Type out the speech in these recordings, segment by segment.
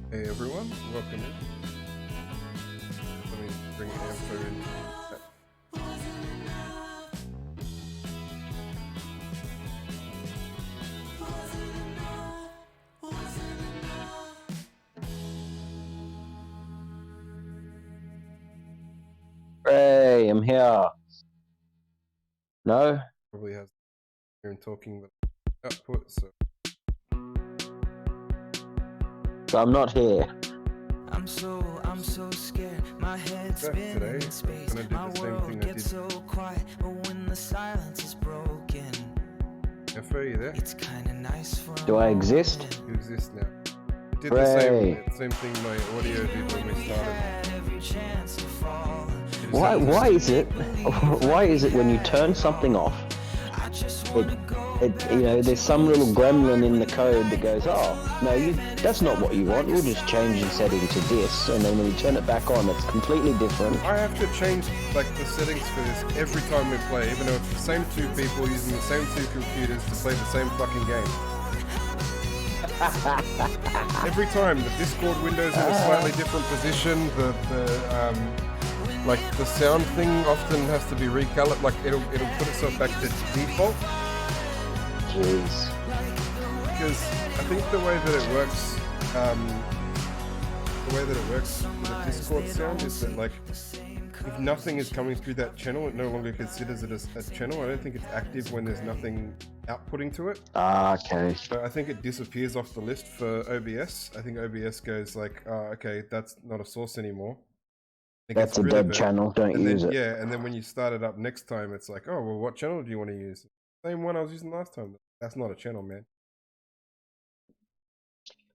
Hey everyone, welcome in. Let me bring Ampo in. Hey, I'm here. No? Probably has here and talking the output, so I'm not here. I'm so scared. My head's back spinning today. in space. I'm gonna do My the same world thing I gets did. so quiet, but when the silence is broken, Ampo, you there? it's kinda nice for Do I exist? You exist now. I did Hooray. the same thing my audio did when we started. every chance to fall. You just Why have to why is it why is it when you turn something off, I just wanna go there's some little gremlin in the code that goes, oh no, that's not what you want, we'll just change the setting to this, and then when you turn it back on it's completely different. I have to change like the settings for this every time we play, even though it's the same two people using the same two computers to play the same fucking game. Every time the Discord window's in a slightly different position, like the sound thing often has to be recalibrated. Like it'll put itself back to default. Jeez. Because I think the way that it works with the Discord sound is that like if nothing is coming through that channel, it no longer considers it as a channel. I don't think it's active when there's nothing outputting to it. Okay. So I think it disappears off the list for OBS. I think OBS goes like, oh, okay, that's not a source anymore. It That's gets a rid of dead it. channel, don't And use then it. yeah, and then when you start it up next time, it's like, oh well, what channel do you want to use? Same one I was using last time. That's not a channel, man.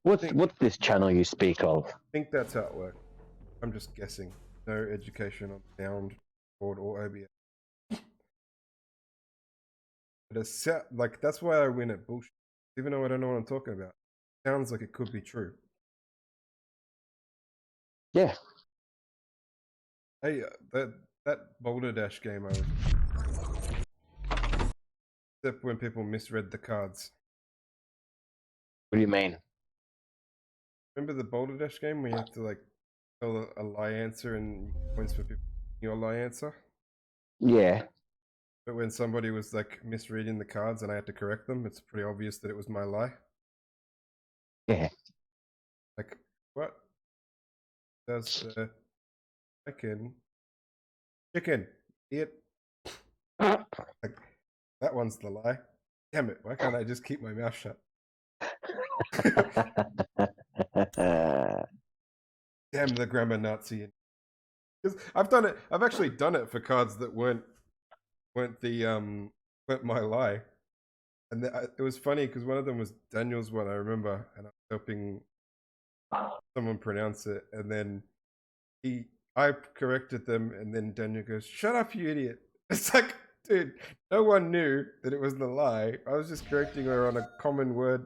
What's this channel you speak of? I think that's how it works. I'm just guessing. No education on sound, board, or OBS. But it's like that's why I win at bullshit. Even though I don't know what I'm talking about. It sounds like it could be true. Yeah. Hey, that Boulder Dash game I was. Except when people misread the cards. What do you mean? Remember the Boulder Dash game where you have to like tell a lie answer and you get points for people your lie answer? Yeah. But when somebody was like misreading the cards and I had to correct them, it's pretty obvious that it was my lie. Yeah. Like, what does the chicken idiot? Like, that one's the lie. Damn it, why can't I just keep my mouth shut? Damn the grammar Nazi. Because I've actually done it for cards that weren't my lie. And it was funny because one of them was Daniel's one, I remember, and I was helping someone pronounce it, and then I corrected them, and then Daniel goes, "Shut up, you idiot!" It's like, dude, no one knew that it was the lie. I was just correcting her on a common word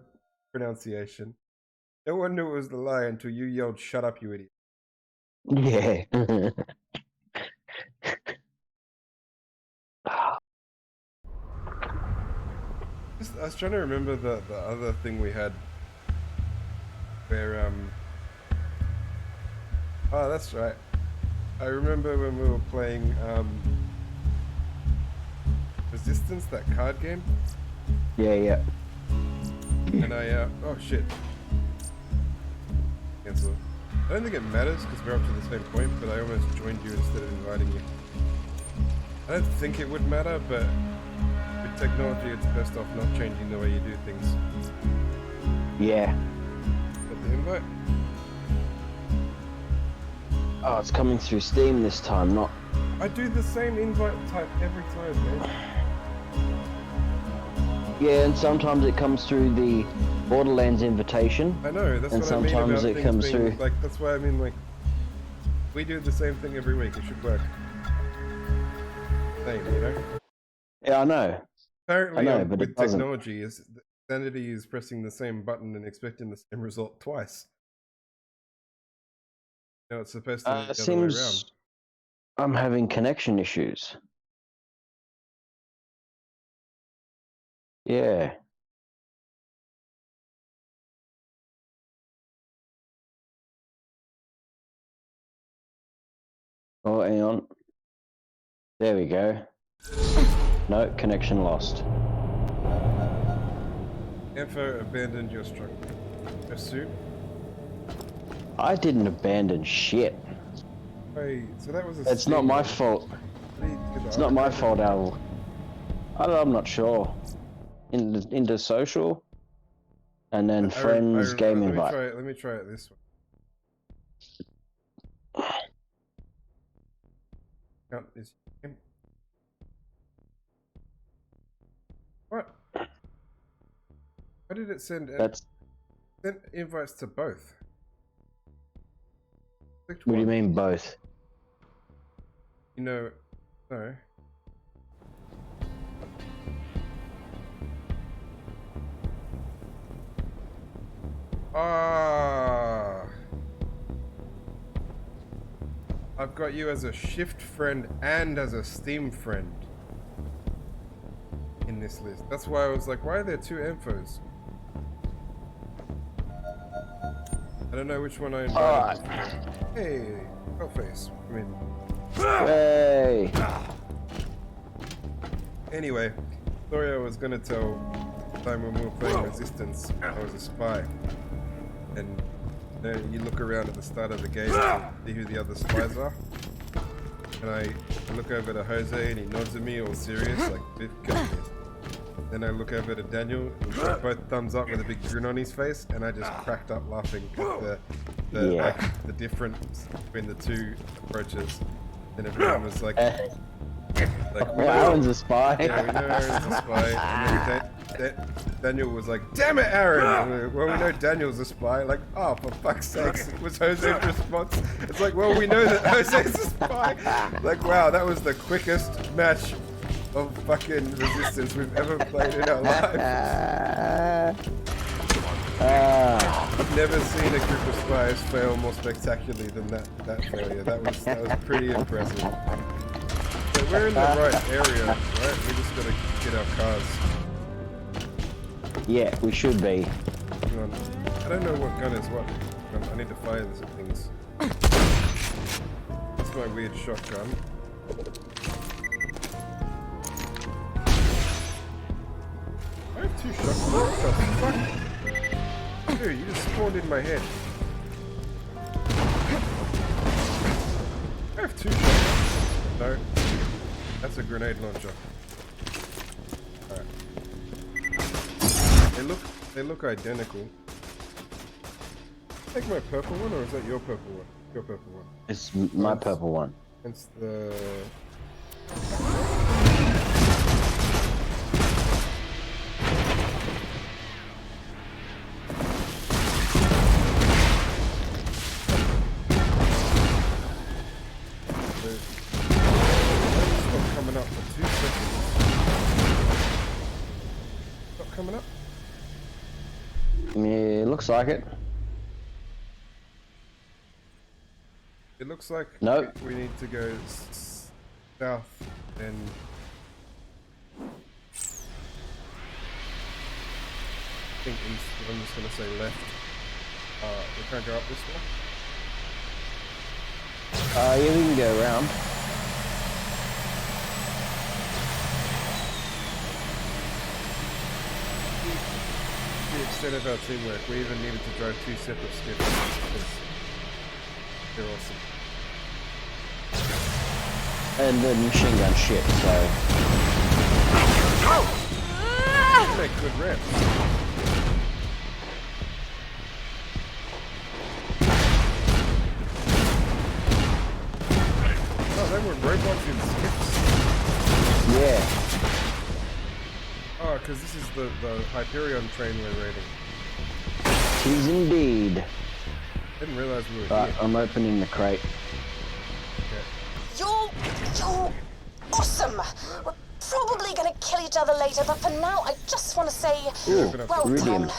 pronunciation. No one knew it was the lie until you yelled, "Shut up, you idiot!" Yeah. I was trying to remember the other thing we had where oh, that's right. I remember when we were playing Resistance, that card game. Yeah. And oh shit. Cancel. I don't think it matters because we're up to the same point, but I almost joined you instead of inviting you. I don't think it would matter, but with technology it's best off not changing the way you do things. Yeah. But the invite? Oh, it's coming through Steam this time, not... I do the same invite type every time, man. Yeah, and sometimes it comes through the Borderlands invitation. I know, that's and what I mean sometimes about it things comes being, through... like, that's why I mean, like, we do the same thing every week, it should work. Same, you know? Yeah, I know. Apparently, but with it doesn't. technology, sanity is pressing the same button and expecting the same result twice. No, it's supposed to be the other way around. Seems I'm having connection issues. Yeah. Oh, hang on. There we go. No, connection lost. Info abandoned your structure. Suit. I didn't abandon shit. Wait, so that was a It's not my steamroll. fault. What do you do? It's not my fault, Al. I'm not sure. Into social, and then friends, game invite. Let me try it this one. Count is what? Why did it send invites to both? What do you mean both? You know, no. Ah, I've got you as a shift friend and as a Steam friend in this list. That's why I was like, why are there two infos? I don't know which one I invited. Hey, face. I mean, hey. Anyway, story I was gonna tell the time when we were playing Resistance, I was a spy. And you look around at the start of the game to see who the other spies are. And I look over to Jose and he nods at me all serious, like, come here. Then I look over to Daniel, and we both thumbs up with a big grin on his face, and I just cracked up laughing at the difference between the two approaches. And everyone was like, Aaron's a spy. Yeah, we know Aaron's a spy. And then Daniel was like, damn it, Aaron! Well, we know Daniel's a spy. Like, oh, for fuck's sakes, was Jose's response. It's like, well, we know that Jose's a spy. Like, wow, that was the quickest match of fucking Resistance we've ever played in our life. I've never seen a group of spies fail more spectacularly than that failure. That was pretty impressive. So we're in the right area, right? We just gotta get our cars. Yeah, we should be. Hang on. I don't know what gun is what. I need to fire this at things. That's my weird shotgun. I have two shotguns. What the fuck? Dude, you just spawned in my head. I have two shotguns. No. That's a grenade launcher. Alright. They look identical. Take my purple one, or is that your purple one? Your purple one. It's my purple one. It's the... coming up for 2 seconds. Not coming up? Yeah, looks like it. It looks like nope. We need to go south and... I think east, I'm just going to say left. We can't go up this way? Yeah, we can go around. The extent of our teamwork, we even needed to drive 2 separate skips. They're awesome. And the machine gun shit, so... You make good ramps. Oh, they were robots in skips? Yeah. Oh, because this is the Hyperion train we're raiding. Tis indeed. Didn't realize we were But here. I'm opening the crate. Okay. You're awesome! We're probably gonna kill each other later, but for now, I just want to say, Ooh, well iridium. done.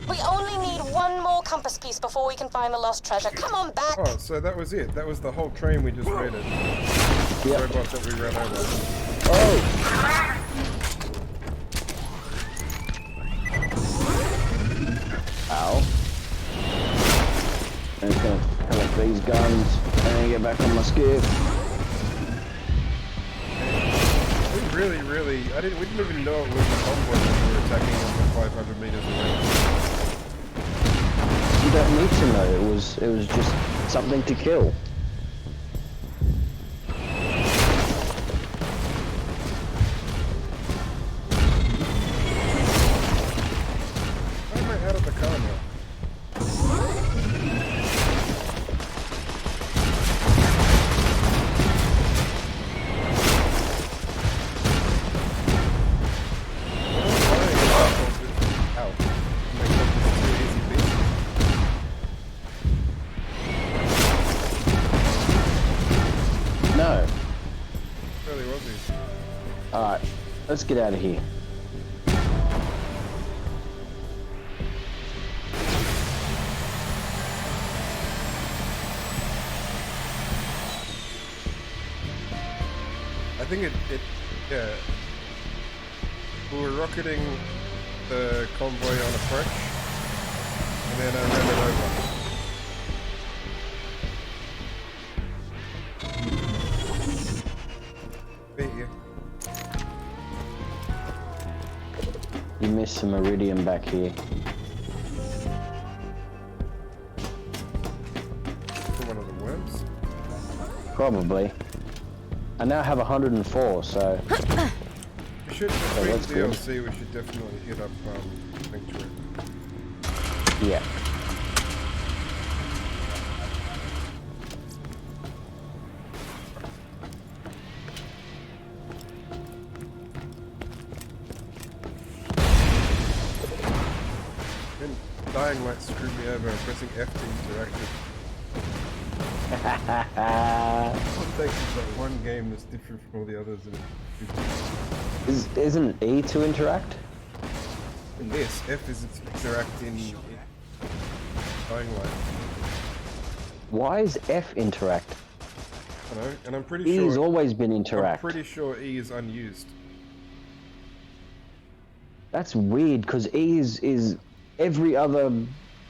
We only need one more compass piece before we can find the lost treasure. Come on back! Oh, so that was it. That was the whole train we just raided. The Yep. robot that we ran over. Oh! Ow. I'm just gonna collect these guns and get back on my skip. really, we didn't even know it was a convoy that we were attacking from 500 meters away. You don't need to know. It was just something to kill. Why am I out of the car now? No. Really was easy. Alright, let's get out of here. I think yeah. We were rocketing the convoy on approach, and then I ran it over. Beat you. You missed some iridium back here. From one of the worms? Probably. I now have 104, so... We should, between that's good. DLC, we should definitely hit up Sanctuary. Yeah. And dying might screw me over. I'm pressing F to interact with. What takes is that one game that's different from all the others. Isn't E to interact? In this, F is to interact in dying light. Why is F interact? I know, and I'm pretty E's sure. always been interact. I'm pretty sure E is unused. That's weird, because E is every other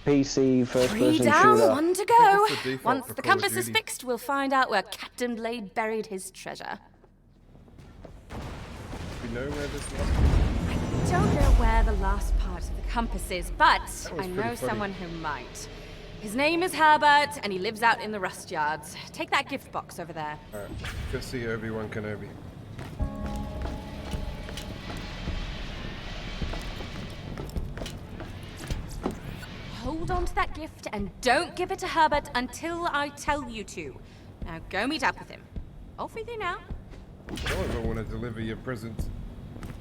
PC 3 first-person down, shooter. 1 to I go. think it's the default Once for the Call of compass is Duty. fixed, we'll find out where Captain Blade buried his treasure. We know where this was. I don't know where the last part of the compass is, but was I pretty know funny. someone who might. His name is Herbert, and he lives out in the rust yards. Take that gift box over there. Alright, go see Obi-Wan Kenobi. Hold on to that gift and don't give it to Herbert until I tell you to. Now go meet up with him. Off with you now. I don't want to deliver your presents.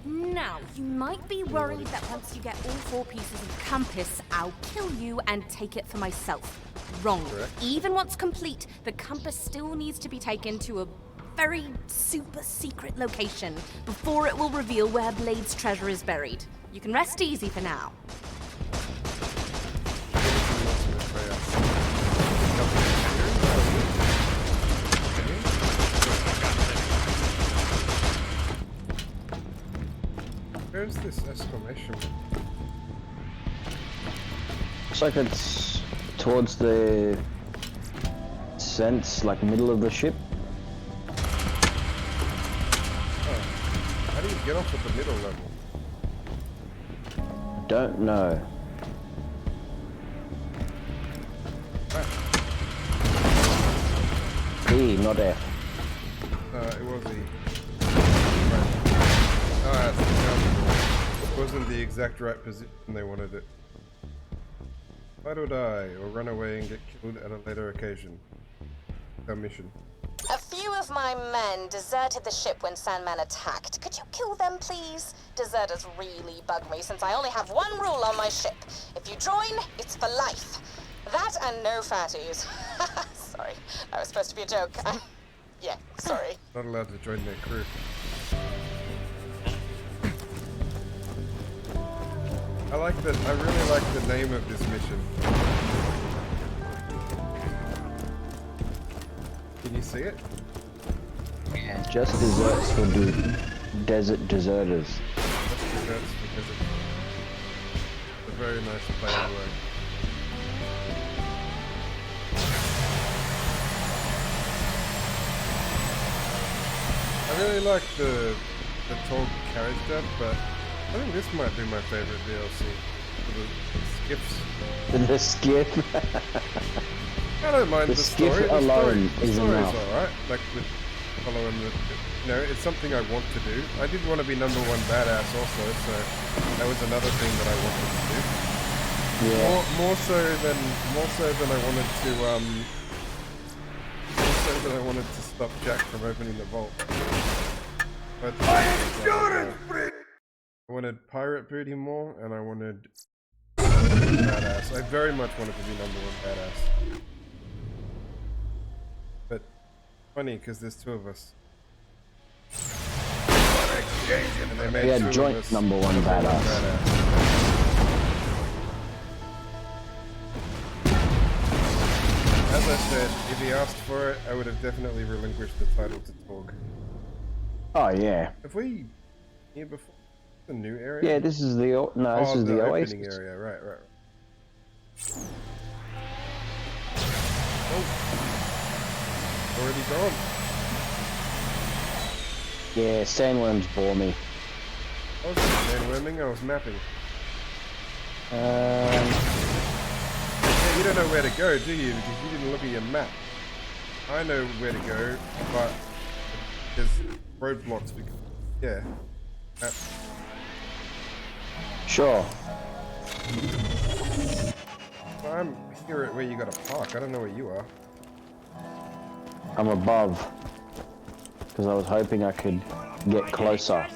Now, you might be worried that once you get all 4 pieces of the compass, I'll kill you and take it for myself. Wrong. Correct. Even once complete, the compass still needs to be taken to a very super secret location before it will reveal where Blade's treasure is buried. You can rest easy for now. Where's this exclamation? Looks like it's towards the sense, like middle of the ship. Oh, how do you get off at the middle level? Don't know. E, not F. It was E. Right. Alright, it wasn't the exact right position they wanted it. Fight or die, or run away and get killed at a later occasion. Our mission. A few of my men deserted the ship when Sandman attacked. Could you kill them, please? Deserters really bug me since I only have one rule on my ship. If you join, it's for life. That and no fatties. Sorry, that was supposed to be a joke. Yeah, sorry. Not allowed to join their crew. I really like the name of this mission. Can you see it? Just desserts for desert deserters. That's because it's a very nice play on word. I really like the the Torg character, but I think this might be my favorite DLC. The skips. The skiff. I don't mind The the skiff story. alone The is story's enough. alright. Like with following the, it's something I want to do. I did want to be #1 badass also, so that was another thing that I wanted to do. Yeah. More so than I wanted to I wanted to stop Jack from opening the vault. But I wanted pirate booty more, and I wanted badass. I very much wanted to be #1 badass. But funny because there's 2 of us. And they made We had 2 joint of us #1 badass. As I said, if he asked for it, I would have definitely relinquished the title to Torg. Oh yeah. Have we here before? The new area? Yeah, this is the this is the Oasis. opening area. Right. Oh, already gone. Yeah, sandworms bore me. I was sandworming. I was mapping. Yeah, you don't know where to go, do you? Because you didn't look at your map. I know where to go, but there's roadblocks. Because, yeah. Sure. I'm here at where you gotta park. I don't know where you are. I'm above. Because I was hoping I could get closer.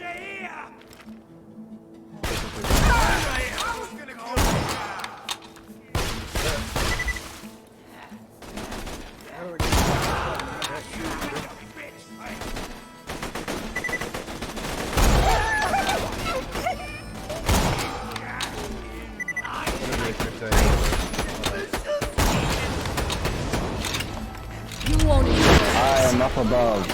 I am up above.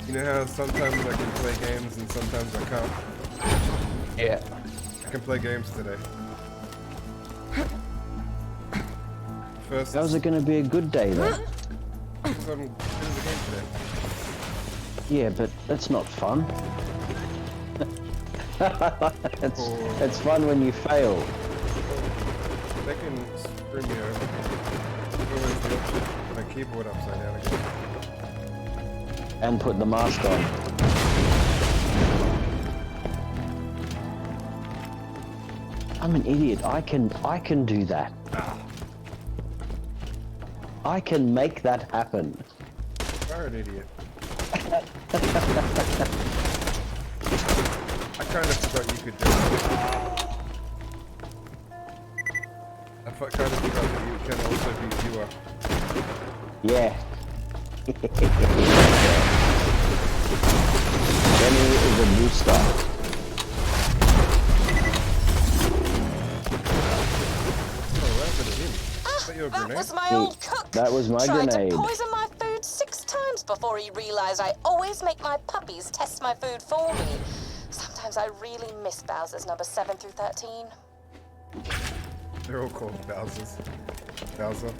You know how sometimes I can play games and sometimes I can't? Yeah. I can play games today. First, How's it going to be a good day then? because I'm good at the game today. Yeah, but that's not fun. it's fun when you fail. They can screw me over. Always the option. Put my keyboard upside down again. And put the mask on. I'm an idiot. I can do that. I can make that happen. You're an idiot. I kind of forgot you could do it. I kind of forgot that you can also be viewer. Yeah. Jenny is a booster. Oh, what happened to him? Is that your That grenade? was my old cook. That was my Tried grenade. to poison my food 6 times before he realized I always make my puppies test my food for me. Sometimes I really miss Bowser's number 7 through 13. They're all called Bowsers. Bowser.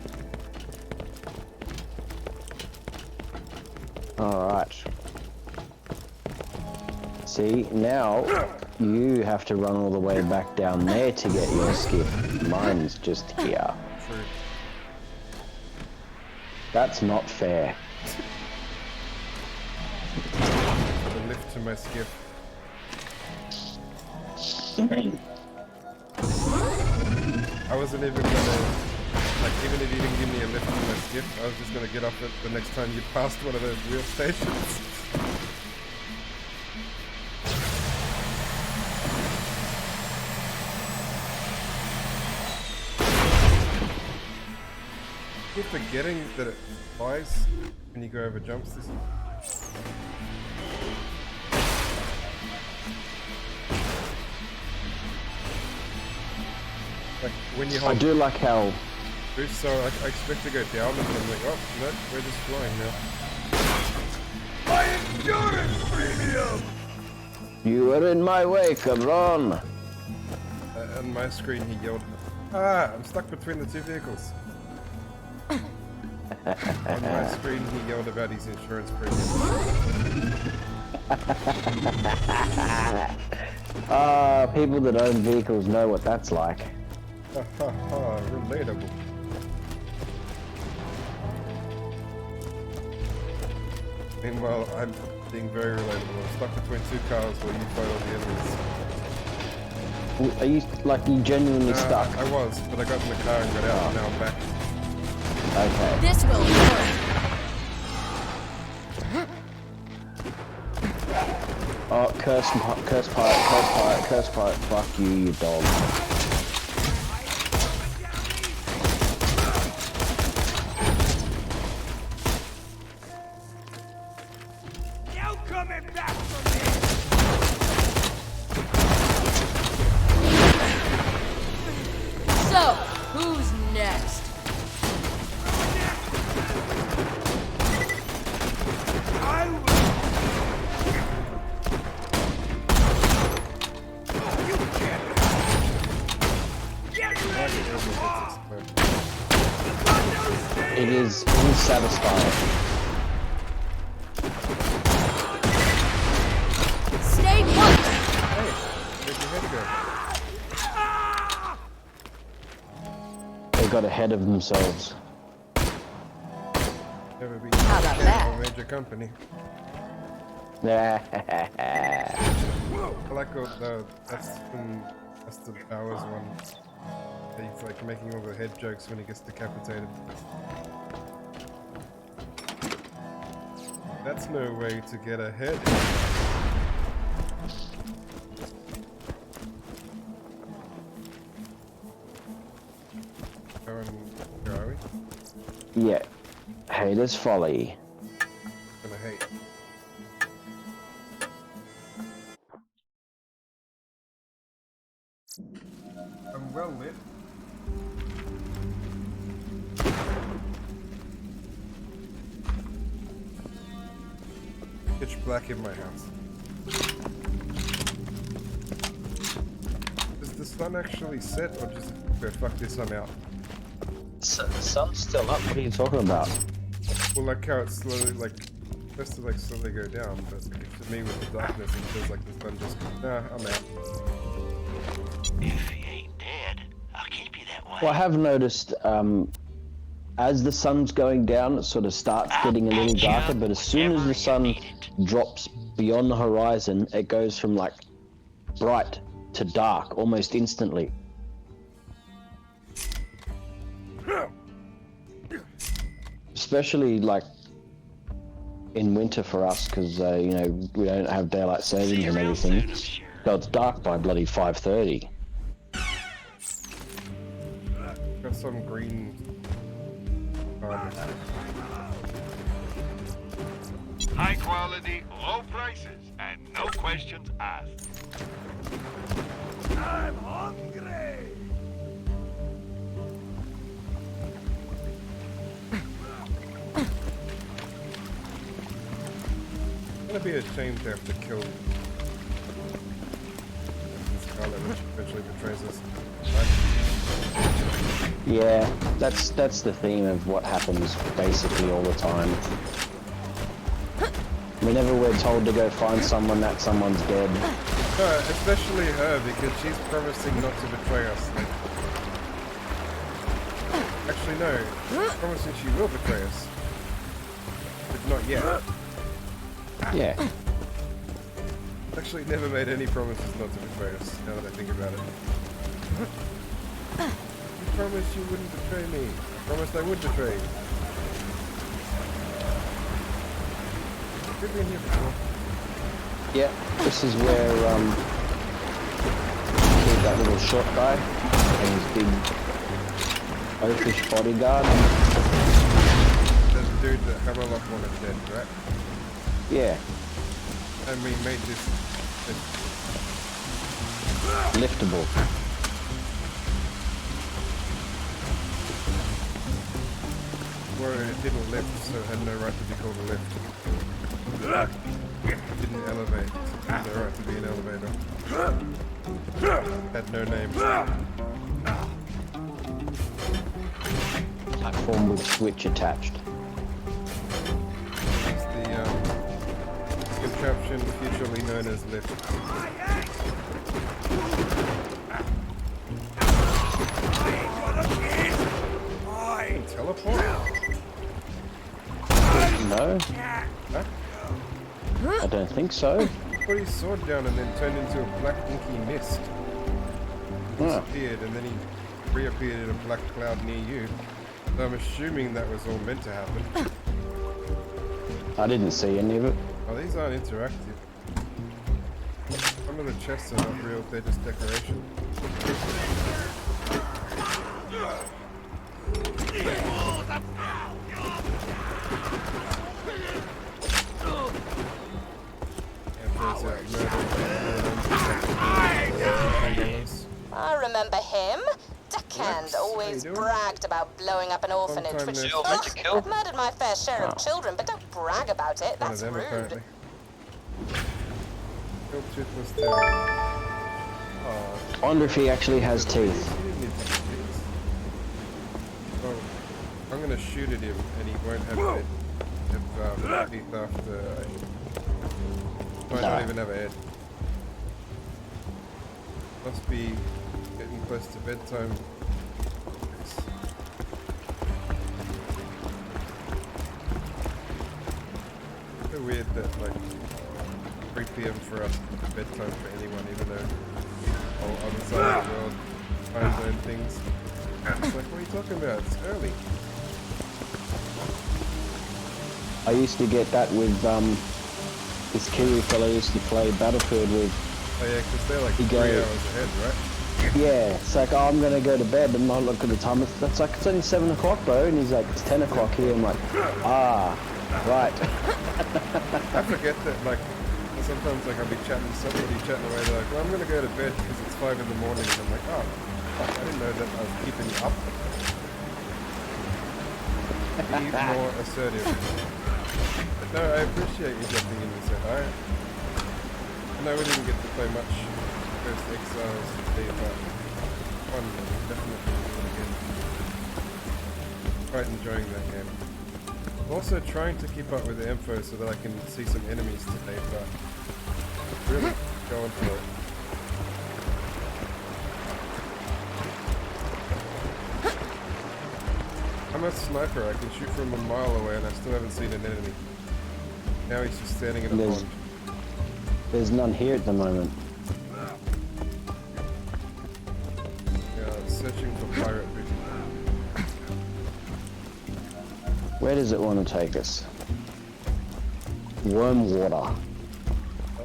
Alright. See, now you have to run all the way back down there to get your skiff. Mine's just here. True. That's not fair. The lift to my skiff. I wasn't even gonna, like, even if you didn't give me a lift to my skiff, I was just gonna get off it the next time you passed one of those wheel stations. Keep forgetting that it flies when you go over jumps. This. Like when you I hold do like how boost, so I expect to go down, and then I'm like, oh no, we're just flying now. My endurance premium. you are in my way, cabron. on my screen he yelled, "Ah, I'm stuck between the two vehicles." On my screen he yelled about his insurance premium. People that own vehicles know what that's like. Ha ha ha, relatable. Meanwhile, I'm being very relatable. I'm stuck between two cars while you fight all the enemies. Are you, like, you genuinely stuck? I was, but I got in the car and got out, and now I'm back. Okay. This will work. Oh, curse pirate, fuck you, you dog. So, who's next? It is satisfying. Stay put! Hey, where'd your head go? They got ahead of themselves. Never be How about a that? major company. I like all that's the Powers one. He's like making all the head jokes when he gets decapitated. That's no way to get ahead. Where are we? Yeah. Haters folly. Gonna hate. I'm well lit. Pitch black in my house. Does the sun actually set or just go fuck this, I'm out? The sun's still up. What are you talking about? Well, like how it's slowly, like, supposed to like slowly go down, but to me with the darkness it feels like the sun just, nah, I'm out. If he ain't dead, I'll keep you that way. Well, I have noticed, as the sun's going down, it sort of starts getting a little darker, but as soon as the sun drops beyond the horizon, it goes from like bright to dark almost instantly. Especially like in winter for us, because you know, we don't have daylight savings and everything. So it's dark by bloody 5:30. Got some green. High quality, low prices, and no questions asked. I'm hungry. It's gonna be a shame to have to kill Scarlet, which eventually betrays us. Right? Yeah, that's the theme of what happens basically all the time. Whenever we're told to go find someone, that someone's dead. No, especially her, because she's promising not to betray us. Like, actually, no. She's promising she will betray us. But not yet. Yeah. Actually, never made any promises not to betray us, now that I think about it. You promised you wouldn't betray me. I promised I would betray you. You've been here before. Yeah, this is where that little short guy and his big oafish bodyguard. There's the dude that Hammerlock wanted dead, right? Yeah, And we made this liftable. where it didn't lift, so it had no right to be called a lift. It didn't elevate, so it had no right to be an elevator. Had no name. Platform with switch attached. It's the contraption futurely known as lift. Teleport? No, Huh? I don't think so. Put his sword down and then turned into a black inky mist. He Ah. disappeared and then he reappeared in a black cloud near you. So I'm assuming that was all meant to happen. I didn't see any of it. Oh, these aren't interactive. Some of the chests are not real, they're just decoration. I remember him. Deckhand always doing? bragged about blowing up an orphanage, Long time which no ugh, see. I've murdered my fair share of children, but don't brag about it. One of That's them, rude. apparently. Kill toothless Terry. Oh, I wonder if he actually has teeth. he didn't need to have teeth. Well, I'm gonna shoot at him and he won't have teeth after I might not even have a head. Must be getting close to bedtime. So weird that like 3 PM for us is bedtime for anyone, even though all other side of the world time zone things. It's like, what are you talking about? It's early. I used to get that with this Kiwi fellow used to play Battlefield with. Oh yeah, because they're like You 3 go- hours ahead, right? Yeah, it's like, oh, I'm gonna go to bed, and I look at the time. It's like, it's only 7 o'clock, bro, and he's like, it's 10 o'clock here. I'm like, ah, right. I forget that, like, sometimes like I'll be chatting to somebody, chatting away, they're like, well, I'm gonna go to bed because it's 5 in the morning, and I'm like, oh, fuck, I didn't know that I was keeping you up. Be more assertive. But no, I appreciate you jumping in and said, alright. I know we didn't get to play much first Exiles today, but fun, definitely do it again. Quite enjoying that game. Also trying to keep up with the info so that I can see some enemies today, but really going for it. I'm a sniper, I can shoot from a mile away and I still haven't seen an enemy. Now he's just standing in a There's- pond. There's none here at the moment. Yeah, searching for pirate booty. Where does it want to take us? Worm water. Oh,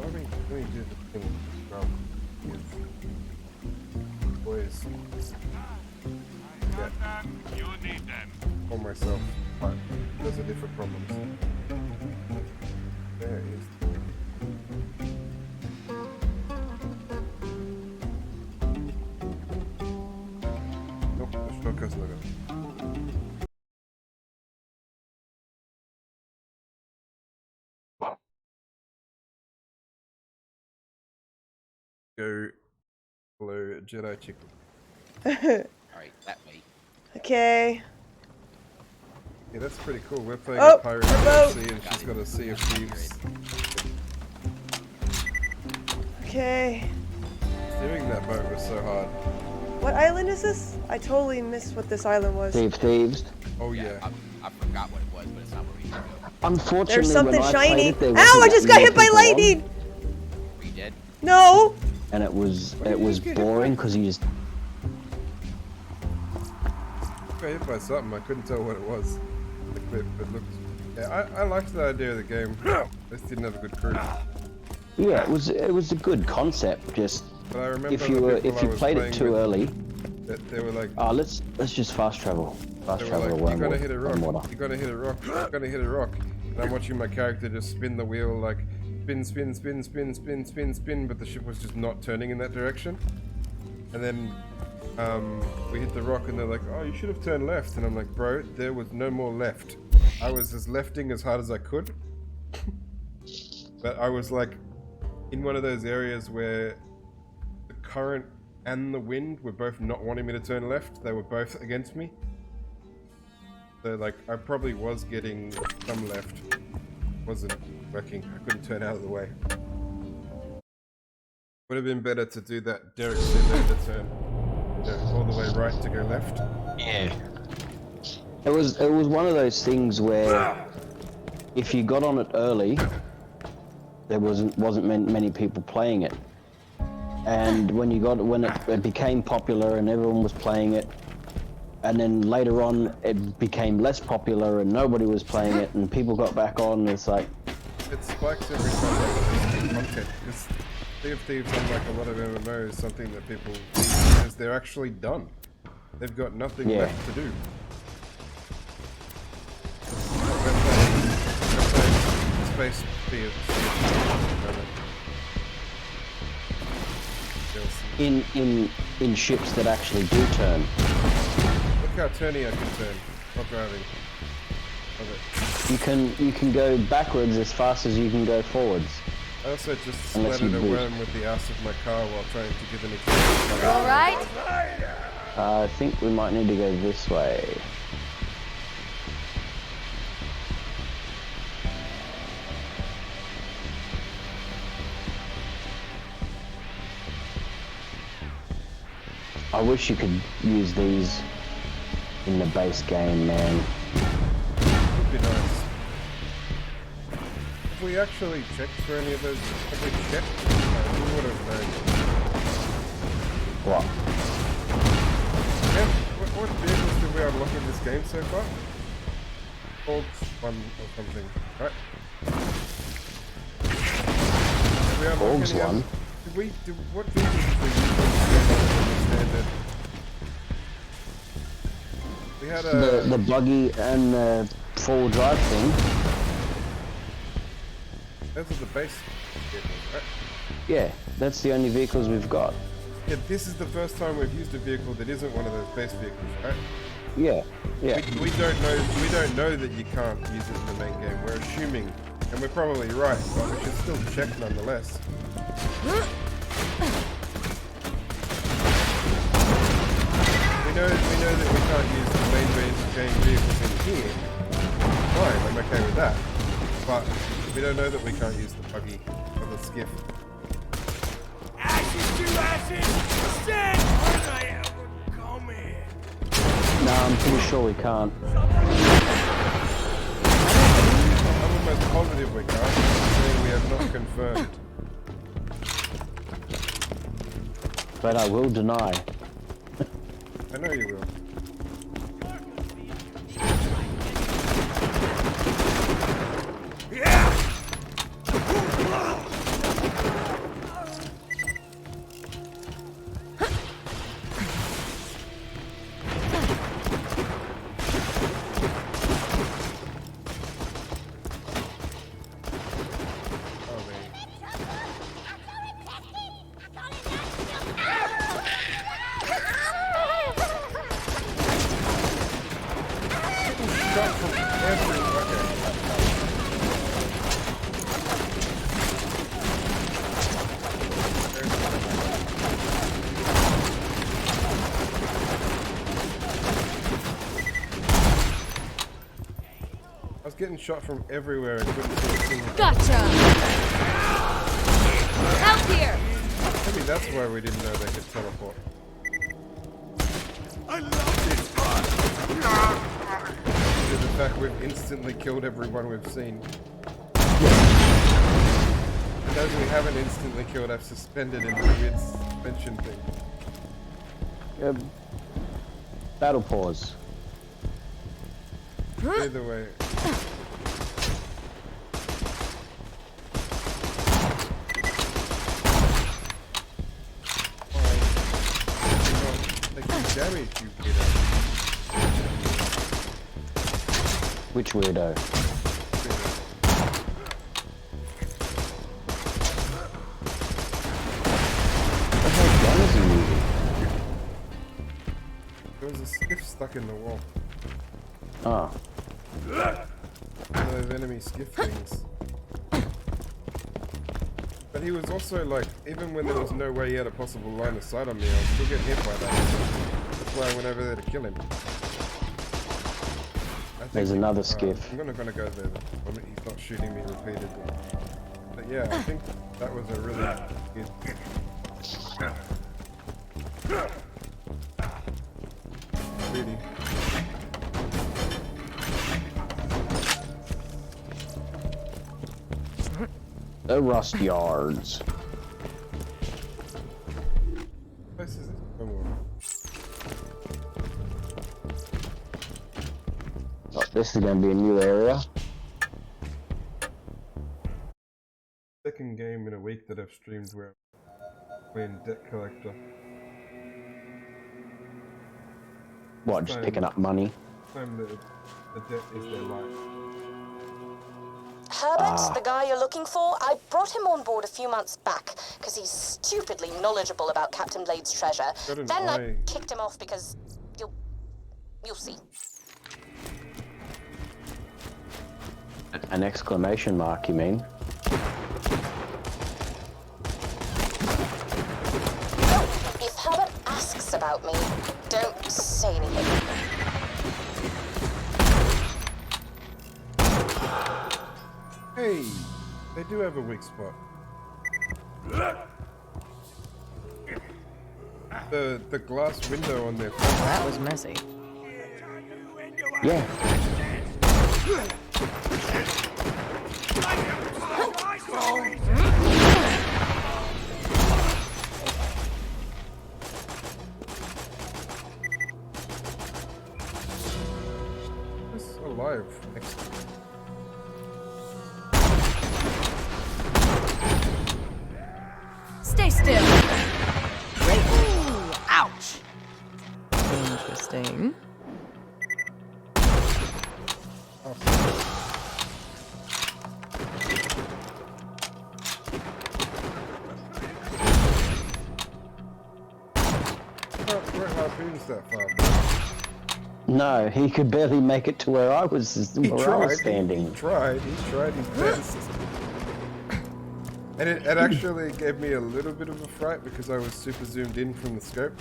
let me do the thing. Boys. Yeah, You need them. for myself, but those are different problems. There is. Nope, the shotgun's not good. Go follow Jedi Chicken. Alright, that way. Okay. Yeah, that's pretty cool. We're playing Oh, a pirate the boat. sea and she's got a Sea of Thieves. Okay. Steering that boat was so hard. What island is this? I totally missed what this island was. Thieves. Oh yeah. I forgot what it was, but it's not where we should go. Unfortunately, There's something when I shiny. played it, there Ow! wasn't I that just got many hit by people on, lightning. We did. No. and it was What did you just get hit boring by? because you just Got hit by something. I couldn't tell what it was. The clip, but looked. Yeah, I liked the idea of the game. Just didn't have a good crew. yeah, it was a good concept. Just But I remember if you played it too early, that they were like, let's just fast travel. Fast they were travel like, around you gotta hit a worm rock. water. You gotta hit a rock. You gotta hit a rock. And I'm watching my character just spin the wheel, like spin, spin, spin, spin, spin, spin, spin, but the ship was just not turning in that direction. And then we hit the rock, and they're like, "Oh, you should have turned left." And I'm like, "Bro, there was no more left. I was as lefting as hard as I could." But I was like in one of those areas where the current and the wind were both not wanting me to turn left. They were both against me. So like I probably was getting some left. Wasn't working. I couldn't turn out of the way. Would have been better to do that Derek Cylinder turn. All the way right to go left. Yeah. It was one of those things where if you got on it early, there wasn't many people playing it. And when it became popular and everyone was playing it, and then later on it became less popular and nobody was playing it, and people got back on, and it's like it spikes every time there's new content. Because Sea of Thieves, unlike a lot of MMOs, is something that people see because they're actually done. They've got nothing left to do. We're playing Space Thieves. in ships that actually do turn. Look how turny I can turn. Not driving. Love it. You can go backwards as fast as you can go forwards. I also just Unless splattered you a boost. worm with the ass of my car while trying to give an example. All right. I think we might need to go this way. I wish you could use these in the base game, man. Would be nice. Have we actually checked for any of those? Have we checked? No, we would have known. What? Yeah, what vehicles did we unlock in this game so far? Orcs 1 or something, right? Did we unlock Orcs any 1? other- what vehicles did we use in standard? We had a... The buggy and the four-wheel drive thing. Those are the base vehicles, right? Yeah, that's the only vehicles we've got. Yeah, this is the first time we've used a vehicle that isn't one of those base vehicles, right? Yeah, yeah. We don't know that you can't use it in the main game. We're assuming, and we're probably right, but we should still check nonetheless. We know that we can't use the main game vehicles in here. Fine, I'm okay with that. But we don't know that we can't use the buggy or the skiff. Ashes to ashes, stand when I ever come here. No, I'm pretty sure we can't. I'm almost positive we can't. I'm saying we have not confirmed. But I will deny. I know you will. Yeah! Oh, man. Shot from every... I was getting shot from everywhere and couldn't see a single... Gotcha. Help here. Maybe that's why we didn't know they could teleport. I love this part! Due to the fact we've instantly killed everyone we've seen. And those we haven't instantly killed, I've suspended in the weird suspension thing. Battle pause. Either way. Damage, you weirdo. Which weirdo? What the hell gun is he using? There was a skiff stuck in the wall. Oh. One of those enemy skiff things. If But he was also like, even when there was no way he had a possible line of sight on me, I was still getting hit by that. That's why I went over there to kill him. There's another skiff. I'm gonna go there. He's not shooting me repeatedly. But yeah, I think that was a really good. Really. The rust yards. What place is this? Oh, this is going to be a new area. Second game in a week that I've streamed where I'm playing debt collector. What, just picking up money? Time the debt is their life. Herbert, the guy you're looking for, I brought him on board a few months back because he's stupidly knowledgeable about Captain Blade's treasure. Got an Then I eye. kicked him off because you'll see. An exclamation mark, you mean? If Herbert asks about me, don't say anything. Hey, they do have a weak spot. The glass window on their front. That was messy. Yeah. It's alive next to me. Stay still. Great. Ooh, ouch. Interesting. Can't throw harpoons that far, bro. No, he could barely make it to where I was, He where I tried. was standing. He tried his best. And it actually gave me a little bit of a fright because I was super zoomed in from the scope.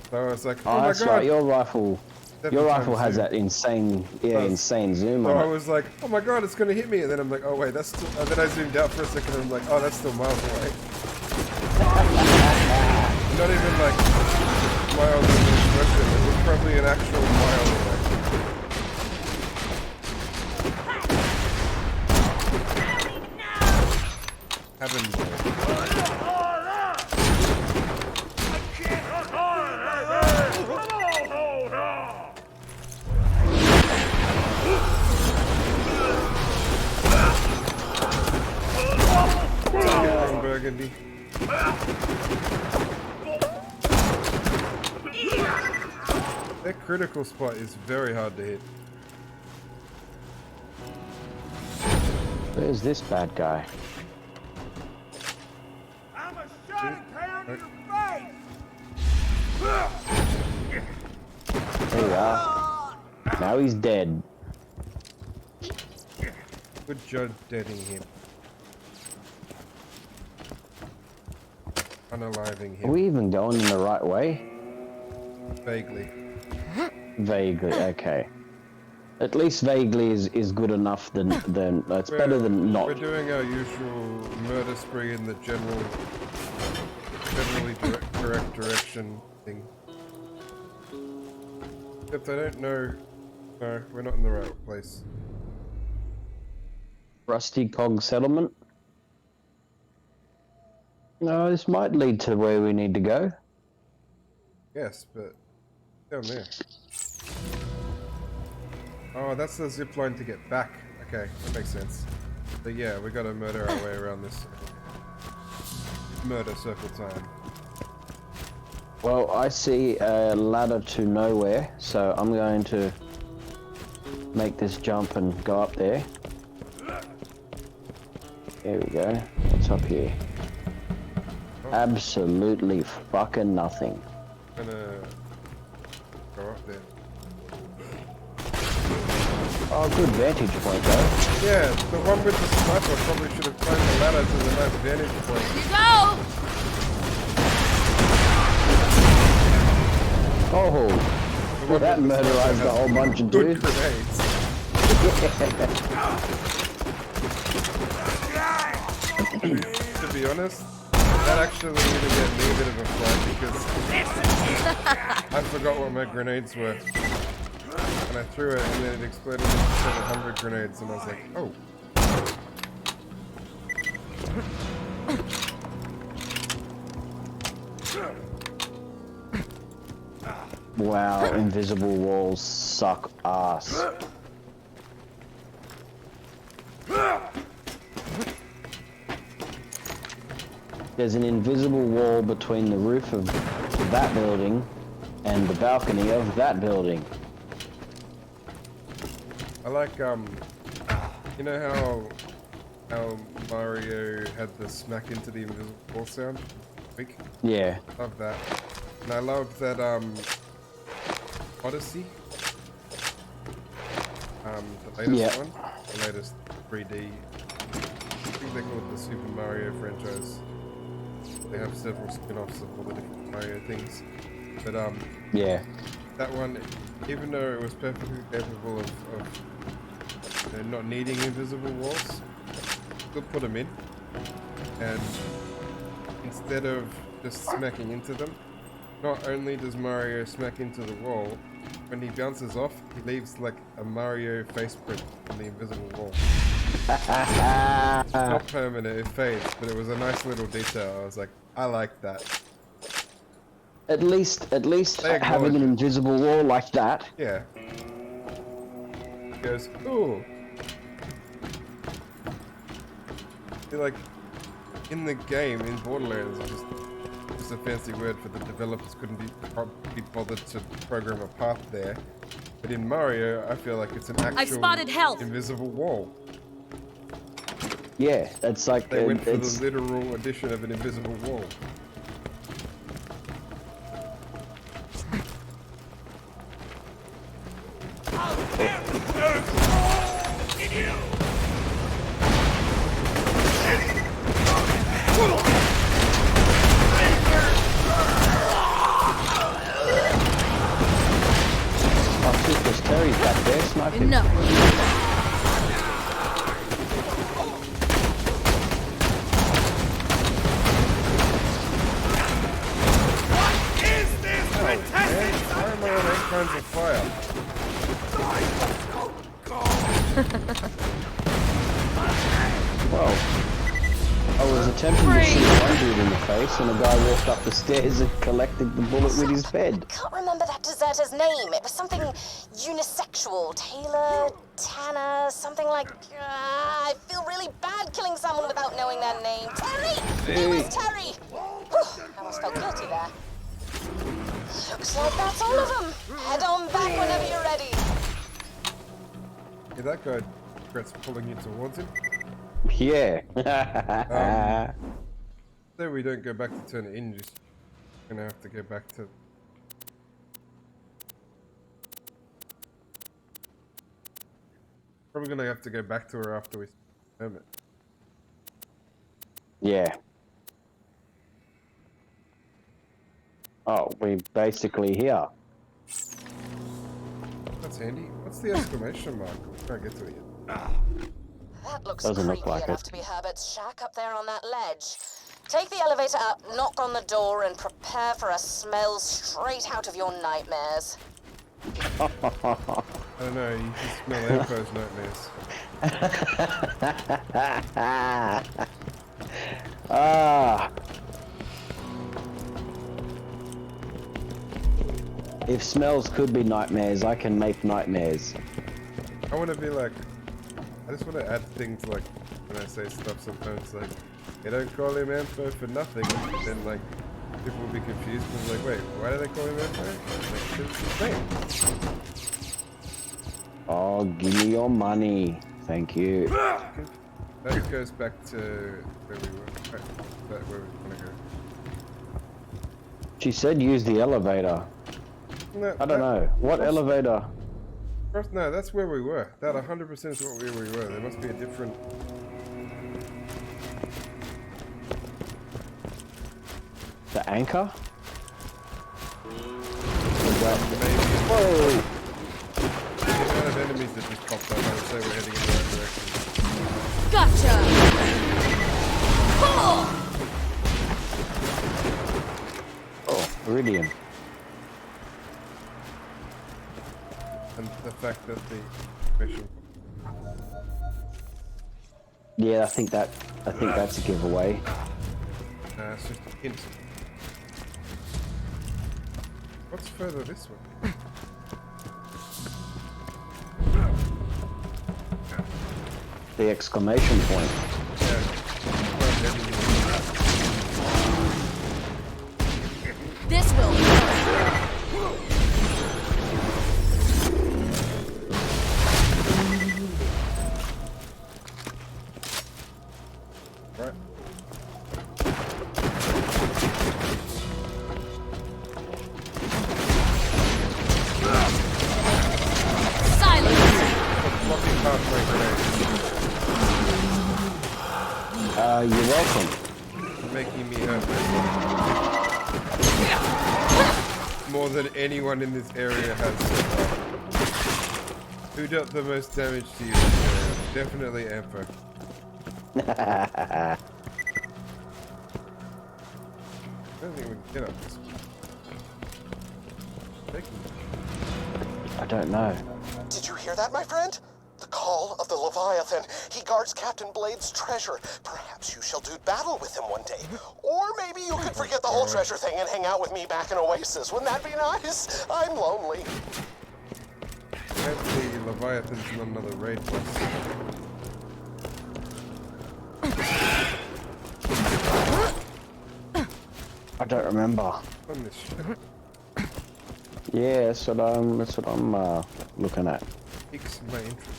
So I was like, oh my that's god. right, your rifle Seven has times that insane, insane zoom So I on it. was like, oh my god, it's gonna hit me. And then I'm like, oh wait, that's still. And then I zoomed out for a second and I'm like, oh, that's still miles away. Not even like miles of expression. It was probably an actual mile away. Happened. Burgundy. That critical spot is very hard to hit. Where's this bad guy? I'm a shot pound in your face! There you are. Now he's dead. Good job deading him. Unaliving Are him. we even going in the right way? Vaguely. Vaguely, okay. At least vaguely is good enough than it's better than not. We're doing our usual murder spree in the generally correct direction thing. Except I don't know. No, we're not in the right place. Rusty Cog Settlement. No, this might lead to where we need to go. Yes, but down there. Oh, that's the zip line to get back. Okay, that makes sense. But yeah, we gotta murder our way around this murder circle time. Well, I see a ladder to nowhere, so I'm going to make this jump and go up there. There we go. What's up here? Absolutely fucking nothing. I'm gonna go up there. Oh, good vantage point though. Yeah, the one with the sniper probably should have climbed the ladder to the nice vantage point. You go! Oh, The one that with the sniper murderized a has whole bunch of good dudes. grenades. To be honest, that actually even gave me a bit of a fright because I forgot what my grenades were. And I threw it and then it exploded into 700 grenades and I was like, oh. Wow, invisible walls suck ass. There's an invisible wall between the roof of that building and the balcony of that building. I like, you know how Mario had the smack into the invisible wall sound? Quick. Yeah. Love that. And I love that, Odyssey. The latest one. The latest 3D. I think they call it the Super Mario franchise. They have several spin-offs of all the different Mario things. But, Yeah. that one, even though it was perfectly capable of you know, not needing invisible walls, still put them in. And instead of just smacking into them, not only does Mario smack into the wall, when he bounces off, he leaves like a Mario face print on the invisible wall. Not permanent, it fades, but it was a nice little detail. I was like, I like that. At least They having acknowledge an it. invisible wall like that. Yeah. He goes, ooh. Like, in the game, in Borderlands, it's just a fancy word for the developers couldn't be bothered to program a path there. But in Mario, I feel like it's an actual spotted health. invisible wall. Yeah, it's like They went for it's the literal addition of an invisible wall. oh shit, there's Terry back there sniping. No. Why am I on 8 kinds of fire? Well, I was attempting to shoot one dude in the face, and a guy walked up the stairs and collected the bullet with his bed. I can't remember that deserter's name. It was something unisexual. Taylor, Tanner, something like... I feel really bad killing someone without knowing their name. Terry! It was Terry! Whew, I almost felt guilty there. Looks like that's all of them. Head on back whenever you're ready. Yeah, that guy regrets pulling you towards him. Yeah. So we don't go back to turn it in, just gonna have to go back to... Probably gonna have to go back to her after we film it. Yeah. Oh, we're basically here. That's handy. What's the exclamation mark? I'm trying to get to it yet. That looks Doesn't look creepy like enough it. to be Herbert's shack up there on that ledge. Take the elevator up, knock on the door, and prepare for a smell straight out of your nightmares. I don't know, you can smell Ampo's nightmares. Ah. If smells could be nightmares, I can make nightmares. I want to be like, I just want to add things like, when I say stuff sometimes like, they don't call him Ampo for nothing, and then like, people will be confused and like, wait, why do they call him Ampo? Like, it's the same. Oh, give me your money. Thank you. That goes back to where we were, right, where we were gonna go. She said use the elevator. No, I don't know. What elevator? No, that's where we were. That 100% is where we were. There must be a different... The anchor? Whoa! The amount of enemies that just popped up, I would say we're heading in the right direction. Gotcha! Oh, Iridium. And the fact that the mission... Yeah, I think that's a giveaway. It's just a hint. What's further this way? The exclamation point. This will Right. silence. Blocking pathway grenade. You're welcome. Making me hurt more than anyone in this area has so far. Who dealt the most damage to you in this area? Definitely Ampho. I don't think we can get up this way. I don't know. Did you hear that, my friend? The call of the Leviathan. He guards Captain Blade's treasure. Perhaps you shall do battle with him one day. Or maybe you could forget the whole treasure thing and hang out with me back in Oasis. Wouldn't that be nice? I'm lonely. Apparently Leviathan's not another raid boss. I don't remember. On this ship. Yeah, that's what I'm looking at. Piques my interest.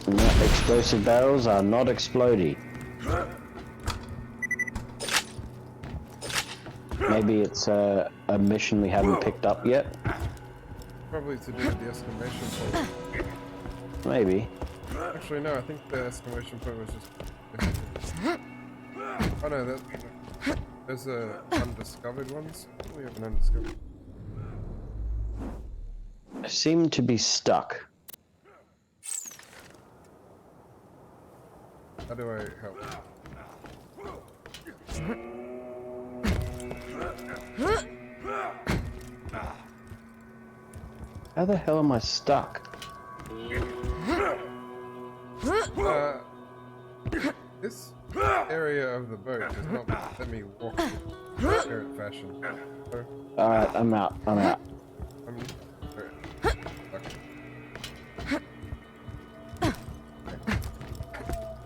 No, explosive barrels are not exploding. Maybe it's a mission we haven't picked up yet. Probably to do with the exclamation point. Maybe. Actually, no, I think the exclamation point was just... Oh no, there's undiscovered ones. We have an undiscovered. I seem to be stuck. How do I help? How the hell am I stuck? This area of the boat does not let me walk in current fashion. So, Alright, I'm out. I'm alright.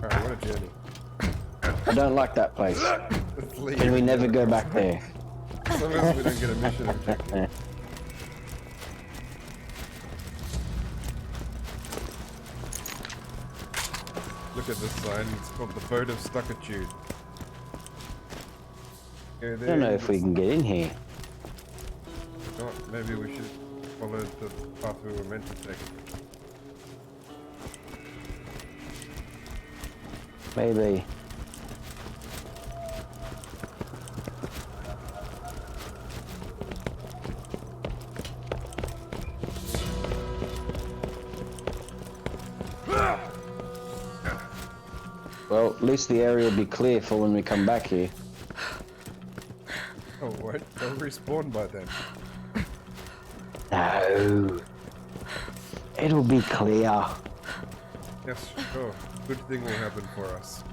Alright, what a journey. I don't like that place. Let's leave. Can we never go back there? As long as we don't get a mission objective. Look at this sign, it's called the Boat of Stuckitude. I don't know if we can get in here. Not, maybe we should follow the path we were meant to take. Maybe. Well, at least the area will be clear for when we come back here. Oh, what? They'll respawn by then. No. It'll be clear. Yes, sure. Good thing will happen for us.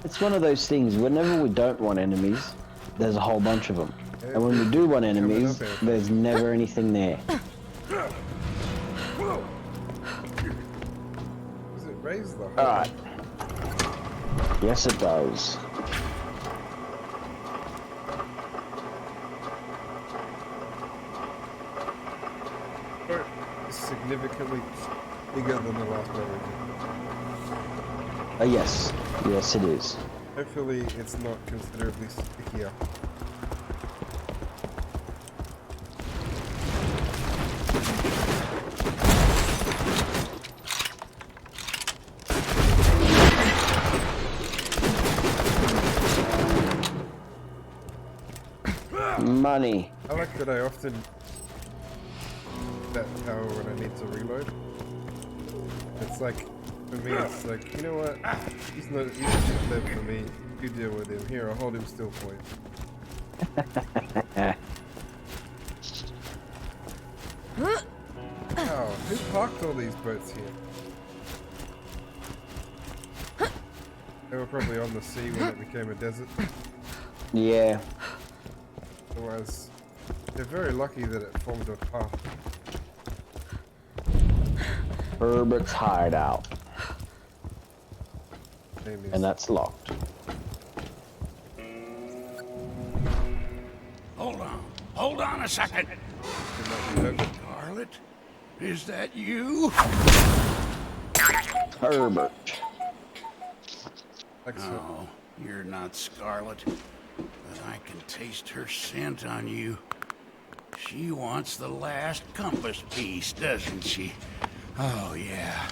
It's one of those things, whenever we don't want enemies, there's a whole bunch of them. And when we do want enemies, there's never anything there. Does it raise the height? Alright. Yes, it does. significantly bigger than the last origin. Yes. Yes, it is. Hopefully it's not considerably stickier. Money. I like that I often that power when I need to reload. It's like, for me, it's like, you know what? He's just dead for me. You deal with him. Here, I'll hold him still for you. Wow, who parked all these boats here? They were probably on the sea when it became a desert. Yeah. Otherwise, they're very lucky that it formed a path. Herbert's hideout. Name is- And that's locked. Hold on a second. it might be Herbert. Scarlet, is that you? Herbert. Excellent. Oh, you're not Scarlet, but I can taste her scent on you. She wants the last compass piece, doesn't she? Oh, yeah.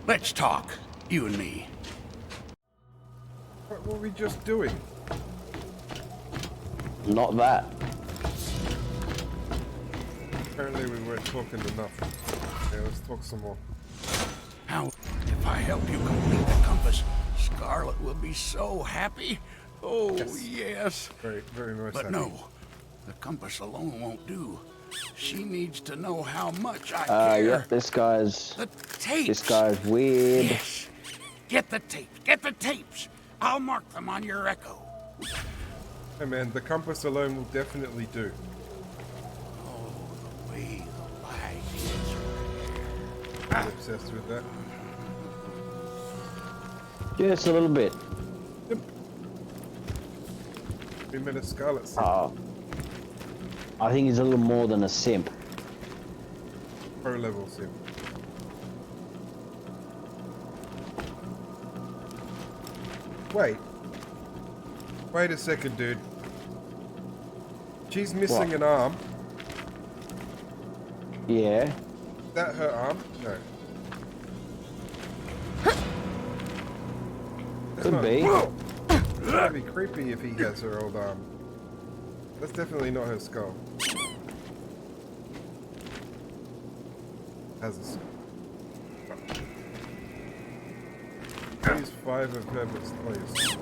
Let's talk, you and me. What were we just doing? Not that. Apparently we weren't talking enough. Okay, let's talk some more. How, if I help you complete the compass, Scarlet will be so happy. Oh, yes. Very, very much But happy. no, the compass alone won't do. She needs to know how much I care. Yep, this guy's The tapes. weird. Yes. Get the tapes. Get the tapes. I'll mark them on your echo. Hey man, the compass alone will definitely do. Oh, the way the light is. I'm obsessed with that. Just a little bit. We met a Scarlet Sim. I think he's a little more than a simp. Pro level sim. Wait. Wait a second, dude. She's missing What? an arm. Yeah. Is that her arm? No. Could be. That'd be creepy if he has her old arm. That's definitely not her skull. Has a skull. Use 5 of Herbert's toys.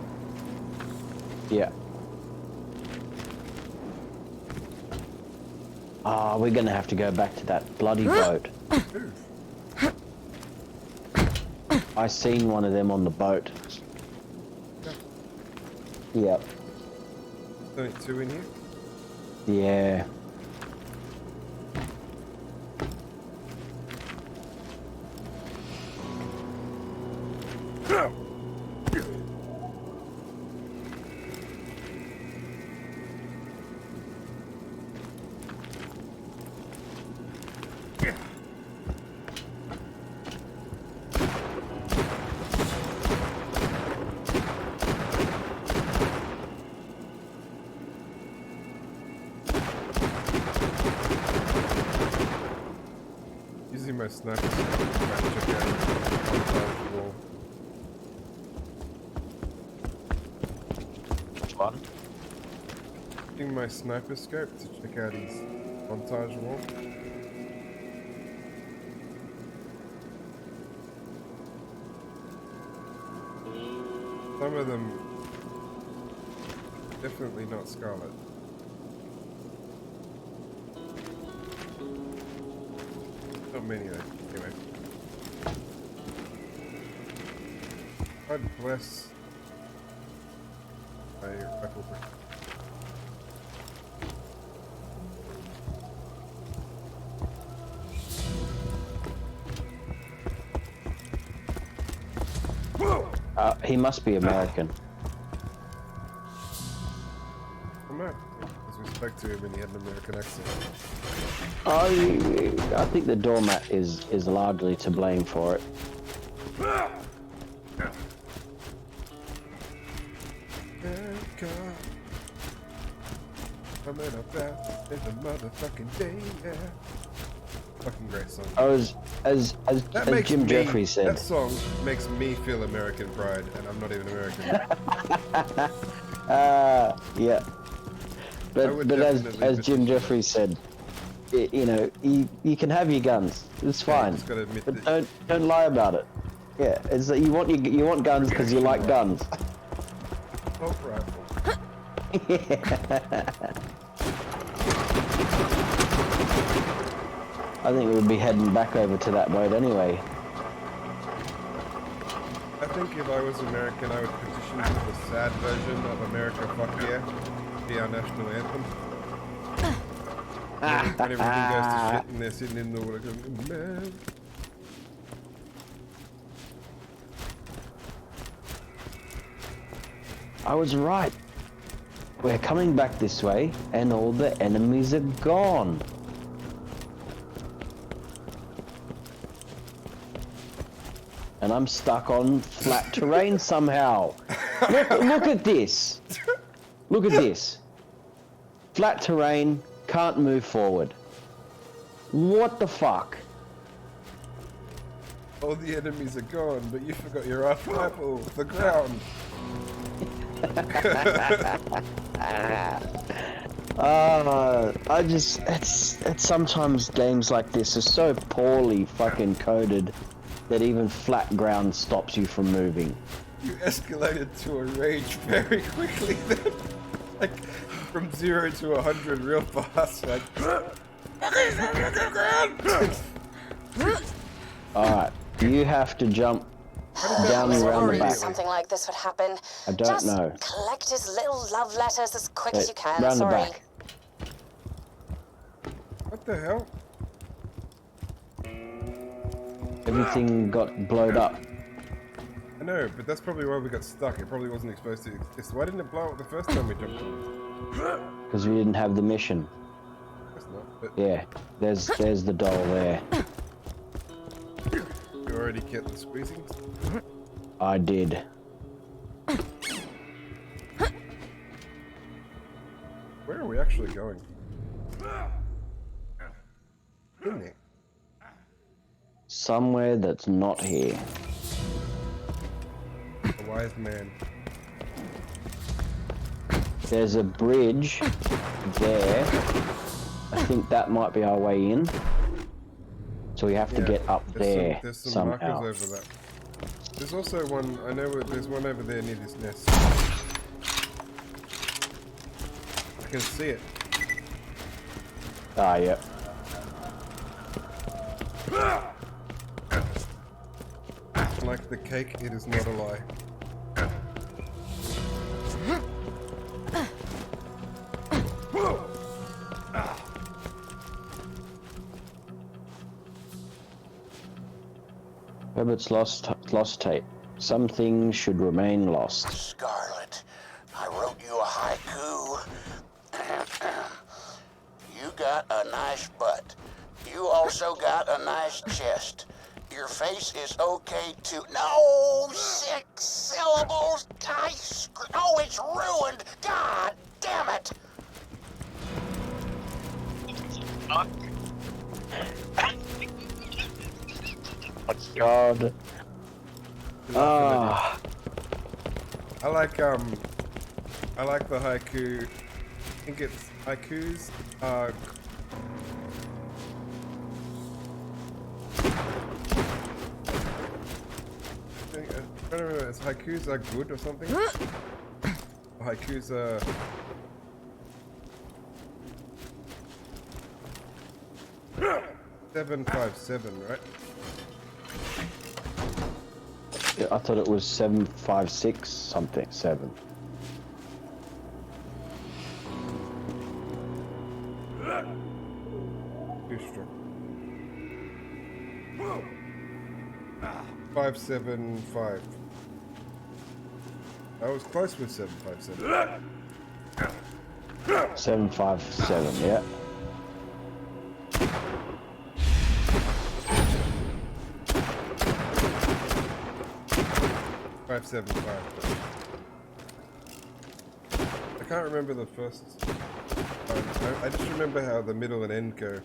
Yeah. We're gonna have to go back to that bloody boat. Ooh. I seen one of them on the boat. Yep. Only 2 in here? Yeah. Using my sniper scope to try and check out the wall. Which one? Using my sniper scope to check out his montage wall. Some of them definitely not Scarlet. Not many though. Anyway. God bless my rifle. He must be American. Come on. As we speak. spoke to him and he had an American accent. I think the doormat is largely to blame for it. America, coming up out in the motherfucking day, yeah. Fucking great song. As Jim Jeffries said. That song makes me feel American pride, and I'm not even American. Yeah. But as Jim Jeffries said, you know, you can have your guns. It's fine. Just gotta admit But that. don't lie about it. Yeah, it's that you want guns because you like guns. Assault rifle. I think we'll be heading back over to that boat anyway. I think if I was American, I would petition for the sad version of America Fuck Yeah, be our national anthem. When everything goes to shit and they're sitting in the water going, man. I was right. We're coming back this way, and all the enemies are gone. And I'm stuck on flat terrain somehow. Look at this. Look at this. Flat terrain, can't move forward. What the fuck? All the enemies are gone, but you forgot your rifle, the ground. It's sometimes games like this are so poorly fucking coded that even flat ground stops you from moving. You escalated to a rage very quickly then. Like, from 0 to 100 real fast, like... Alright, you have to jump down I was around the worried back. something like this would happen. I don't Just know. collect his little love letters as quick as you can. Round the Sorry. back. What the hell? Everything got blowed up. I know, but that's probably why we got stuck. It probably wasn't exposed to exist. Why didn't it blow up the first time we jumped on? Because we didn't have the mission. That's not, but Yeah, there's the doll there. you already get the squeezing. I did. Where are we actually going? Isn't it? Somewhere that's not here. A wise man. There's a bridge there. I think that might be our way in. So we have to get up there There's some somehow. markers over that. There's also one, I know there's one over there near this nest. I can see it. Ah, yeah. Like the cake, it is not a lie. Herbert's lost tape. Some things should remain lost. Scarlet, I wrote you a haiku. You got a nice butt. You also got a nice chest. Your face is okay too. No, 6 syllables. Oh, it's ruined. God damn it. Oh, God. Ah. I like the haiku. I think it's haikus are I don't remember, it's haikus are good or something? Haikus are 757, right? Yeah, I thought it was 756 something 7. Too strong. 575. I was close with 757. 757, yeah. Five 7-5. I can't remember the first line. I just remember how the middle and end go.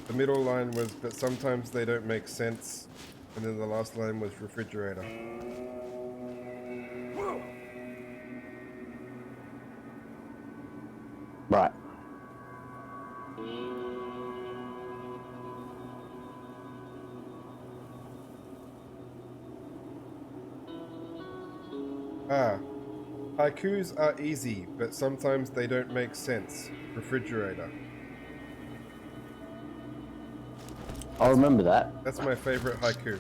The middle line was, but sometimes they don't make sense, and then the last line was refrigerator. Right. Ah. Haikus are easy, but sometimes they don't make sense. Refrigerator. I'll remember that. That's my favorite haiku.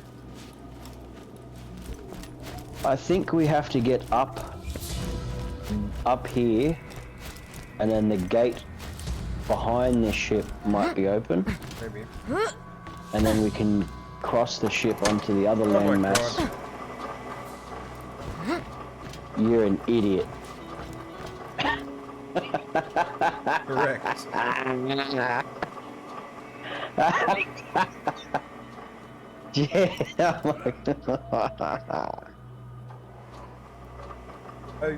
I think we have to get up here, and then the gate behind the ship might be open, Maybe. and then we can cross the ship onto the other Oh my landmass. god. You're an idiot. Correct. Yeah. I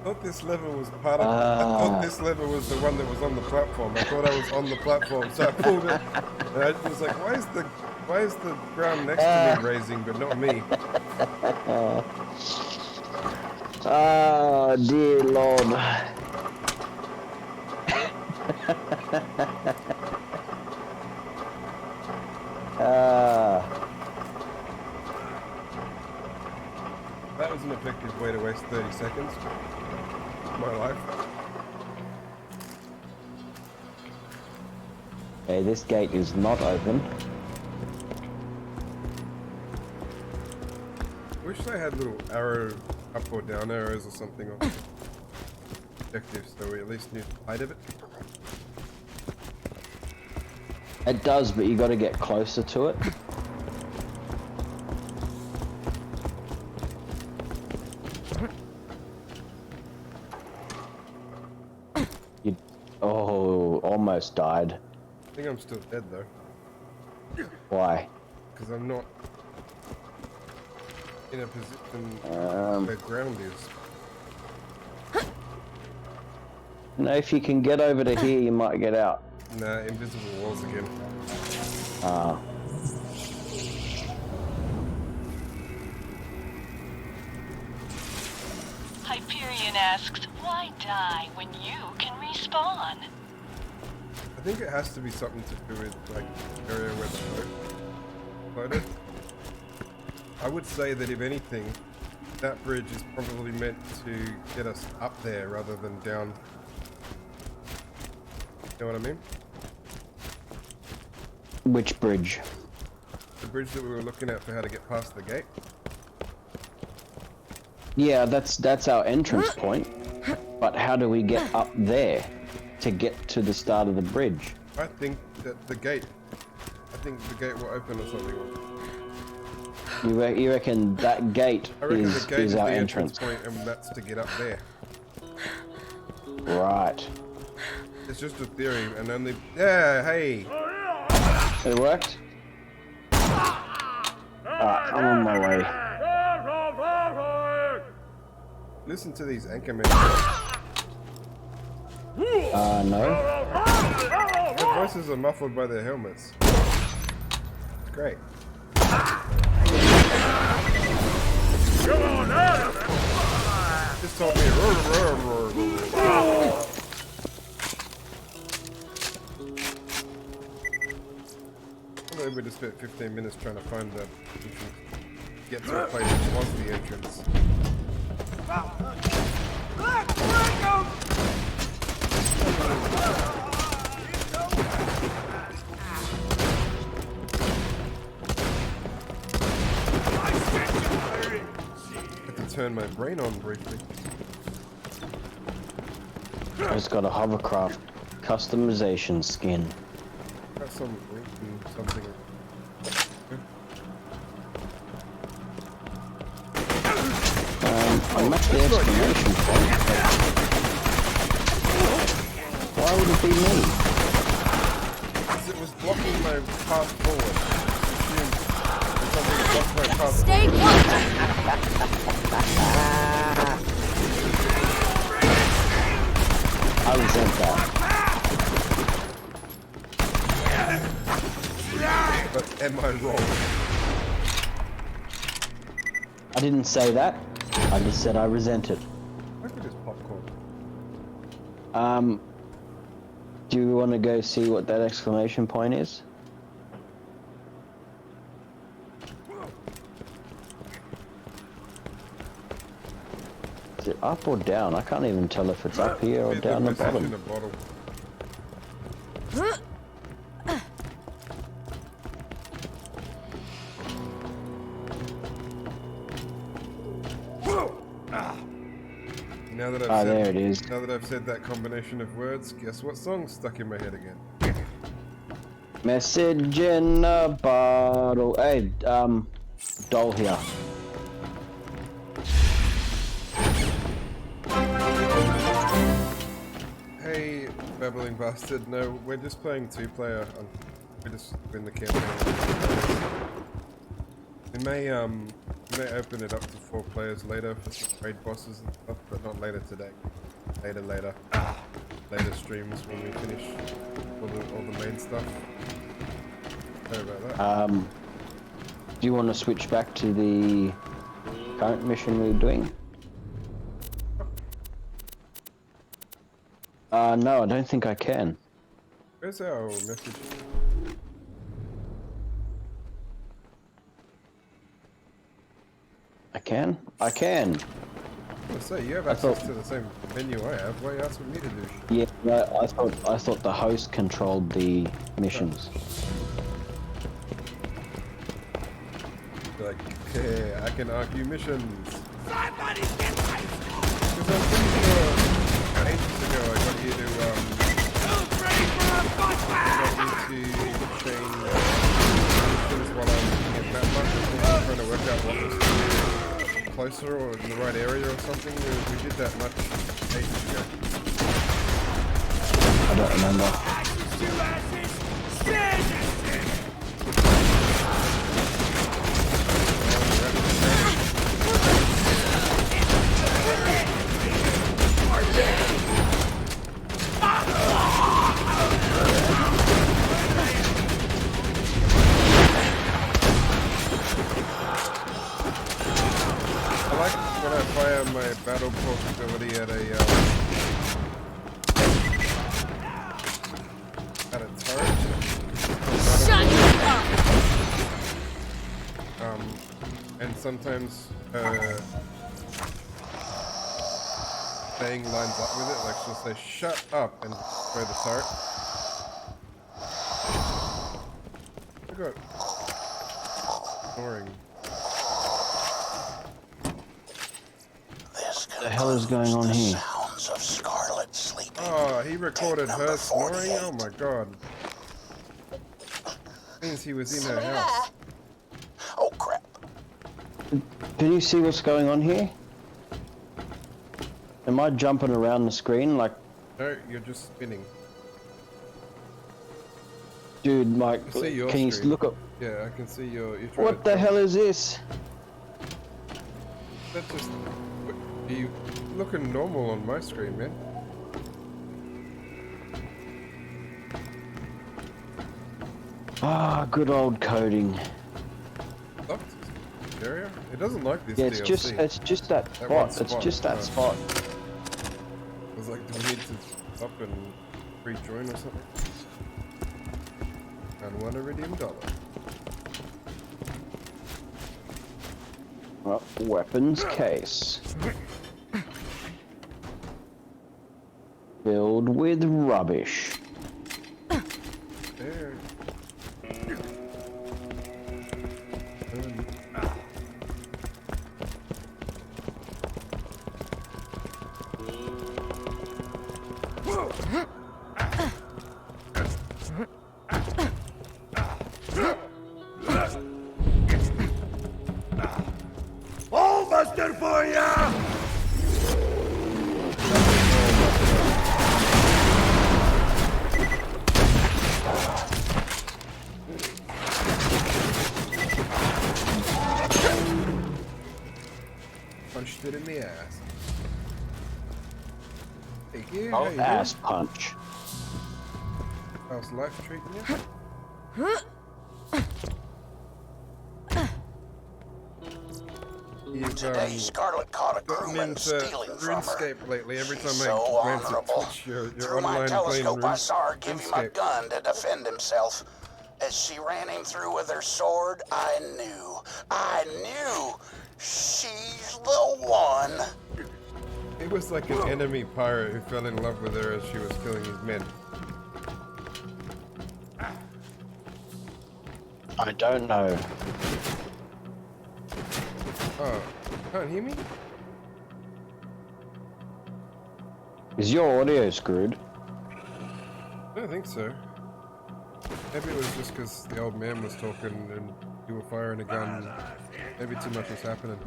thought this level was part of. I thought this level was the one that was on the platform. I thought I was on the platform, so I pulled it, and I was like, "Why is the ground next to me raising, but not me?" Oh dear Lord. That was an effective way to waste 30 seconds of my life. Okay, this gate is not open. Wish they had little arrow up or down arrows or something on objectives, so we at least knew the height of it. It does, but you got to get closer to it. You, oh, almost died. I think I'm still dead though, Why? because I'm not in a position where ground is. No, if you can get over to here, you might get out. Nah, invisible walls again. Ah. Hyperion asks, why die when you can respawn? I think it has to be something to do with like the area where the boat floated. I would say that if anything, that bridge is probably meant to get us up there rather than down. You know what I mean? Which bridge? The bridge that we were looking at for how to get past the gate. Yeah, that's our entrance point. But how do we get up there to get to the start of the bridge? I think that the gate will open or something. You reckon that gate I reckon is the gate is our the entrance? point, and that's to get up there. Right. It's just a theory, and only hey. It worked? Alright, I'm on my way. Listen to these anchormen. No. Their voices are muffled by their helmets. It's great. Just told me. Maybe we just spent 15 minutes trying to find the entrance. Get to a place that was the entrance. Had to turn my brain on briefly. I just got a hovercraft customization skin. Got some link and something. I'm at the exclamation point. wouldn't be me. Because it was blocking my path forward. Something blocked my path Stay forward. I resent that. But am I wrong? I didn't say that. I just said I resent it. I could just popcorn. Do you want to go see what that exclamation point is? Is it up or down? I can't even tell if it's up here or Read down the message in bottom. a bottle. Now that I've said, there it is. Now that I've said that combination of words, guess what song's stuck in my head again? Message in a bottle. Hey, doll here. Hey, babbling bastard. No, we're just playing 2-player. We're just in the campaign. We may open it up to 4 players later for some raid bosses and stuff, but not later today. Later. Later streams when we finish all the main stuff. Sorry about that. Do you want to switch back to the current mission we're doing? No, I don't think I can. Where's our message? I can? I can! I say, you have access to the same menu I have. Why are you asking me to do shit? Yeah, no, I thought the host controlled the missions. Like, yeah, I can argue missions. Somebody get my Because I'm pretty sure ages ago I got you to change missions while I'm looking at that much. I'm trying to work out what was closer or in the right area or something. We did that much ages ago. I don't remember. Fire my battle pulse ability at a turret. Shut up! And sometimes saying lines up with it, like she'll say shut up and throw the turret. I got snoring. What the hell is going on here? Sounds of Scarlet sleeping. Oh, he recorded her snoring? Oh my god. Means he was in her house. Oh crap. Can you see what's going on here? Am I jumping around the screen like... No, you're just spinning. Dude, Mike, I see your can you screen. look up... Yeah, I can see your... What the hell is this? That just... You looking normal on my screen, man. Ah, good old coding. Locked area? It doesn't like this Yeah, DLC. it's just that one spot. It's just that spot. I was like, do we need to stop and rejoin or something? And $1 Iridium. Well, weapons case. Filled with rubbish. There. Buster for ya! Hey, yeah, Oh, how you ass doing? punch. How's life treating you? You've Today, Scarlet caught a gotten crewman into stealing from her. RuneScape lately. Every She's time I so glance at honorable. Twitch, you're Through my online playing telescope, I saw her give him a RuneScape. gun to defend himself. As she ran him through with her sword, I knew, she's the one. It was like an enemy pirate who fell in love with her as she was killing his men. I don't know. Oh, can't hear me? Is your audio screwed? I don't think so. Maybe it was just because the old man was talking and you were firing a gun. Maybe too much was happening.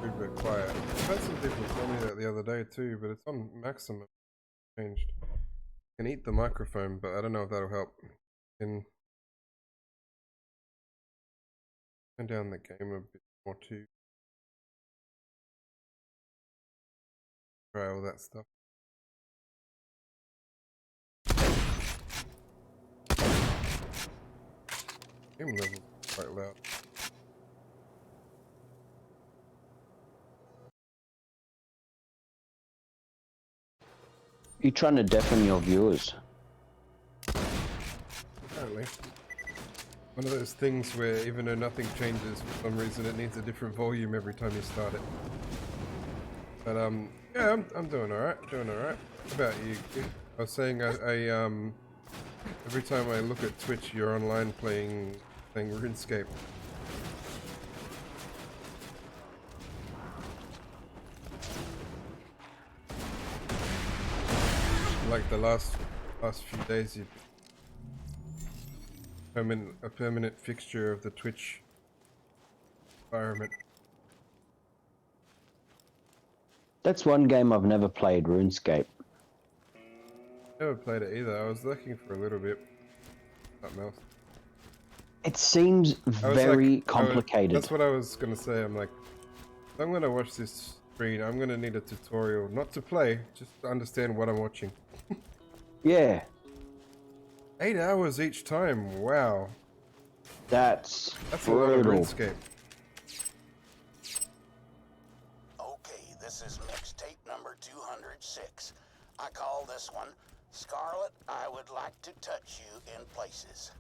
A bit quiet. I've had some people tell me that the other day too, but it's on maximum. Changed. I can eat the microphone, but I don't know if that'll help. Can turn down the game a bit more too. Try all that stuff. Game level quite loud. You trying to deafen your viewers? Apparently. One of those things where even though nothing changes, for some reason it needs a different volume every time you start it. But yeah, I'm doing alright, How about you? I was saying every time I look at Twitch, you're online playing RuneScape. Like the last few days, you've been a permanent fixture of the Twitch environment. That's one game I've never played, RuneScape. Never played it either. I was looking for a little bit. Something else. It seems very complicated. That's what I was gonna say. I'm like, if I'm gonna watch this screen, I'm gonna need a tutorial, not to play, just to understand what I'm watching. Yeah. 8 hours each time. Wow. That's a lot of brutal. RuneScape. Okay, this is mixtape number 206. I call this one, Scarlet, I Would Like to Touch You in Places.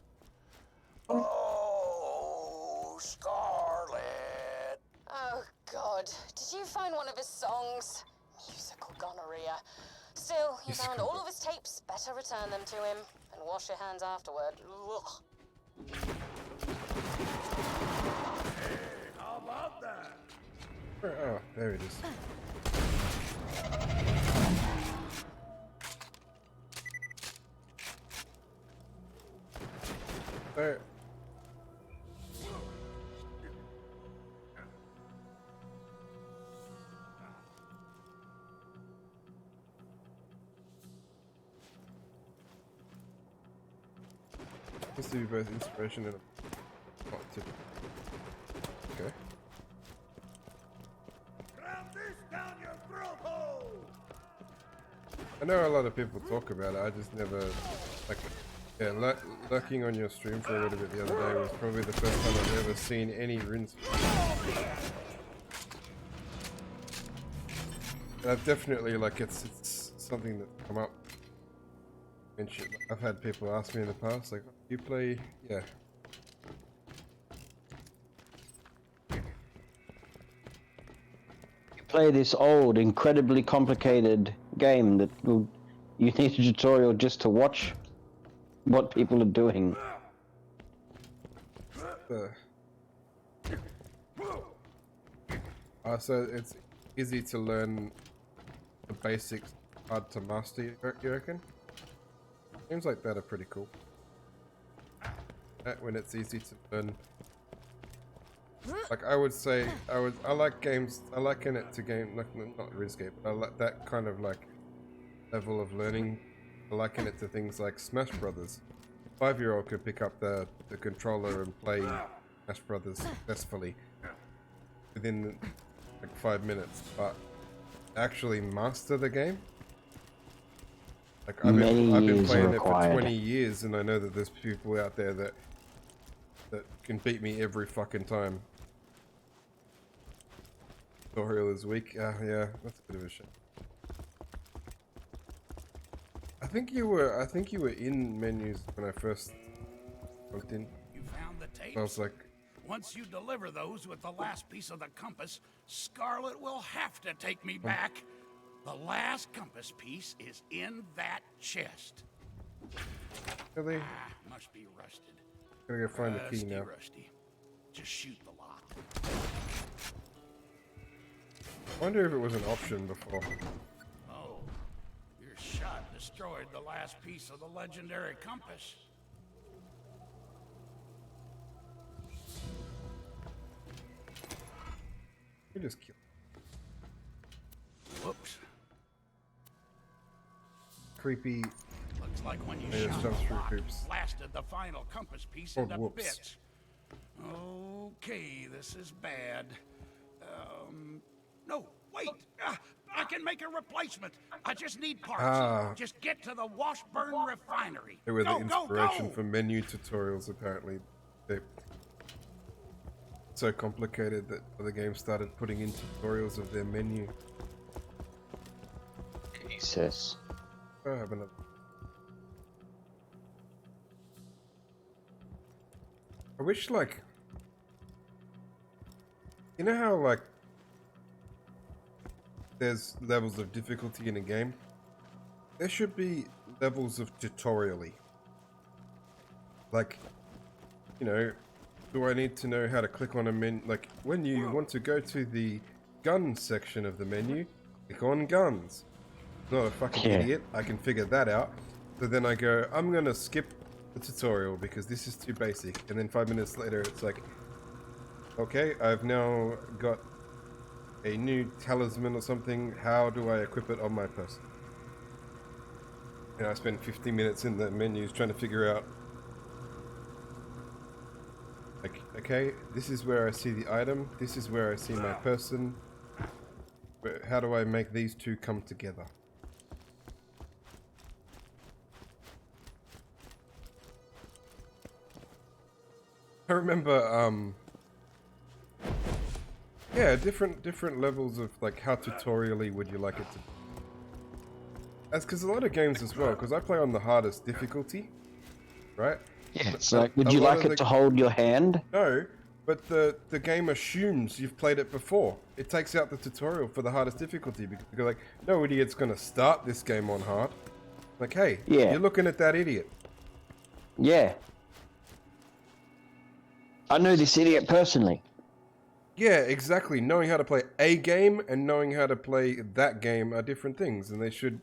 Oh, Scarlet. Oh, God. Did you find one of his songs? Musical gonorrhea. Still, you found all of his tapes. Better return them to him and wash your hands afterward. Ugh. How about that? Oh, there it is. There. Seems to be both inspiration and a plot tip. Okay. Ram this down your throat hole! I know a lot of people talk about it, I just never, like, yeah, lurking on your stream for a little bit the other day was probably the first time I've ever seen any runes. And I've definitely, like, it's something that's come up. Mentioned. I've had people ask me in the past, like, you play, yeah. You play this old, incredibly complicated game that you need a tutorial just to watch what people are doing. So it's easy to learn the basics, hard to master, you reckon? Games like that are pretty cool. When it's easy to learn. Like I would say, I like games, I liken it to game, like not RuneScape, but I like that kind of like level of learning. I liken it to things like Smash Brothers. 5-year-old could pick up the controller and play Smash Brothers successfully within like 5 minutes, but actually master the game. Like I've been playing it for 20 years, and I know that there's people out there that can beat me every fucking time. Tutorial is weak. Yeah, that's a bit of a shame. I think you were in menus when I first looked in. You found the tapes? I was like, once you deliver those with the last piece of the compass, Scarlet will have to take me back. The last compass piece is in that chest. really? Must be rusted. Gotta go find the key now. Rusty. Just shoot the lock. I wonder if it was an option before. Oh, your shot destroyed the last piece of the legendary compass. You just kill. Whoops. Creepy. Looks like when you Yeah, shot jump the through lock, hoops. blasted the final compass piece Oh, into whoops. bits. Okay, this is bad. No, wait! I can make a replacement. I just need parts. Just get to the Washburn refinery. They were the Go, inspiration go! for menu tutorials, apparently. They're so complicated that other games started putting in tutorials of their menu. Jesus. Oh, I have another. I wish, like, you know how, like, there's levels of difficulty in a game? There should be levels of tutorial-y. Like, you know, do I need to know how to click on a menu? Like, when you want to go to the gun section of the menu, click on guns. Not a fucking idiot, I can figure that out. So then I go, I'm gonna skip the tutorial because this is too basic. And then 5 minutes later, it's like, okay, I've now got a new talisman or something. How do I equip it on my person? And I spend 50 minutes in the menus trying to figure out, like, okay, this is where I see the item, this is where I see my person. How do I make these two come together? I remember, yeah, different levels of, like, how tutorial-y would you like it to be. That's because a lot of games as well, because I play on the hardest difficulty, right? Yeah, it's like, would you like it to hold your hand? No, but the game assumes you've played it before. It takes out the tutorial for the hardest difficulty, because you're like, no idiot's gonna start this game on hard. Like, hey, you're looking at that idiot. Yeah. I know this idiot personally. Yeah, exactly. Knowing how to play a game and knowing how to play that game are different things, and they should,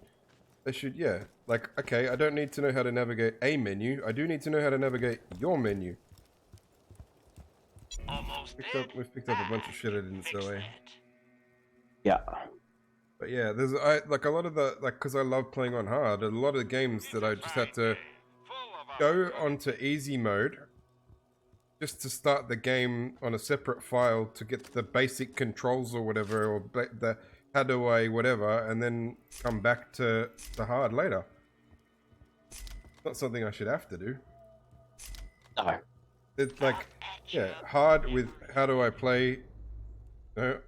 yeah. Like, okay, I don't need to know how to navigate a menu. I do need to know how to navigate your menu. We've picked up a bunch of shit I didn't sell, eh? Yeah. But yeah, there's like a lot of the, like, because I love playing on hard, a lot of games that I just had to go onto easy mode just to start the game on a separate file to get the basic controls or whatever, or the how do I whatever, and then come back to the hard later. Not something I should have to do. No. It's like, yeah, hard with how do I play. No,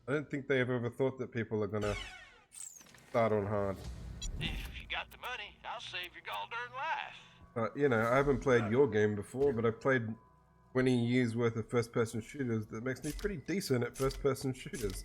I don't think they have ever thought that people are gonna start on hard. If you got the money, I'll save your gall darn life. You know, I haven't played your game before, but I've played 20 years worth of first-person shooters. That makes me pretty decent at first-person shooters.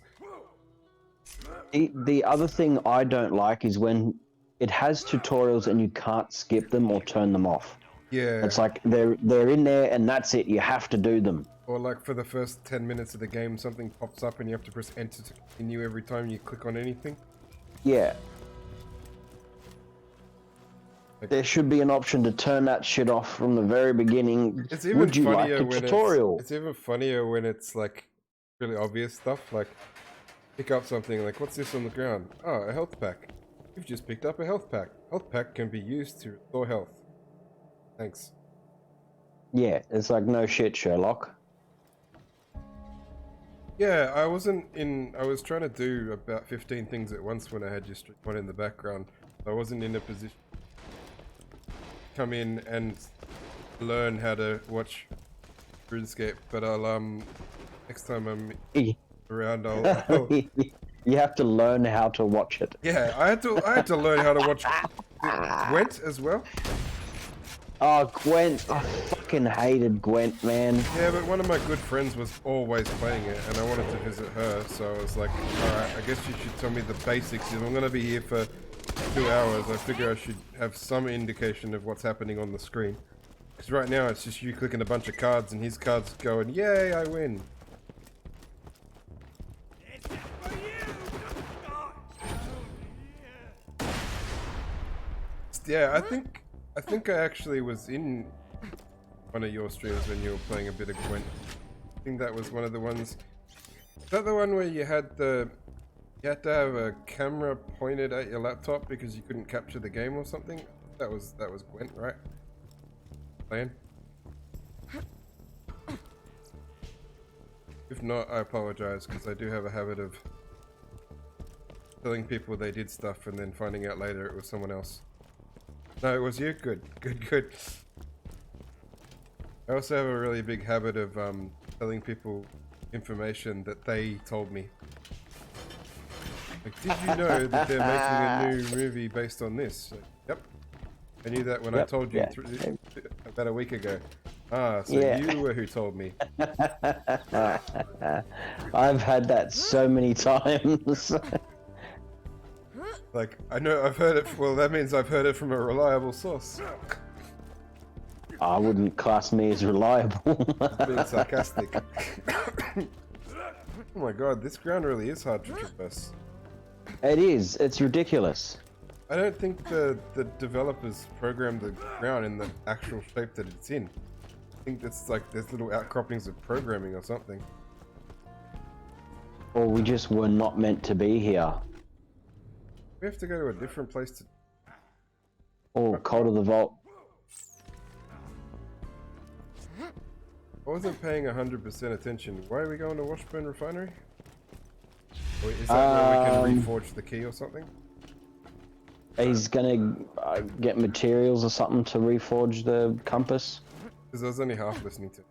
The other thing I don't like is when it has tutorials and you can't skip them or turn them off. Yeah. It's like they're in there and that's it. You have to do them. Or like for the first 10 minutes of the game, something pops up and you have to press enter to continue every time you click on anything. Yeah. There should be an option to turn that shit off from the very beginning. It's even Would you like funnier a when tutorial? it's even funnier when it's like really obvious stuff, like pick up something like, what's this on the ground? Oh, a health pack. You've just picked up a health pack. Health pack can be used to restore health. Thanks. Yeah, it's like no shit, Sherlock. Yeah, I wasn't in. I was trying to do about 15 things at once when I had just one in the background. I wasn't in a position to come in and learn how to watch RuneScape. But I'll next time I'm around, I'll You have to learn how to watch it. yeah, I had to learn how to watch Gwent as well. Oh, Gwent. I fucking hated Gwent, man. Yeah, but one of my good friends was always playing it, and I wanted to visit her, so I was like, alright, I guess you should tell me the basics. If I'm going to be here for 2 hours, I figure I should have some indication of what's happening on the screen. Because right now, it's just you clicking a bunch of cards, and his cards going, yay, I win. Yeah, I think I actually was in one of your streams when you were playing a bit of Gwent. I think that was one of the ones. Is that the one where you had to have a camera pointed at your laptop because you couldn't capture the game or something? That was Gwent, right? Playing. If not, I apologize because I do have a habit of telling people they did stuff and then finding out later it was someone else. No, it was you? Good. I also have a really big habit of telling people information that they told me. Like, did you know that they're making a new movie based on this? Like, yep. I knew that when I told you about a week ago. Ah, so you were who told me. I've had that so many times. Like, I know I've heard it, well that means I've heard it from a reliable source. I wouldn't class me as reliable. Being sarcastic. Oh my god, this ground really is hard to traverse. It is, it's ridiculous. I don't think the developers programmed the ground in the actual shape that it's in. I think that's like, there's little outcroppings of programming or something. Or we just were not meant to be here. We have to go to a different place to... Oh, Cult of the Vault. I wasn't paying 100% attention. Why are we going to Washburn Refinery? Wait, is that where we can reforge the key or something? He's gonna get materials or something to reforge the compass. Because I was only half listening to it.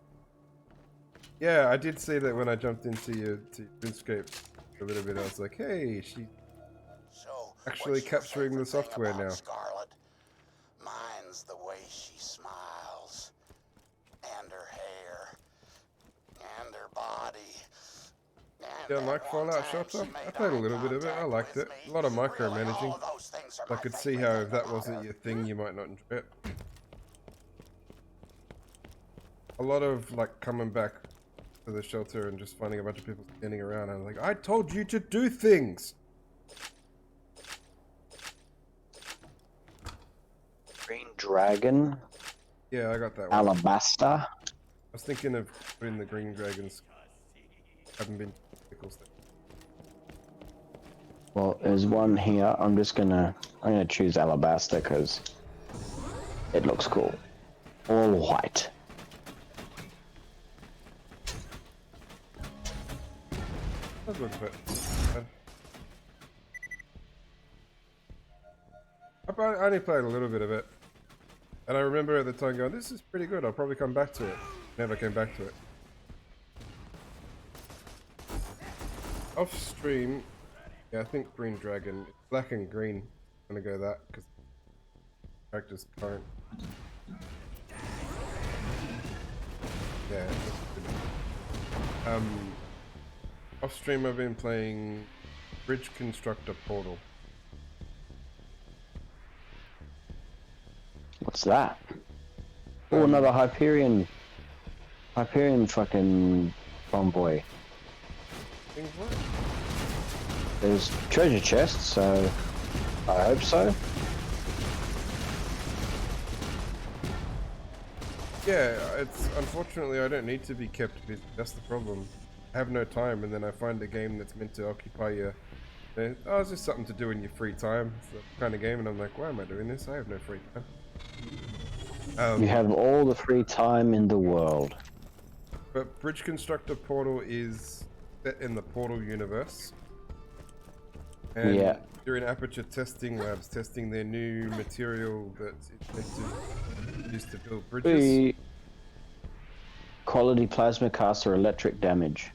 Yeah, I did see that when I jumped into your RuneScape a little bit. I was like, hey, she's actually capturing the software now. Scarlet? Mine's the way she smiles, and her hair, and her body. Yeah, like Fallout Shelter? I played a little bit of it, I liked it. A lot of micromanaging. I could see how if that wasn't your thing, you might not enjoy it. A lot of like coming back to the shelter and just finding a bunch of people standing around and I'm like, I told you to do things! Green Dragon. Yeah, I got that one. Alabaster. I was thinking of putting the Green Dragons. Haven't been pickles there. Well, there's one here. I'm gonna choose Alabaster because it looks cool. All white. That looks a bit bad. I only played a little bit of it. And I remember at the time going, this is pretty good, I'll probably come back to it. Never came back to it. Off stream, yeah, I think Green Dragon, black and green. I'm gonna go that because character's current. Yeah, that's good. Off stream, I've been playing Bridge Constructor Portal. What's that? Oh, another Hyperion fucking bomb-boy. There's treasure chests, so I hope so. Yeah, it's unfortunately I don't need to be kept busy. That's the problem. I have no time, and then I find a game that's meant to occupy you. Oh, it's just something to do in your free time. It's that kind of game, and I'm like, why am I doing this? I have no free time. You have all the free time in the world. But Bridge Constructor Portal is set in the Portal universe. And Yeah. you're in Aperture testing labs, testing their new material that's used to build bridges. Quality plasma caster electric damage.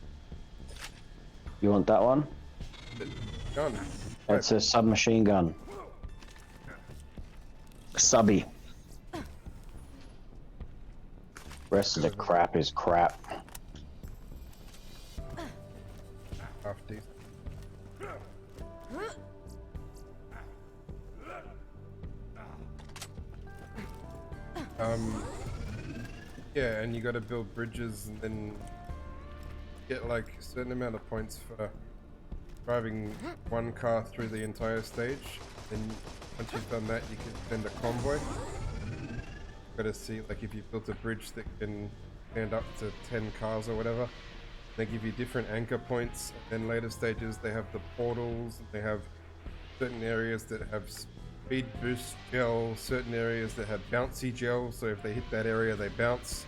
You want that one? Gun. It's a submachine gun. Subby. Rest of the crap is crap. Half decent. Yeah, and you got to build bridges and then get like a certain amount of points for driving one car through the entire stage. Then once you've done that, you can send a convoy. Got to see like if you built a bridge that can stand up to 10 cars or whatever. They give you different anchor points. And then later stages, they have the portals. And they have certain areas that have speed boost gel, certain areas that have bouncy gel, so if they hit that area they bounce,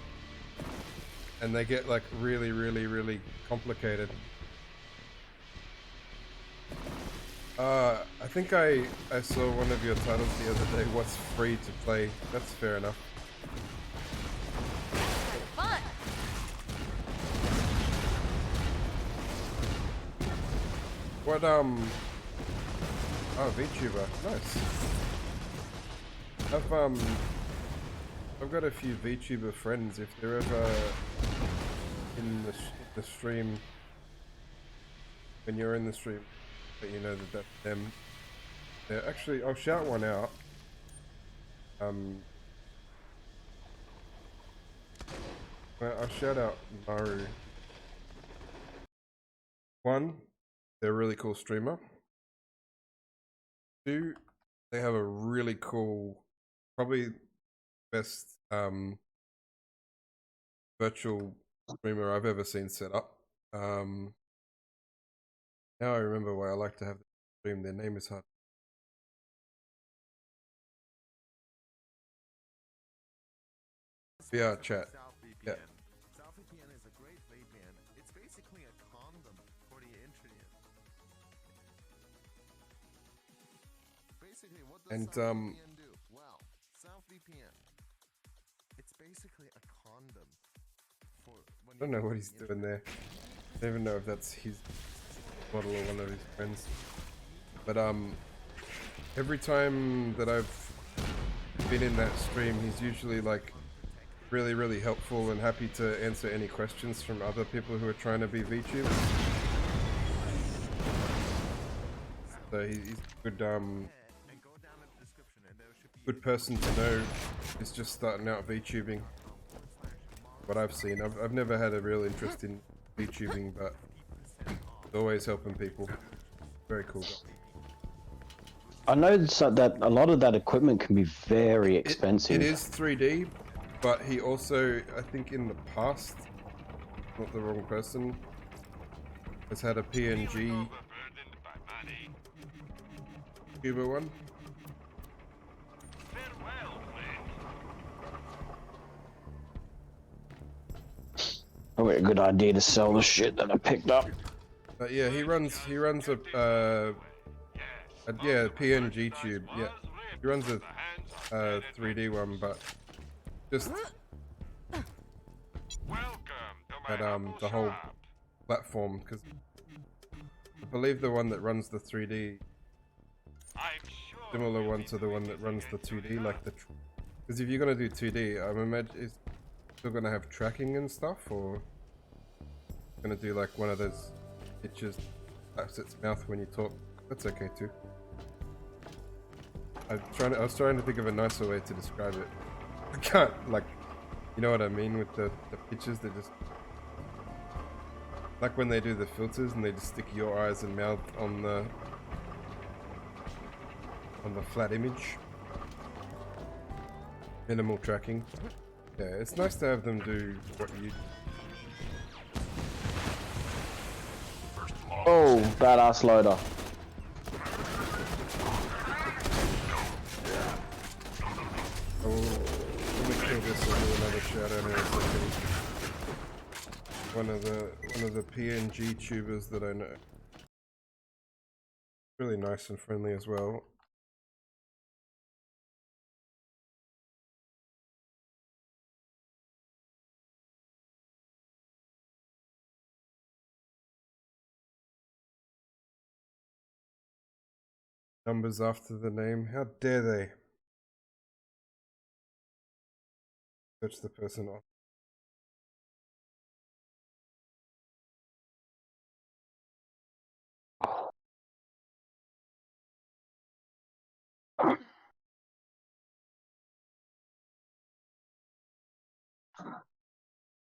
and they get like really complicated. I think I saw one of your titles the other day, what's free to play. That's fair enough. Fun. What oh, VTuber, nice. I've got a few VTuber friends. If they're ever in the stream, when you're in the stream, but you know that that's them. Yeah, actually, I'll shout one out. Well, I'll shout out Maru. One, they're a really cool streamer. Two, they have a really cool, probably best virtual streamer I've ever seen set up. Now I remember why I like to have the stream. Their name is hard. VR chat. Yeah. SouthVPN is a great VPN. It's basically a condom for the internet. Basically, what does SouthVPN do? Well, SouthVPN, it's basically a condom for when I don't know what he's doing there. I don't even know if that's his model or one of his friends. But every time that I've been in that stream, he's usually like really helpful and happy to answer any questions from other people who are trying to be VTubers. So he's a good person to know. He's just starting out VTubing. What I've seen, I've never had a real interest in VTubing, but it's always helping people. Very cool. I know that a lot of that equipment can be very expensive. It is 3D, but he also, I think in the past, not the wrong person, has had a PNG Cuba one. Probably a good idea to sell the shit that I picked up. But yeah, he runs a PNG tube. Yeah, he runs a 3D one, but just at the whole platform, because I believe the one that runs the 3D similar one to the one that runs the 2D, like the because if you're gonna do 2D, I'm imagine it's still gonna have tracking and stuff, or gonna do like one of those itches slaps its mouth when you talk. That's okay too. I was trying to think of a nicer way to describe it. I can't, like, you know what I mean with the pictures. They just like when they do the filters and they just stick your eyes and mouth on the flat image. Minimal tracking. Yeah, it's nice to have them do what you. Oh, badass loader. Oh, guess I'll do another shout out in a second. One of the PNG tubers that I know. Really nice and friendly as well. Numbers after the name. How dare they? Search the person off.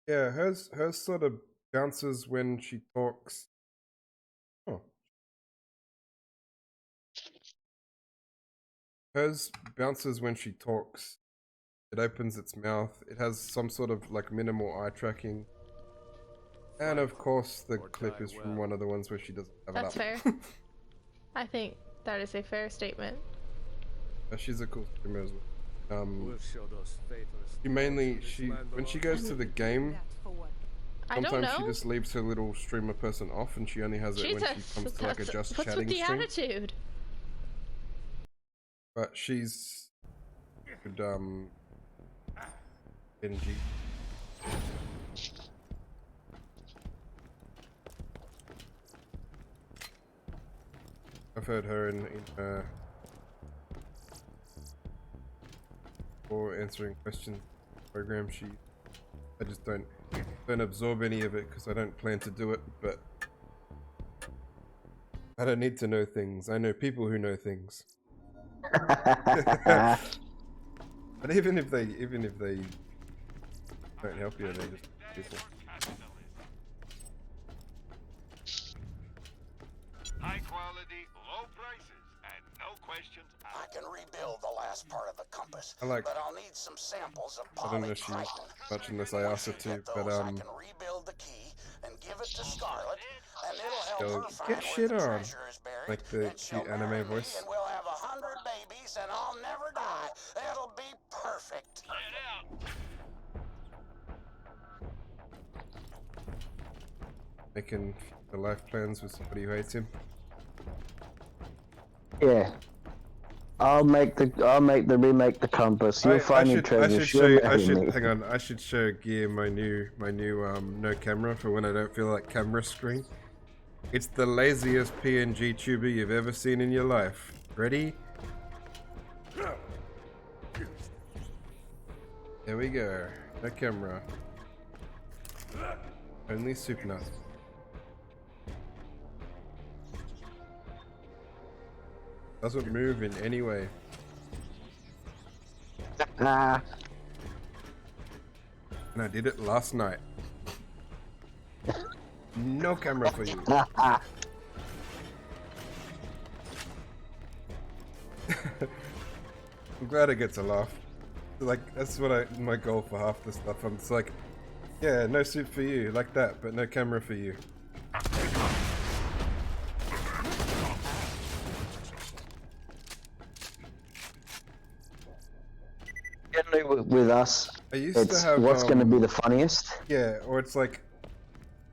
Yeah, hers sort of bounces when she talks. Oh. Hers bounces when she talks. It opens its mouth. It has some sort of like minimal eye tracking. And of course the clip is from one of the ones where she doesn't have That's it up. fair. I think that is a fair statement. She's a cool streamer as well. When she goes to the game, sometimes she just leaves her little streamer person off, and she only has it when she comes to like a just what's chatting with the stream. attitude? But she's good. NG. I've heard her in or answering questions program. I just don't absorb any of it because I don't plan to do it, but I don't need to know things. I know people who know things. But even if they don't help you, they're just people. High quality, low prices, and no questions asked. I can rebuild the last part of the compass, but I'll need some samples of I don't know if she's much unless I ask her to, but I can rebuild the key and give it to Scarlet, and it'll help her find get shit where the on, treasure is buried, like the cute anime voice. and we'll have 100 babies, and I'll never die. It'll be perfect. Making the life plans with somebody who hates him. Yeah. I'll make the remake the compass. You'll find your treasure. Hang on. I should show Gear my new no camera for when I don't feel like camera screen. It's the laziest PNG tuber you've ever seen in your life. Ready? There we go. No camera. Only soup nut. Doesn't move in any way. And I did it last night. No camera for you. I'm glad it gets a laugh. Like, that's what my goal for half the stuff. I'm just like, yeah, no soup for you, like that, but no camera for you. With us, it's what's going to be the funniest. Yeah, or it's like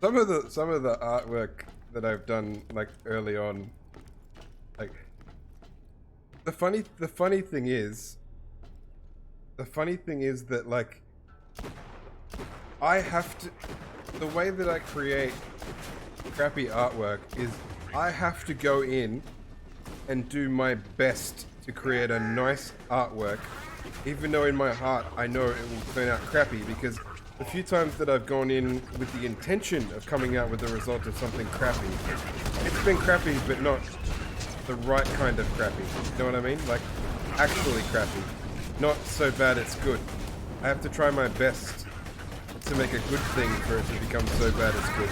some of the artwork that I've done like early on. Like the funny thing is that like I have to. The way that I create crappy artwork is I have to go in and do my best to create a nice artwork. Even though in my heart I know it will turn out crappy, because the few times that I've gone in with the intention of coming out with the result of something crappy, it's been crappy, but not the right kind of crappy. You know what I mean? Like, actually crappy. Not so bad it's good. I have to try my best to make a good thing for it to become so bad it's good.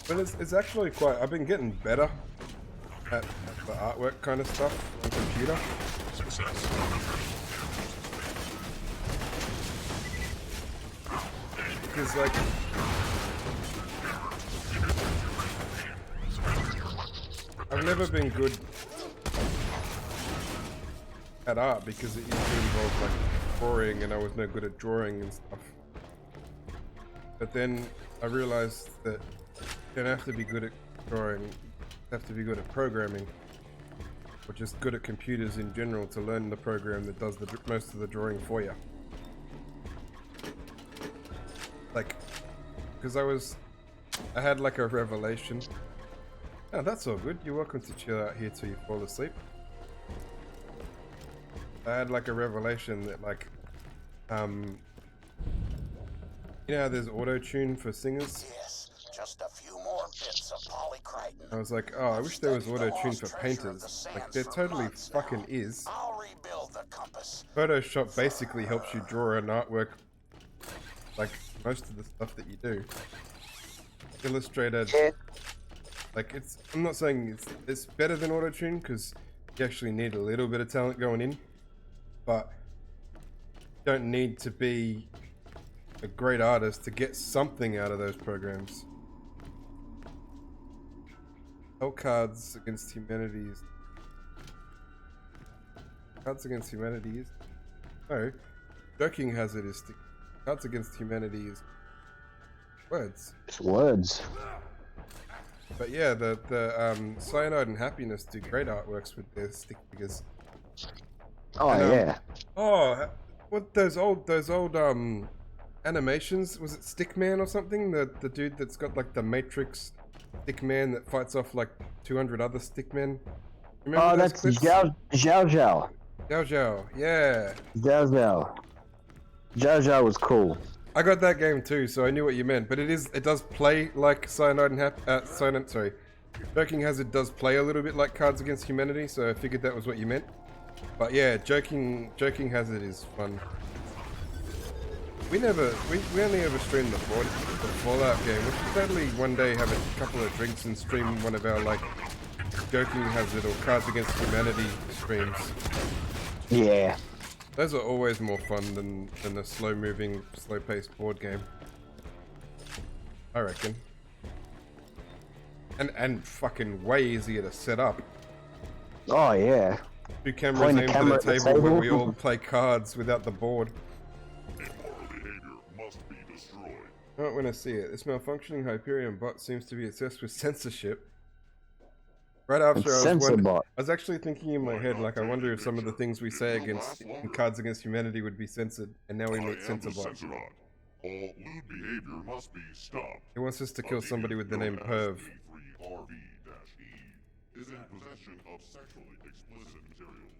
But it's actually quite... I've been getting better at the artwork kind of stuff on computer. Because like... I've never been good at art because it used to involve like drawing, and I was no good at drawing and stuff. But then I realized that you don't have to be good at drawing, you have to be good at programming, or just good at computers in general to learn the program that does most of the drawing for you. Like, because I had like a revelation. Oh, that's all good. You're welcome to chill out here till you fall asleep. I had like a revelation that like, you know how there's auto-tune for singers? Yes, just a few more bits of polycriton. I was like, oh, I wish there was auto-tune for painters. Like, there totally fucking is. I'll rebuild the compass. Photoshop basically helps you draw an artwork, like most of the stuff that you do. Illustrator, like I'm not saying it's better than auto-tune because you actually need a little bit of talent going in, but you don't need to be a great artist to get something out of those programs. Hell Cards Against Humanity is... Cards Against Humanity is... No. Joking Hazard is... Cards Against Humanity is... Words. It's words. But yeah, the Cyanide and Happiness do great artworks with their stick figures. Oh, and, yeah. Oh, what those old animations? Was it Stickman or something? The dude that's got like the Matrix Stickman that fights off like 200 other Stickmen. Remember Oh, those that's clips? Zhao Zhao. Zhao Zhao, yeah. Zhao Zhao. Zhao Zhao was cool. I got that game too, so I knew what you meant. But it does play like Cyanide and Joking Hazard does play a little bit like Cards Against Humanity, so I figured that was what you meant. But yeah, Joking Hazard is fun. We only ever streamed the Fallout game. We should totally one day have a couple of drinks and stream one of our like Joking Hazard or Cards Against Humanity streams. Yeah. Those are always more fun than the slow-moving, slow-paced board game. I reckon. And fucking way easier to set up. Oh yeah. Two cameras aimed at a table where we all play cards without the board. Not when I see it. This malfunctioning Hyperion bot seems to be obsessed with censorship. Right after I was actually thinking in my head, like, I wonder if some of the things we say against in Cards Against Humanity would be censored, and now we meet Censorbot. All lewd behavior must be stopped. He wants us to kill somebody with the name Perv. Is in possession of sexually explicit materials.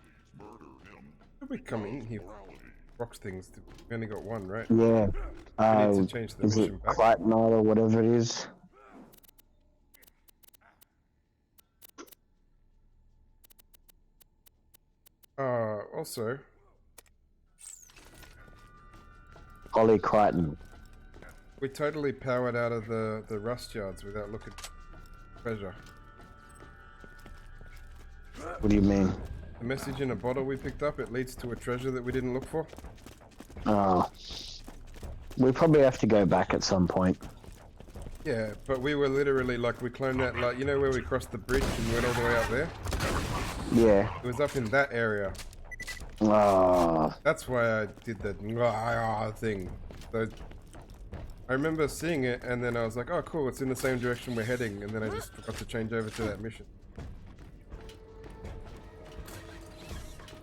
Please murder him. How did we come in here? Rocks things. We only got one, right? Yeah. We need to change the is mission it back. Clytenol or whatever it is? Also... Ollie Crichton. We totally powered out of the rust yards without looking for treasure. What do you mean? The message in a bottle we picked up, it leads to a treasure that we didn't look for. Oh. We probably have to go back at some point. Yeah, but we were literally like, we climbed that, like, you know where we crossed the bridge and went all the way up there? Yeah. It was up in that area. Ah. That's why I did the thing. So I remember seeing it and then I was like, oh cool, it's in the same direction we're heading, and then I just forgot to change over to that mission.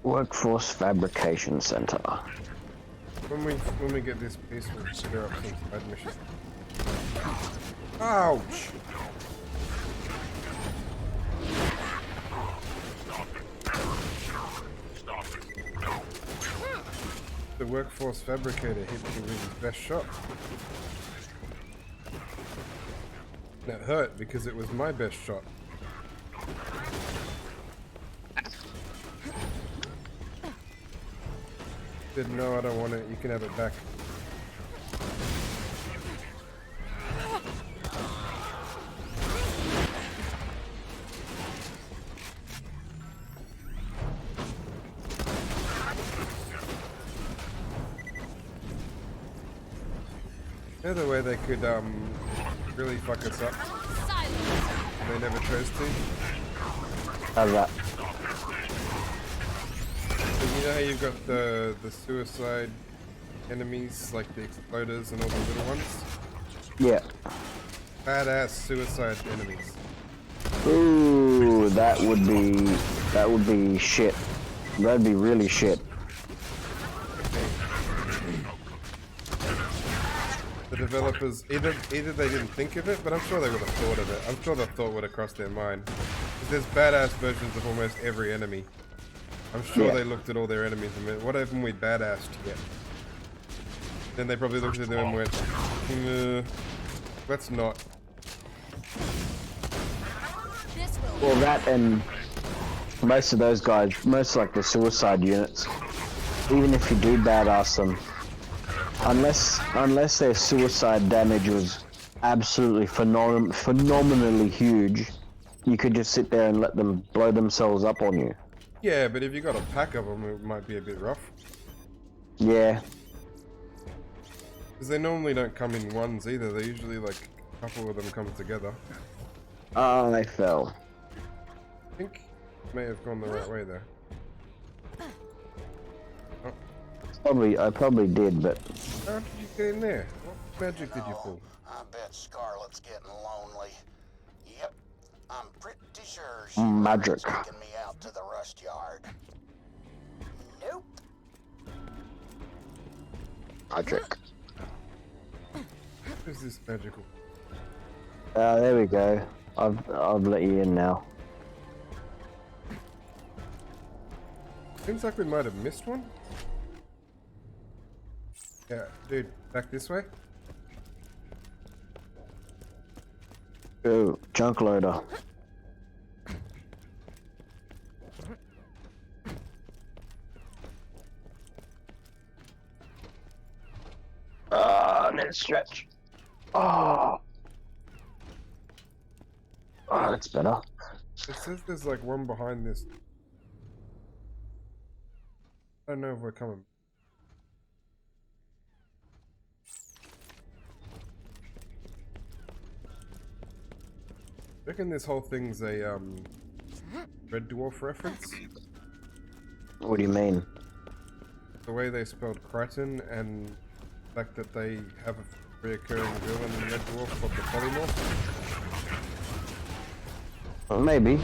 Workforce Fabrication Center. When we get this piece, we'll clear up some side missions. Ouch! The Workforce Fabricator hit me with his best shot. And it hurt because it was my best shot. Said no, I don't want it. You can have it back. The other way they could really fuck us up They never chose to. How's that? So you know how you've got the suicide enemies, like the exploders and all the little ones? Yeah. Badass suicide enemies. Ooh, that would be shit. That'd be really shit. The developers either they didn't think of it, but I'm sure they would have thought of it. I'm sure the thought would have crossed their mind. 'Cause there's badass versions of almost every enemy. I'm sure they looked at all their enemies and went, what haven't we badassed yet? Then they probably looked at them and went, let's not. Well, that and most of those guys, most like the suicide units, even if you do badass them, unless their suicide damage was absolutely phenomenally huge, you could just sit there and let them blow themselves up on you. Yeah, but if you got a pack of them, it might be a bit rough. Yeah. Because they normally don't come in ones either. They usually like a couple of them come together. Oh, they fell. I think may have gone the right way there. I probably did, but How did you get in there? What magic did you pull? I bet Scarlet's getting lonely. Yep, I'm pretty sure magic. taking me out to the rust yard. Nope. Magic. What is this magical? There we go. I've let you in now. Seems like we might have missed one. Yeah, dude, back this way. Go, junk loader. Let's stretch. Oh, that's better. It says there's like one behind this. I don't know if we're coming. I reckon this whole thing's a Red Dwarf reference. What do you mean? The way they spelled Crichton and the fact that they have a reoccurring villain in Red Dwarf called the Polymorph. Maybe.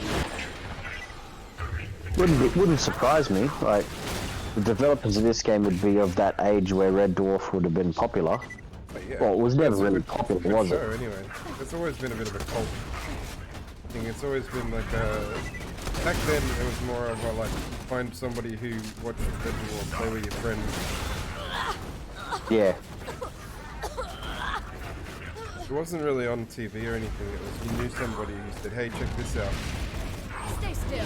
Wouldn't surprise me. Like, the developers of this game would be of that age where Red Dwarf would have been popular. Yeah, well, it was never really popular, was it? Anyway, it's always been a bit of a cult thing. It's always been like a... Back then, it was more of a like, find somebody who watched Red Dwarf, they were your friend. Yeah. It wasn't really on TV or anything, it was you knew somebody who said, hey, check this out. Stay still.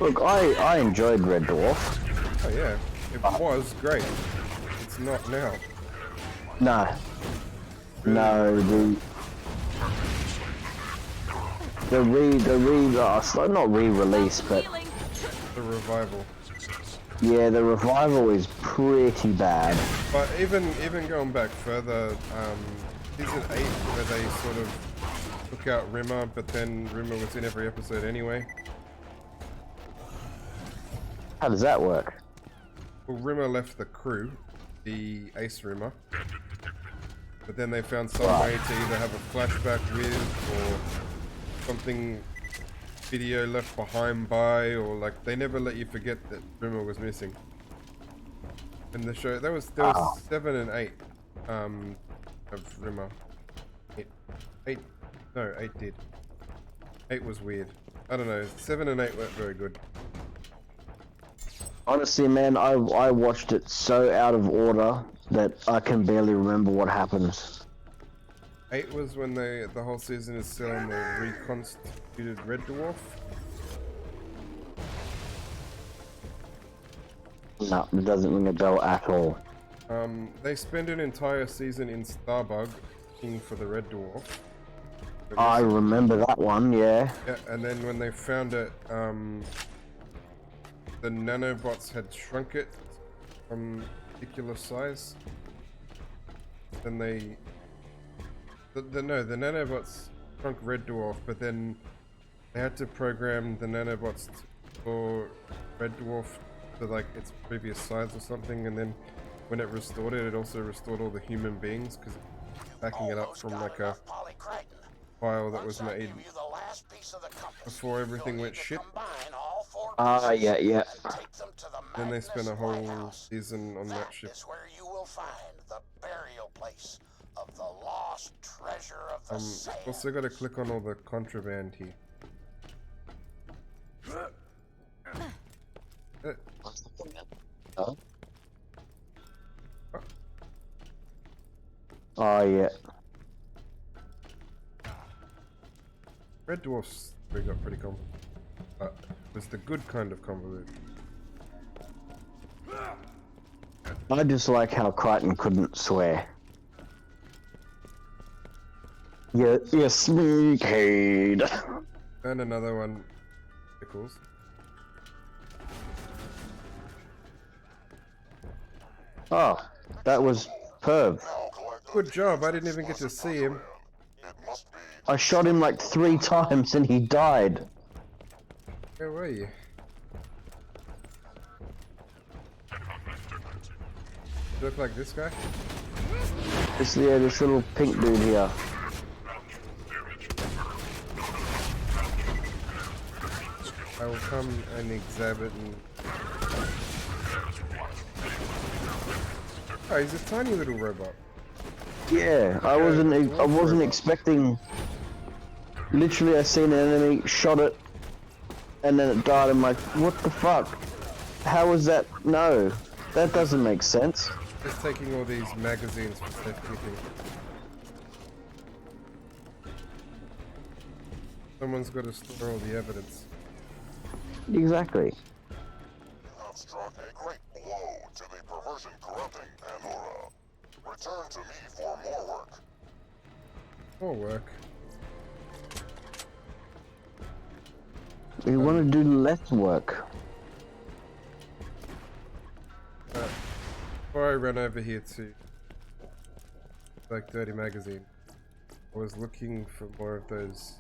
Look, I enjoyed Red Dwarf. Oh yeah, it was great. It's not now. No. Really? No, not re-release, but The revival. yeah, the revival is pretty bad. But even going back further, season 8 where they sort of took out Rimmer, but then Rimmer was in every episode anyway. How does that work? Well, Rimmer left the crew, the Ace Rimmer, but then they found some way to either have a flashback with, or something video left behind by, or like they never let you forget that Rimmer was missing. In the show, there was 7 and 8 of Rimmer. 8 did. 8 was weird. I don't know. 7 and 8 weren't very good. Honestly, man, I watched it so out of order that I can barely remember what happens. 8 was when the whole season is still on the reconstituted Red Dwarf. No, it doesn't ring a bell at all. They spend an entire season in Starbug looking for the Red Dwarf. I remember that one, yeah. Yeah, and then when they found it, the nanobots had shrunk it from a particular size. Then they the nanobots shrunk Red Dwarf, but then they had to program the nanobots for Red Dwarf to like its previous size or something, and then when it restored it, it also restored all the human beings because backing it up from like a file that was made before everything went shit. Ah, yeah, yeah. Then they spent a whole season on that ship. Is where you will find the burial place of the lost treasure of the sand. Also got to click on all the contraband here. Oh? Oh, yeah. Red Dwarf's we got pretty convoluted. It was the good kind of convoluted. I just like how Crichton couldn't swear. You sneakhead. And another one, Pickles. Oh, that was Perv. Good job, I didn't even get to see him. I shot him like 3 times and he died. Where were you? You look like this guy? This little pink dude here. I will come and examine. Oh, he's a tiny little robot. Yeah, I wasn't expecting. Literally, I seen an enemy, shot it, and then it died. I'm like, what the fuck? How was that? No, that doesn't make sense. Just taking all these magazines for safekeeping. Someone's got to store all the evidence. Exactly. You have struck a great blow to the perversion corrupting Pandora. Return to me for more work. More work. We want to do less work. Before I ran over here to like Dirty Magazine, I was looking for more of those.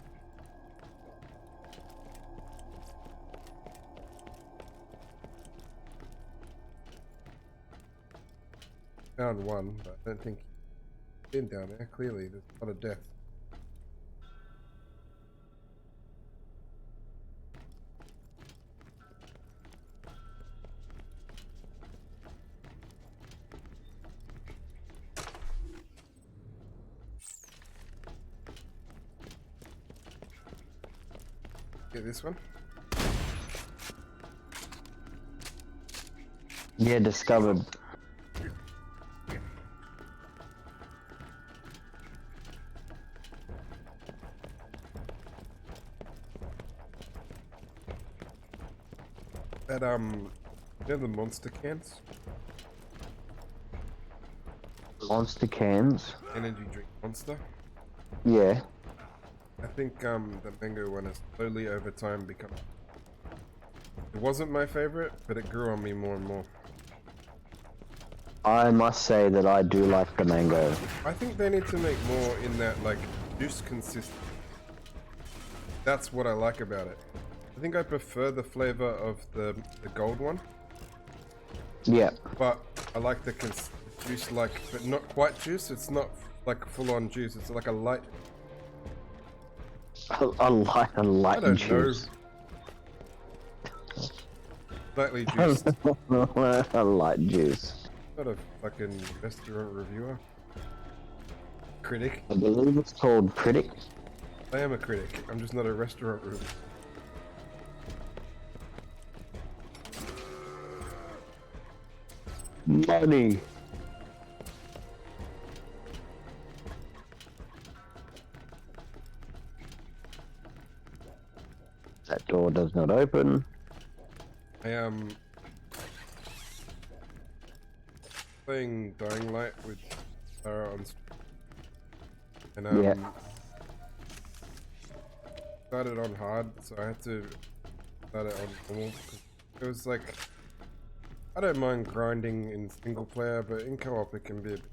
Found one, but I don't think he's been down there. Clearly, there's a lot of death. Get this one. Yeah, discovered. That you know the monster cans? Monster cans. Energy drink monster. Yeah. I think the mango one has slowly over time become. It wasn't my favorite, but it grew on me more and more. I must say that I do like the mango. I think they need to make more in that like juice consistency. That's what I like about it. I think I prefer the flavor of the gold one. Yeah. But I like the juice like, but not quite juice. It's not like full on juice. It's like a light. A light juice. Slightly juiced. A light juice. Not a fucking restaurant reviewer. Critic. I believe it's called critic. I am a critic. I'm just not a restaurant reviewer. Money. That door does not open. I am playing Dying Light with Sarah on stream. And Yeah. started on hard, so I had to start it on normal. It was like, I don't mind grinding in single player, but in co-op it can be a bit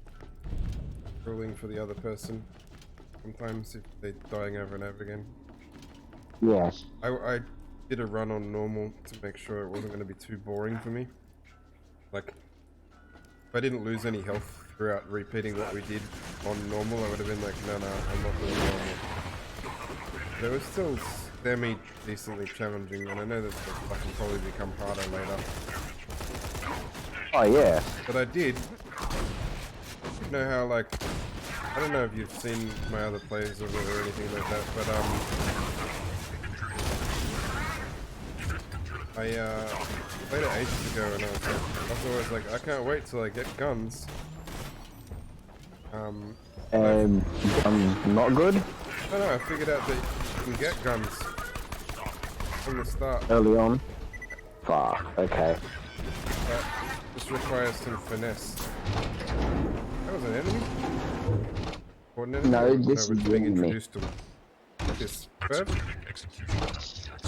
grueling for the other person. sometimes if they're dying over and over again. Yeah. I did a run on normal to make sure it wasn't going to be too boring for me. Like, if I didn't lose any health throughout repeating what we did on normal, I would have been like, no, I'm not doing normal. But it was still semi-decently challenging, and I know that I can probably become harder later. Oh yeah. But I did. You know how, like, I don't know if you've seen my other plays of it or anything like that, but I played it ages ago, and I was always like, I can't wait till I get guns. Guns not good? No, I figured out that you can get guns from the start. Early on? Fuck, okay. That just requires some finesse. That was an enemy? Or an enemy? No, this we're is being the enemy. introduced to this bird?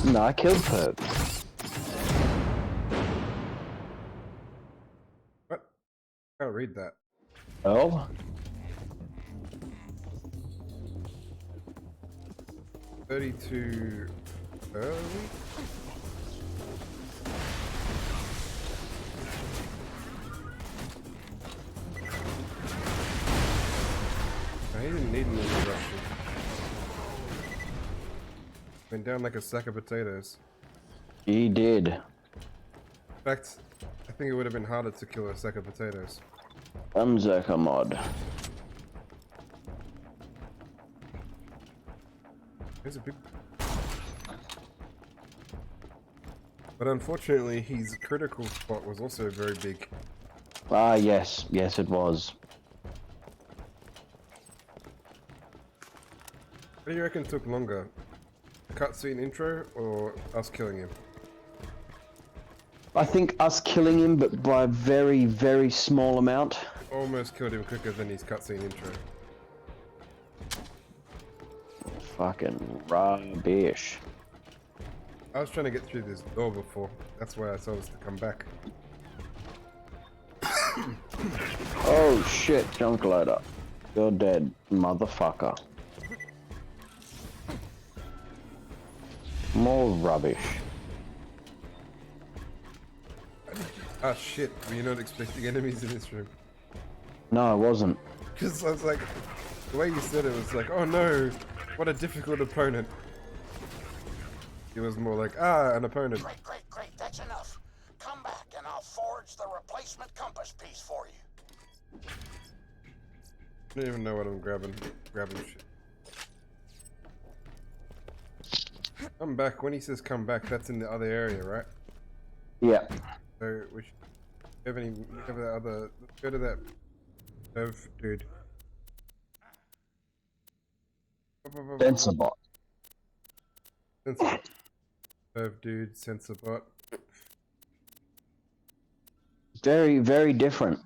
No, I killed Perp. What? I can't read that. Oh? 32 early? I didn't need an interruption. Went down like a sack of potatoes. He did. In fact, I think it would have been harder to kill a sack of potatoes. Unzerker mod. There's a big... But unfortunately, his critical spot was also very big. Ah, yes. Yes, it was. What do you reckon took longer? The cutscene intro or us killing him? I think us killing him, but by a very, very small amount. Almost killed him quicker than his cutscene intro. Fucking rubbish. I was trying to get through this door before. That's why I told us to come back. Oh shit, junk loader. You're dead, motherfucker. More rubbish. Ah shit, were you not expecting enemies in this room? No, I wasn't. Because I was like, the way you said it was like, oh no, what a difficult opponent. It was more like, an opponent. Great, that's enough. Come back and I'll forge the replacement compass piece for you. I don't even know what I'm grabbing shit. Come back, when he says come back, that's in the other area, right? Yeah. So we should have any, have that other, let's go to that dude. Sensor bot. Sensor. Dude, sensor bot. Very, very different.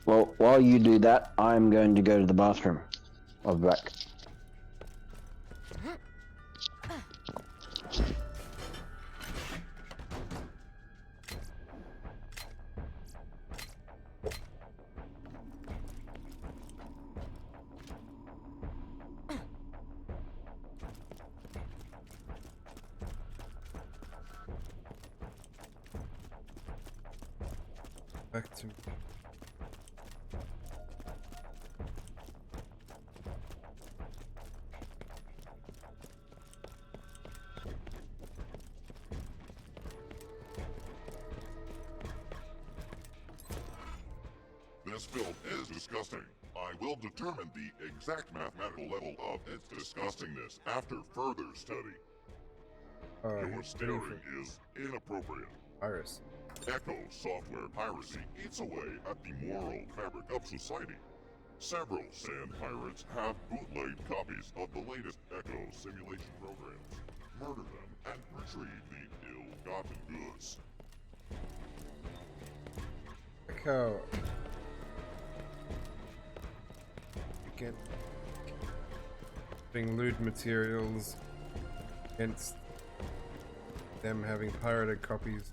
Well, while you do that, I'm going to go to the bathroom. I'll be back. Back to... This film is disgusting. I will determine the exact mathematical level of its disgustingness after further study. Your staring is inappropriate. Iris. Echo software piracy eats away at the moral fabric of society. Several sand pirates have bootlegged copies of the latest Echo simulation programs. Murder them and retrieve the ill-gotten goods. Echo. Get being loot materials against them having pirated copies,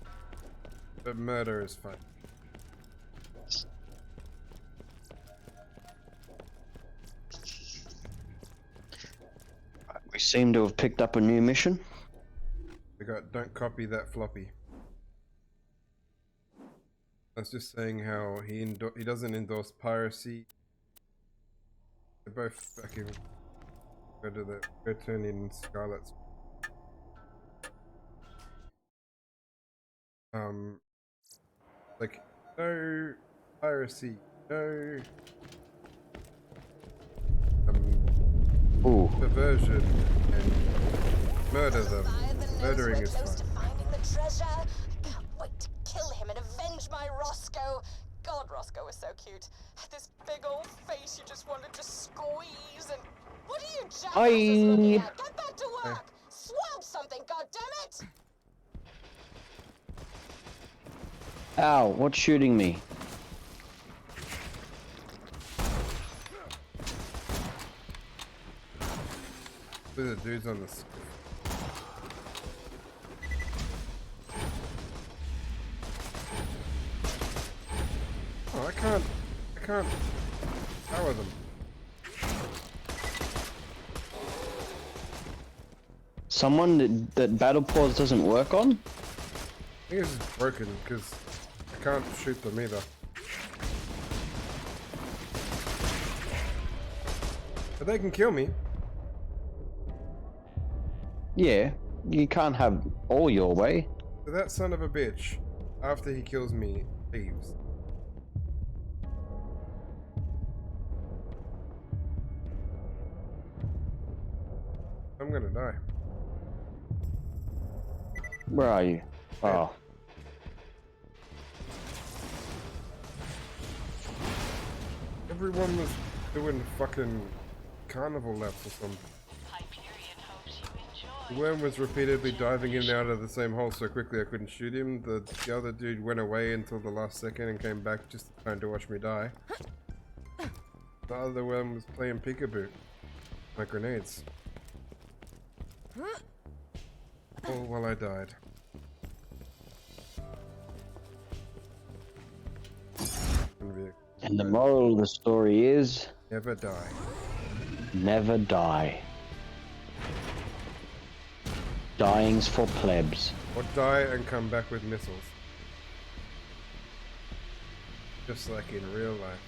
but murder is fine. seem to have picked up a new mission. We got don't copy that floppy. That's just saying how he doesn't endorse piracy. They're both fucking go turn in Scarlet's. Like no piracy, no perversion, and murder them. Murdering is fun. Finding the treasure. I can't wait to kill him and avenge my Roscoe. God, Roscoe was so cute. Had this big old face you just wanted to squeeze. And what are you jackasses looking at? Get back to work. Swab something, goddammit! Ow! What's shooting me? Look at the dudes on this. Oh, I can't power them. Someone that battle pause doesn't work on? I think it's just broken because I can't shoot them either. But they can kill me. Yeah, you can't have all your way. So that son of a bitch, after he kills me, leaves. I'm gonna die. Where are you? Oh. Everyone was doing fucking carnival laps or something. The worm was repeatedly diving in and out of the same hole so quickly I couldn't shoot him. The other dude went away until the last second and came back just trying to watch me die. The other worm was playing peekaboo. My grenades. All while I died. And the moral of the story is... never die. Never die. Dying's for plebs. Or die and come back with missiles. Just like in real life.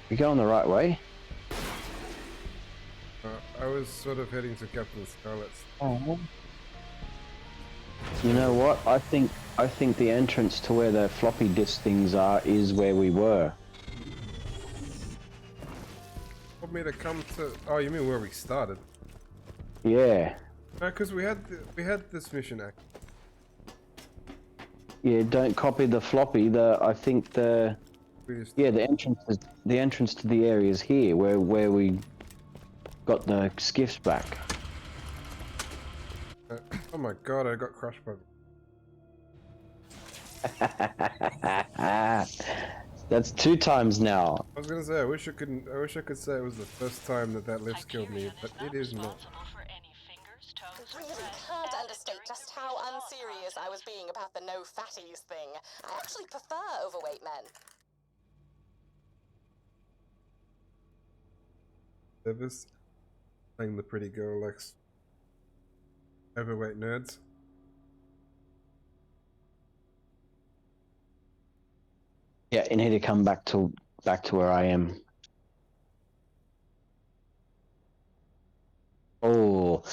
You going the right way? I was sort of heading to Captain Scarlet's. Oh. You know what? I think the entrance to where the floppy disk things are is where we were. Want me to come to? Oh, you mean where we started? Yeah. No, because we had this mission act. Yeah. Don't copy the floppy. The entrance to the area is here, where we got the skiffs back. Oh my god! I got crushed by. That's 2 times now. I was gonna say I wish I could say it was the first time that lift killed me, but it is not. I really can't understate just how unserious I was being about the no fatties thing. I actually prefer overweight men. Service playing the pretty girl likes overweight nerds. Yeah, you need to come back to where I am. Oh,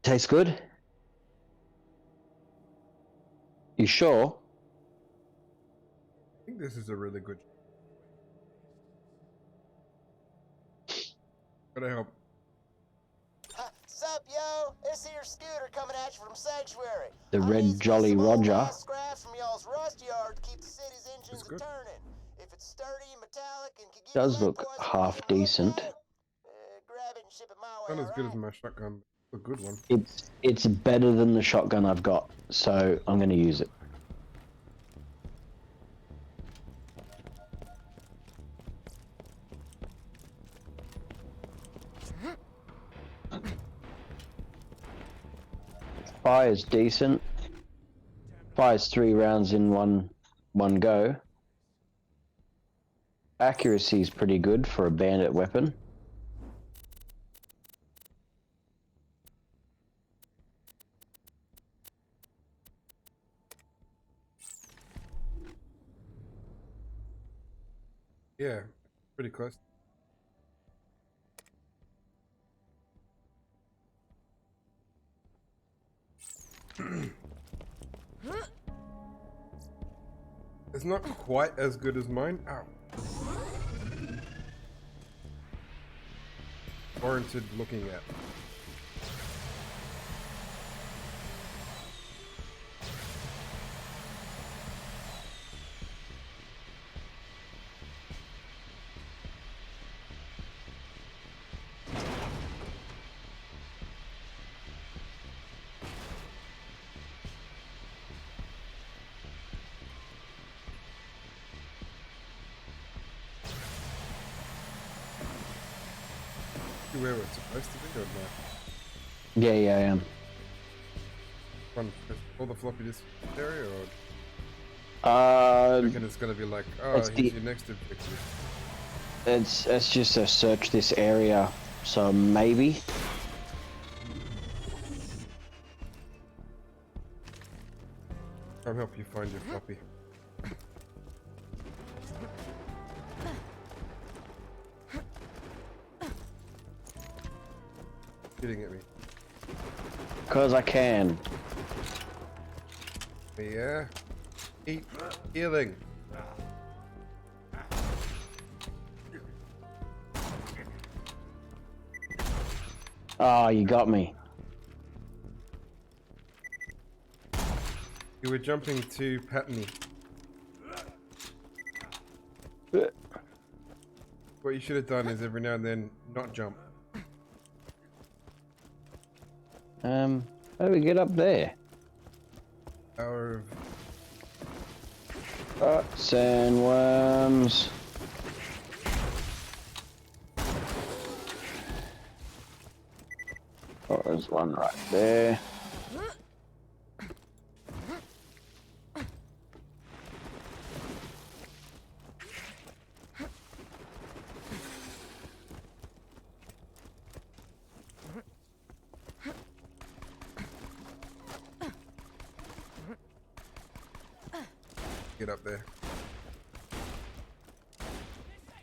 tastes good? You sure? I think this is a really good. Gotta help. Sup, yo? This here scooter coming at you from Sanctuary. The red Jolly Roger. Scraps from y'all's rust yard to keep the city's engines turning. If it's sturdy and metallic and can give Does look half decent. Grab it and ship it my way. Not as good as my shotgun. A good one. It's better than the shotgun I've got, so I'm gonna use it. Fire's decent. Fires 3 rounds in one go. accuracy is pretty good for a bandit weapon. Yeah, pretty close. It's not quite as good as mine. Ow. Warranted looking at. Where it's supposed to be or not? Yeah, I am. Run all the floppy disk area, or I reckon it's gonna be like, oh, here's your next objective. It's just a search this area, so maybe. I'll help you find your floppy. Shooting at me. Cause I can. Yeah. Keep healing. Oh, you got me. You were jumping too patterny. What you should have done is every now and then not jump. How do we get up there? Power of... sandworms. Oh, there's one right there. Get up there.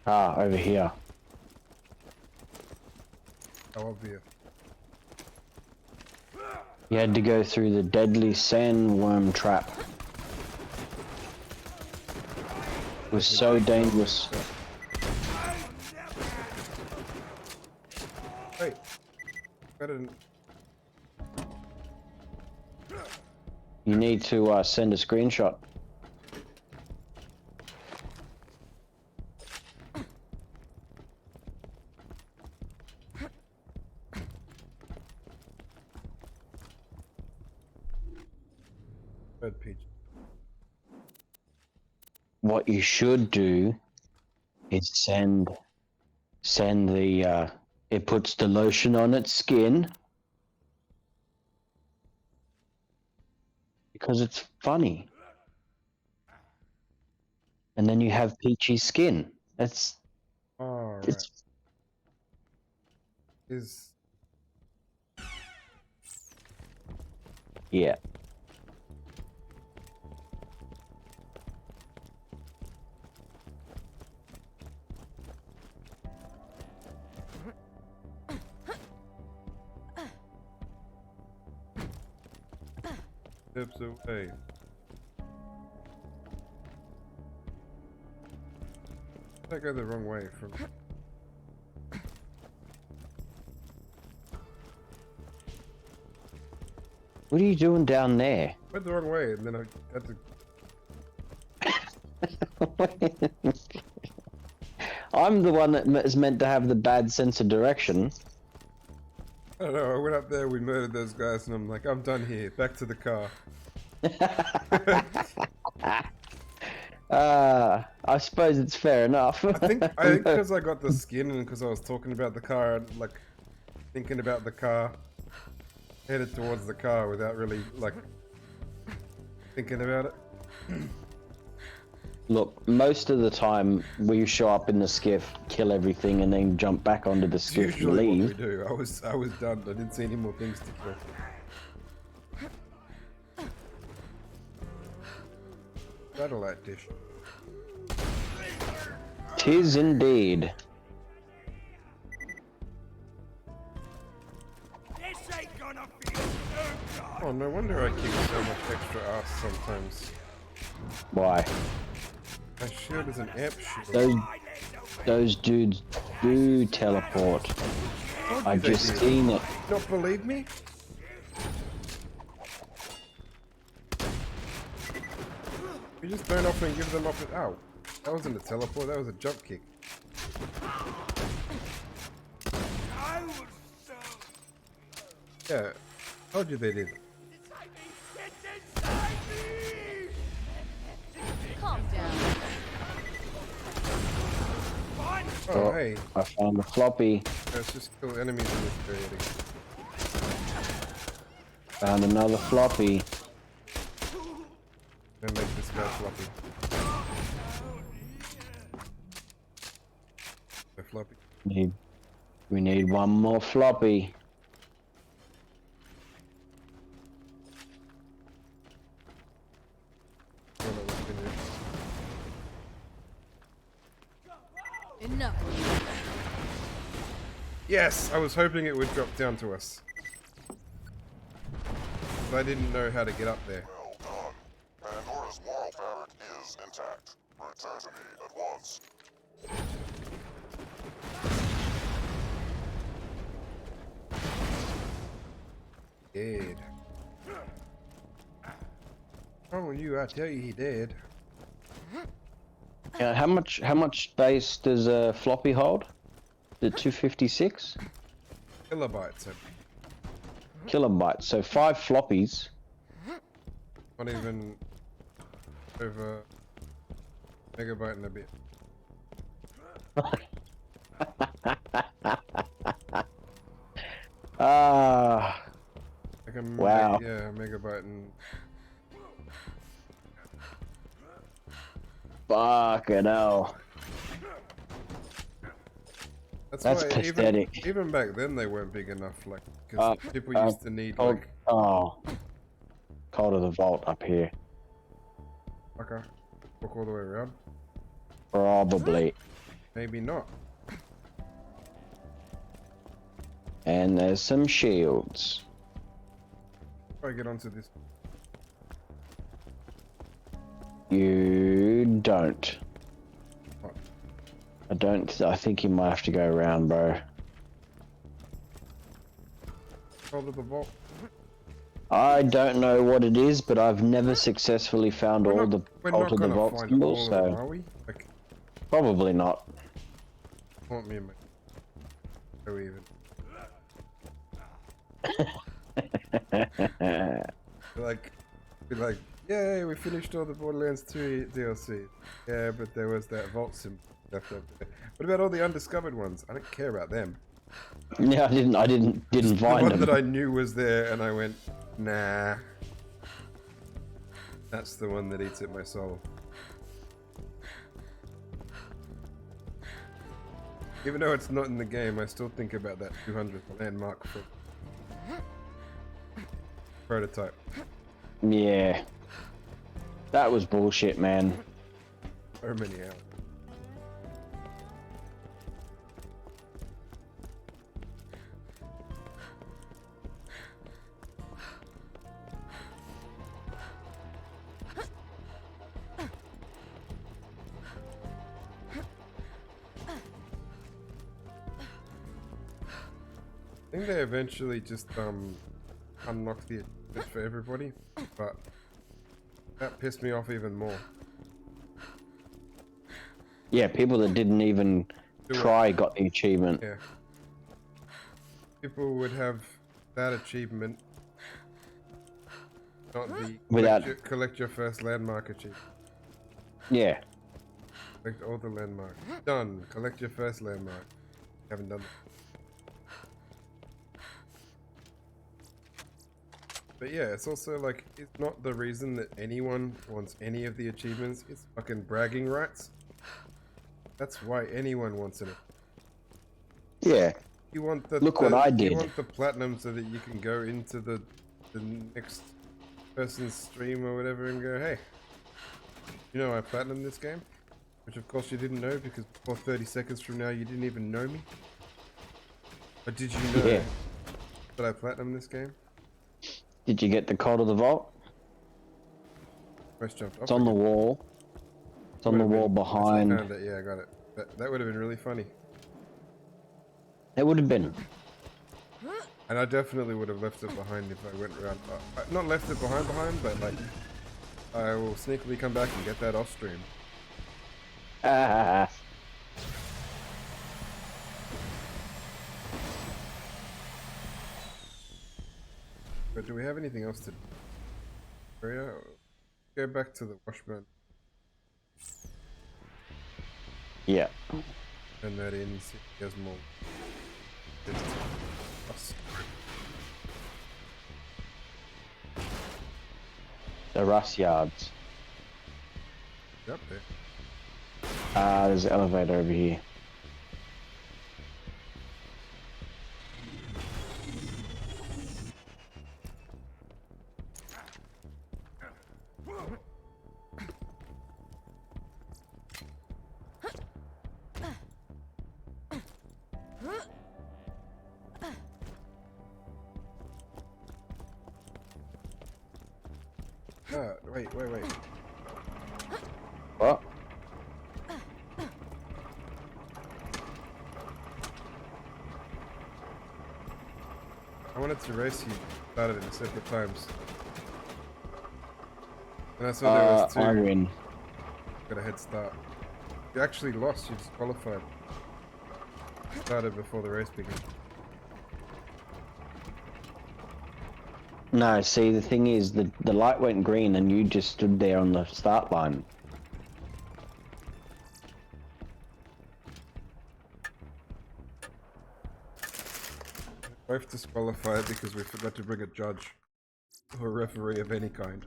Ah, over here. How obvious. You had to go through the deadly sandworm trap. It was so dangerous. Wait. I didn't... You need to send a screenshot. Bird peach. What you should do is send the it puts the lotion on its skin because it's funny, and then you have peachy skin. It's Alright. Yeah. Steps away. I go the wrong way from... What are you doing down there? Went the wrong way, and then I had to... I'm the one that is meant to have the bad sense of direction. I don't know, I went up there, we murdered those guys, and I'm like, I'm done here, back to the car. I suppose it's fair enough. I think because I got the skin and because I was talking about the car, like, thinking about the car, headed towards the car without really, like, thinking about it. Look, most of the time we show up in the skiff, kill everything, and then jump back onto the It's skiff and usually what we leave. do. I was done. I didn't see any more things to kill. Satellite dish. Tis indeed. Oh, no wonder I kick so much extra ass sometimes. Why? My shield is an amp shield. Those dudes do teleport. I just seen it. Not believe me? You just don't often give them up and out. That wasn't a teleport, that was a jump kick. Yeah, told you they did. Calm down. Oh, hey. I found the floppy. Let's just kill enemies in this period again. Found another floppy. Gonna make this guy floppy. The floppy. We need one more floppy. Enough. Yes, I was hoping it would drop down to us. But I didn't know how to get up there. Well done. Pandora's moral fabric is intact. Return to me at once. Dead. Wrong with you? I tell you, he dead. Yeah, how much space does a floppy hold? Is it 256? Kilobytes. Kilobytes. So 5 floppies. Not even over megabyte and a bit. Ah. Like a Wow. Yeah, a megabyte and. Fucking hell. That's why pathetic. Even back then, they weren't big enough. Like, because people used to need cold, like. Oh. Cold of the vault up here. Okay. Walk all the way around. Probably. Maybe not. And there's some shields. Try to get onto this. You don't. What? I think you might have to go around, bro. Cold of the vault. I don't know what it is, but I've never successfully found all the Cult of the Vault symbols, All of them, so are we? Like, probably not. want me and my. Go even. Be like, yay, we finished all the Borderlands 2 DLC. Yeah, but there was that vault symbol left up there. What about all the undiscovered ones? I don't care about them. Yeah, I didn't The find one them. that I knew was there, and I went, nah. That's the one that eats at my soul. Even though it's not in the game, I still think about that 200th landmark for prototype. Yeah. That was bullshit, man. So many hours. I think they eventually just unlocked the achievement for everybody, but that pissed me off even more. Yeah, people that didn't even try got the achievement. Yeah. People would have that achievement, not the collect your first landmark achievement. Yeah. Collect all the landmarks. Done. Collect your first landmark. Haven't done that. But yeah, it's also like, it's not the reason that anyone wants any of the achievements. It's fucking bragging rights. That's why anyone wants it. Yeah. You want the Look what I did. You want the platinum so that you can go into the next person's stream or whatever and go, hey, you know I platinum this game? Which of course you didn't know because before 30 seconds from now you didn't even know me. But did you know that I platinum this game? Did you get the code of the vault? First jumped off It's on the again. wall. It's on the wall behind. I found it. Yeah, I got it. That would have been really funny. It would have been. And I definitely would have left it behind if I went around. Not left it behind, but like, I will sneakily come back and get that off stream. Ah. But do we have anything else to do? Go back to the washburn. Yeah. And that in, see if there's more. The rust yards. Up there. There's an elevator over here. Wait. What? I wanted to race you, started at separate times. And I saw there was two. I win. Got a head start. You actually lost, you disqualified. Started before the race began. No, see, the thing is, the light went green and you just stood there on the start line. Both disqualified because we forgot to bring a judge or a referee of any kind.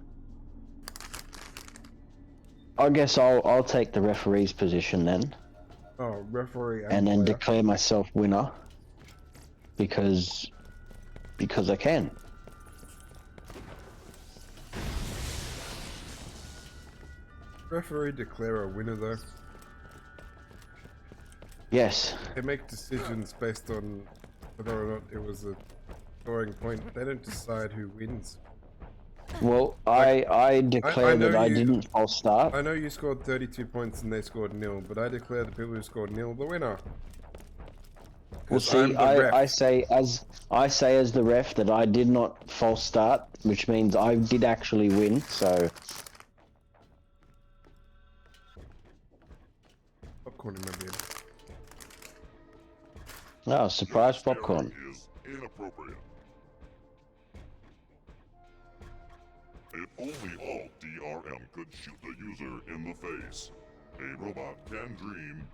I guess I'll take the referee's position then. Oh, referee And then player. declare myself winner. Because I can. Referee declare a winner though. Yes. They make decisions based on whether or not it was a scoring point. They don't decide who wins. Well, I declare know that I you- didn't false start. I know you scored 32 points and they scored 0, but I declare the people who scored 0 the winner. Well, 'Cause I'm see, the ref. I say as the ref that I did not false start, which means I did actually win. So Popcorn in my beard. oh, surprise popcorn. Is inappropriate. If only all DRM could shoot the user in the face. A robot can dream.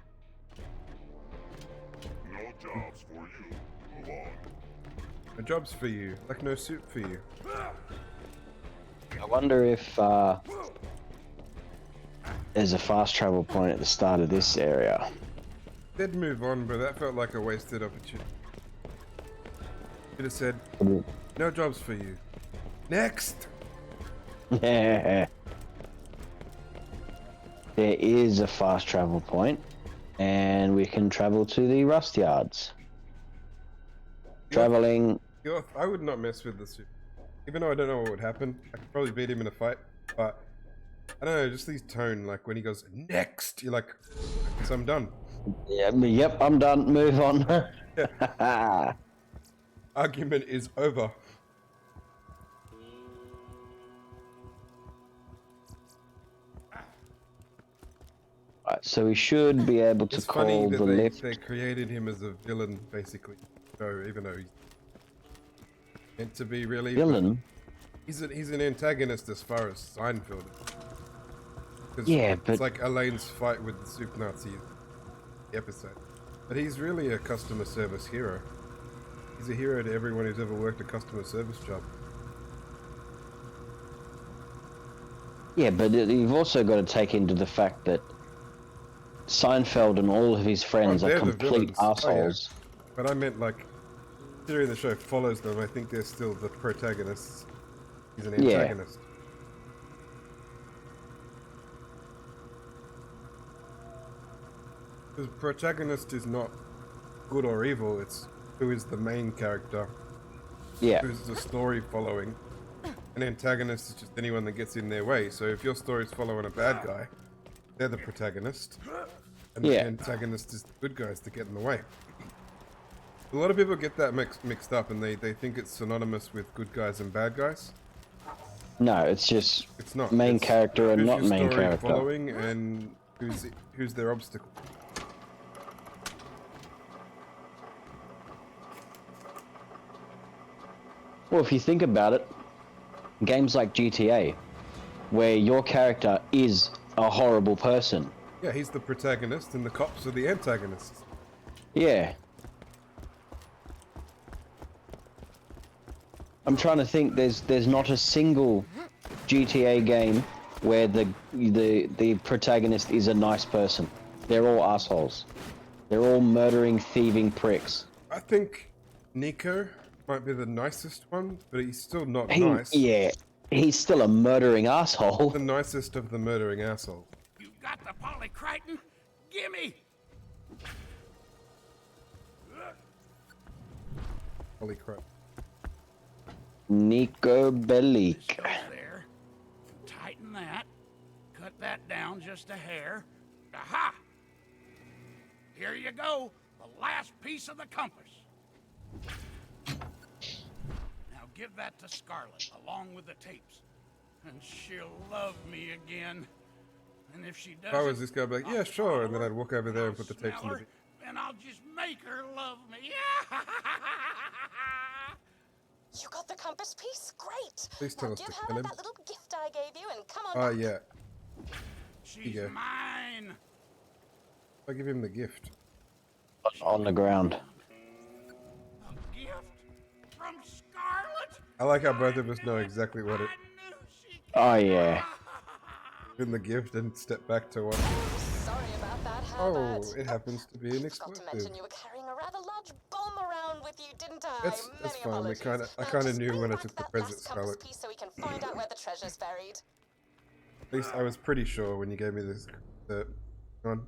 No jobs for you. Move on. No jobs for you, like no soup for you. I wonder if there's a fast travel point at the start of this area. Did move on, but that felt like a wasted opportunity. Should have said, no jobs for you. Next! Yeah. There is a fast travel point, and we can travel to the rust yards. Traveling. I would not mess with the soup. Even though I don't know what would happen. I could probably beat him in a fight, but I don't know, just his tone, like when he goes, next! You're like, so I'm done. Yeah, yep, I'm done. Move on. Argument is over. Right, so we should be able to It's call funny the that lift. they created him as a villain, basically. So even though he's meant to be really Villain? he's an antagonist as far as Seinfeld. 'Cause Yeah, it's but like Elaine's fight with the soup Nazi episode. But he's really a customer service hero. He's a hero to everyone who's ever worked a customer service job. Yeah, but you've also got to take into the fact that Seinfeld and all of his friends are they're the complete villains. Oh, yeah. assholes. But I meant like, considering the show follows them, I think they're still the protagonists. He's an Yeah. antagonist. The protagonist is not good or evil, it's who is the main character. Yeah. Who's the story following. An antagonist is just anyone that gets in their way. So if your story's following a bad guy, they're the protagonist. And the antagonist is the good guys that get in the way. A lot of people get that mixed up and they think it's synonymous with good guys and bad guys. No, it's just it's not. Main It's character and who's not your main story character. following and who's their obstacle. Well, if you think about it, games like GTA, where your character is a horrible person. Yeah, he's the protagonist and the cops are the antagonists. Yeah. I'm trying to think. There's not a single GTA game where the protagonist is a nice person. They're all assholes. They're all murdering, thieving pricks. I think Nico might be the nicest one, but he's still not nice. Yeah, he's still a murdering asshole. The nicest of the murdering assholes. You got the Polycrichton? Gimme! Holy crap. Nico Bellic. Goes there. Tighten that. Cut that down just a hair. Aha! Here you go. The last piece of the compass. Now give that to Scarlet along with the tapes. And she'll love me again. And if she doesn't, If I was this guy, I'd be like, yeah, sure, and then I'd walk over there and put the tapes in the bin. and I'll just make her love me. You got the compass piece? Great! Please tell Now us give to her kill him. that little gift I gave you and come on Oh, back. yeah. She's go. mine. I give him the gift. On the ground. A gift from Scarlet? I like how both of us know exactly what it Oh yeah. in the gift and step back to what. Sorry about that, Oh, Herbert. it happens to be an Forgot to explosive. mention you were carrying a rather large bomb around with you, didn't I? That's Many fine. apologies. I Now kind of just knew bring when I back took the that present, last compass Scarlet. piece so we can find out where the treasure's buried. At least I was pretty sure when you gave me this. On.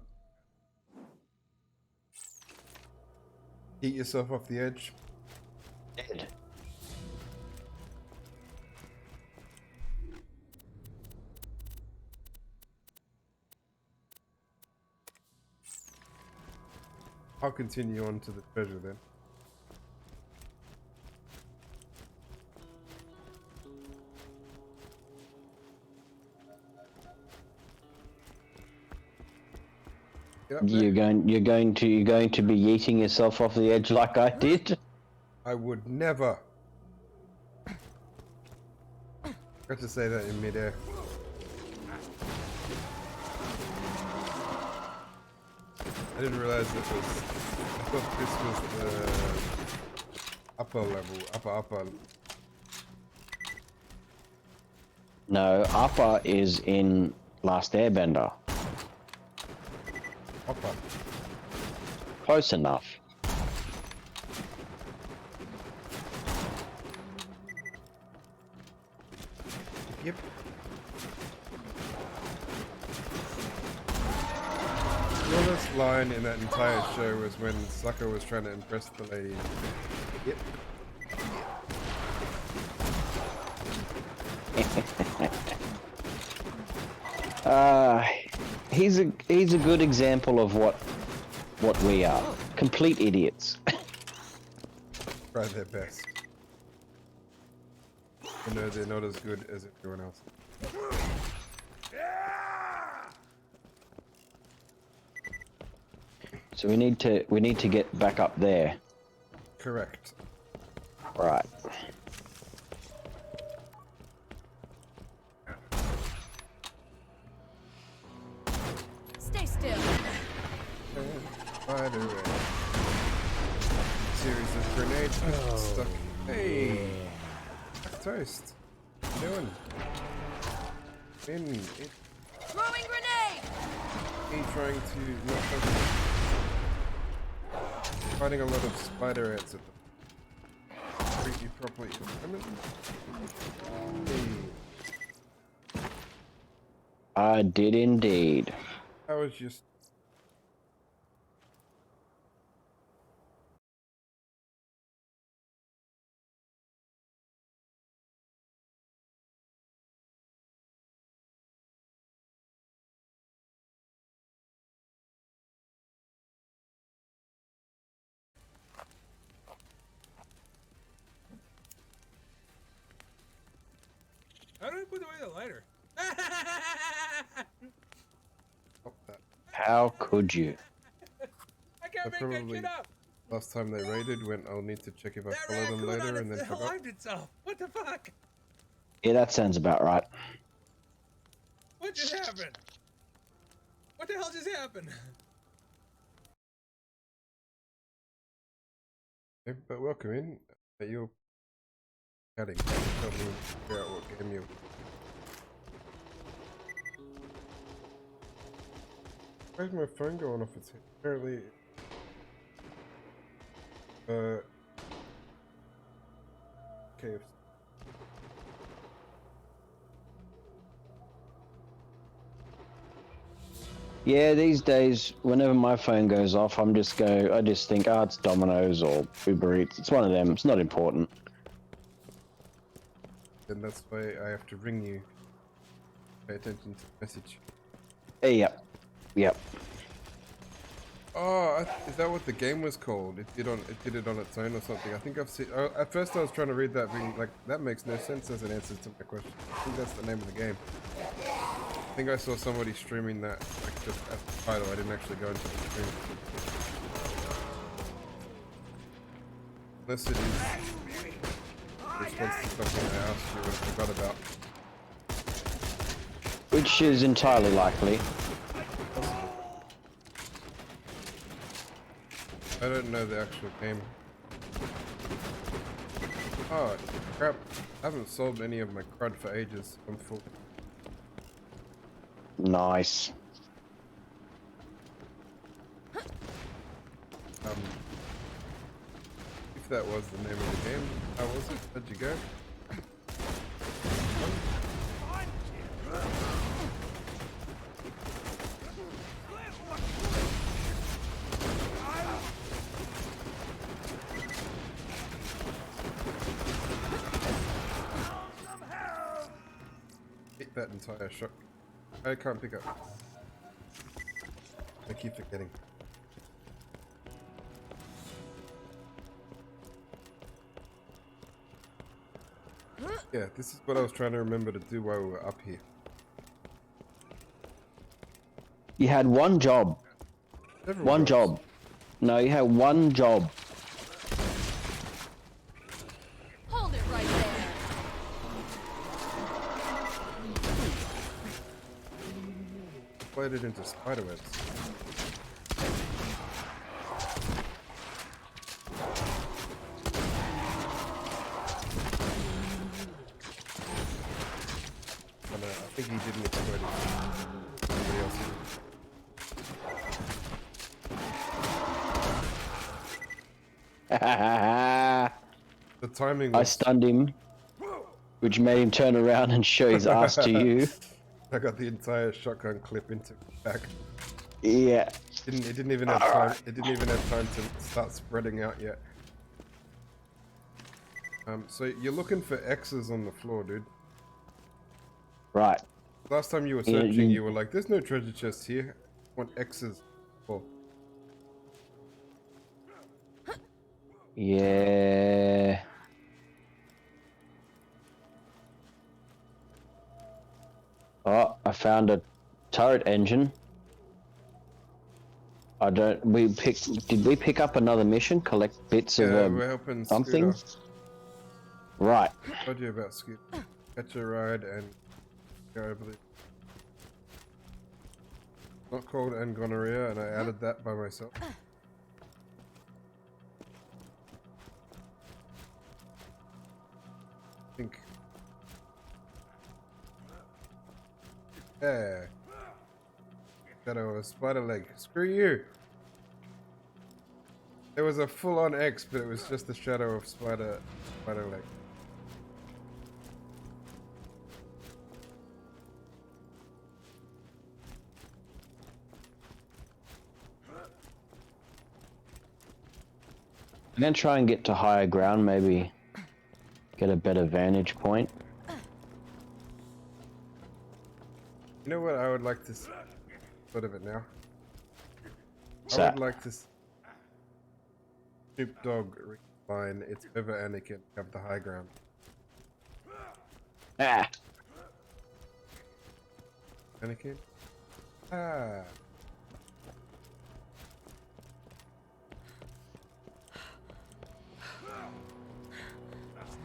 Eat yourself off the edge. Dead. I'll continue on to the treasure then. Yep, You're going to be yeeting yourself off the edge like I did. I would never. Got to say that in midair. I didn't realize it was. I thought this was the upper level, upper. No, Upper is in Last Airbender. Upper. Close enough. Yep. The honest line in that entire show was when Sucker was trying to impress the lady. Yep. He's a good example of what we are. Complete idiots. Try their best. You know they're not as good as everyone else. So we need to get back up there. Correct. Right. Stay still. By the way, series of grenades stuck. Hey, toast. What you doing? Throwing grenade! Me trying to not fighting a lot of spider ants at the treat you properly. Hey, I did indeed. I was just How did I put away the lighter? stop that. How could you? I can't make that shit up. Last time they raided went, I'll need to check if I That follow them raccoon later and then forgot. aligned itself. What the fuck? Yeah, that sounds about right. What just happened? What the hell just happened? Okay, but welcome in. You're chatting. Tell me figure out what game you. Where's my phone going off its head? Apparently. Okay. Yeah, these days, whenever my phone goes off, I just think, oh, it's Domino's or Uber Eats. It's one of them. It's not important. Then that's why I have to ring you. Pay attention to the message. Yep. Yep. Oh, is that what the game was called? It did it on its own or something. I think I've seen. At first, I was trying to read that, being like, that makes no sense as an answer to my question. I think that's the name of the game. I think I saw somebody streaming that, like, just at the title. I didn't actually go into the stream. Unless it is response to something I asked you and forgot about. Which is entirely likely. I don't know the actual game. Oh, crap. I haven't sold any of my crud for ages. I'm full. Nice. If that was the name of the game, how was it? How'd you go? Hit that entire shot. I can't pick up. I keep forgetting. Yeah, this is what I was trying to remember to do while we were up here. You had one job. Several One jobs. job. No, you had one job. Hold it right there. Played it into spiderwebs. Oh no, I think he didn't exploit it. Somebody else did. The timing was... I stunned him, which made him turn around and show his ass to you. I got the entire shotgun clip into back. Yeah. It didn't even have time. It didn't even have time to start spreading out yet. So you're looking for X's on the floor, dude. Right. Last time you were searching, you were like, "There's no treasure chest here. I want X's." Oh. Yeah. Oh, I found a turret engine. I don't. Did we pick up another mission? Collect bits Yeah, of we're helping something. Scooter. Right. I told you about Scooter. Catch a ride and go, I believe. Not called and gonorrhea, and I added that by myself. I think Yeah. Shadow of a spider leg. Screw you. It was a full-on X, but it was just the shadow of spider leg. I'm gonna try and get to higher ground, maybe get a better vantage point. You know what I would like to see? Sort of it now. What's I that? would like to Snoop Dogg line, it's over Anakin, have the high ground. Ah. Anakin? Ah.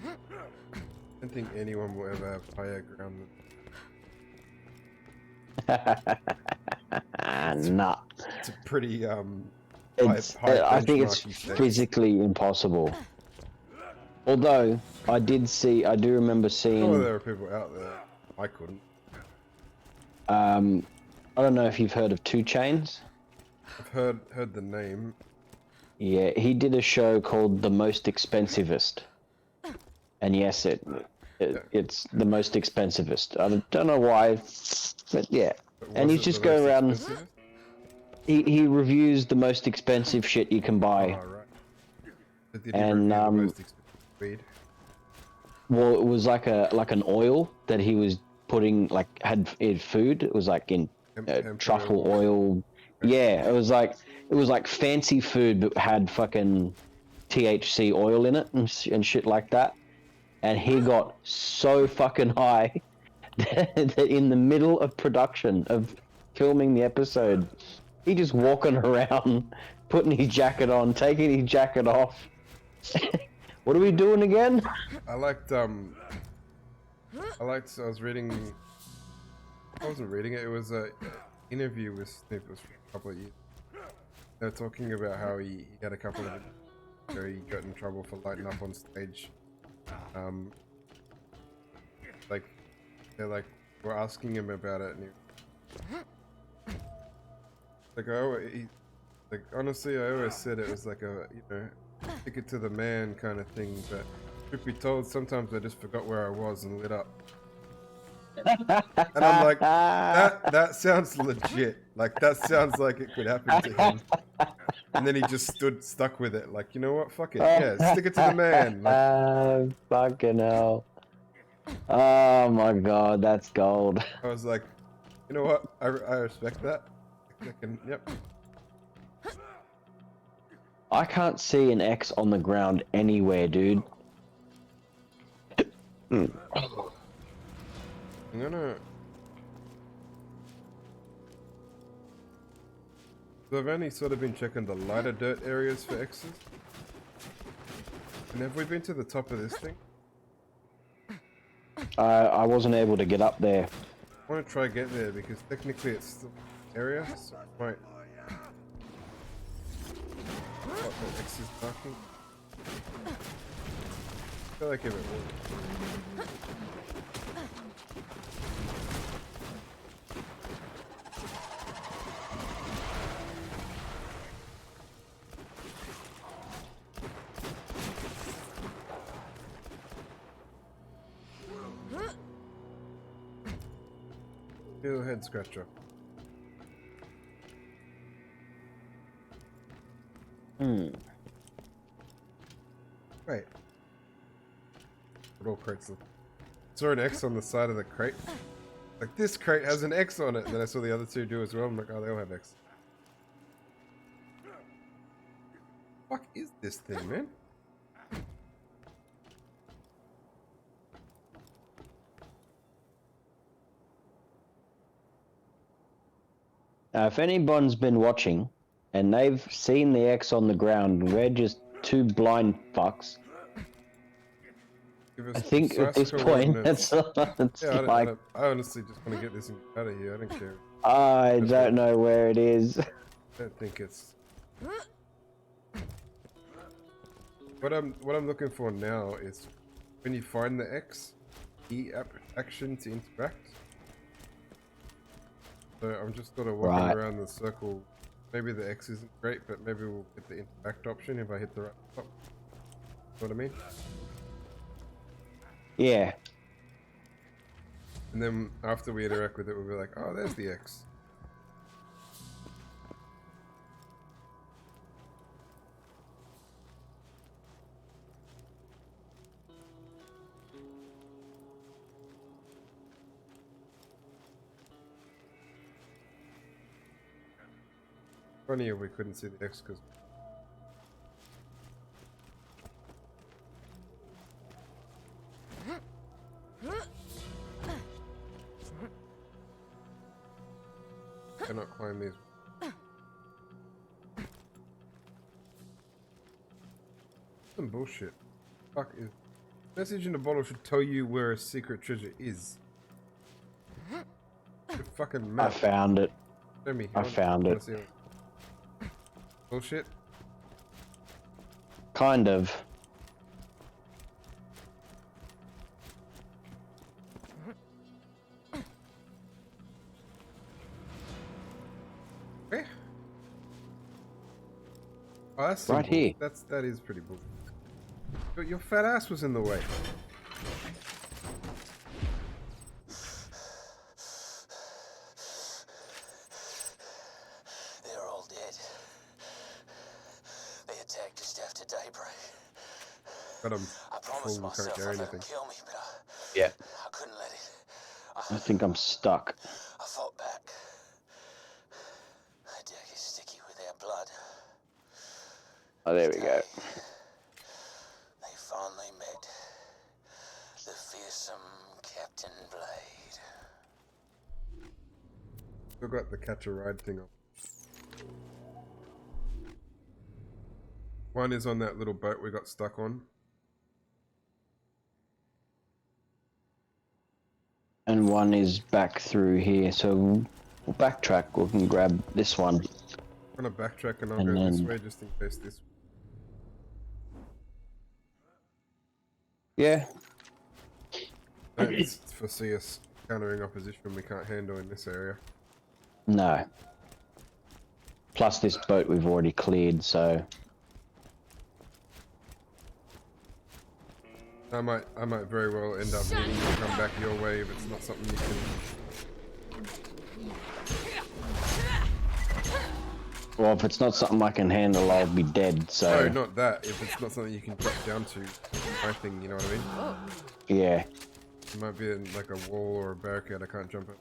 I don't think anyone will ever have higher ground than Nah. It's a pretty high I think it's benchmarky stakes. physically impossible. Although I do remember seeing. Oh, there are people out there. I couldn't. I don't know if you've heard of 2 Chainz. I've heard the name. Yeah, he did a show called The Most Expensivest, and yes, it's the most expensivest. I don't know why, but yeah. But And was he it just the go most around. expensive? He reviews the most expensive shit you can buy. Oh, right. But did he And review the most expensive weed? well, it was like an oil that he was putting, like had food. It was like in truffle oil. Yeah, it was like fancy food but had fucking THC oil in it and shit like that. And he got so fucking high that in the middle of production of filming the episode, he just walking around, putting his jacket on, taking his jacket off. What are we doing again? I was reading. I wasn't reading it. It was a interview with Snoop. It was for a couple of years. They were talking about how he had a couple of where he got in trouble for lighting up on stage. Like they're like were asking him about it, and like honestly, I always said it was like a stick it to the man kind of thing. But truth be told, sometimes I just forgot where I was and lit up. And I'm like, that sounds legit. Like that sounds like it could happen to him. And then he just stuck with it. Like, you know what? Fuck it. Yeah, stick it to the man. Like, fucking hell. Oh my god, that's gold. I was like, you know what? I respect that. Yep. I can't see an X on the ground anywhere, dude. I'm gonna. So I've only sort of been checking the lighter dirt areas for X's. And have we been to the top of this thing? I wasn't able to get up there. I want to try get there because technically it's still an area, so I might. What the X is marking? I feel like if it would. Little head scratcher. Wait. What all crates look? Saw an X on the side of the crate. Like this crate has an X on it. And then I saw the other two do as well. I'm like, oh, they all have X. Fuck is this thing, man? If anyone's been watching and they've seen the X on the ground, we're just 2 blind fucks. I think at this point, it's yeah, like... I honestly just want to get this out of here. I don't care. I don't know where it is. I don't think it's... What I'm looking for now is when you find the X, E action to interact. So I'm just sort of walking Right. around the circle. Maybe the X isn't great, but maybe we'll get the interact option if I hit the right spot. Know what I mean? Yeah. And then after we interact with it, we'll be like, oh, there's the X. Funny if we couldn't see the X because cannot climb these. Some bullshit. Fuck is message in the bottle should tell you where a secret treasure is. You're fucking I mad. found it. Show me. I found it. Bullshit. Kind of. Okay. Oh, that's Right simple. here. That is pretty bull. Your fat ass was in the way. They're all dead. They attacked just after daybreak. Got him. I promised Full, can't myself carry I'd let anything. him kill me, but Yeah. I couldn't let it. I think I'm stuck. I fought back. That deck is sticky with their blood. Oh, there we go. They finally met the fearsome Captain Blade. Still got the catch a ride thing on. One is on that little boat we got stuck on. And one is back through here, so we'll backtrack. We can grab this one. I'm gonna backtrack and I'll And go this then- way just in case this. Yeah. Don't foresee us countering opposition we can't handle in this area. No. Plus this boat we've already cleared, so... I might very well end up needing to come back your way if it's not something you can. Well, if it's not something I can handle, I'll be dead, so... No, not that. If it's not something you can drop down to, my thing, you know what I mean? Yeah. It might be in like a wall or a barricade I can't jump at.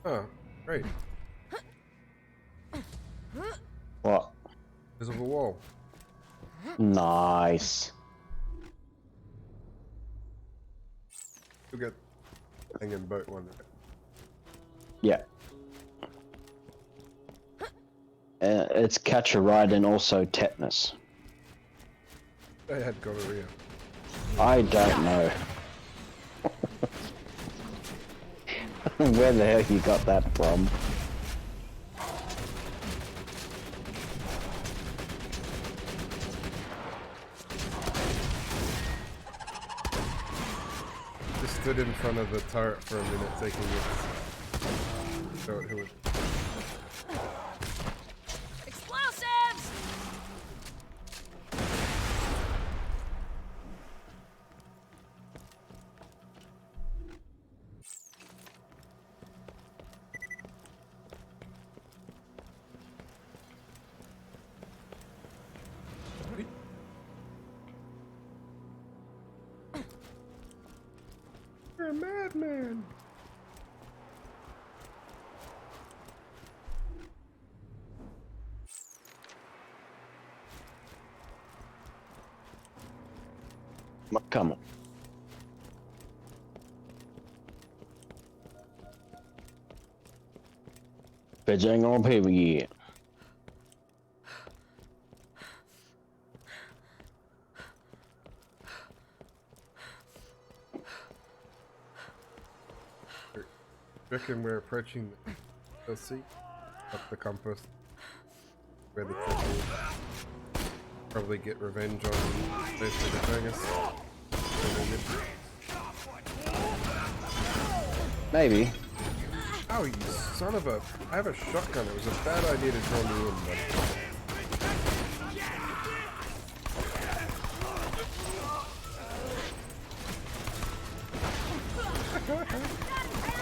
Oh, great. What? There's a wall. Nice. We'll get hanging boat one. Yeah. It's catch a ride and also tetanus. They had gonorrhea. I don't know. Where the hell you got that from? Just stood in front of the turret for a minute taking it. Show it who it. Explosives! You're a madman. Come on. Bitch ain't gonna pay me yet. Reckon we're approaching the sea. up the compass where the treasure is. Probably get revenge on those who are betraying us. Maybe. Oh, you son of a... I have a shotgun. It was a bad idea to draw me in, but...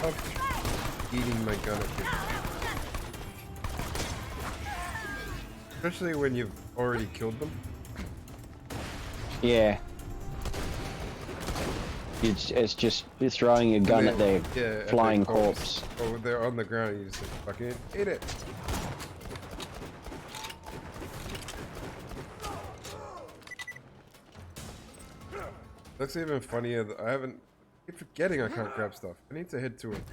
I'm eating my gun at you. Especially when you've already killed them. Yeah. It's just you're throwing your gun at their flying corpse. Or they're on the ground, you just like, fucking eat it. That's even funnier. I haven't. I keep forgetting I can't grab stuff. I need to head to it.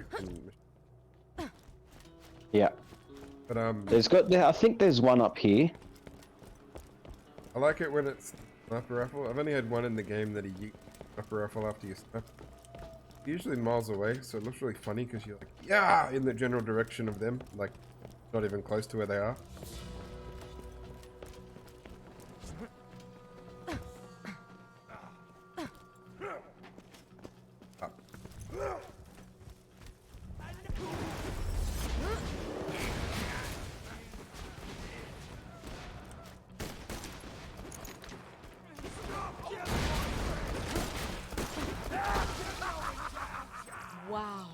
Yeah. But there's got. I think there's one up here. I like it when it's sniper rifle. I've only had one in the game that he yeets sniper rifle after you snipe. Usually miles away, so it looks really funny because you're like, yeah, in the general direction of them, like not even close to where they are. Up. Wow.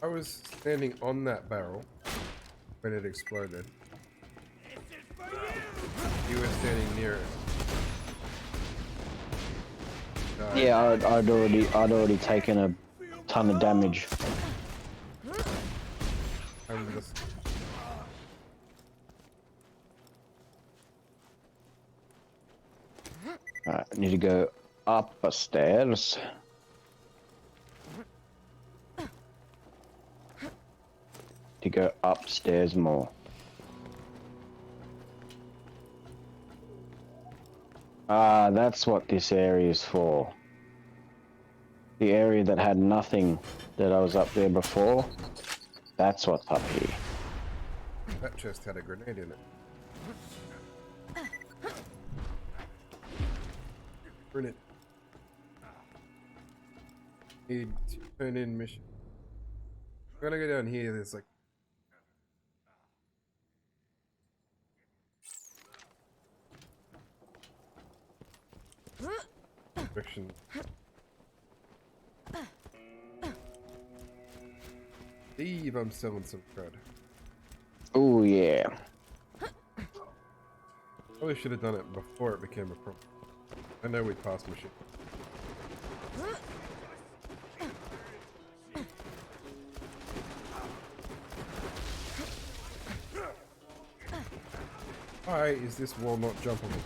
I was standing on that barrel when it exploded. You were standing near it. Yeah, I'd already taken a ton of damage. I'm just... Alright, I need to go up the stairs. To go upstairs more. Ah, that's what this area is for. The area that had nothing that I was up there before. That's what's up here. That chest had a grenade in it. Brilliant. Need to turn in mission. I'm gonna go down here, there's like... Direction. Steve, I'm selling some crud. Oh yeah. Probably should have done it before it became a problem. I know we passed mission. Why is this wall not jumpable?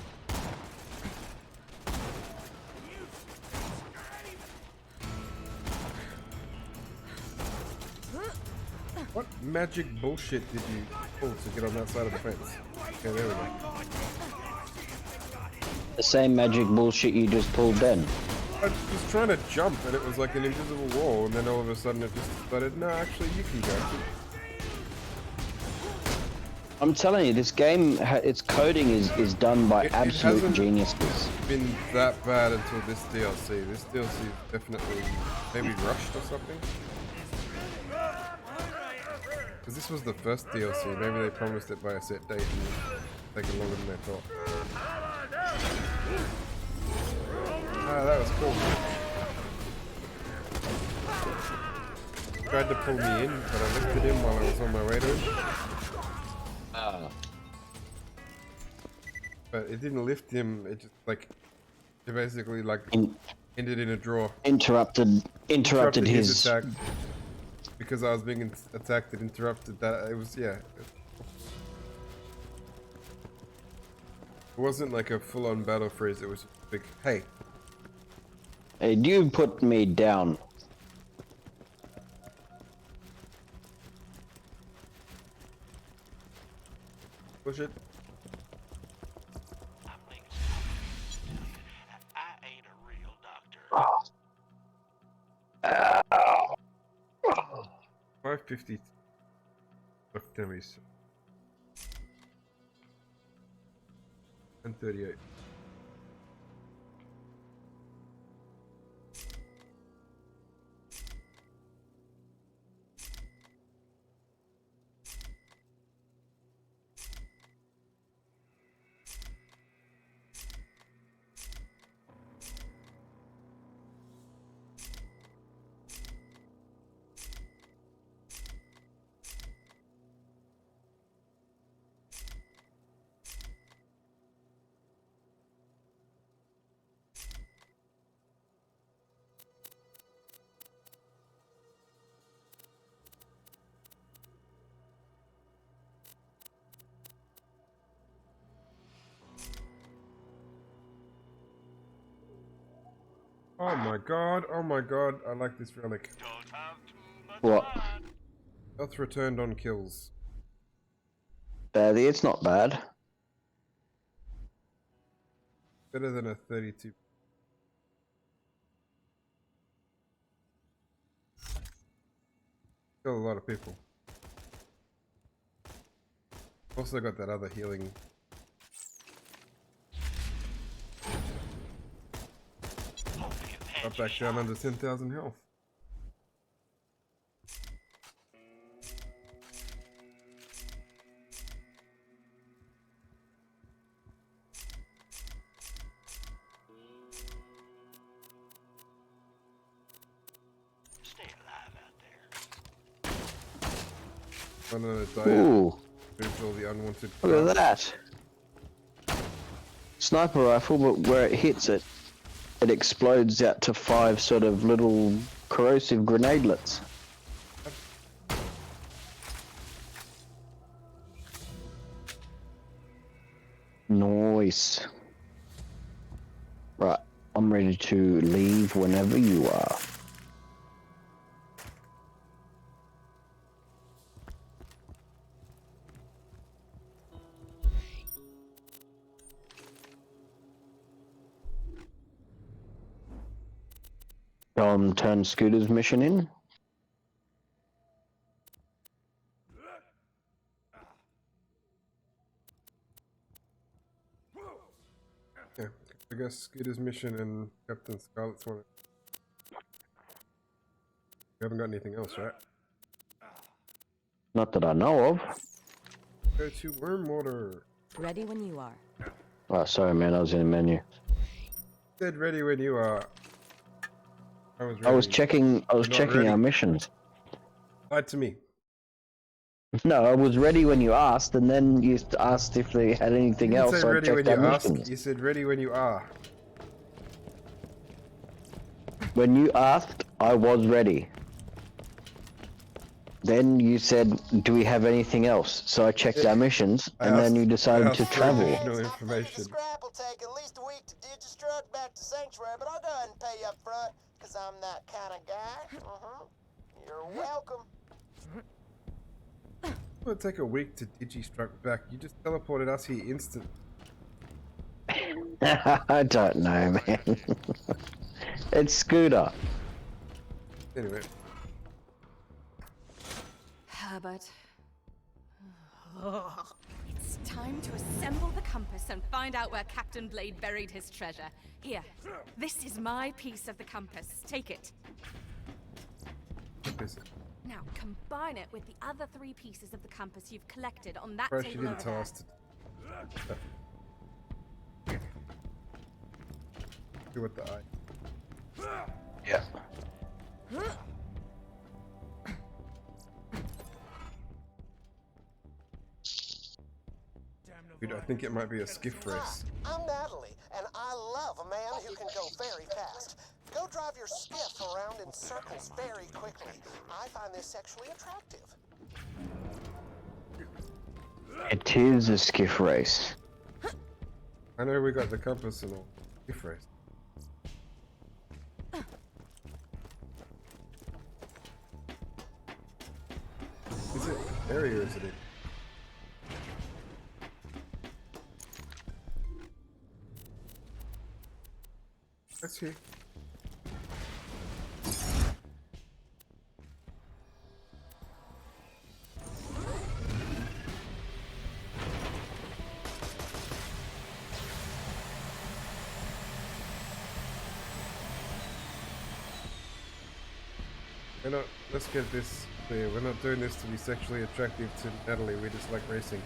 What magic bullshit did you pull to get on that side of the fence? Okay, there we go. The same magic bullshit you just pulled then. I was trying to jump and it was like an invisible wall, and then all of a sudden it just decided, no, actually you can go. I'm telling you, this game, its coding is done by absolute geniuses. It's been that bad until this DLC. This DLC is definitely maybe rushed or something. Because this was the first DLC, maybe they promised it by a set date and it's taken longer than they thought. Ah, that was cool. Tried to pull me in, but I lifted him while I was on my way to him. But it didn't lift him, it just like, it basically like ended in a draw. Interrupted his attack. Because I was being attacked, it interrupted that. It was, yeah. It wasn't like a full-on battle freeze, it was just a big, hey. Hey, you put me down. Push it. I ain't a real doctor. 550. Look, damn it. 138. Oh my god, I like this relic. What? Health returned on kills. It's not bad. Better than a 32. Kill a lot of people. Also got that other healing. Got back down under 10,000 health. Stay alive out there. One on a diet. Ooh, Moved all the unwanted look at parts. that. Sniper rifle, but where it hits it, it explodes out to 5 sort of little corrosive grenadelets. Nice. Right, I'm ready to leave whenever you are. Turn Scooter's mission in. Yeah, I guess Scooter's mission and Captain Scarlet's one. We haven't got anything else, right? Not that I know of. Go to Wormwater. Ready when you are. Oh, sorry, man. I was in the menu. Said ready when you are. I was ready. I was checking ready. our missions. Lied to me. No, I was ready when you asked, and then you asked if they had anything You else. didn't say So I ready when checked you our ask. missions. You said ready when you are. When you asked, I was ready. Then you said, "Do we have anything else?" So I checked our missions, and then you decided to travel. Additional information. Scrap will take at least a week to digistruct back to Sanctuary, but I'll go ahead and pay you up front, because I'm that kind of guy. You're welcome. It'll take a week to digistruct back. You just teleported us here instant. I don't know, man. It's Scooter. Anyway. Herbert. It's time to assemble the compass and find out where Captain Blade buried his treasure. Here, this is my piece of the compass. Take it. Now combine it with the other 3 pieces of the compass you've collected on that Right, she table didn't over tell there. us to do with the eye. Yeah. Dude, I think it might be a skiff race. I'm Natalie, and I love a man who can go very fast. Go drive your skiff around in circles very quickly. I find this sexually attractive. It is a skiff race. I know we got the compass and all. Skiff race. Is it area or is it in? let's see. Let's get this clear. We're not doing this to be sexually attractive to Natalie. We just like racing.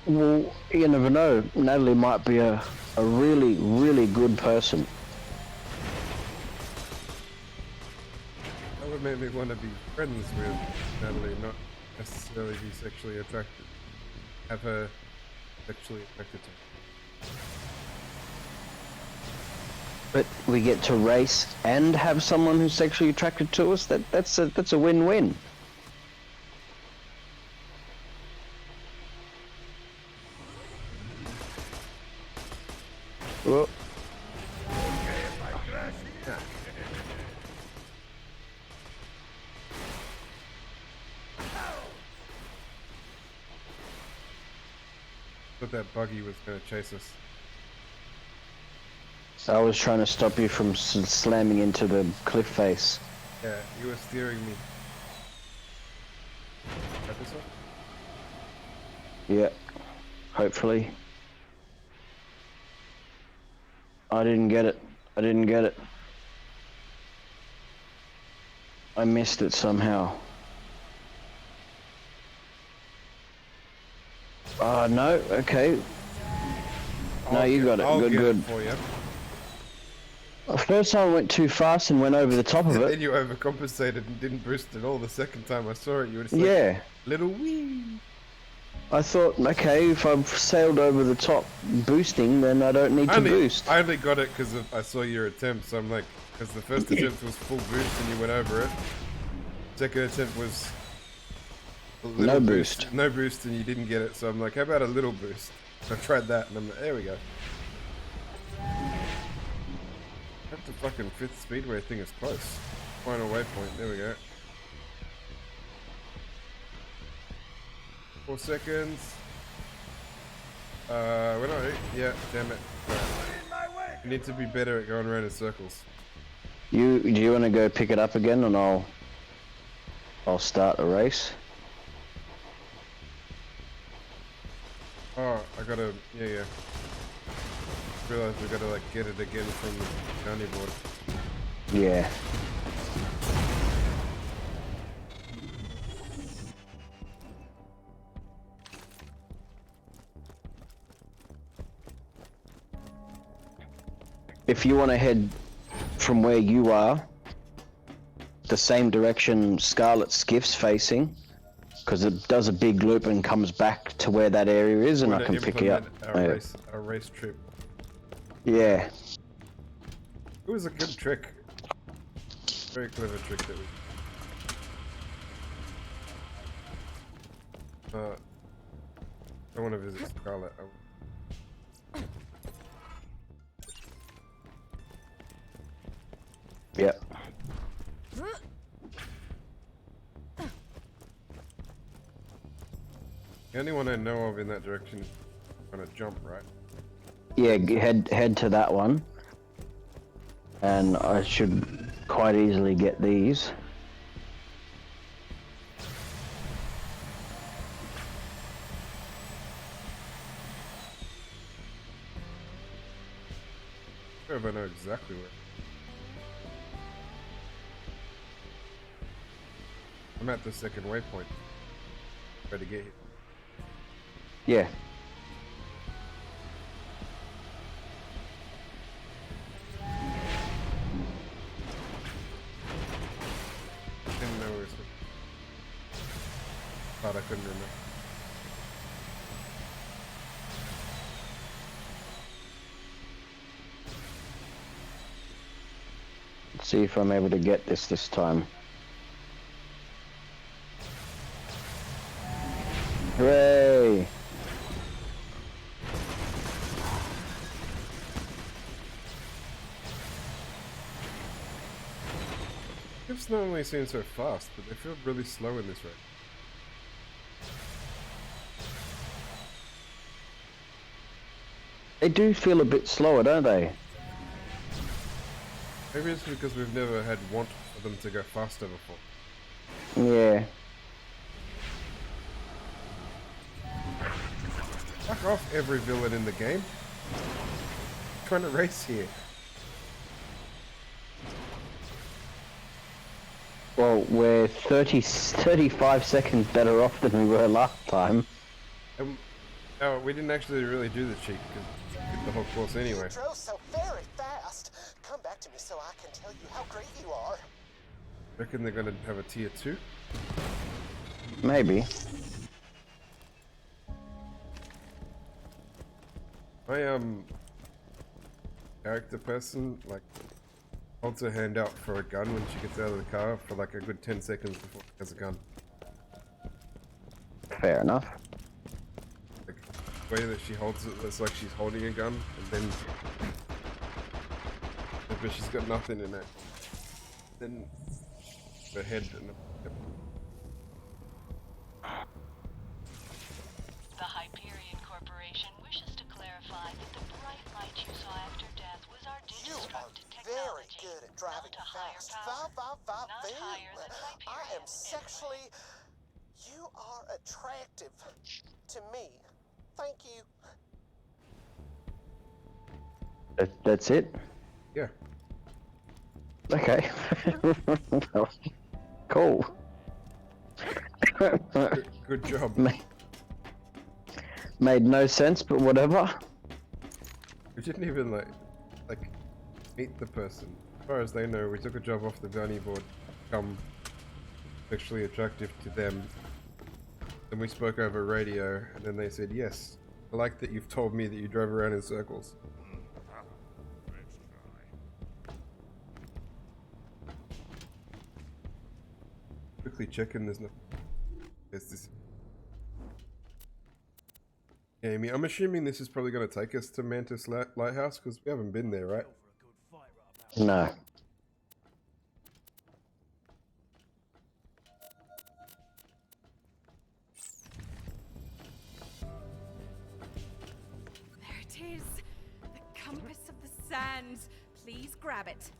Well, you never know. Natalie might be a really, really good person. That would make me want to be friends with Natalie, not necessarily be sexually attracted. Have her sexually attracted to me. But we get to race and have someone who's sexually attracted to us. That's a win-win. Well, Thought that buggy was going to chase us. I was trying to stop you from slamming into the cliff face. Yeah, you were steering me. Got this one? Yeah, hopefully. I didn't get it. I didn't get it. I missed it somehow. No, okay. No, you got it. I'll Good, get good. It for you. The first time I went too fast and went over the top of And it. then you overcompensated and didn't boost at all. The second time I saw it, you were just like, Yeah. little wee. I thought, okay, if I've sailed over the top boosting, then I don't need to boost. I only got it because I saw your attempt, so I'm like, because the first attempt was full boost and you went over it. Second attempt was a little No boost. No boost and you didn't get it, so I'm like, how about a little boost? I tried that and I'm like, there we go. Hope the fucking 5th Speedway thing is close. Final waypoint, there we go. 4 seconds. We're not. Yeah, damn it. You need to be better at going around in circles. Do you want to go pick it up again, and I'll start a race. Oh, I gotta. Yeah. Realize we gotta like get it again from the county board. Yeah. If you want to head from where you are, the same direction Scarlet Skiff's facing, because it does a big loop and comes back to where that area is, and I can pick you up. Our race trip. Yeah. It was a good trick. Very clever trick that we. I want to visit Scarlet. Yep. The only one I know of in that direction is gonna jump, right? Yeah, head to that one. And I should quite easily get these. I'm sure if I know exactly where. I'm at the second waypoint. Ready to get here. Yeah. Didn't know where it was. Thought I couldn't remember. Let's see if I'm able to get this time. Hooray! ships normally seem so fast, but they feel really slow in this race. They do feel a bit slower, don't they? Maybe it's because we've never had want for them to go faster before. Yeah. Fuck off, every villain in the game. I'm trying to race here. Well, we're 35 seconds better off than we were last time. No, we didn't actually really do the cheat because we did the whole course anyway. You drove so very fast. Come back to me so I can tell you how great you are. Reckon they're gonna have a tier 2? Maybe. My character person like holds her hand out for a gun when she gets out of the car for like a good 10 seconds before she has a gun. Fair enough. Like, the way that she holds it, it's like she's holding a gun, and then but she's got nothing in it. Then her head and The Hyperion Corporation wishes to clarify that the bright light you saw after death was our You are Digistruct very technology. good at driving Not a higher fast. power, not Boom. higher than I am Hyperion, sexually... You are attractive to me. Thank you. That's it? yeah. Okay. Cool. Good job. Made no sense, but whatever. We didn't even like meet the person. As far as they know, we took a job off the bounty board to become sexually attractive to them. Then we spoke over radio, and then they said, yes, I like that you've told me that you drove around in circles. Quickly checking, there's nothing. There's this. Amy, I'm assuming this is probably going to take us to Mantis Lighthouse, because we haven't been there, right? No. There it is. The compass of the sands. Please grab it.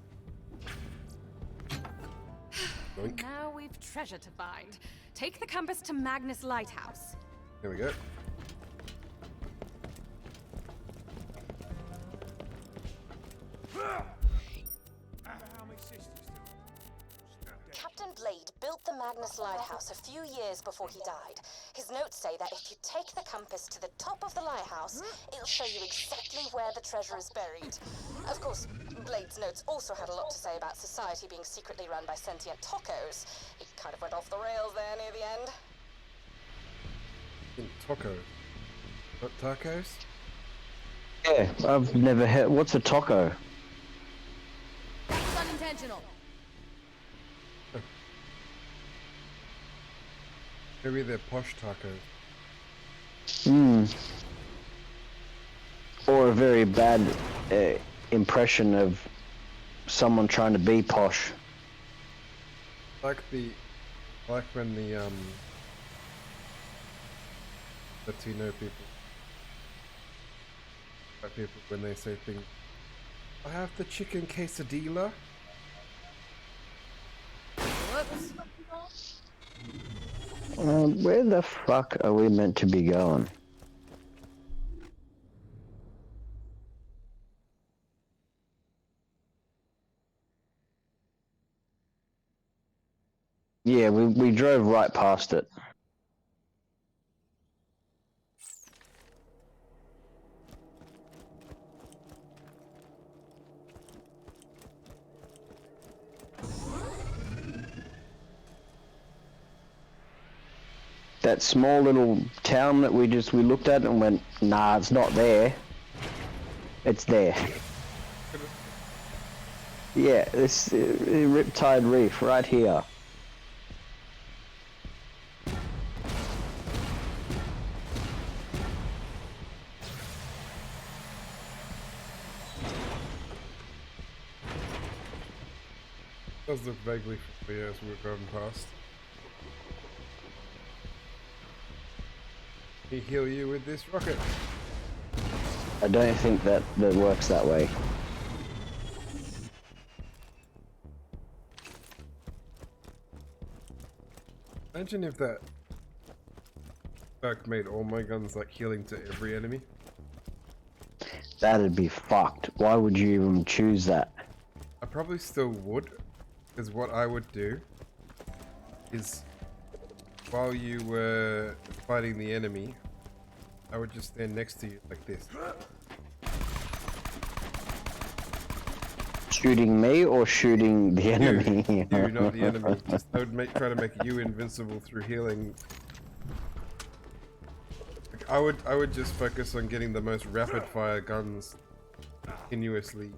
Boink. Now we've treasure to find. Take the compass to Magnus Lighthouse. There we go. Captain Blade built the Magnus Lighthouse a few years before he died. His notes say that if you take the compass to the top of the lighthouse, it'll show you exactly where the treasure is buried. Of course, Blade's notes also had a lot to say about society being secretly run by sentient tacos. It kind of went off the rails there near the end. Tacos. Not tacos? Yeah, I've never heard. What's a taco? It's unintentional. Maybe they're posh tacos. Or a very bad impression of someone trying to be posh. Like when the Latino people, white people, when they say things, I have the chicken quesadilla. Whoops. Where the fuck are we meant to be going? Yeah, we drove right past it. That small little town that we looked at and went, nah, it's not there. It's there. Yeah, this Riptide Reef right here. Does look vaguely familiar as we've gone past. Can he heal you with this rocket? I don't think that works that way. Imagine if that perk made all my guns like healing to every enemy. That'd be fucked. Why would you even choose that? I probably still would, because what I would do is, while you were fighting the enemy, I would just stand next to you like this. Shooting me or shooting the enemy? You, not the enemy. Just, I would try to make you invincible through healing. Like, I would just focus on getting the most rapid fire guns continuously.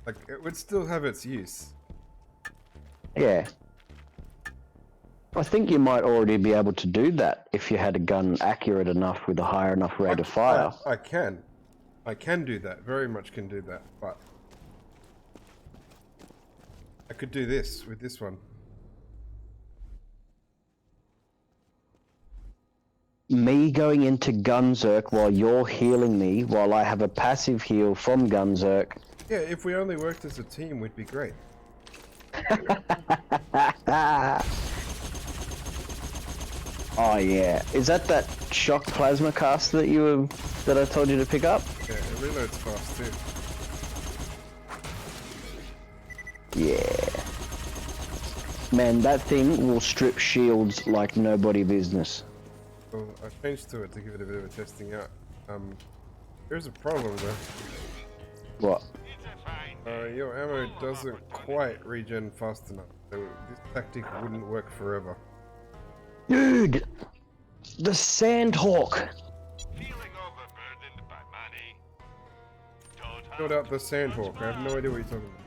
Like, it would still have its use. Yeah. I think you might already be able to do that if you had a gun accurate enough with a high enough rate of fire. I can do that. Very much can do that. But I could do this with this one. Me going into Gunzerk while you're healing me while I have a passive heal from Gunzerk. Yeah, if we only worked as a team, we'd be great. Oh yeah, is that shock plasma caster that I told you to pick up? Yeah, it reloads fast too. Yeah. Man, that thing will strip shields like nobody business. Well, I changed to it to give it a bit of a testing out. There's a problem though. What? Your ammo doesn't quite regen fast enough, so this tactic wouldn't work forever. Dude! The Sandhawk! Build out the Sandhawk. I have no idea what you're talking about.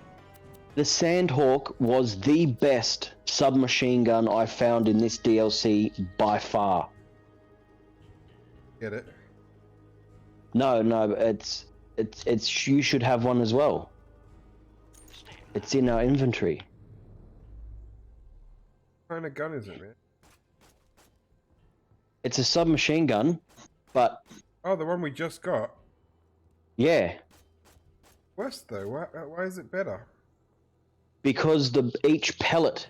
The Sandhawk was the best submachine gun I found in this DLC by far. Get it? No, it's you should have one as well. It's in our inventory. What kind of gun is it, man? It's a submachine gun, but... Oh, the one we just got? Yeah. Worse though, why is it better? Because each pellet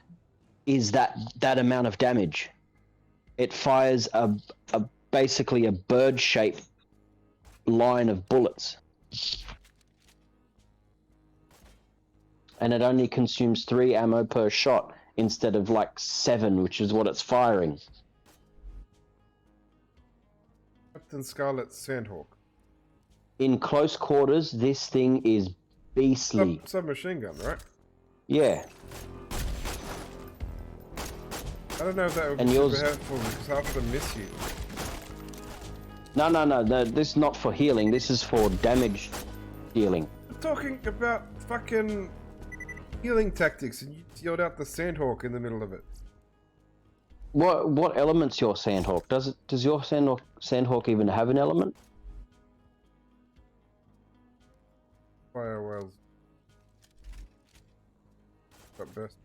is that amount of damage. It fires basically a bird-shaped line of bullets. And it only consumes 3 ammo per shot instead of like 7, which is what it's firing. Captain Scarlet's Sandhawk. In close quarters, this thing is beastly. Submachine gun, right? Yeah. I don't know if that would be super helpful because half of them miss you. No, this is not for healing, this is for damage healing. I'm talking about fucking healing tactics and you yelled out the Sandhawk in the middle of it. What element's your Sandhawk? Does your Sandhawk even have an element? Fire wells. Got best.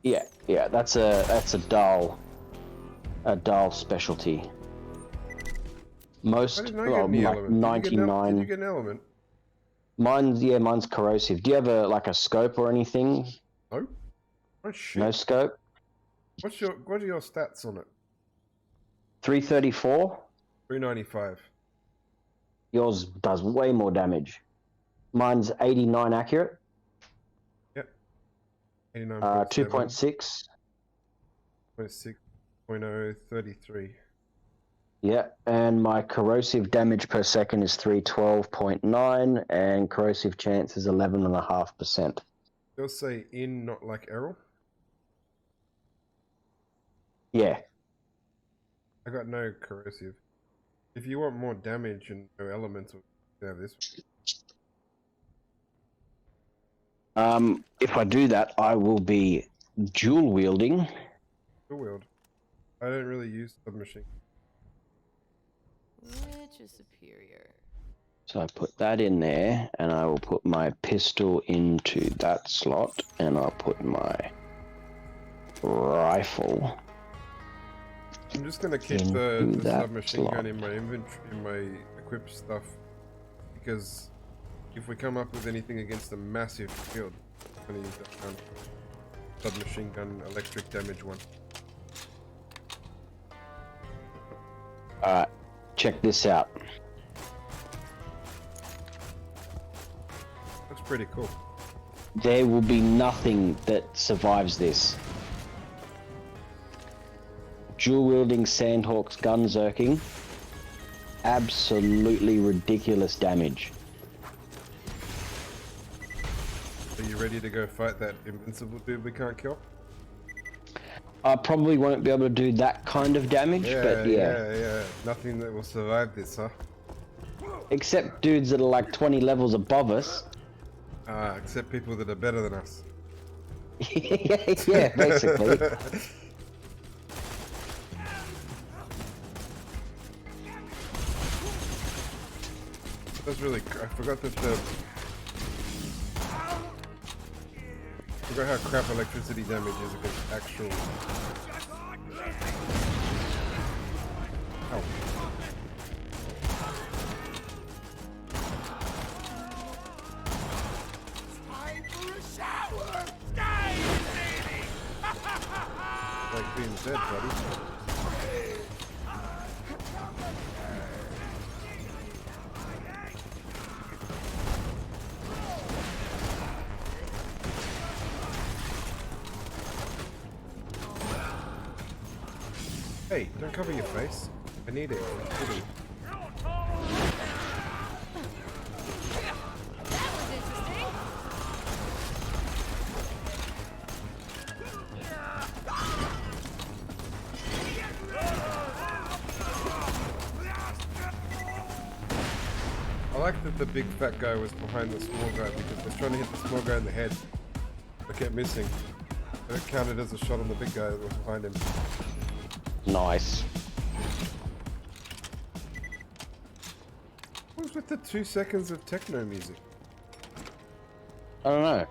Yeah, that's a dull specialty. Most like 99. Did you get an element? Mine's corrosive. Do you have a scope or anything? No. Oh shit. No scope. What are your stats on it? 334. 395. Yours does way more damage. Mine's 89 accurate. Yep. 89. 2.6. 0.6.0 33. Yeah, and my corrosive damage per second is 312.9, and corrosive chance is 11.5%. You'll say in, not like Errol? Yeah. I got no corrosive. If you want more damage and no elemental, you have this one. If I do that, I will be dual wielding. Dual wield. I don't really use submachine. Which is superior? So I put that in there, and I will put my pistol into that slot, and I'll put my rifle. I'm just gonna keep into the that submachine slot. gun in my inventory, in my equipped stuff, because if we come up with anything against a massive shield, I'm gonna use that gun. Submachine gun, electric damage one. Alright, check this out. Looks pretty cool. There will be nothing that survives this. Dual-wielding Sandhawk's gun zerking. Absolutely ridiculous damage. Are you ready to go fight that invincible dude we can't kill? I probably won't be able to do that kind of damage, but yeah. Yeah. Nothing that will survive this, huh? Except dudes that are like 20 levels above us. Except people that are better than us. Yeah, basically. That's really. I forgot that I forgot how crap electricity damage is against actual. Oh. Time for a shower! Die, baby! Like being dead, buddy. Hey, don't cover your face. I need it. Really. I like that the big fat guy was behind the small guy because I was trying to hit the small guy in the head. I kept missing. And it counted as a shot on the big guy that was behind him. Nice. What was with the 2 seconds of techno music? I don't know.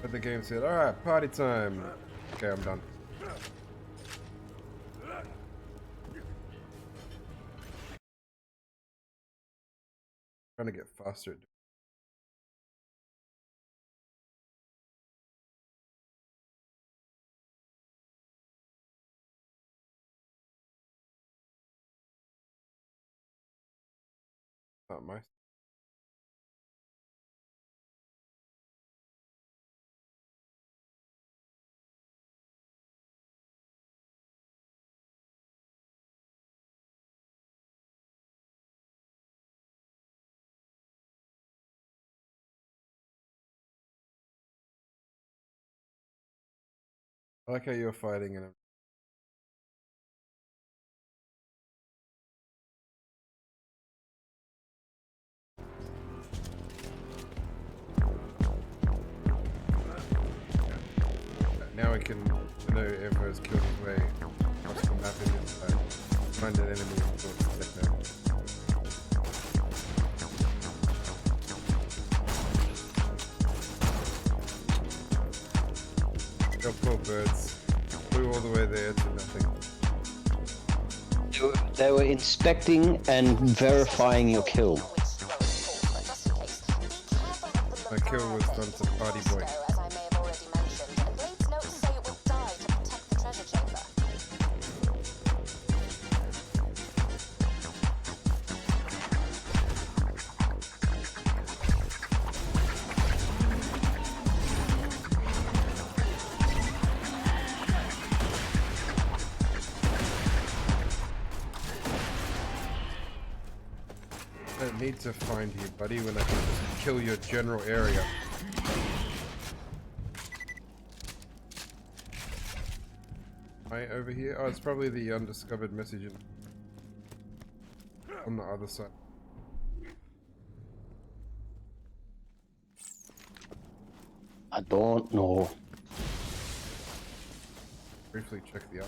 But the game said, alright, party time. Okay, I'm done. Trying to get faster. Not my. I like how you're fighting and now I can know Evo's killed his way across the map in this find an enemy and sort of techno. Your poor birds flew all the way there to nothing. They were inspecting and verifying your kill. My kill was done to Party Boy. I don't need to find you, buddy, when I can just kill your general area. Am I over here? Oh, it's probably the undiscovered message on the other side. I don't know. Briefly check the up.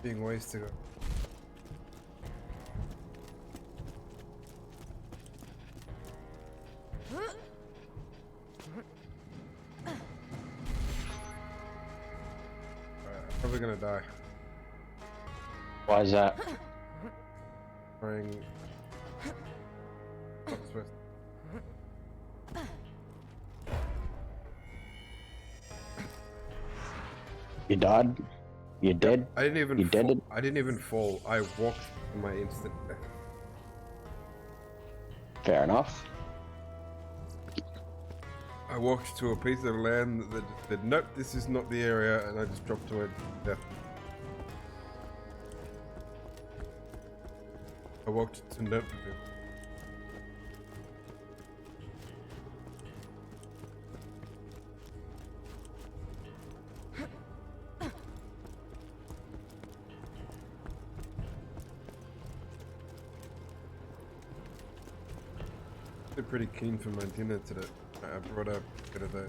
Being ways to go. I'm probably gonna die. Why is that? Trying. Not supposed. You died? You're dead? I didn't even. You dead? I didn't even fall. I walked to my instant death. Fair enough. I walked to a piece of land that said, "Nope, this is not the area," and I just dropped to my death. I walked to nope. They're pretty keen for my dinner today. I brought up a bit of a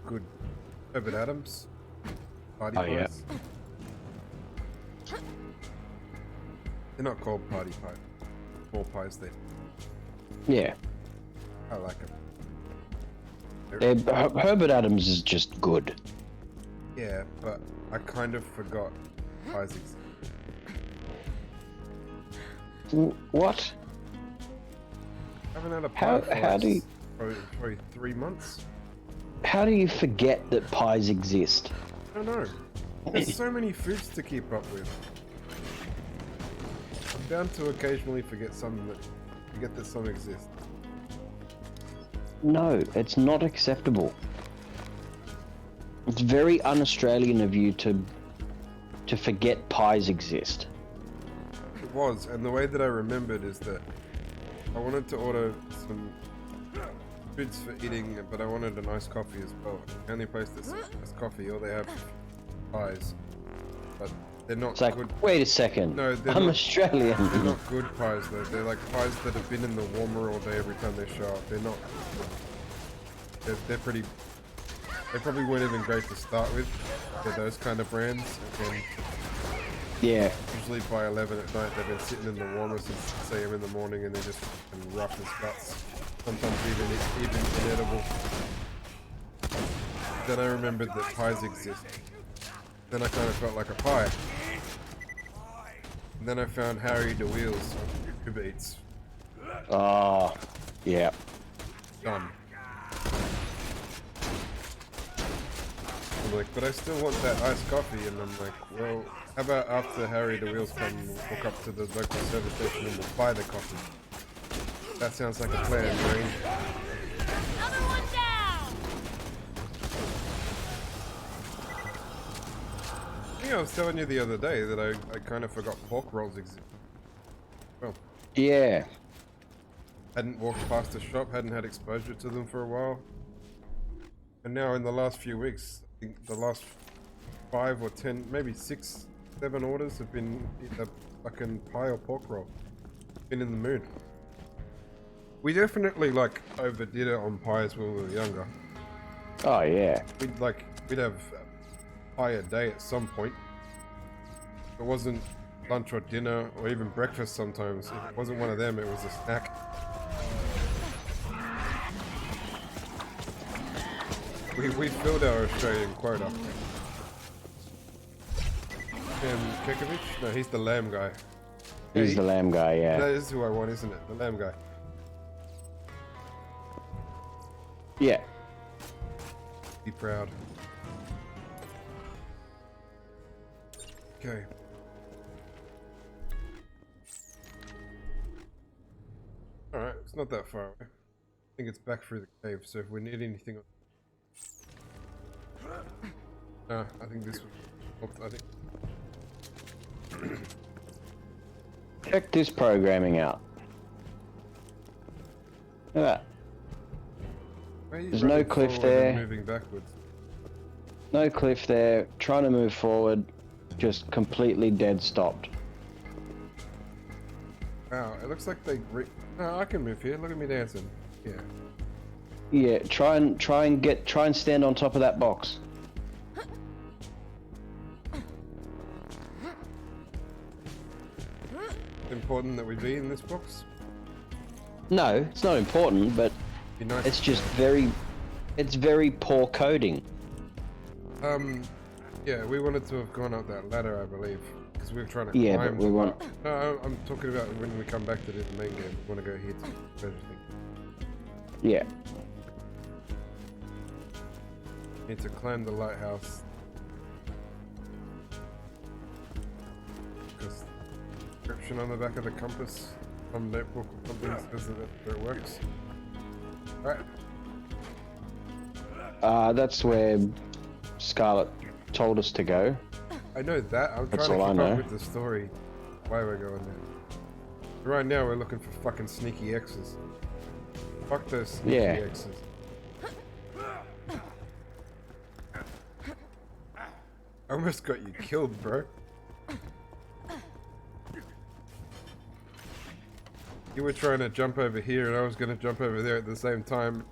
good Herbert Adams party pies. Yeah. They're not called party pies. Small pies. They. Yeah. I like them. Herbert Adams is just good. Yeah, but I kind of forgot pies exist. What? I haven't had a How- pie how do you- for probably 3 months. How do you forget that pies exist? I don't know. There's so many foods to keep up with. I'm bound to occasionally forget that some exist. No, it's not acceptable. It's very un-Australian of you to forget pies exist. It was, and the way that I remembered is that I wanted to order some foods for eating, but I wanted a nice coffee as well. The only place that has coffee, all they have is pies, but they're not It's like, good. wait a second. No, they're I'm not, Australian. They're not good pies though. They're like pies that have been in the warmer all day every time they show up. They're not. They're pretty. They probably weren't even great to start with. They're those kind of brands, and then Yeah. usually by 11 at night they've been sitting in the warmer since 6 a.m. in the morning, and they're just fucking rough as guts. Sometimes even inedible. Then I remembered that pies exist. Then I kind of felt like a pie. And then I found Harry DeWheels on Uber Eats. Oh, yeah. Done. I'm like, but I still want that iced coffee, and I'm like, well, how about after Harry DeWheels come, we'll walk up to the local service station and we'll buy the coffee. That sounds like a plan, Green. Another one down! I think I was telling you the other day that I kind of forgot pork rolls exist. Well, Yeah. hadn't walked past a shop, hadn't had exposure to them for a while. And now in the last few weeks, I think the last 5 or 10, maybe 6, 7 orders have been either fucking pie or pork roll. Been in the mood. We definitely like overdid it on pies when we were younger. Oh, yeah. We'd have pie a day at some point. If it wasn't lunch or dinner or even breakfast sometimes. If it wasn't one of them, it was a snack. We filled our Australian quota. Kekovic? No, he's the lamb guy. He's the lamb guy, yeah. That is who I want, isn't it? The lamb guy. Yeah. Be proud. Okay. Alright, it's not that far away. I think it's back through the cave, so if we need anything... No, I think this was... I think... Check this programming out. Look at that. Why are you There's no running cliff forward and there. moving backwards. No cliff there. Trying to move forward. Just completely dead stopped. Wow, it looks like they. No, I can move here. Look at me dancing. Yeah. Yeah, try and stand on top of that box. Important that we be in this box. No, it's not important, but Be nice. it's just it's very poor coding. Yeah, we wanted to have gone up that ladder, I believe, because we were trying to Yeah, climb. but we want. No, I'm talking about when we come back to do the main game. We want to go here to the treasure thing. Yeah. Need to climb the lighthouse. Because the description on the back of the compass, some notebook or something says that it works. Alright. That's where Scarlet told us to go. I know that. I'm That's trying to all I keep up know. with the story. Why we're going there. Right now we're looking for fucking sneaky X's. Fuck those sneaky Yeah. X's. I almost got you killed, bro. You were trying to jump over here and I was going to jump over there at the same time.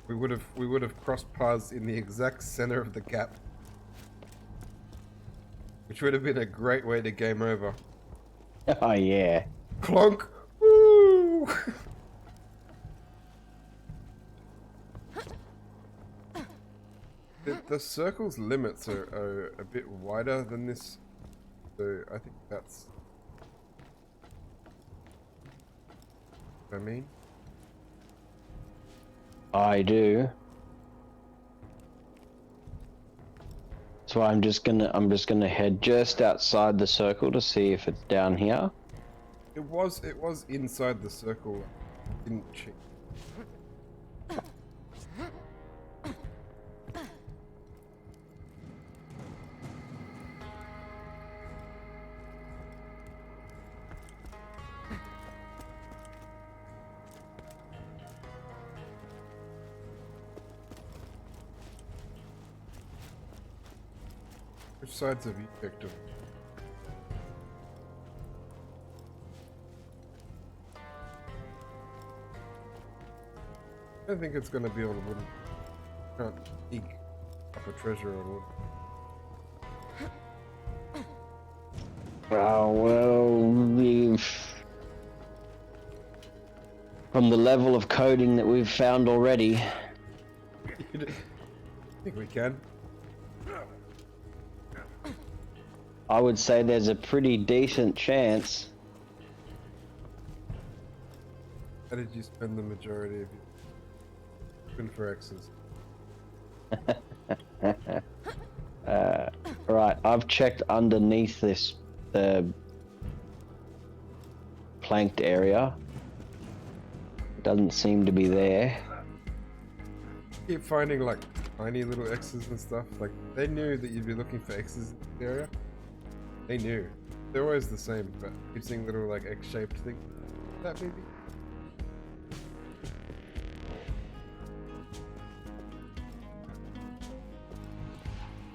We would have crossed paths in the exact center of the gap. Which would have been a great way to game over. Oh yeah. Clonk! Woo! The circle's limits are a bit wider than this, so I think that's what I mean. I do. So I'm just gonna head just outside the circle to see if it's down here. It was inside the circle. I didn't check. Which sides have you picked up? I don't think it's gonna be on wooden. Can't dig up a treasure on wood. Oh well, from the level of coding that we've found already. I think we can. I would say there's a pretty decent chance. How did you spend the majority of your looking for X's? Right, I've checked underneath this planked area. Doesn't seem to be there. Keep finding like tiny little X's and stuff. Like they knew that you'd be looking for X's in the area. They knew. They're always the same, but keep seeing little like X-shaped things. That maybe.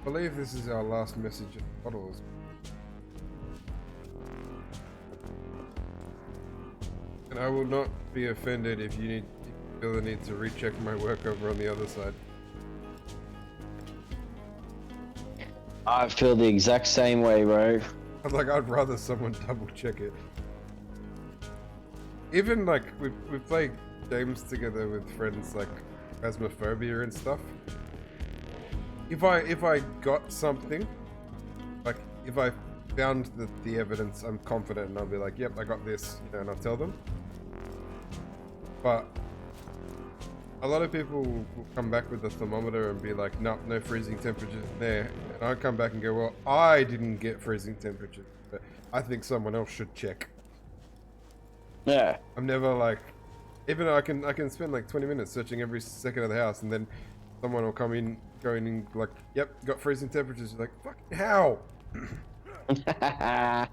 I believe this is our last message of bottles. And I will not be offended if you feel the need to recheck my work over on the other side. I feel the exact same way, bro. I'm like, I'd rather someone double check it. Even like we play games together with friends like Phasmophobia and stuff. If I got something, like if I found the evidence, I'm confident and I'll be like, yep, I got this, you know, and I'll tell them. But a lot of people will come back with the thermometer and be like, nope, no freezing temperatures there. And I come back and go, well, I didn't get freezing temperatures, but I think someone else should check. Yeah. I'm never like, even though I can spend like 20 minutes searching every second of the house, and then someone will come in, going in like, yep, got freezing temperatures. You're like, fucking how? Like,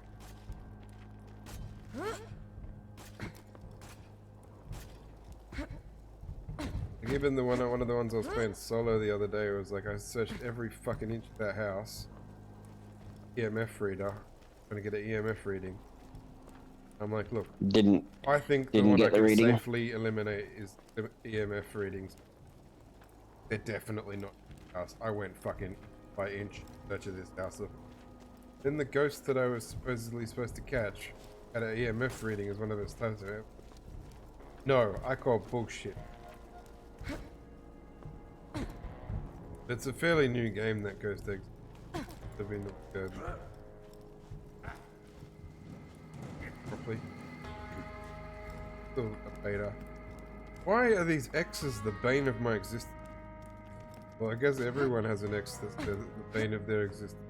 even one of the ones I was playing solo the other day, it was like I searched every fucking inch of that house. EMF reader, trying to get an EMF reading. I'm like, look, I think the one I can safely eliminate is the EMF readings. They're definitely not house. I went fucking by inch search of this house. Then the ghost that I was supposedly supposed to catch had an EMF reading as one of its types of it. No, I call bullshit. It's a fairly new game, that Ghost Eggs. Have been properly. Still a beta. Why are these X's the bane of my existence? Well, I guess everyone has an X that's the bane of their existence.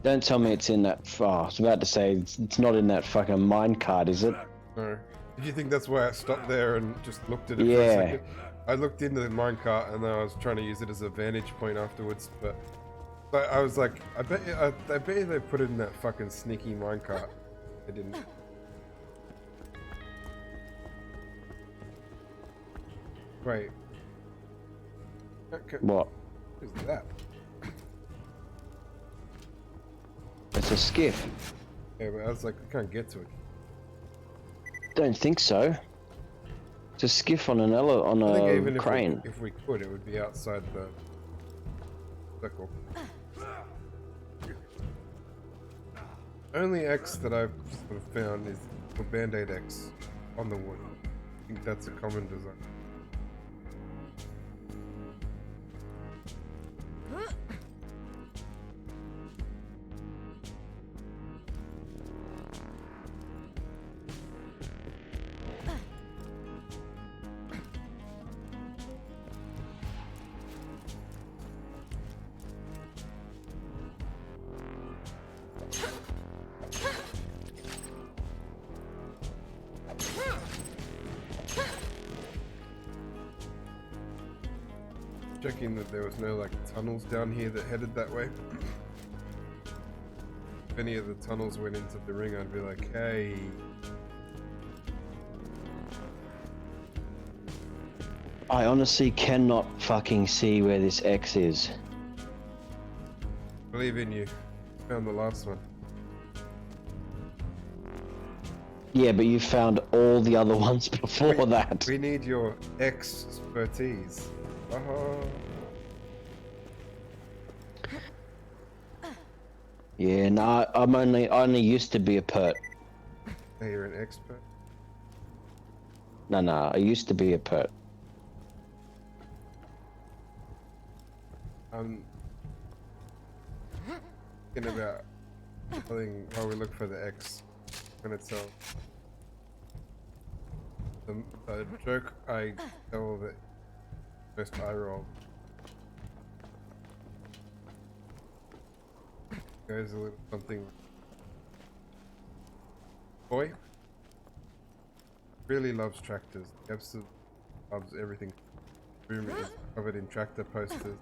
Don't tell me it's in that. Oh, I was about to say it's not in that fucking minecart, is it? No. Did you think that's why I stopped there and just looked at it for a second? I looked into the minecart and then I was trying to use it as a vantage point afterwards, but I was like, I bet you they put it in that fucking sneaky minecart. They didn't. Wait. Okay. What? What is that? It's a skiff. Yeah, but I was like, I can't get to it. Don't think so. It's a skiff on an I think even crane. If we could, it would be outside the circle. Only X that I've sort of found is for Band-Aid X on the wood. I think that's a common design. Checking that there was no like tunnels down here that headed that way. If any of the tunnels went into the ring, I'd be like, hey. I honestly cannot fucking see where this X is. Believe in you. Found the last one. Yeah, but you found all the other ones before that. We need your expertise. Yeah, no, I only used to be a pert. Hey, you're an expert? No, I used to be a pert. I'm thinking about telling while we look for the X when it's the joke I tell that first eye roll goes a little something. Boy really loves tractors. He absolutely loves everything. Room is covered in tractor posters.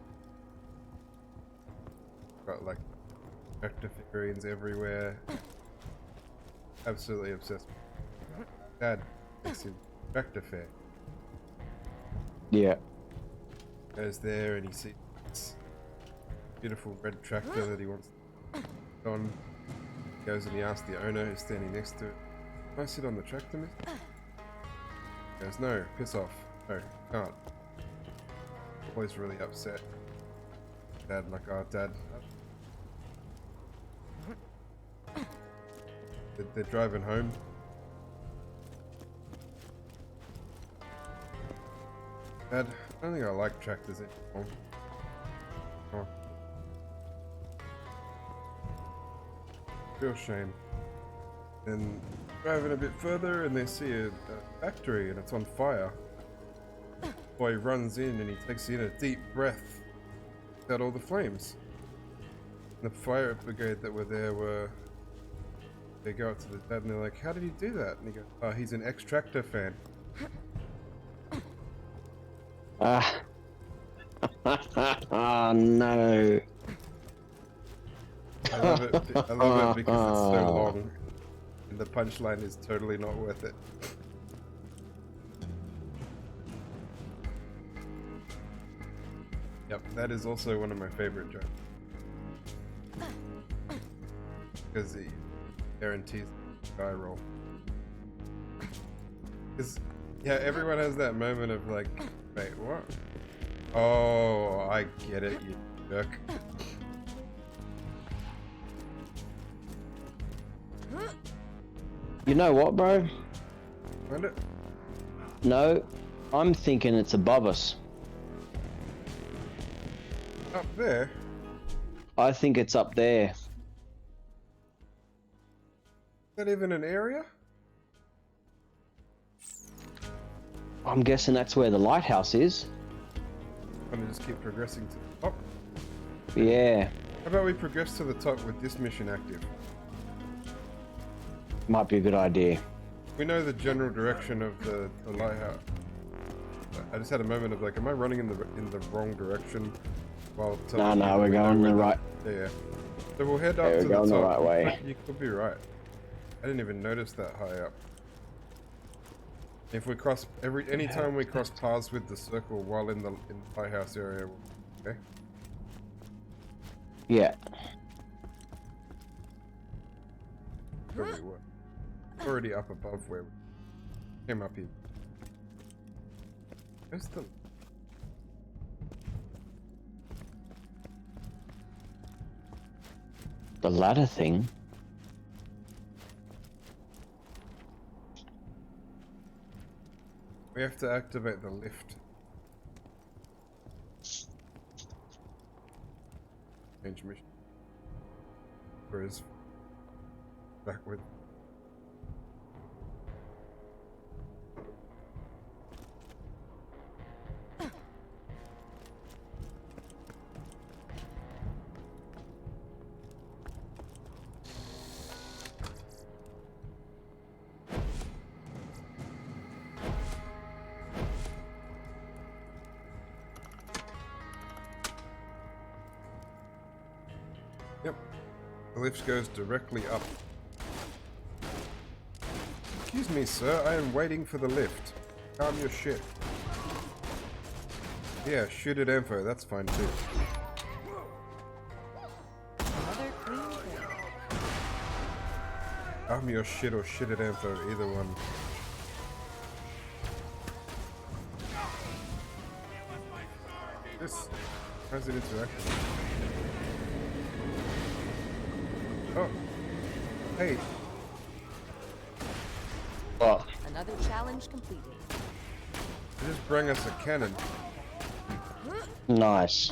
Got like tractor figurines everywhere. Absolutely obsessed. Dad takes him tractor fair. Yeah. Goes there and he sees this beautiful red tractor that he wants on. Goes and he asks the owner who's standing next to it, "Can I sit on the tractor, miss?" He goes, "No, piss off. No, can't." Boy's really upset. Dad, like, oh, Dad. They're driving home. Dad, I don't think I like tractors anymore. Oh. Real shame. Then driving a bit further and they see a factory and it's on fire. Boy runs in and he takes in a deep breath out all the flames. And the fire brigade that were there they go up to the dad and they're like, "How did he do that?" And he goes, "Oh, he's an ex-tractor fan." Oh no. I love it. I love it because it's so long, and the punchline is totally not worth it. Yep, that is also one of my favorite jokes because he guarantees die roll. Because yeah, everyone has that moment of like, wait, what? Oh, I get it, you jerk. You know what, bro? Find it? No, I'm thinking it's above us. Up there? I think it's up there. Is that even an area? I'm guessing that's where the lighthouse is. I'm gonna just keep progressing to the top. Yeah, How about we progress to the top with this mission active? might be a good idea. We know the general direction of the lighthouse. I just had a moment of like, am I running in the wrong direction? While telling No, you we're we know going where the right. Yeah. So we'll head up Yeah, to we're the going top. the right way. You could be right. I didn't even notice that high up. If we cross anytime we cross paths with the circle while in the lighthouse area, okay? Yeah. Probably what? Already up above where we came up here. Where's the... The ladder thing. We have to activate the lift. Change mission. Whereas backward. Yep. The lift goes directly up. Excuse me, sir. I am waiting for the lift. Calm your shit. Yeah, shoot at info. That's fine too. Calm your shit or shit at info. Either one. This. How's it interacting? Oh. Hey. What? Another challenge completed. Just bring us a cannon. Nice.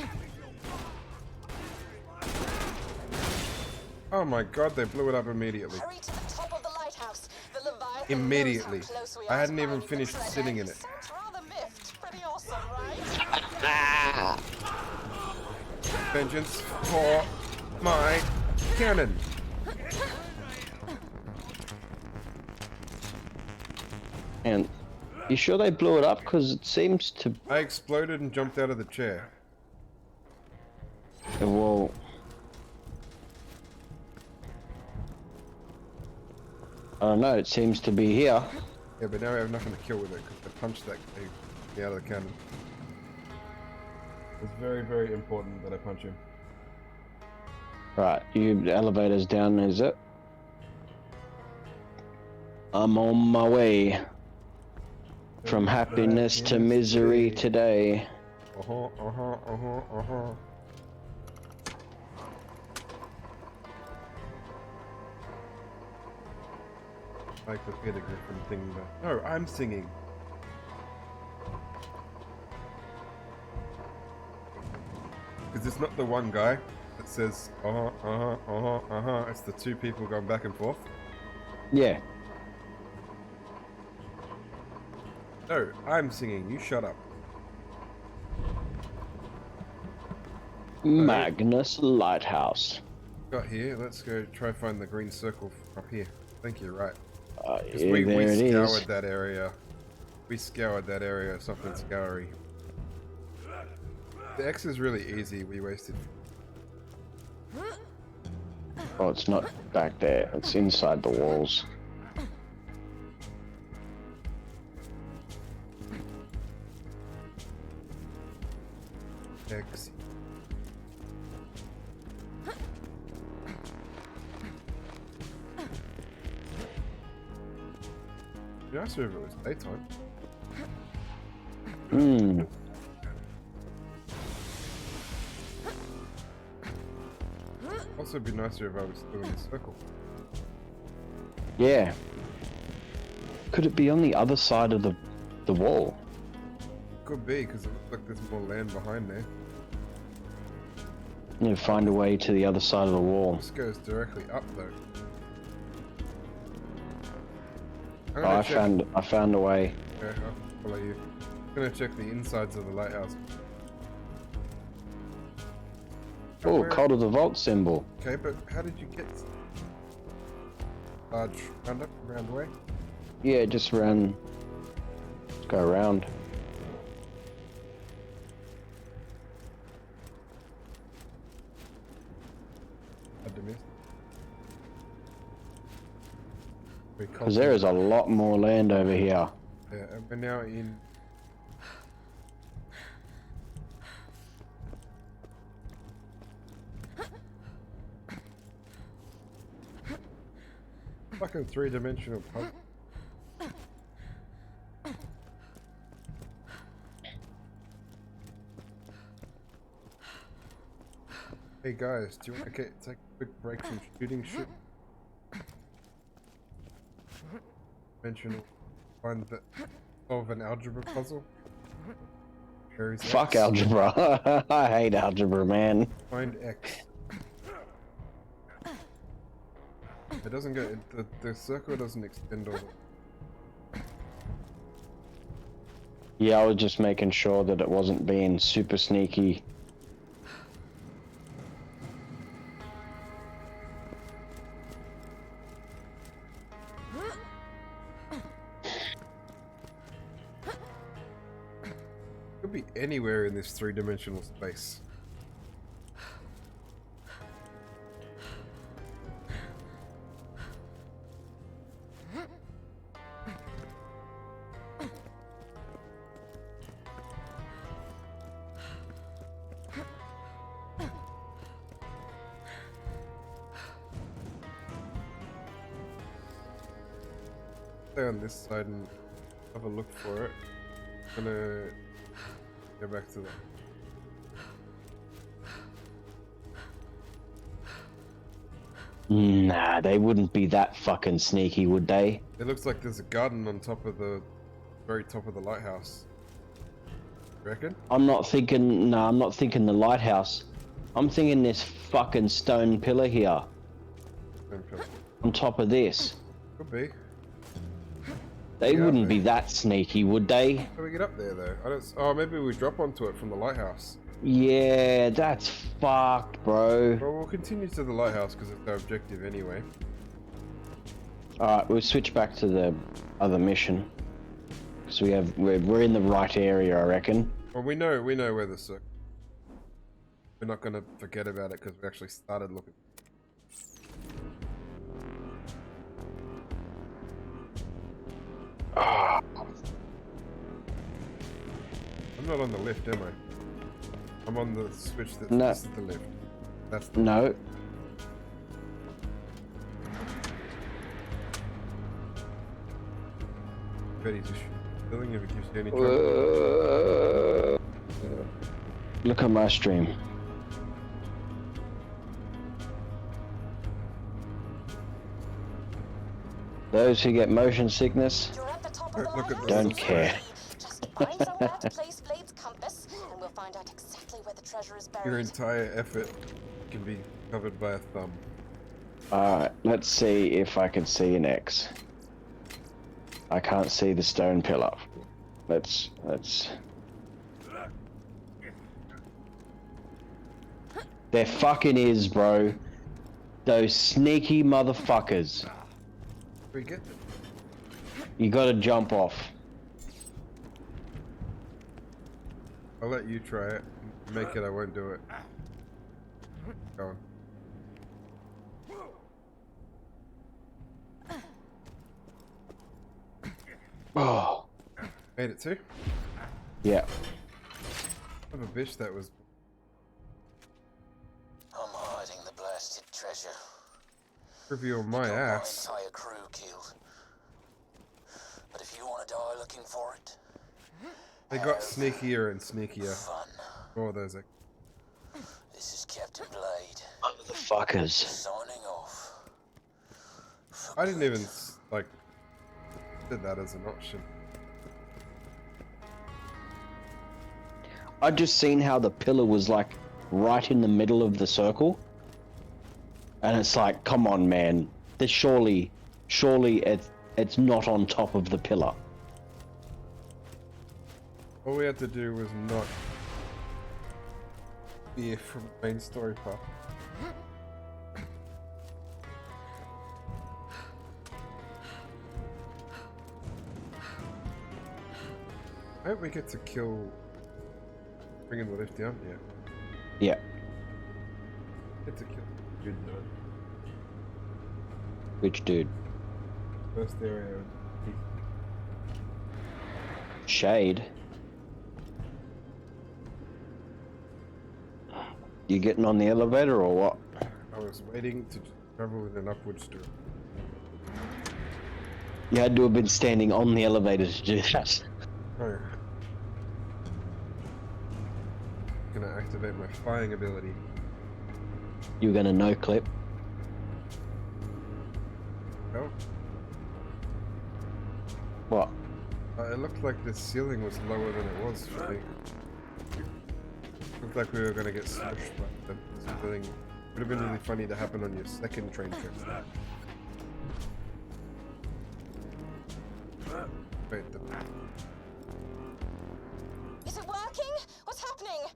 Oh my god, they blew it up immediately. Hurry to the top of the lighthouse. The Leviathan Immediately. knows how close we I are hadn't to even finding the finished treasure. sitting in it. Sounds rather miffed. Pretty awesome, right? Vengeance for my cannon. And you sure they blew it up? Because it seems to. I exploded and jumped out of the chair. Well. I don't know. It seems to be here. Yeah, but now I have nothing to kill with it because I punched that guy out of the cannon. It's very, very important that I punch him. Right, the elevator's down, is it? I'm on my way. From happiness to misery today. Like the Peter Griffin thing, but no, I'm singing. Because it's not the one guy that says it's the two people going back and forth. Yeah. No, I'm singing. You shut up. Magnus Lighthouse. Got here. Let's go try find the green circle up here. I think you're right. Because Yeah, we there it scoured is. that area. We scoured that area. Something scoury. The X is really easy. We wasted. Oh, it's not back there. It's inside the walls. X. Be nicer if it was daytime. Hmm. Also, be nicer if I was still in the circle. Yeah. Could it be on the other side of the wall? Could be, because it looks like there's more land behind there. Need to find a way to the other side of the wall. This goes directly up, though. Oh, I found a way. Okay, I'll follow you. I'm gonna check the insides of the lighthouse. Oh, Cult of the Vault symbol. Okay, but how did you get large round way? Yeah, just go around. Because there is a lot more land over here. Yeah, and we're now in. Fucking three-dimensional puzzle. Hey guys, do you want to take a quick break from shooting shit? Dimensional. Find the solve an algebra puzzle. Fuck algebra. I hate algebra, man. Find X. It doesn't go. The circle doesn't extend all. Yeah, I was just making sure that it wasn't being super sneaky. Could be anywhere in this three-dimensional space. Stay on this side and have a look for it. I'm gonna go back to that. Nah, they wouldn't be that fucking sneaky, would they? It looks like there's a garden on top of the very top of the lighthouse. You reckon? I'm not thinking the lighthouse. I'm thinking this fucking stone pillar here. Stone pillar. On top of this. Could be. They wouldn't be that sneaky, would they? How do we get up there though? I don't. Oh, maybe we drop onto it from the lighthouse. Yeah, that's fucked, bro. Well, we'll continue to the lighthouse because it's our objective anyway. Alright, we'll switch back to the other mission. Because we're in the right area, I reckon. Well, we know where the circle. We're not gonna forget about it because we actually started looking. I'm not on the lift, am I? I'm on the switch that this is the lift. That's the no. Betty just filling if it gives you any trouble. Look at my stream. Those who get motion sickness don't care. Just find somewhere to place Blade's compass, and we'll find out exactly where the treasure is buried. Your entire effort can be covered by a thumb. Alright, let's see if I can see an X. I can't see the stone pillar. Let's... There fucking is, bro. Those sneaky motherfuckers. We get them. You gotta jump off. I'll let you try it. Make it, I won't do it. Go on. Oh. Made it too? Yeah. Son of a bitch, that was. I'm hiding the blasted treasure. Review on my ass. My entire crew killed. But if you want to die looking for it, They got sneakier and sneakier. fun. Oh, there's a. This is Captain Blade. Motherfuckers. Signing off. I didn't even like did that as an option. I just seen how the pillar was like right in the middle of the circle, and it's like, come on, man. This surely it's not on top of the pillar. All we had to do was not veer from the main story path. I hope we get to kill. Bringing the lift down, yeah. Yeah. Get to kill. Good though. Which dude? First area. Shade. You getting on the elevator or what? I was waiting to travel in an upwards direction. You had to have been standing on the elevator to do that. Oh. Gonna activate my flying ability. You were gonna no clip. Oh. What? It looked like the ceiling was lower than it was for me. Looked like we were gonna get smushed by the ceiling. Would have been really funny to happen on your second train trip. Wait, the... Is it working? What's happening?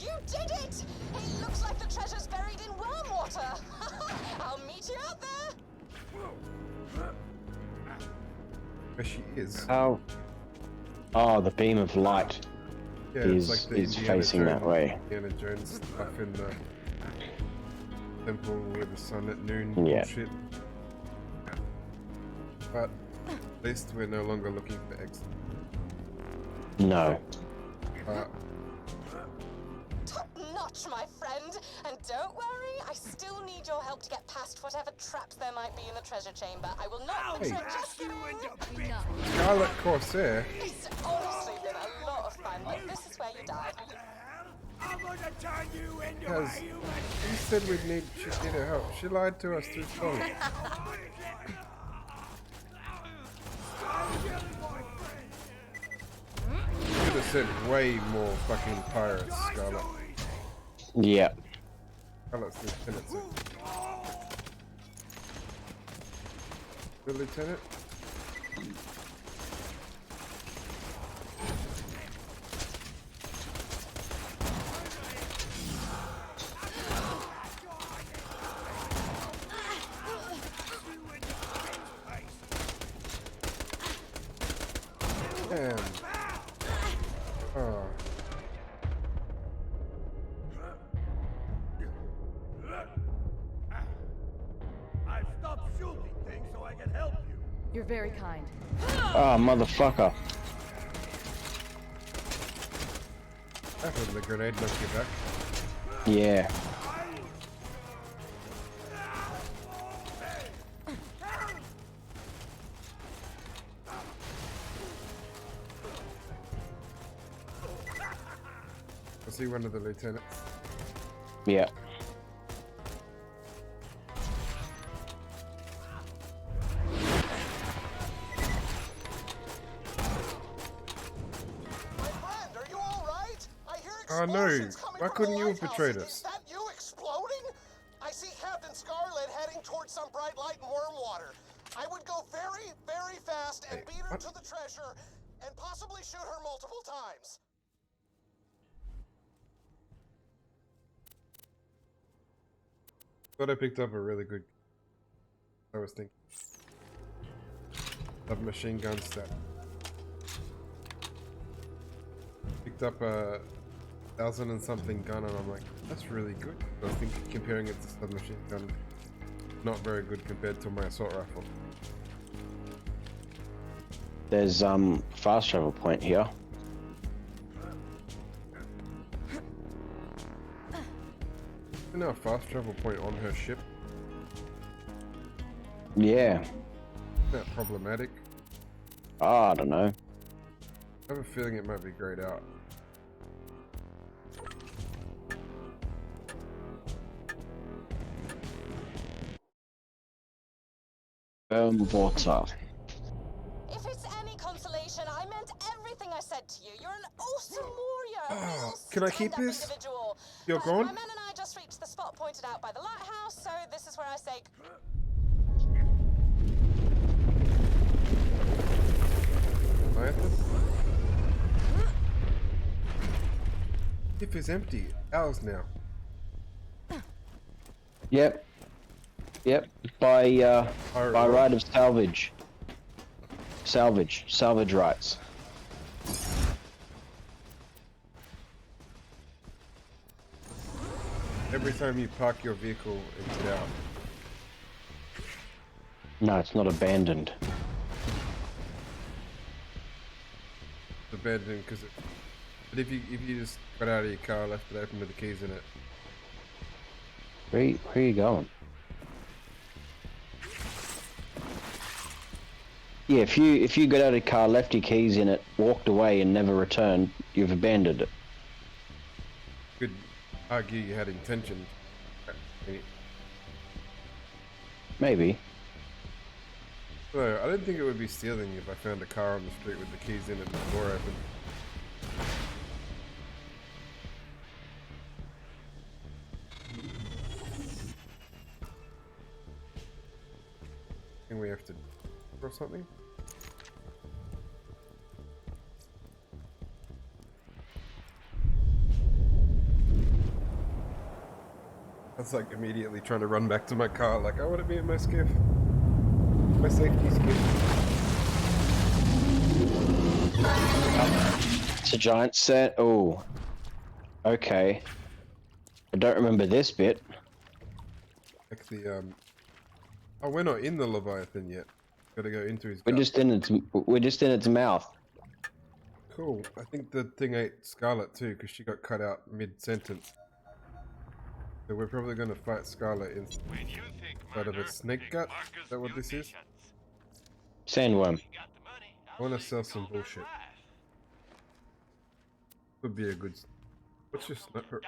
You did it! It looks like the treasure's buried in worm water. I'll meet you out there. Where she is. How? Oh, the beam of light Yeah, is it's like the Indiana facing that Jones- way. Indiana Jones stuff in the temple with the sun at noon. Yeah. Bullshit. But at least we're no longer looking for exit. No. Top notch, my friend. And don't worry, I still need your help to get past whatever traps there might be in the treasure chamber. I will not betray. Just kidding. Scarlet Corsair. It's honestly been a lot of fun, but this is where you died. I'm gonna turn you into Because a human. she said she needed her help. She lied to us through phone. Should have said way more fucking pirates, Scarlet. Yeah. Scarlet's lieutenant. So. Good lieutenant? Damn. Oh. I've stopped shooting things so I can help you. You're very kind. Oh, motherfucker. That was the grenade knocked you back. Yeah. I see one of the lieutenants. Yeah. Oh no, why couldn't you have betrayed us? Is that you exploding? I see Captain Scarlet heading towards some bright light in Wormwater. I would go very, very fast and beat her to the treasure and possibly shoot her multiple times. Thought I picked up a really good. I was thinking. Submachine gun stat. Picked up a 1,000 and something gun, and I'm like, that's really good. I was thinking, comparing it to submachine gun, not very good compared to my assault rifle. There's fast travel point here. Isn't there a fast travel point on her ship? Yeah. Isn't that problematic? I don't know. I have a feeling it might be grayed out. Water. If it's any consolation, I meant everything I said to you. You're an awesome warrior. a real Can I keep stand-up this? Individual. You're My gone? men and I just reached the spot pointed out by the lighthouse, so this is where I say. If it's empty, ours now. Yep. Yep. By right of salvage. Salvage rights. Every time you park your vehicle, it's out. No, it's not abandoned. It's abandoned because it. But if you just got out of your car, left it open with the keys in it. Where are you going? Yeah, if you got out of your car, left your keys in it, walked away and never returned, you've abandoned it. Could argue you had intention. Maybe. So I don't think it would be stealing if I found a car on the street with the keys in it and the door open. I think we have to or something. I was like immediately trying to run back to my car, like I want to be in my skiff. My safety skiff. It's a giant set. Oh. Okay. I don't remember this bit. Like the oh, we're not in the Leviathan yet. Gotta go into his gut. We're just in its mouth. Cool. I think the thing ate Scarlet too, because she got cut out mid-sentence. So we're probably gonna fight Scarlet inside of a snake gut. Is that what this is? Sandworm. I wanna sell some bullshit. Could be a good. What's your sniper?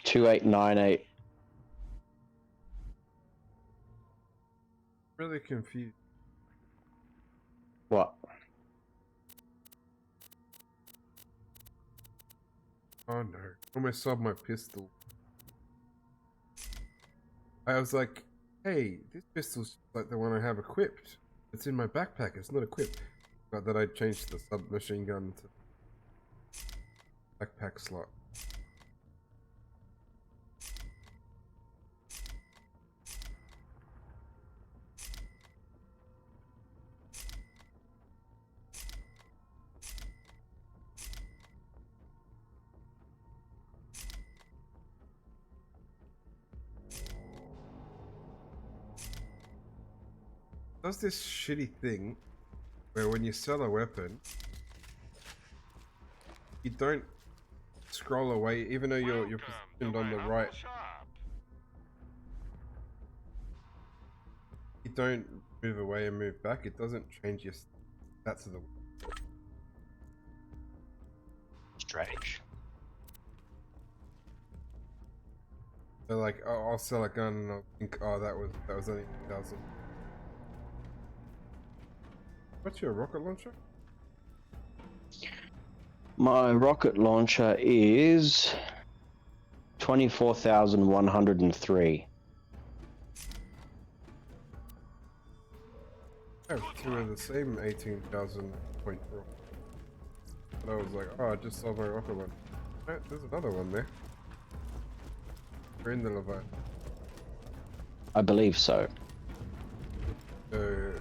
2898. Really confused. What? Oh no. Almost sold my pistol. I was like, hey, this pistol's like the one I have equipped. It's in my backpack, it's not equipped. But then I changed the submachine gun to backpack slot. Does this shitty thing where when you sell a weapon, you don't scroll away even though you're positioned on the right. You don't move away and move back. It doesn't change your stats of the. Strange. So like, oh, I'll sell a gun and I'll think, oh, that was only 1,000. What's your rocket launcher? My rocket launcher is 24,103. I have two of the same 18,000 point roll. But I was like, oh, I just sold my rocket one. Right, there's another one there. We're in the Leviathan. I believe so. Better.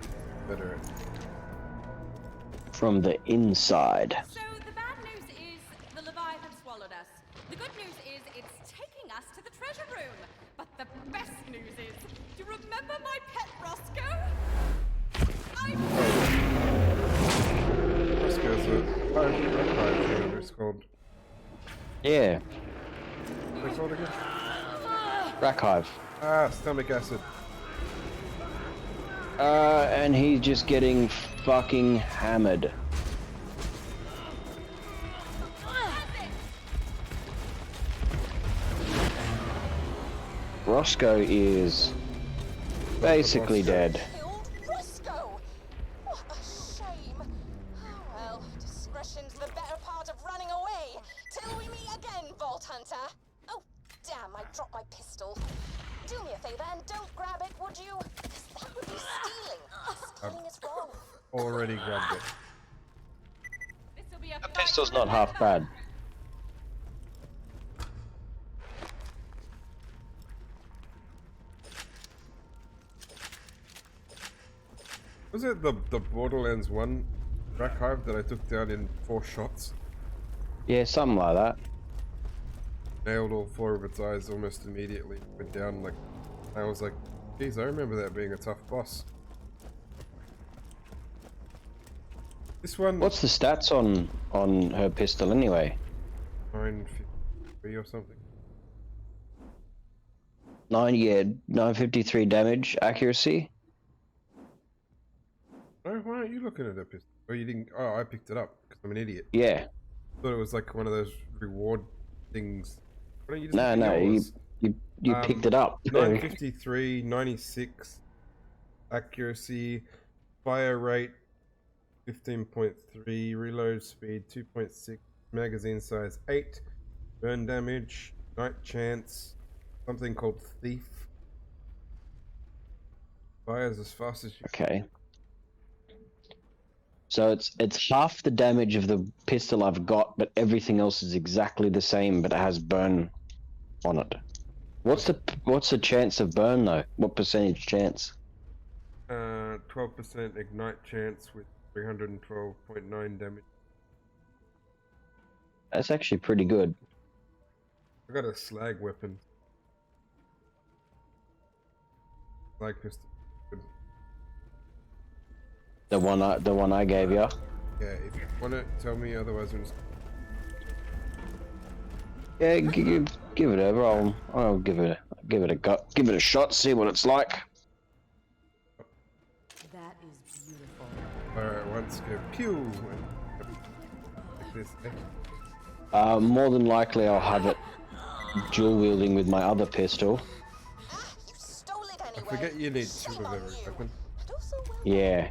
From the inside. So the bad news is the Leviathan swallowed us. The good news is it's taking us to the treasure room. But the best news is, do you remember my pet Roscoe? I whatever it's called. Yeah, What's it called again? Rackhive. Ah, stomach acid. And he's just getting fucking hammered. Roscoe is basically dead. Killed Roscoe! What a shame. Oh well, discretion's the better part of running away. Till we meet again, Vault Hunter. Oh, damn, I dropped my pistol. Do me a favor and don't grab it, would you? Because that would be stealing. Stealing is wrong. Already grabbed it. The pistol's not half bad. Was it the Borderlands 1 Rackhive that I took down in 4 shots? Yeah, something like that. Nailed all 4 of its eyes almost immediately. Went down like... I was like, geez, I remember that being a tough boss. This one... What's the stats on her pistol anyway? 953 or something. 953 damage, accuracy. Oh, why aren't you looking at that pistol? Oh, you didn't... Oh, I picked it up because I'm an idiot. Yeah. Thought it was like one of those reward things. Why don't you just No, look at no, yours? you picked it up. 953, 96 accuracy, fire rate 15.3, reload speed 2.6, magazine size 8, burn damage, night chance, something called thief. Fires as fast as you Okay. So it's half the damage of the pistol I've got, but everything else is exactly the same, but it has burn on it. What's the chance of burn though? What percentage chance? 12% ignite chance with 312.9 damage. That's actually pretty good. I got a slag weapon. Slag pistol. Good. The one I gave you. Yeah, if you want it, tell me. Otherwise, I'm just... Yeah, give it over. I'll give it a go. Give it a shot. See what it's like. That is beautiful. Alright, once go pew. Like this. Eh? More than likely, I'll have it dual wielding with my other pistol. I forget you need 2 of every weapon. Yeah.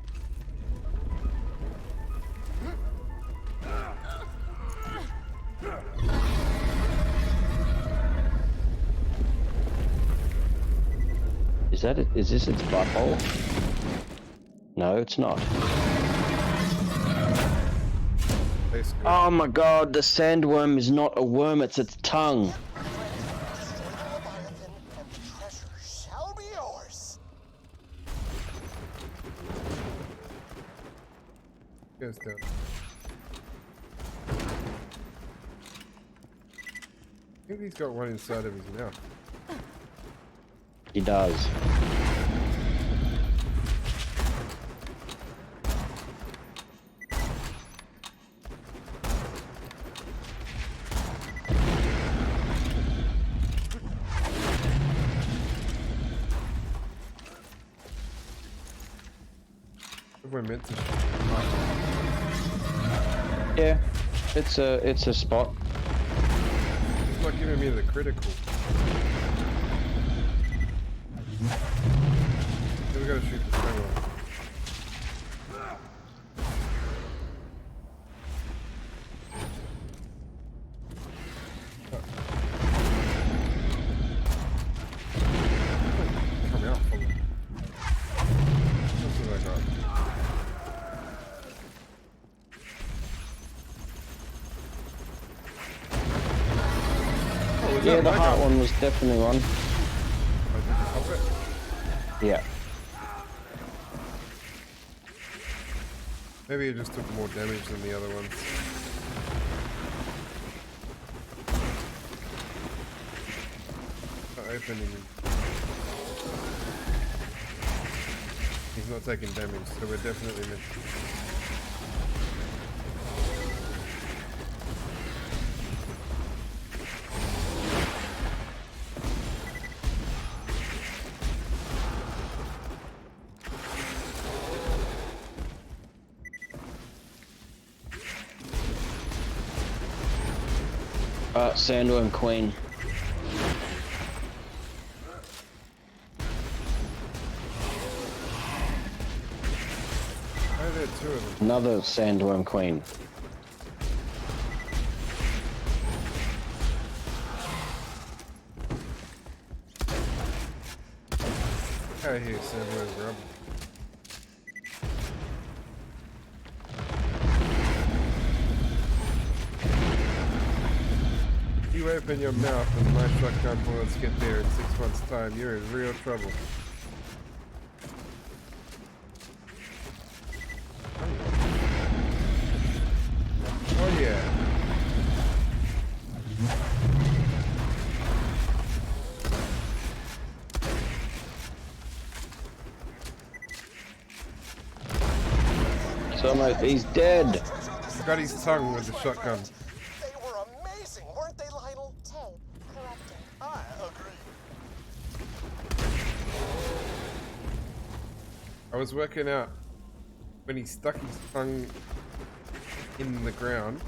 Is this its butthole? No, it's not. Oh my god, the sandworm is not a worm, it's its tongue. Shall be yours. Goes down. I think he's got one inside of his mouth. He does. We're meant to. Yeah, it's a spot. It's not giving me the critical. We gotta shoot the thing off. Come out for me. That's what I got. Oh, was Yeah, that the my heart gun? one was definitely one. Oh, did you pop it? Yeah. Maybe it just took more damage than the other ones. Not opening. He's not taking damage, so we're definitely meant to. Sandworm Queen. Why are there two of them? Another Sandworm Queen. I hear Sandworm grub. You open your mouth and my shotgun bullets get there in 6 months' time, you're in real trouble. Oh yeah. So he's dead. Got his tongue with the shotgun. They were amazing, weren't they, Lionel? Tape corrected. I agree. I was working out when he stuck his tongue in the ground.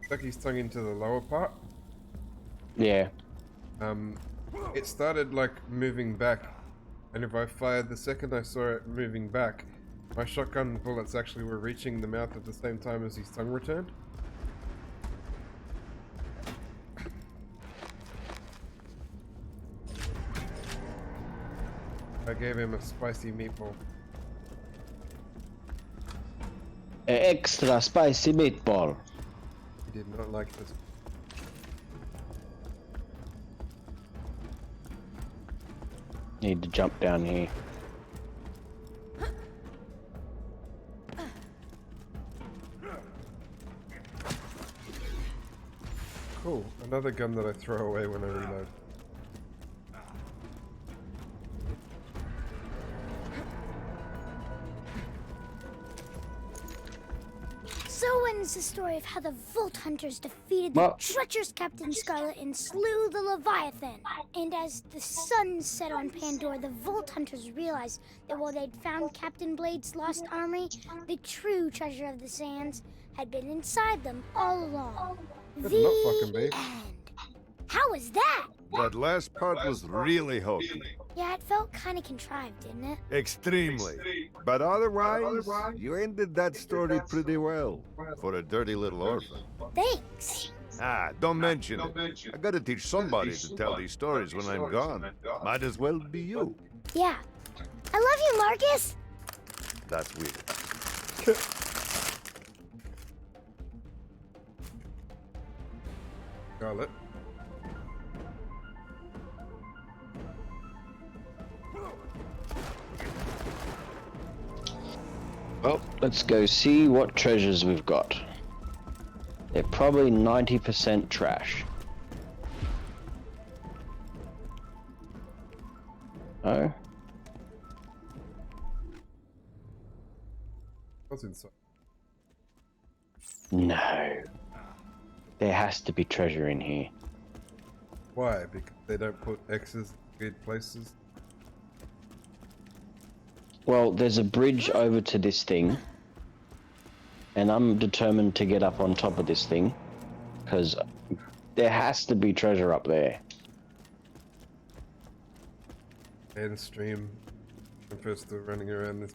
Stuck his tongue into the lower part. Yeah. It started like moving back, and if I fired the second I saw it moving back, my shotgun bullets actually were reaching the mouth at the same time as his tongue returned. I gave him a spicy meatball. Extra spicy meatball. He did not like this. Need to jump down here. Cool. Another gun that I throw away when I reload. So ends the story of how the Vault Hunters defeated the treacherous Captain Scarlet and slew the Leviathan. And as the sun set on Pandora, the Vault Hunters realized that while they'd found Captain Blade's lost armory, the true treasure of the sands had been inside them all along. Better not fucking be. How was that? That last part was really hokey. Yeah, it felt kind of contrived, didn't it? Extremely. But otherwise, you ended that story pretty well. For a dirty little orphan. Thanks. Ah, don't mention it. I gotta teach somebody to tell these stories when I'm gone. Might as well be you. Yeah. I love you, Marcus. That's weird. Scarlet. Well, let's go see what treasures we've got. They're probably 90% trash. Oh? What's inside? No. There has to be treasure in here. Why? Because they don't put X's in weird places? Well, there's a bridge over to this thing. And I'm determined to get up on top of this thing. Because there has to be treasure up there. End stream. I'm first still running around this.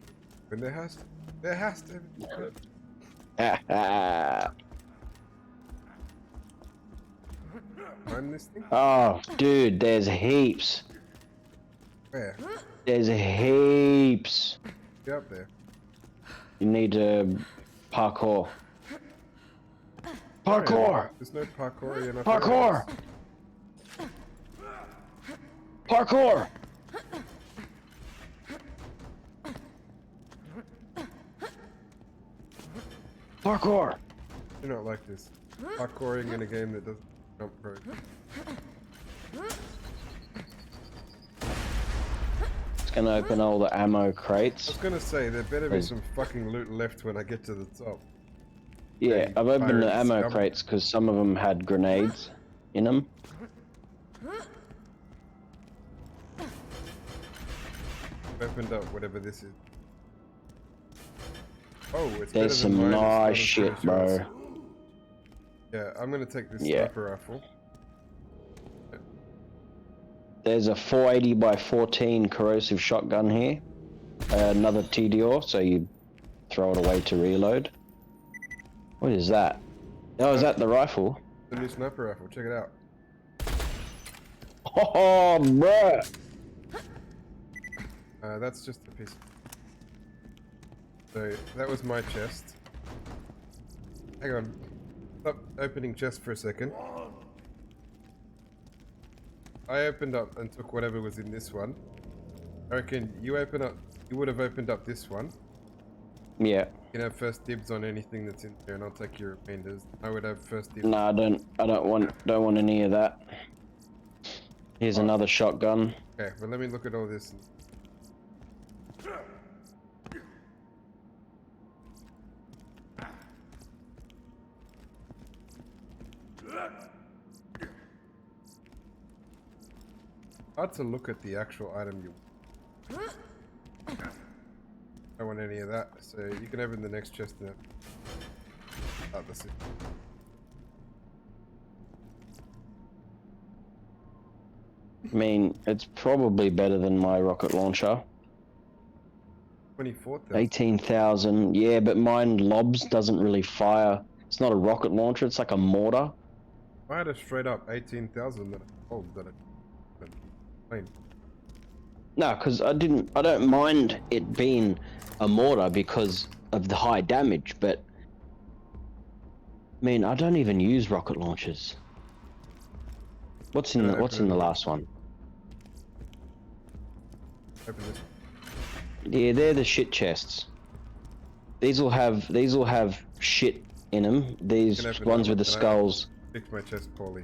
When there has to be. Find this thing? Oh, dude, there's heaps. Where? There's heaps. Get up there. You need to parkour. Parkour! There's no parkour. You're not Parkour! Parkour! Parkour! Do not like this. Parkouring in a game that doesn't jump very. It's gonna open all the ammo crates. I was gonna say there better be There's- some fucking loot left when I get to the top. Yeah, Hey, I've opened the pirates, ammo scum. crates because some of them had grenades in them. Opened up whatever this is. Oh, it's There's better than some mine, it's nice not as shit, good as yours. bro. Yeah, I'm gonna take this Yeah. sniper rifle. There's a 480 by 14 corrosive shotgun here. Another TDR, so you throw it away to reload. What is that? Oh, is that the rifle? The new sniper rifle. Check it out. Oh, bruh! That's just a piece. So that was my chest. Hang on. Stop opening chest for a second. I opened up and took whatever was in this one. I reckon you would have opened up this one. Yeah. You can have first dibs on anything that's in there, and I'll take your remainders. I would have first dibs. No, I don't want any of that. Here's another shotgun. Okay, well let me look at all this. Hard to look at the actual item you don't want any of that, so you can open the next chest now. Oh, that's it. I mean, it's probably better than my rocket launcher. 24,000. 18,000. Yeah, but mine lobs doesn't really fire. It's not a rocket launcher. It's like a mortar. I had a straight up 18,000 that I told that I plane. No, because I don't mind it being a mortar because of the high damage, but I mean, I don't even use rocket launchers. What's in the last one? Open this. Yeah, they're the shit chests. These will have shit in them. These ones with the skulls. Fix my chest poorly.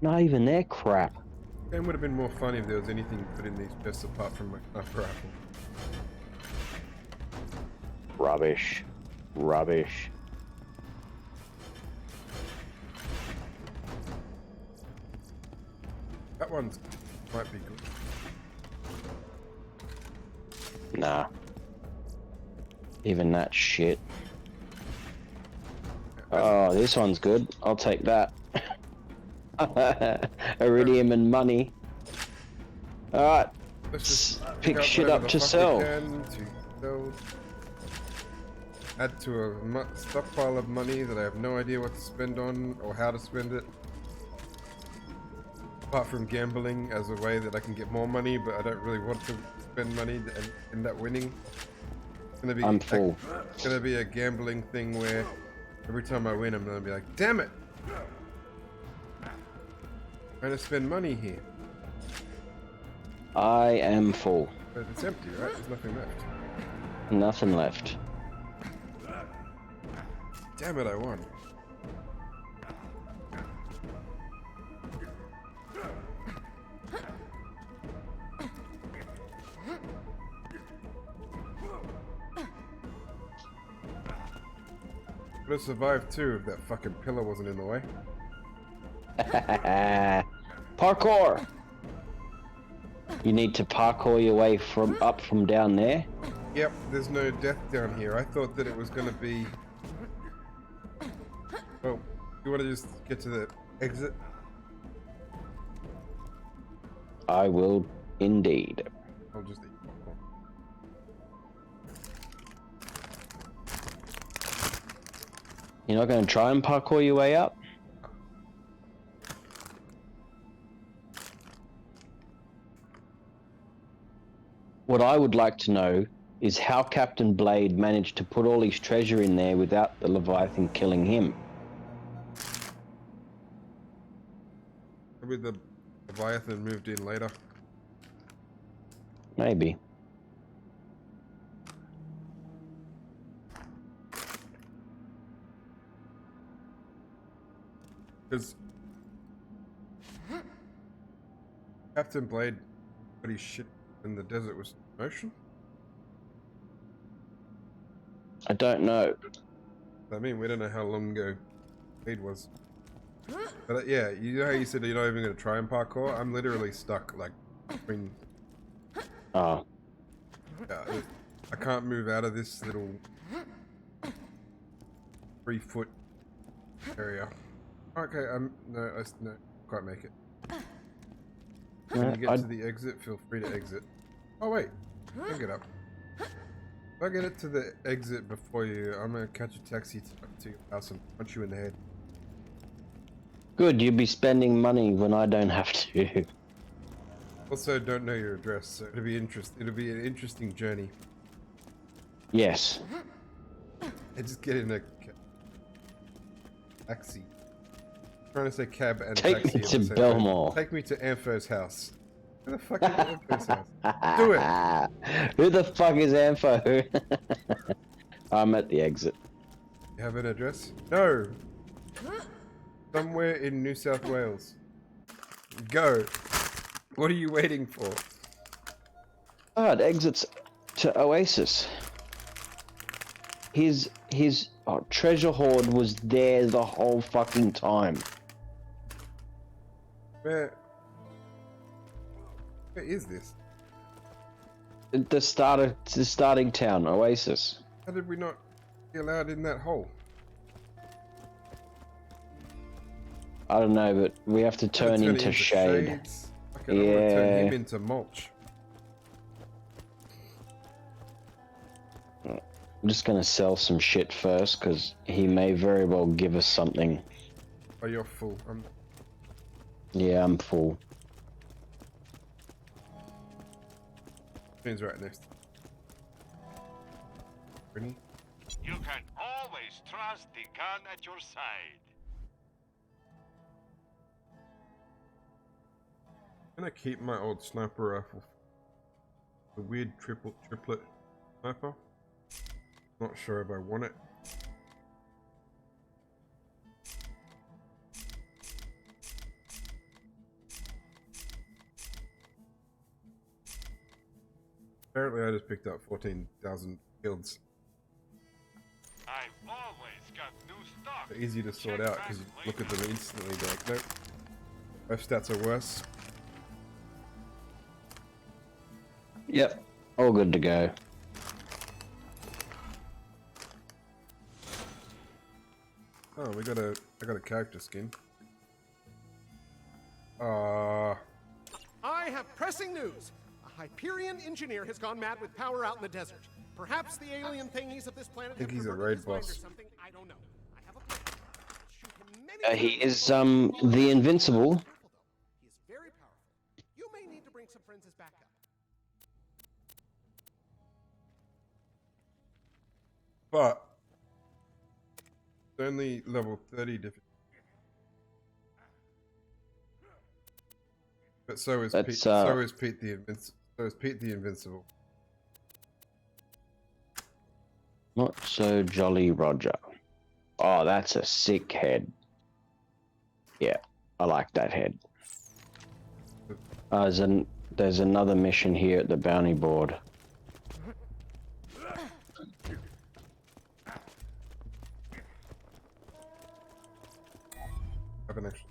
Not even their crap. Game would have been more fun if there was anything put in these chests apart from my sniper rifle. Rubbish. Rubbish. That one's might be good. Nah. Even that shit. Oh, this one's good. I'll take that. Iridium and money. Alright. Let's just Pick shit up to sell. Add to a stockpile of money that I have no idea what to spend on or how to spend it. Apart from gambling as a way that I can get more money, but I don't really want to spend money and end up winning. It's gonna be I'm full. It's gonna be a gambling thing where every time I win, I'm gonna be like, damn it! I'm trying to spend money here. I am full. But it's empty, right? There's nothing left. Nothing left. Damn it, I won. Would have survived too if that fucking pillar wasn't in the way. Parkour! You need to parkour your way up from down there? Yep, there's no death down here. I thought that it was gonna be... Well, you wanna just get to the exit? I will indeed. I'll just eat popcorn. You're not going to try and parkour your way up? What I would like to know is how Captain Blade managed to put all his treasure in there without the Leviathan killing him. Maybe the Leviathan moved in later. Maybe. Because Captain Blade put his shit in the desert with motion? I don't know. I mean, we don't know how long ago Blade was. But yeah, you know how you said you're not even going to try and parkour? I'm literally stuck, like, between... Oh. Yeah, I can't move out of this little 3-foot area. Okay, no, no, can't make it. When you get to the exit, feel free to exit. Oh wait, I can get up. If I get it to the exit before you, I'm gonna catch a taxi to your house and punch you in the head. Good, you'll be spending money when I don't have to. Also, don't know your address, so it'll be an interesting journey. Yes. I just get in a taxi. I'm trying to say cab and Take taxi. me to Belmore. Take me to Ampho's house. Where the fuck is Ampho's house? Do it! Who the fuck is Ampho? I'm at the exit. You have an address? No! Somewhere in New South Wales. Go! What are you waiting for? Oh, it exits to Oasis. His treasure hoard was there the whole fucking time. Where is this? The starting town, Oasis. How did we not be allowed in that hole? I don't know, but we have to turn into shade. Shades. Okay, I want to turn him into mulch. I'm just gonna sell some shit first, because he may very well give us something. Oh, you're full. Yeah, I'm full. Train's right next. Ready? You can always trust the gun at your side. I'm gonna keep my old sniper rifle. The weird triplet sniper. Not sure if I want it. Apparently I just picked up 14,000 kills. I've always got new stock. They're easy to sort out because you look at them instantly, be like, nope. Both stats are worse. Yep, all good to go. Oh, I got a character skin. I have pressing news. A Hyperion engineer has gone mad with power out in the desert. Perhaps the alien thingies of this planet I think have he's a perverted raid his mind or boss. something. I don't know. I have a plan. Shoot him many He times. is the Invincible. He is very powerful. You may need to bring some friends as backup. But it's only level 30 different. But so is Pete. So is Pete the Invincible. Not so jolly, Roger. Oh, that's a sick head. Yeah, I like that head. There's another mission here at the bounty board. Have an action.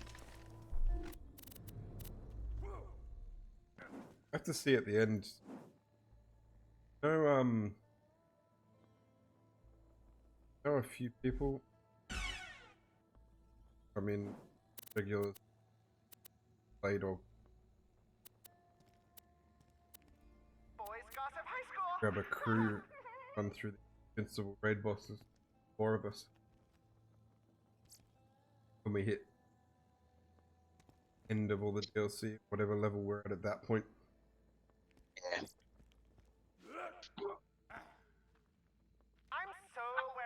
I have to see at the end. No, know a few people. I mean, regular played or grab a crew, run through the Invincible raid bosses. 4 of us. When we hit end of all the DLC, whatever level we're at that point.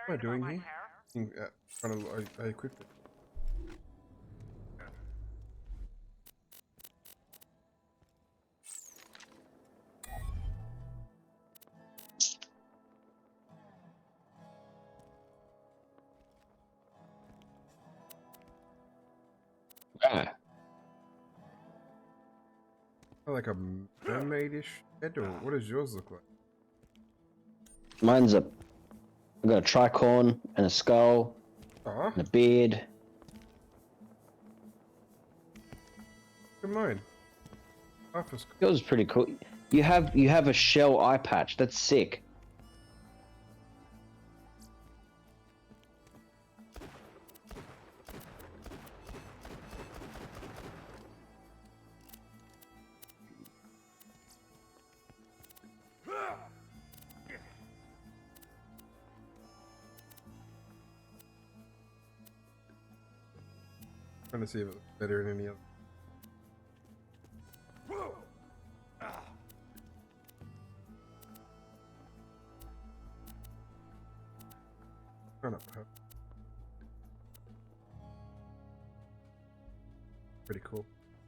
What am I doing here? Trying to I equipped it. Ah. Like a mermaidish head, or what does yours look like? Mine's I've got a tricorn and a skull and a beard. Look at mine. Half a skull. Yours is pretty cool. You have a shell eye patch. That's sick. Trying to see if it's better in any other. Kind of pretty cool.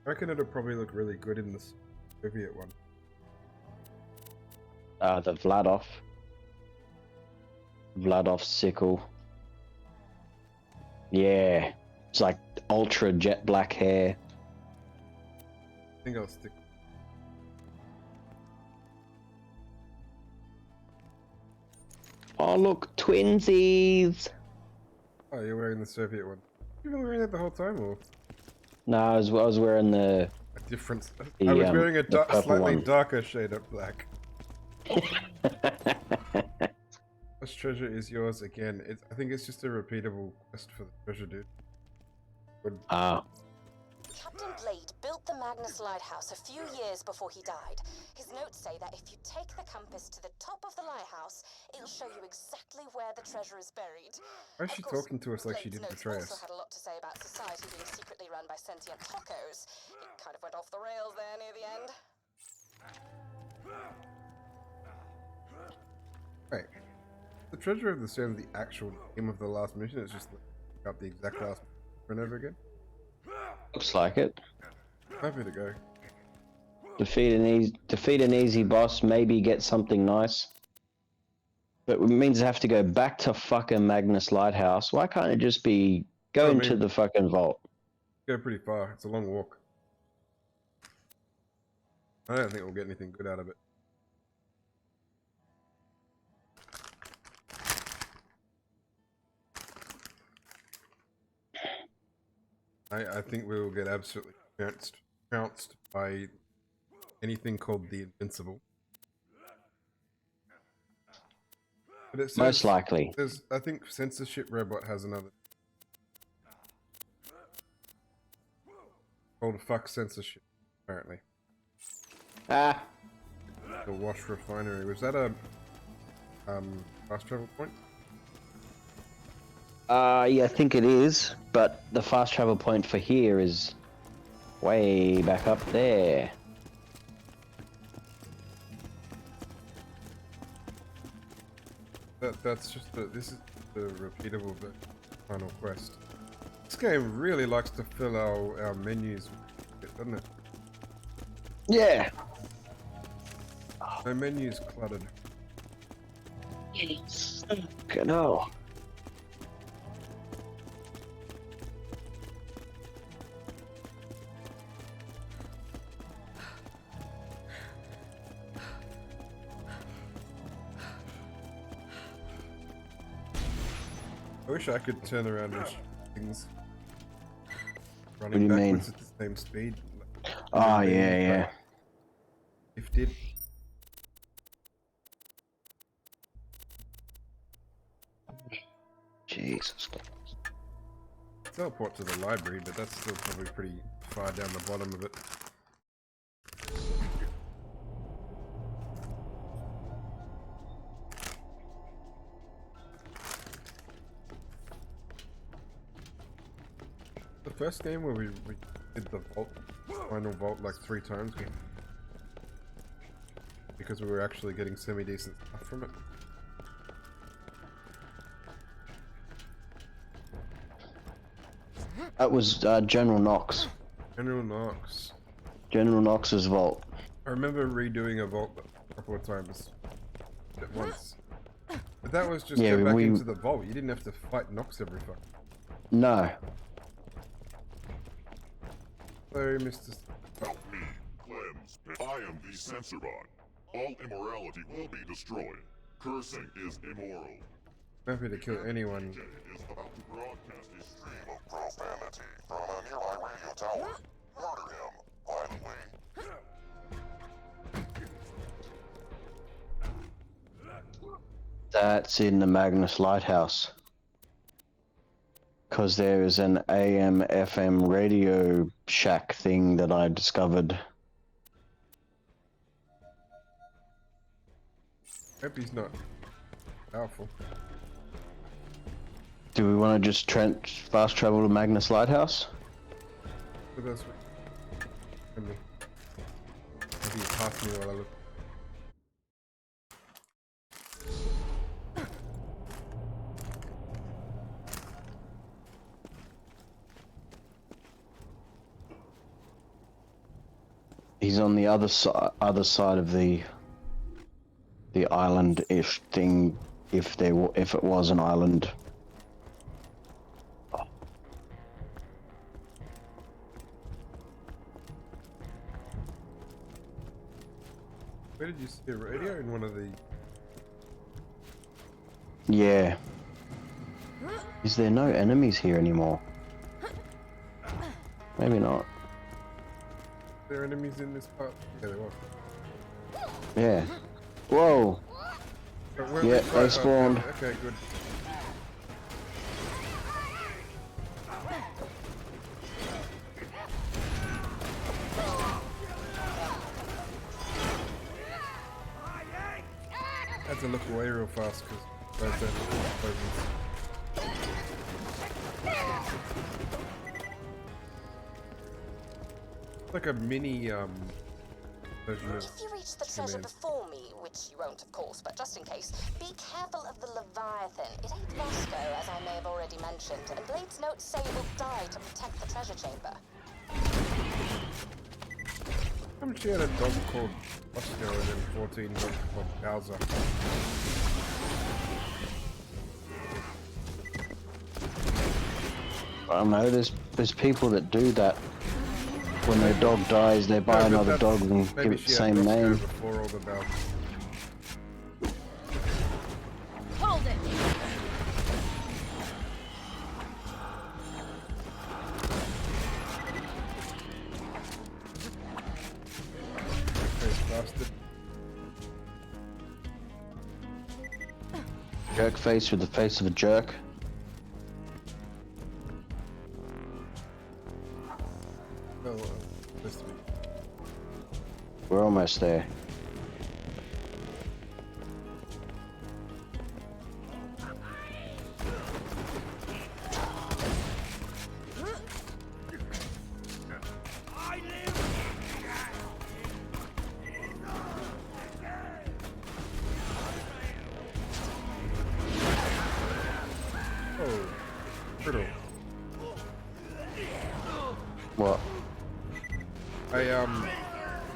I reckon it'll probably look really good in the Soviet one. The Vladov sickle. Yeah, it's like ultra jet black hair. I think I'll stick. Oh look, twinsies! Oh, you're wearing the Soviet one. You've been wearing that the whole time, or? No, I was wearing the. A different. The, I was wearing a purple slightly one. darker shade of black. This treasure is yours again. I think it's just a repeatable quest for the treasure, dude. Good. Captain Blade built the Magnus Lighthouse a few years before he died. His notes say that if you take the compass to the top of the lighthouse, it'll show you exactly where the treasure is buried. Why is she talking to us like she didn't betray Also us? had a lot to say about society being secretly run by sentient tacos. It kind of went off the rails there near the end. Right. The treasure of the stone is the actual name of the last mission. It's just up the exact last over and over again. Looks like it. Happy to go. Defeat an easy boss, maybe get something nice. But it means I have to go back to fucking Magnus Lighthouse. Why can't it just be going to the fucking vault? Go pretty far. It's a long walk. I don't think we'll get anything good out of it. I think we will get absolutely trounced by anything called the Invincible. But it says, Most likely. I think Censorship Robot has another. Called Fuck Censorship, apparently. The Wash Refinery. Was that a fast travel point? Yeah, I think it is, but the fast travel point for here is way back up there. That's just this is the repeatable but final quest. This game really likes to fill our menus with it, doesn't it? Yeah. My menu's cluttered. Good hell. I wish I could turn around and shoot things What running do you mean? backwards at the same speed. Oh, yeah. Gifted. Jesus. Teleport to the library, but that's still probably pretty far down the bottom of it. The first game where we did the final vault like 3 times because we were actually getting semi-decent stuff from it. That was General Knox. General Knox. General Knox's vault. I remember redoing a vault a couple of times at once. But that was just go back into the vault. You didn't have to fight Knox every fuck. No. Hello, Mr. Help me, cleanse. I am the censor bot. All immorality will be destroyed. Cursing is immoral. Happy to kill anyone. Is about to broadcast a stream of profanity from a nearby radio tower. Murder him, violently. That's in the Magnus Lighthouse. Because there is an AM FM radio shack thing that I discovered. Hope he's not powerful. Do we want to just fast travel to Magnus Lighthouse? for those. Maybe you pass me while I look. He's on the other side of the island-ish thing, if it was an island. Where did you see a radio in one of the? Yeah. Is there no enemies here anymore? Maybe not. Are there enemies in this part? Yeah, there were. Yeah. Whoa. Yeah, they spawned. Okay, good. I had to look away real fast because those don't look like poisons. Like a mini version of. If you reach the treasure before me, which you won't of course, but just in case, be careful of the Leviathan. It ain't Roscoe, as I may have already mentioned, and Blade's notes say it will die to protect the treasure chamber. I'm sure she had a dog called Roscoe and then 14 dogs called Bowser. I don't know, there's people that do that. When their dog dies, they buy another dog and give it the same name. Before all the bells. Hold it! Bastard. Jerk face with the face of a jerk. No, supposed to be. We're almost there. Oh, brittle. What? I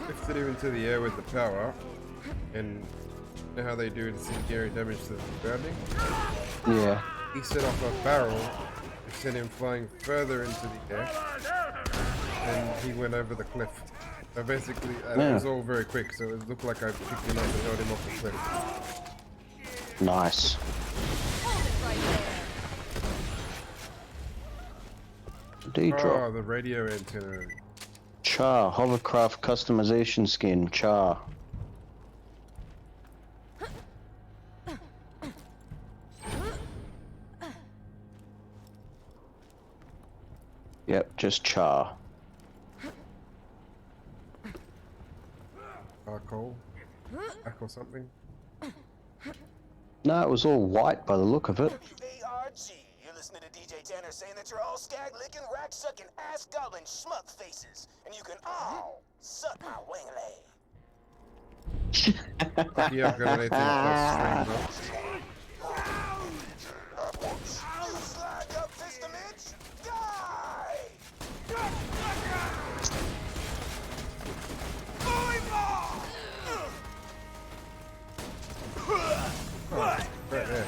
lifted him into the air with the power, and you know how they do incendiary damage to the surrounding? Yeah. He set off a barrel, which sent him flying further into the air, and he went over the cliff. So basically, it was all very quick, so it looked like I picked him up and held him off the cliff. Nice. D-drop. Oh, the radio antenna. Char, hovercraft customization skin, Char. Yep, just Char. Charcoal? Back or something? No, it was all white by the look of it. W-A-R-G. You're listening to DJ Tanner saying that you're all skag-licking, rack-sucking, ass-gobbling schmuck faces, and you can all suck my wing-lay. Yeah, I've got anything plus string, You slag up, Fistamidge! Die! right there.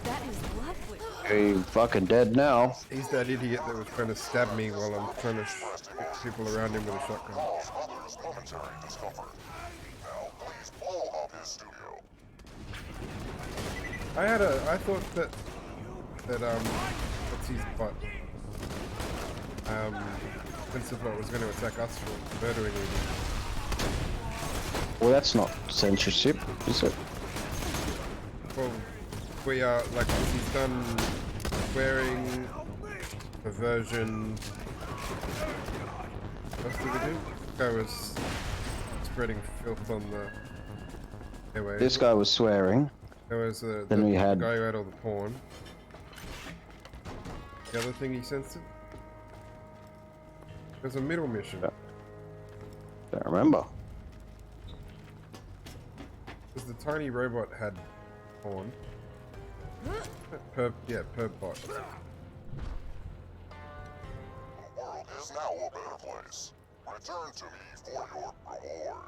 That is lovely. Hey, fucking dead now. He's that idiot that was trying to stab me while I'm trying to shoot people around him with a shotgun. I thought that what's his butt? Principal was going to attack us for murdering him. Well, that's not censorship, is it? Well, we are like he's done swearing, perversion. What else did we do? This guy was spreading filth on the airways. This guy was swearing. There was the Then we had guy who had all the porn. The other thing he censored? There's a middle mission. Don't remember. Because the tiny robot had horn. Perp bot. The world is now a better place. Return to me for your reward.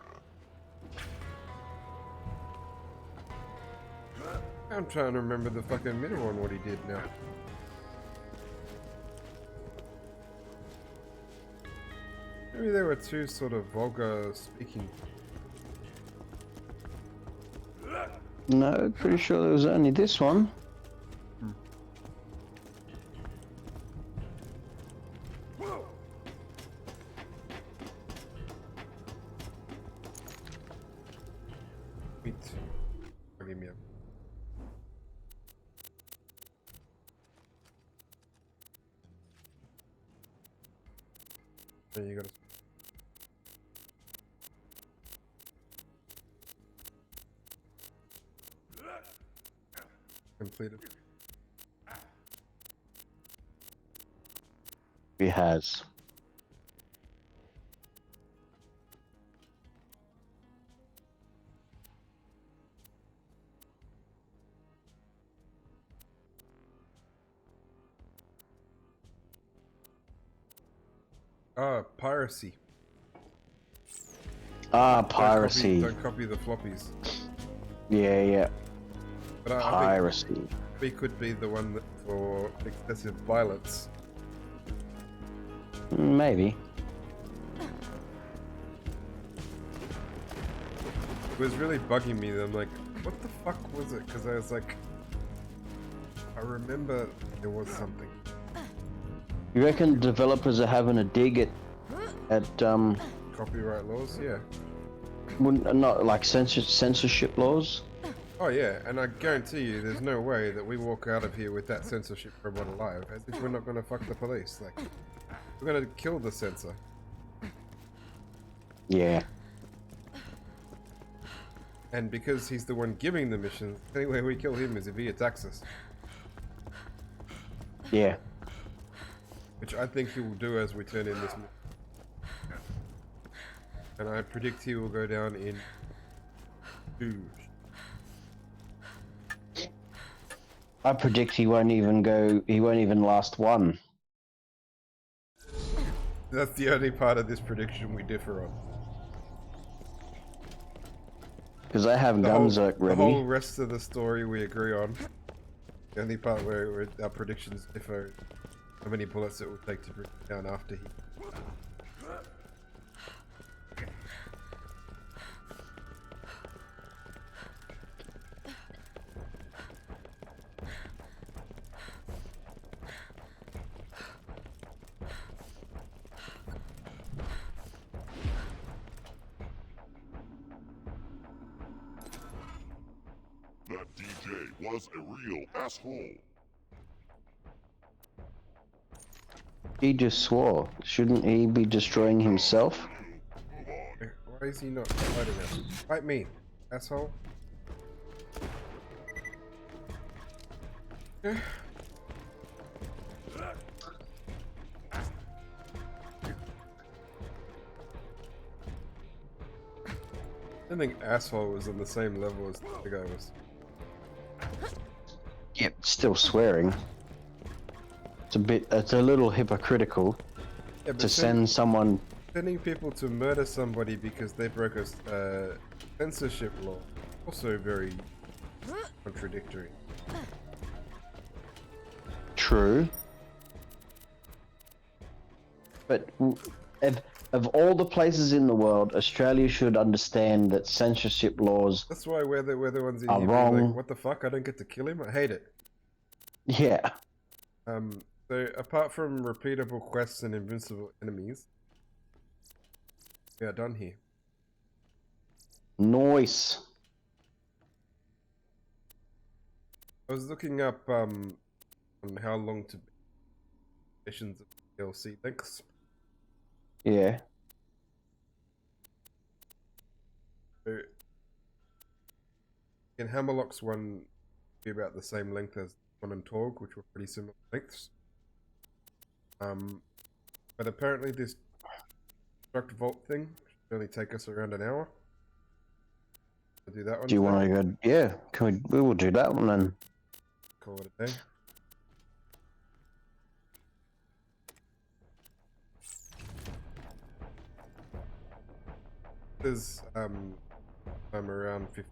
I'm trying to remember the fucking middle one, what he did now. Maybe there were two sort of vulgar speaking. No, pretty sure there was only this one. Wait. Forgive me. There you go. Completed. He has. Piracy. Piracy. Don't copy the floppies. Yeah. But I Piracy. think we could be the one that for excessive violence. Maybe. It was really bugging me. I'm like, what the fuck was it? Because I was like, I remember there was something. You reckon developers are having a dig at Copyright laws? Yeah. not like censorship laws? Oh yeah, and I guarantee you there's no way that we walk out of here with that censorship robot alive, as if we're not gonna fuck the police. Like, we're gonna kill the censor. Yeah. And because he's the one giving the missions, the only way we kill him is if he attacks us. Yeah. Which I think he will do as we turn in this mission. And I predict he will go down in 2. I predict he won't even last 1. That's the only part of this prediction we differ on. Because I have Gunzerk ready. The whole rest of the story we agree on. The only part where our predictions differ, how many bullets it will take to bring him down after he... That DJ was a real asshole. He just swore. Shouldn't he be destroying himself? Why is he not fighting us? Fight me, asshole. I think asshole was on the same level as the guy was. Yep, still swearing. It's a little hypocritical to send someone... Sending people to murder somebody because they broke a censorship law, also very contradictory. True. But of all the places in the world, Australia should understand that censorship laws That's why we're the ones in are here being wrong. like, what the fuck, I don't get to kill him? I hate it. Yeah. So apart from repeatable quests and invincible enemies, we are done here. Nice. I was looking up on how long to missions of DLC lengths. Yeah. So in Hammerlock's one be about the same length as one in Torg, which were pretty similar lengths. But apparently this Construct vault thing. Should only take us around an hour. We'll do that one. Do you want to go? Yeah, can we will do that one then. Call it a day. There's I'm around 50,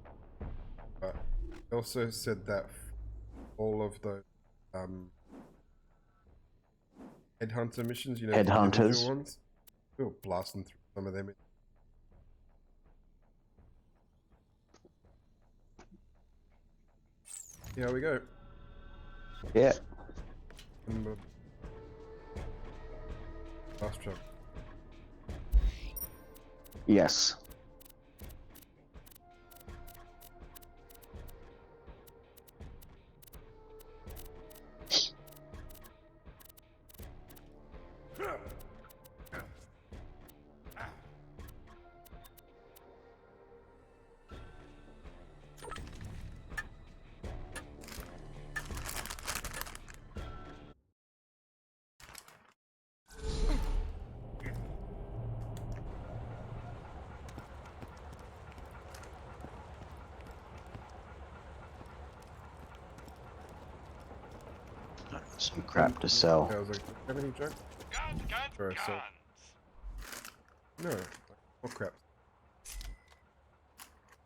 but they also said that all of the headhunter missions, you know, the Headhunters. individual ones, we'll blast them through some of them. Here we go. Yeah. Fast travel. Yes. Some crap to sell. Yeah, I was like, have any junk? Or I sold. No, like, more crap.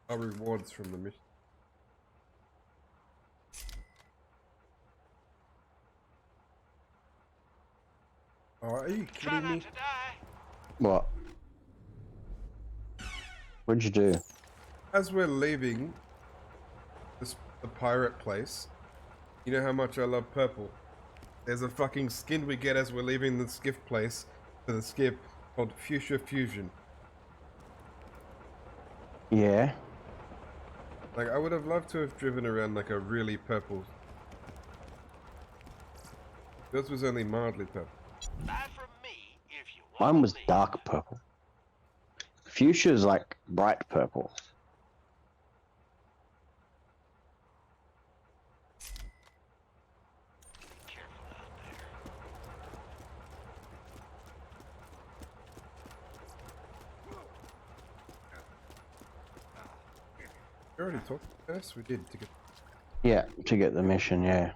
Our rewards from the mission. Oh, are you kidding me? What? What'd you do? As we're leaving the pirate place, you know how much I love purple. There's a fucking skin we get as we're leaving the skiff place for the skip called Fuchsia Fusion. Yeah. Like, I would have loved to have driven around like a really purple. Yours was only mildly purple. Mine was dark purple. Fuchsia's like bright purple. We already talked about this? We did to get. Yeah, to get the mission, yeah.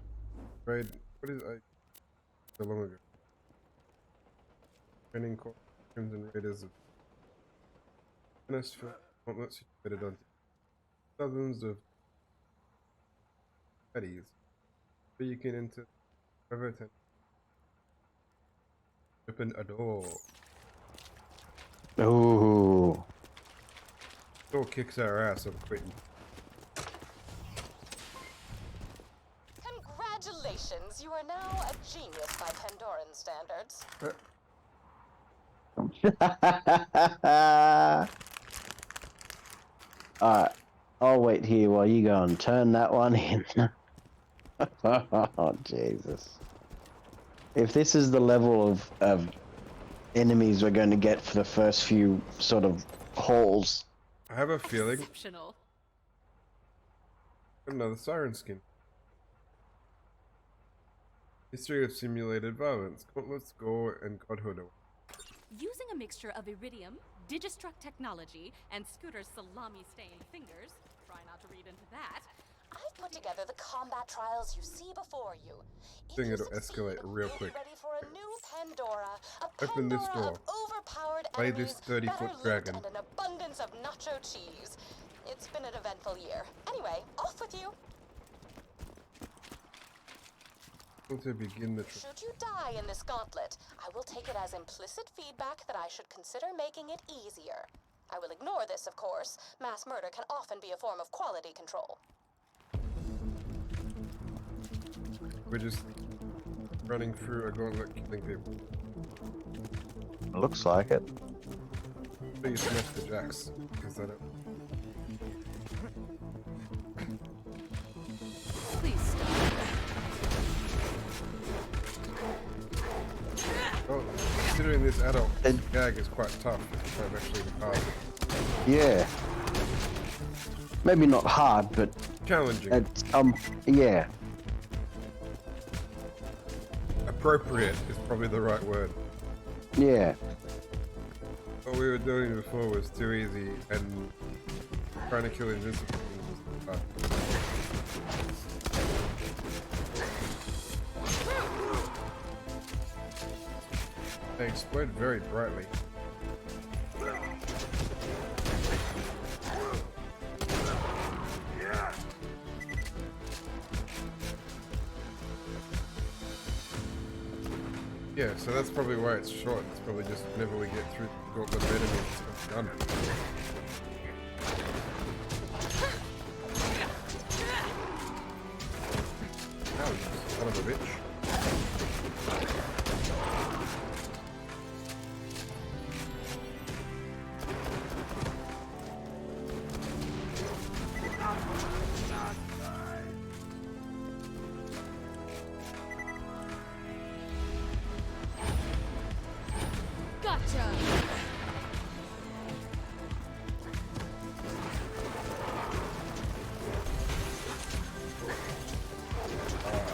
Raid. What is it? So long ago. Training Corps, Crimson Raiders of. Honest for gauntlets fitted on dozens of baddies. So you can enter. Open a door. Ooh. Door kicks our ass. I'm quitting. Congratulations, you are now a genius by Pandoran standards. Alright, I'll wait here while you go and turn that one in. Oh, Jesus. If this is the level of enemies we're going to get for the first few sort of hauls. I have a feeling. Exceptional. Another siren skin. History of simulated violence. Gauntlets, gore, and godhood. Using a mixture of iridium, digistruct technology, and Scooter's salami-stained fingers, try not to read into that. I've put together the combat trials you see before you. I think it'll escalate real quick. Ready for a new Pandora. A Open this Pandora door. of overpowered Play enemies, this 30-foot better dragon. loot, and an abundance of nacho cheese. It's been an eventful year. Anyway, off with you. To begin the Should you die in this gauntlet, I will take it as implicit feedback that I should consider making it easier. I will ignore this, of course. Mass murder can often be a form of quality control. We're just running through a gauntlet killing people. Looks like it. So you smash the jacks, because they don't. Please stop. Well, considering this adult gag is quite tough, it's quite actually hard. Yeah. Maybe not hard, but challenging. It's, yeah. Appropriate is probably the right word. Yeah. What we were doing before was too easy, and trying to kill invisible things was too hard. They explode very brightly. Yeah, so that's probably why it's short. It's probably just whenever we get through the gauntlet of enemies, it's done. Now you son of a bitch. Gotcha.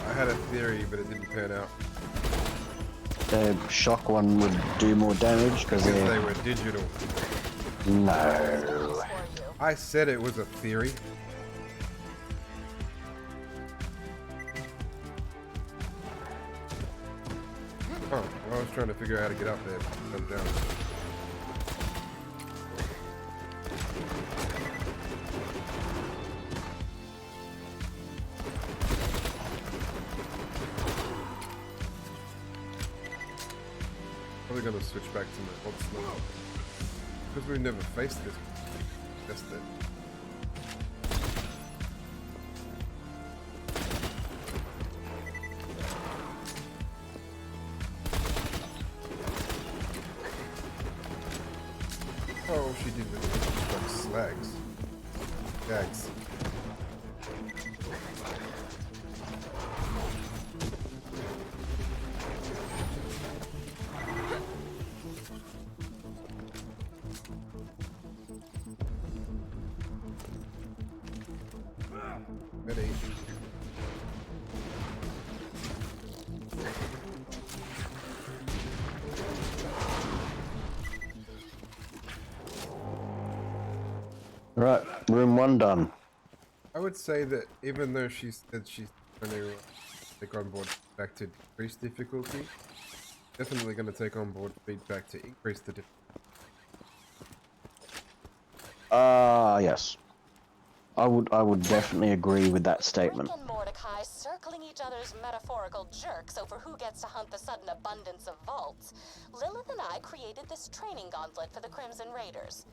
I had a theory, but it didn't pan out. The shock one would do more damage because they were digital. No. I said it was a theory. Oh, well, I was trying to figure out how to get up there. Come down. Probably gonna switch back to my old slow. Because we've never faced this. That's it. Oh, she did like slags. Gags. Ready. Right, room 1 done. I would say that even though she said she's going to take on board feedback to decrease difficulty, definitely going to take on board feedback to increase the difficulty. Yes. I would definitely agree with that statement. Rick and Mordecai circling each other's metaphorical jerks over who gets to hunt the sudden abundance of vaults. Lilith and I created this training gauntlet for the Crimson Raiders.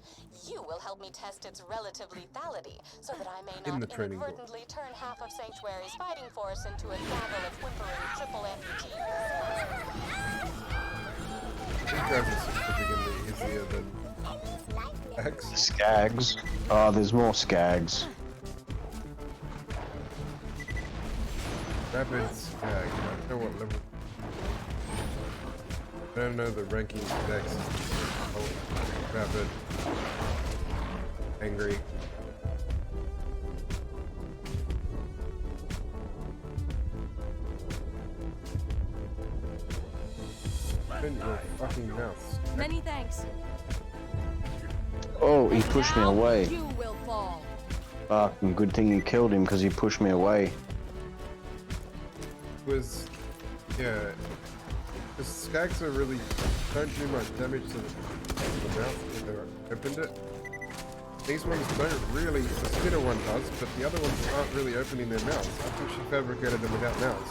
You will help me test its relative lethality, so that I may not inadvertently turn half of Sanctuary's fighting force into a gaggle of whimpering triple amputees. These guys are significantly easier than Skags. Oh, there's more Skags. Rapid Skag. I don't know what level. I don't know the ranking decks. Oh, Rapid. Angry. Open your fucking mouth. Many thanks. Oh, he pushed me away. You will fall. Fucking good thing you killed him because he pushed me away. Was yeah, the Skags are really don't do much damage to the mouth when they opened it. These ones don't really. The spitter one does, but the other ones aren't really opening their mouths. I think she fabricated them without mouths.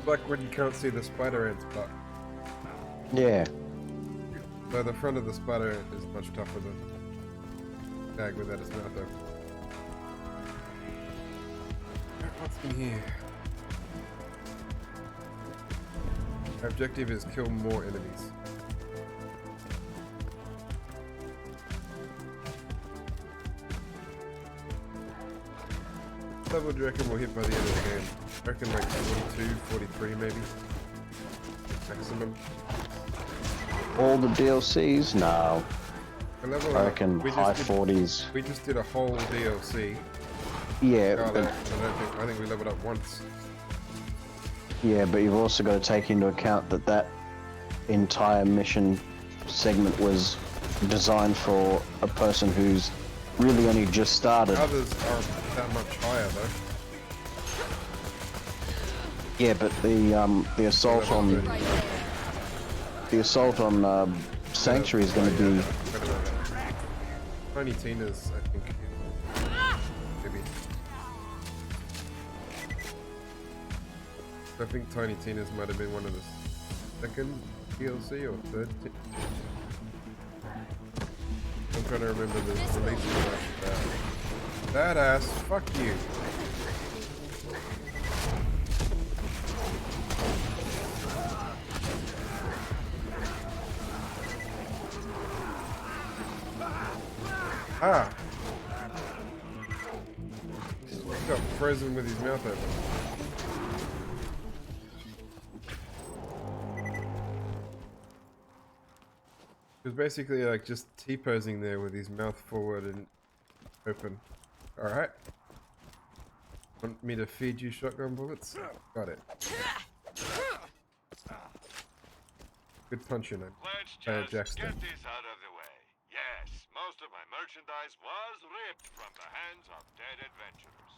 Like when you can't see the spider ant's butt. Yeah. So the front of the spider ant is much tougher than the Skag without his mouth open. What's in here? Our objective is kill more enemies. What level do you reckon we'll hit by the end of the game? I reckon like 42, 43 maybe. Maximum. All the DLCs? No. I reckon high 40s. We just did a whole DLC. Yeah, Scarlet. but, I think we leveled up once. yeah, but you've also got to take into account that that entire mission segment was designed for a person who's really only just started. Others are that much higher though. Yeah, but the assault on Sanctuary is going to be. Tiny Tina's, I think. Maybe. I think Tiny Tina's might have been one of the second DLC or third. I'm trying to remember the release of that. Badass, fuck you. Ah! He got frozen with his mouth open. He was basically like just T-posing there with his mouth forward and open. Alright. Want me to feed you shotgun bullets? Got it. Good punching, Let's just Jackson. get this out of the way. Yes, most of my merchandise was ripped from the hands of dead adventurers.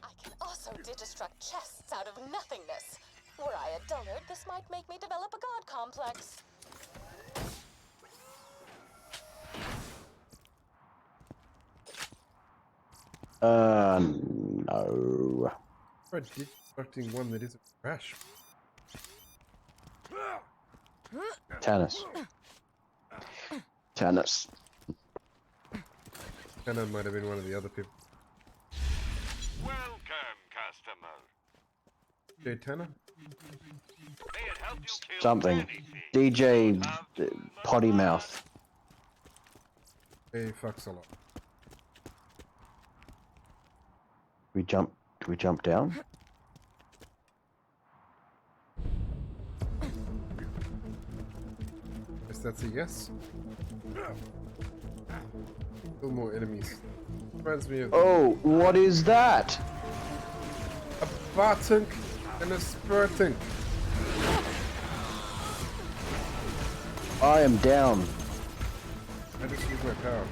I can also digistruct chests out of nothingness. Were I a dullard, this might make me develop a god complex. No. Try destructing one that isn't trash. Tannis. Tannis. Tanner might have been one of the other people. Welcome, customer. DJ Tanner? May it help you kill Something. anything. DJ Potty Mouth. He fucks a lot. Do we jump down? Guess that's a yes. Still more enemies. Reminds me of Oh, what is that? a Bartunk and a Spurtunk. I am down. I just use my power.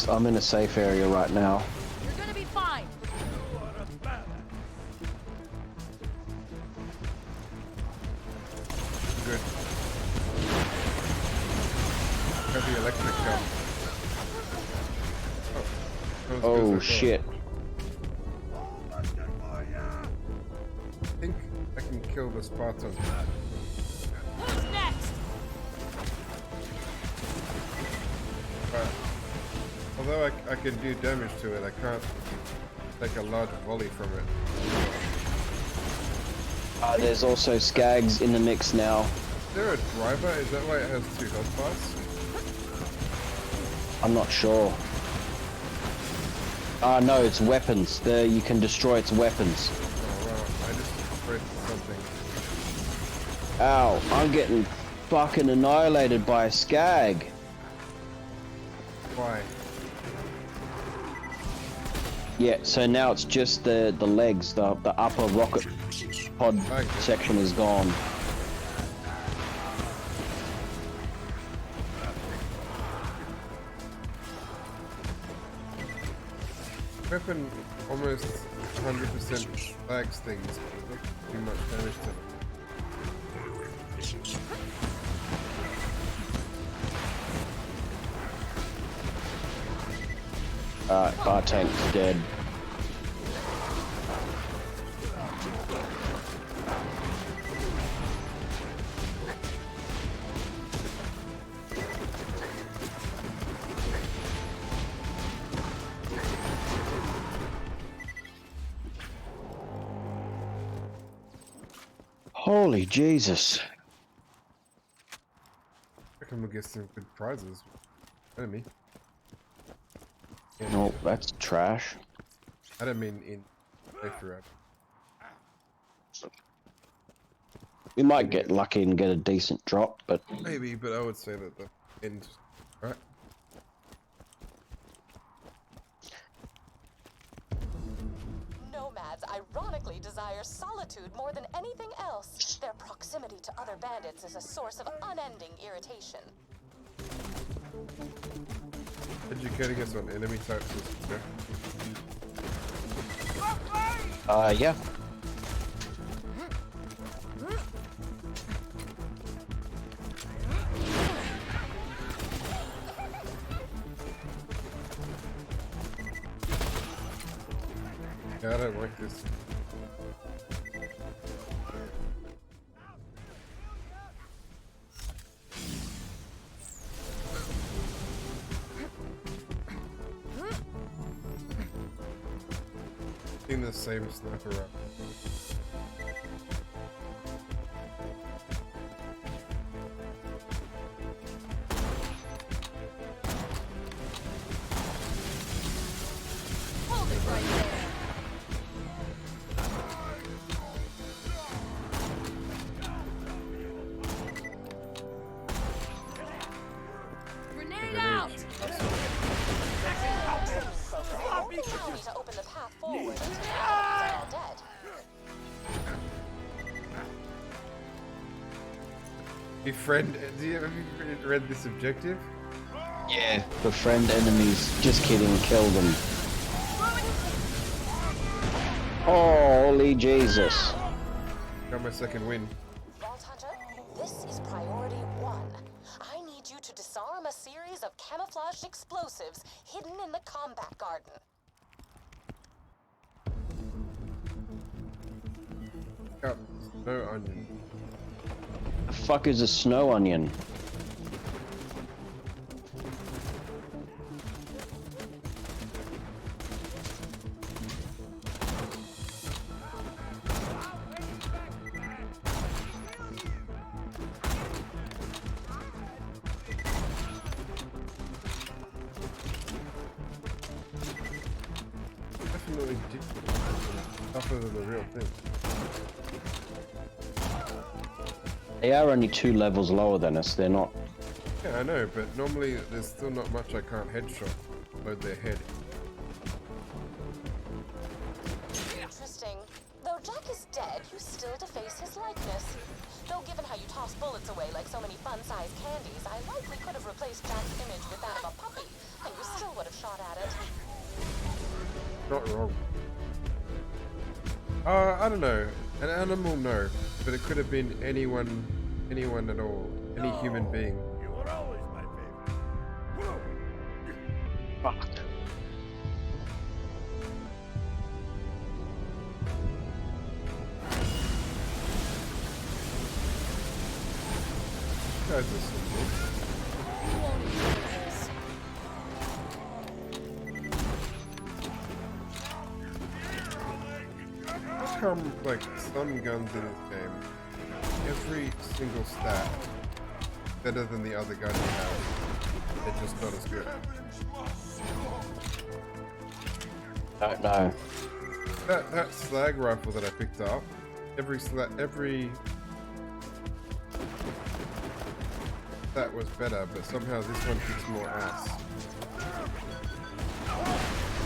I'm in a safe area right now. You're gonna be fine. Good. Got the electric gun. Oh shit. I think I can kill the Spartan. Who's next? But although I can do damage to it, I can't take a large volley from it. There's also Skags in the mix now. Is there a driver? Is that why it has 2 health bars? I'm not sure. No, it's weapons. You can destroy its weapons. Oh wow, I just destroyed something. Ow, I'm getting fucking annihilated by a Skag. Why? Yeah, so now it's just the legs, the upper rocket pod section is gone. Weapon almost 100% flags things, but it doesn't do much damage to them. Bar tank's dead. Holy Jesus. I reckon we'll get some good prizes. Enemy. Nope, that's trash. I don't mean in playthrough. We might get lucky and get a decent drop, but Maybe, but I would say that the end, right? Nomads ironically desire solitude more than anything else. Their proximity to other bandits is a source of unending irritation. Educating us on enemy types is fair. yeah. Yeah, I don't like this. In the same sniper up. Hold it right there. Grenade out! Allow me to open the path forward until the enemies are all dead. Befriend. Have you read this objective? Yeah. Befriend enemies. Just kidding. Kill them. Holy Jesus. Got my second win. Vault Hunter, this is priority 1. I need you to disarm a series of camouflaged explosives hidden in the combat garden. Oh, no onion. The fuck is a snow onion? Definitely tougher than the real thing. They are only 2 levels lower than us. They're not. Yeah, I know, but normally there's still not much I can't headshot. Load their head. Interesting. Though Jack is dead, you still deface his likeness. Though given how you toss bullets away like so many fun-sized candies, I likely could have replaced Jack's image with that of a puppy, and you still would have shot at it. Not wrong. I don't know. An animal, no. But it could have been anyone at all. Any human being. You were always my favorite. Fuck. Guys are so good. How come, like, stun guns in this game, every single stat better than the other gun you have? They're just not as good. Don't know. That slag rifle that I picked up, every that was better, but somehow this one kicks more ass.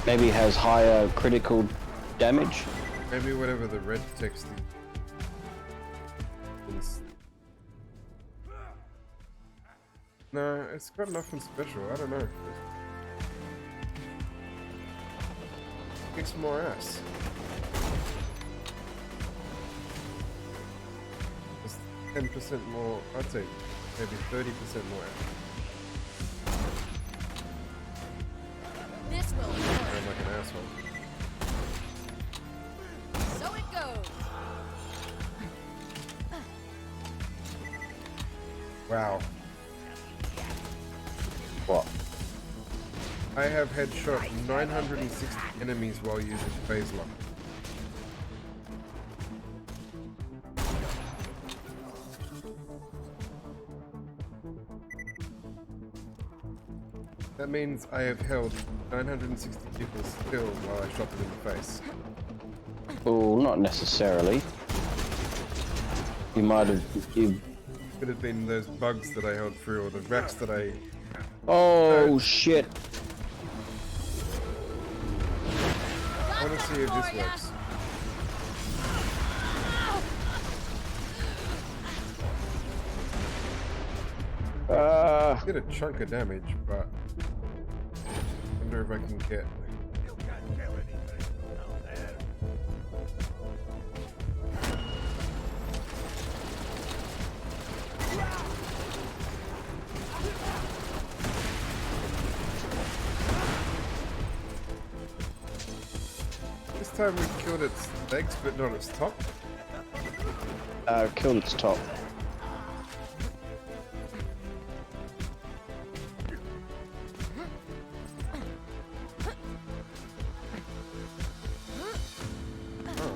Maybe it has higher critical damage. Maybe whatever the red text is. No, it's got nothing special. I don't know. Kicks more ass. It's 10% more. I'd say maybe 30% more ass. This will I'm like an asshole. So it goes. Wow. What? I have headshot 960 enemies while using phase lock. That means I have held 960 people still while I shot them in the face. Oh, not necessarily. You might have. You. Could have been those bugs that I held through, or the racks that I. Oh shit! I want to see if this works. Did a chunk of damage, but I wonder if I can get. This time we killed its legs, but not its top. Killed its top.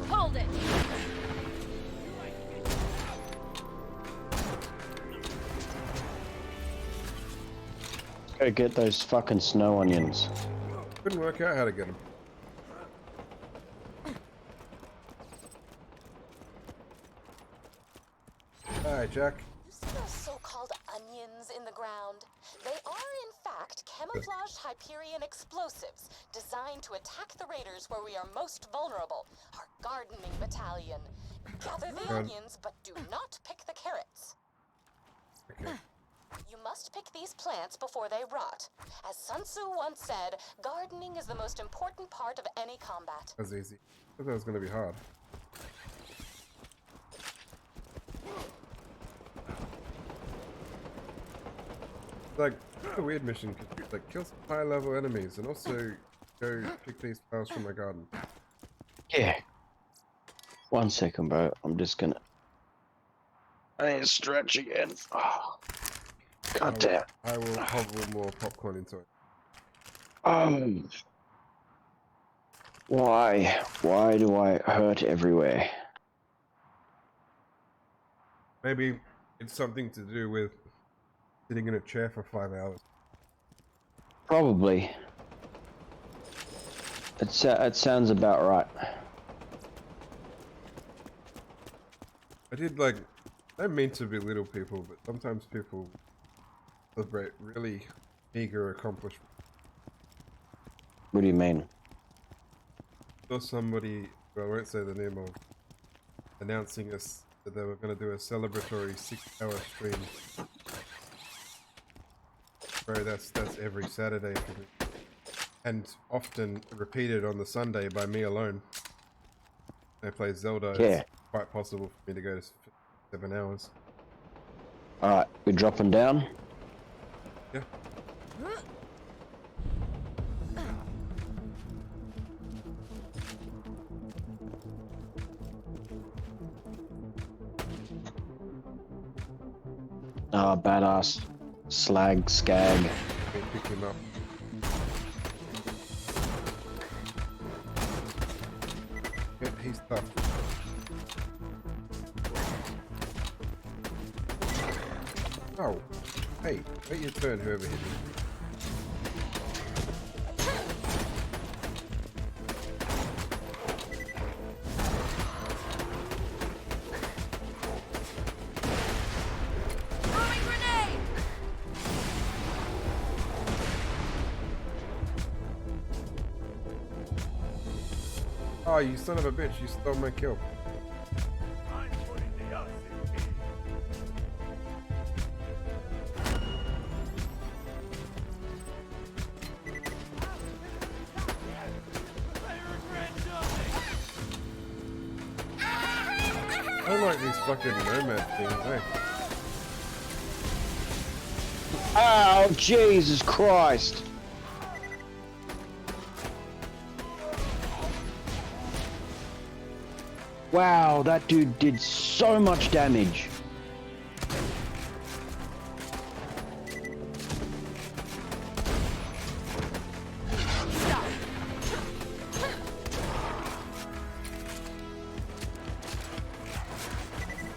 Hold it! Go get those fucking snow onions. Couldn't work out how to get them. Hi, Jack. You see those so-called onions in the ground? They are, in fact, camouflaged Hyperion explosives designed to attack the raiders where we are most vulnerable, our gardening battalion. Gather the onions, but do not pick the carrots. Okay. You must pick these plants before they rot. As Sun Tzu once said, gardening is the most important part of any combat. That was easy. I thought that was going to be hard. Like, it's a weird mission, because like, kill some high-level enemies, and also go pick these flowers from my garden. Yeah. 1 second, bro. I'm just gonna. I need to stretch again. Oh. God damn. I will hovel more popcorn into it. Why? Why do I hurt everywhere? Maybe it's something to do with sitting in a chair for 5 hours. Probably. It sounds about right. I did like, I don't mean to belittle people, but sometimes people celebrate really meager accomplishments. What do you mean? Saw somebody, well, I won't say the name of, announcing us that they were going to do a celebratory 6-hour stream. Bro, that's every Saturday for me. And often repeated on the Sunday by me alone. I play Zelda. Yeah. It's quite possible for me to go to 7 hours. Alright, we're dropping down. Yeah. Ah, badass. Slag, skag. Okay, pick him up. Yeah, he's tough. Oh, hey, wait your turn, whoever hit you. Oh, you son of a bitch, you stole my kill. I don't like these fucking nomad things, eh? Oh, Jesus Christ! Wow, that dude did so much damage.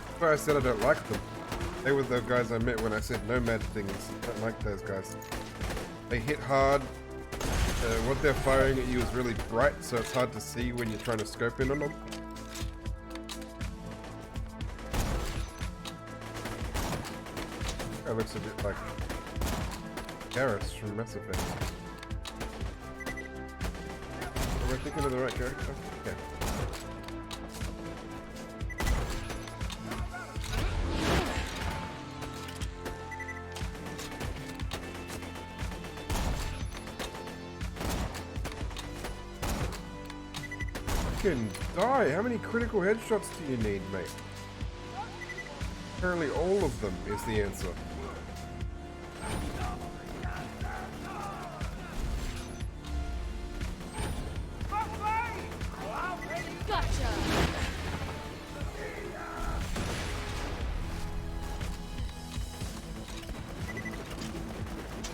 That's why I said I don't like them. They were the guys I met when I said nomad things. I don't like those guys. They hit hard. What they're firing at you is really bright, so it's hard to see when you're trying to scope in on them. That looks a bit like Garrus from Mass Effect. Am I thinking of the right character? Yeah. Fucking die! How many critical headshots do you need, mate? Apparently all of them is the answer. Gotcha.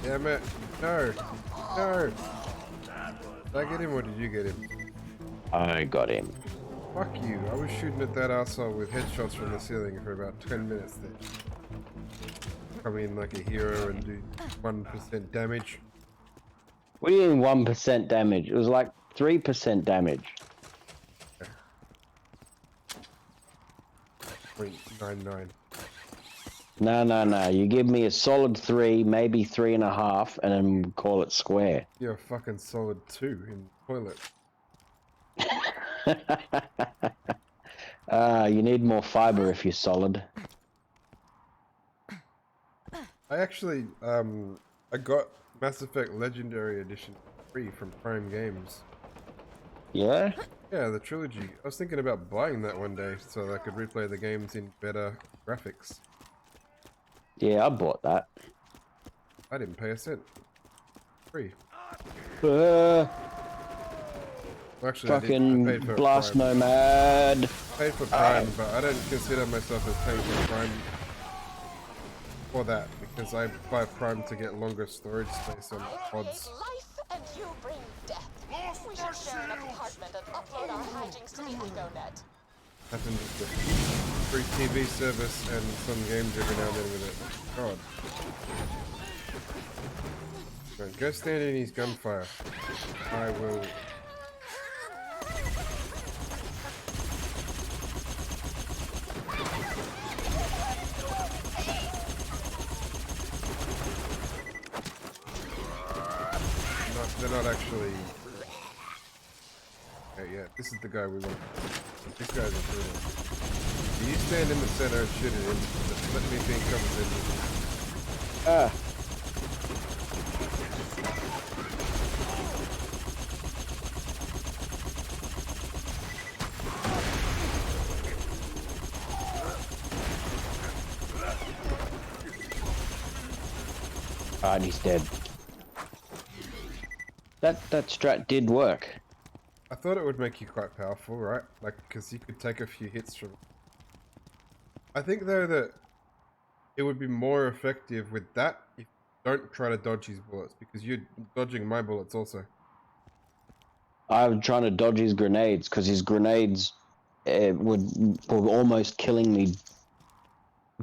Damn it. No. No. Did I get him or did you get him? I got him. Fuck you. I was shooting at that asshole with headshots from the ceiling for about 10 minutes there. Come in like a hero and do 1% damage. What do you mean 1% damage? It was like 3% damage. 0.99. No. You give me a solid 3, maybe 3.5, and then call it square. You're a fucking solid 2 in the toilet. You need more fiber if you're solid. I actually, I got Mass Effect Legendary Edition free from Prime Games. Yeah? Yeah, the trilogy. I was thinking about buying that one day so that I could replay the games in better graphics. Yeah, I bought that. I didn't pay a cent. Free. Actually, Fucking I paid for Blast Prime. Nomad. I paid for Prime, but I don't consider myself as paying for Prime for that, because I buy Prime to get longer storage space on pods. Life and you bring death. We should share an apartment and upload our hijinks to the EchoNet. Happened with the free TV service and some games every now and then with it. God. Right, go stand in his gunfire. I will. They're not actually. Okay, yeah, this is the guy we want. This guy's a brutal. You stand in the center and shoot at him. Just let me be covered. Alright, he's dead. That strat did work. I thought it would make you quite powerful, right? Like, because you could take a few hits from. I think though that it would be more effective with that if you don't try to dodge his bullets, because you're dodging my bullets also. I'm trying to dodge his grenades because his grenades were almost killing me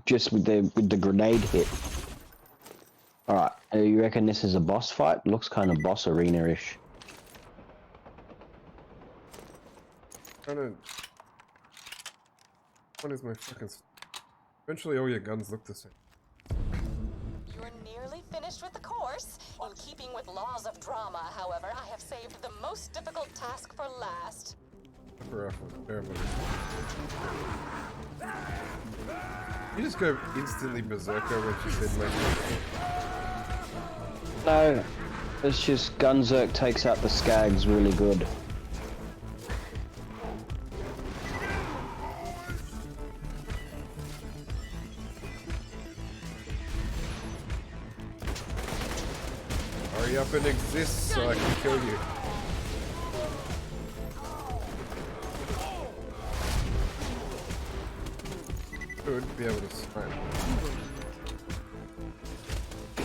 just with the grenade hit. Alright, you reckon this is a boss fight? Looks kind of boss arena-ish. What is my fucking... Eventually all your guns look the same. You're nearly finished with the course. In keeping with laws of drama, however, I have saved the most difficult task for last. Terrible. You just go instantly berserker when she said most difficult. No, it's just Gunzerk takes out the Skags really good. Hurry up and exist so I can kill you. Should be able to snipe.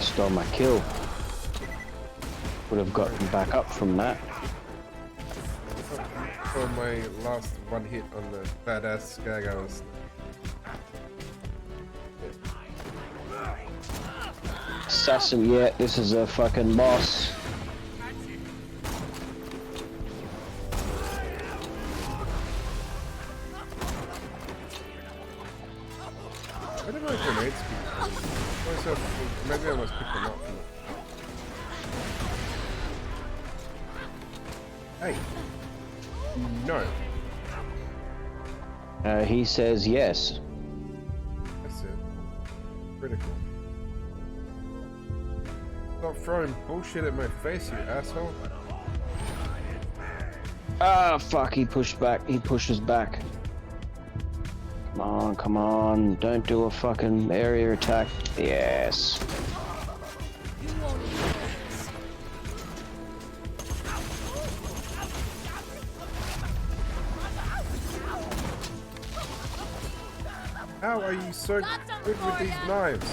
Stole my kill. Would have gotten back up from that. For my last one hit on the badass Skag, I was. Assassin, yeah, this is a fucking boss. Where did my grenades keep coming? Maybe I must pick them up from it. Hey. No. He says yes. That's it. Critical. Stop throwing bullshit at my face, you asshole. Ah, fuck, he pushed back. He pushes back. Come on, come on. Don't do a fucking area attack. Yes. How are you so good with these knives?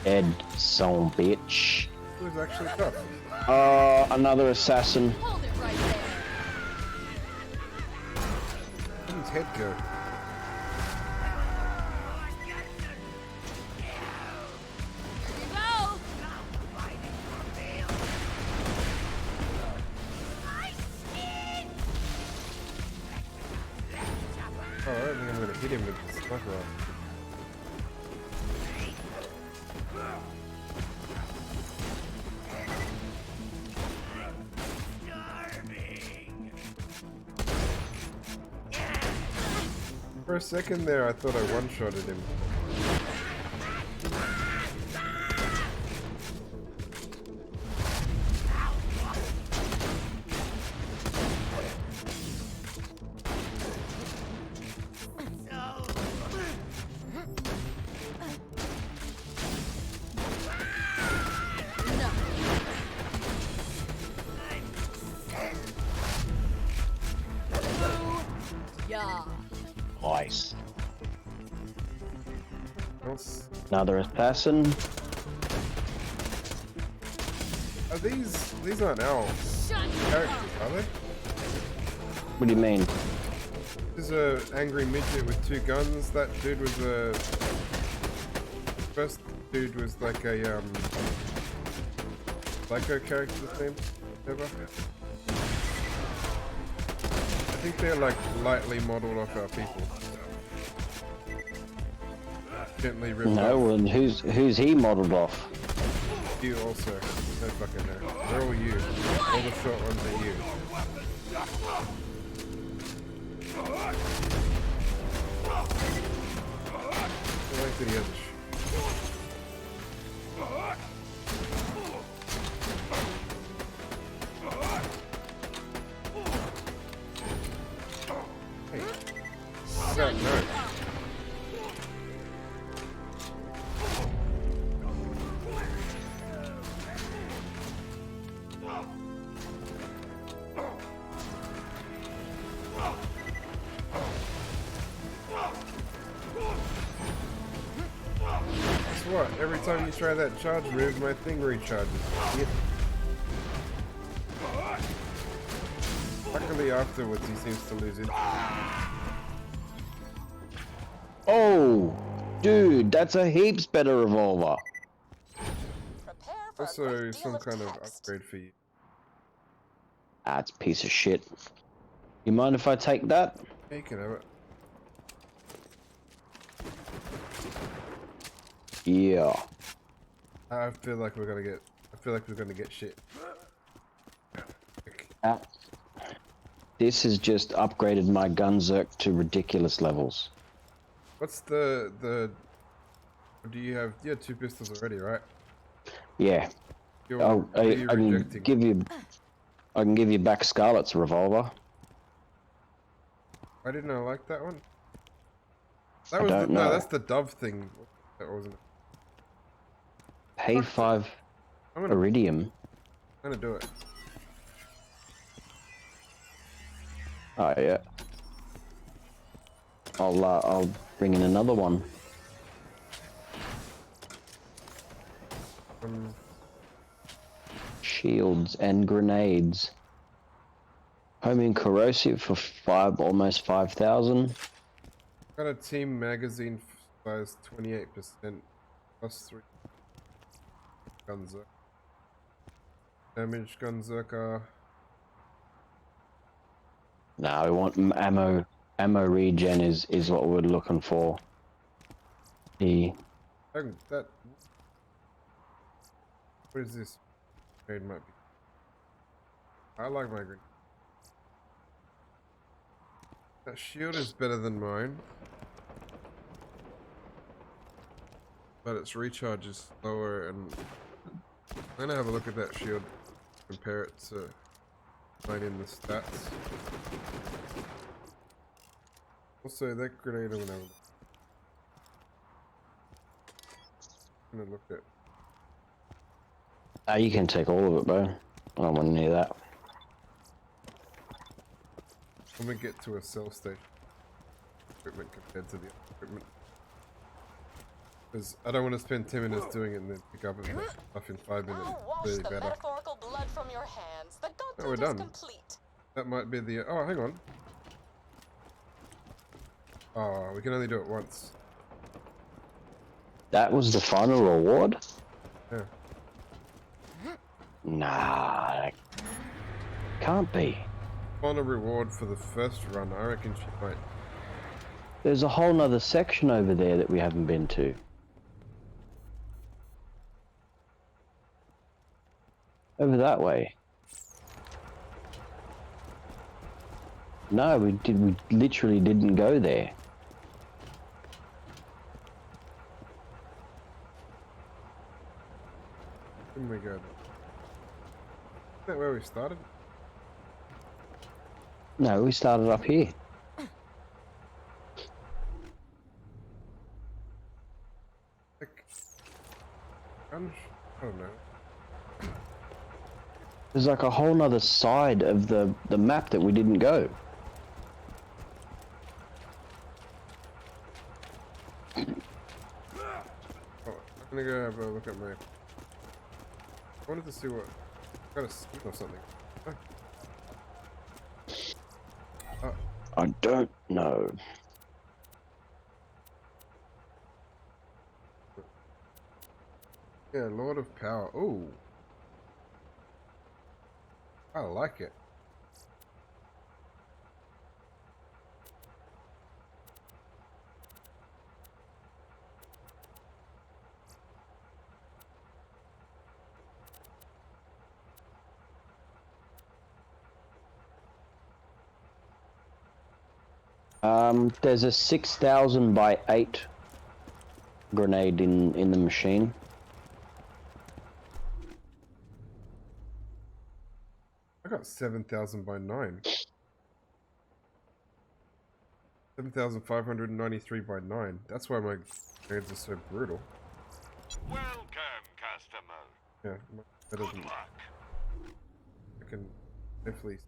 Dead son bitch. It was actually tough. Oh, another assassin. Hold it right there. Where'd his head go? Oh, I don't think I'm gonna hit him with the sniper rifle. For a second there, I thought I one-shotted him. Yeah. Nice. Else? Another assassin. Are these aren't our characters, are they? What do you mean? There's a angry midget with 2 guns. That dude was a... First dude was like a, Psycho character's name? Ever? I think they're like lightly modeled off our people. Gently ripped No, off. and who's he modeled off? You also. No fucking know. They're all you. All the short ones are you. I like that he has a Hey. I don't know. Guess what? Every time you try that charge move, my thing recharges. Yep. Luckily afterwards he seems to lose it. Oh, dude, that's a heaps better revolver. Also some kind of upgrade for you. That's a piece of shit. You mind if I take that? Yeah, you can have it. Yeah. I feel like we're gonna get shit. This has just upgraded my gunzerk to ridiculous levels. What's do you have 2 pistols already, right? Yeah. What are you I can rejecting? give you back Scarlet's revolver. Why didn't I like that one? I don't know. No, that's the dove thing. That wasn't it. Pay 5 iridium. I'm gonna do it. Oh yeah. I'll bring in another one. Shields and grenades. Homing corrosive for almost 5,000. Got a team magazine size 28% plus 3 Gunzerk. Damage Gunzerker. Now we want ammo. Ammo regen is what we're looking for. That. What is this? Grade might be. I like my green. That shield is better than mine, but its recharge is slower, and I'm gonna have a look at that shield, compare it to mine in the stats. Also, that grenade I'm gonna look at. You can take all of it, bro. I don't want any of that. When we get to a cell station, equipment compared to the other equipment. Because I don't want to spend 10 minutes doing it and then pick up stuff in 5 minutes. Wash Really the better. metaphorical blood from your hands. The Oh, we're gauntlet is done. complete. That might be the. Oh, hang on. Oh, we can only do it once. That was the final reward? Yeah. Nah, can't be. Final reward for the first run. I reckon she might. There's a whole nother section over there that we haven't been to. Over that way. No, we literally didn't go there. Didn't we go there? Isn't that where we started? No, we started up here. Like, I don't know. There's like a whole nother side of the map that we didn't go. Oh, I'm gonna go have a look at my. I wanted to see what. Got a skin or something. Oh. I don't know. Yeah, Lord of Power. Ooh. I like it. There's a 6,000 by 8 grenade in the machine. I got 7,000 by 9. 7,593 by 9. That's why my grades are so brutal. Welcome, customer. Yeah, much better Good than luck. I can definitely.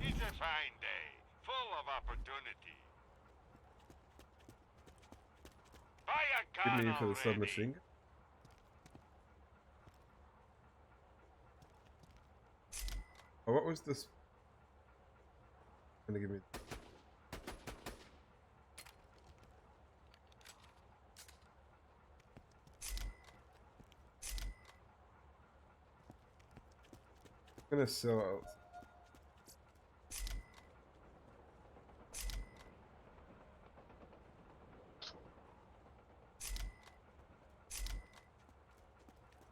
It's a fine day, full of opportunity. Buy a gun Give me for the already. submachine gun. Oh, what was this? Gonna give me. I'm gonna sell out.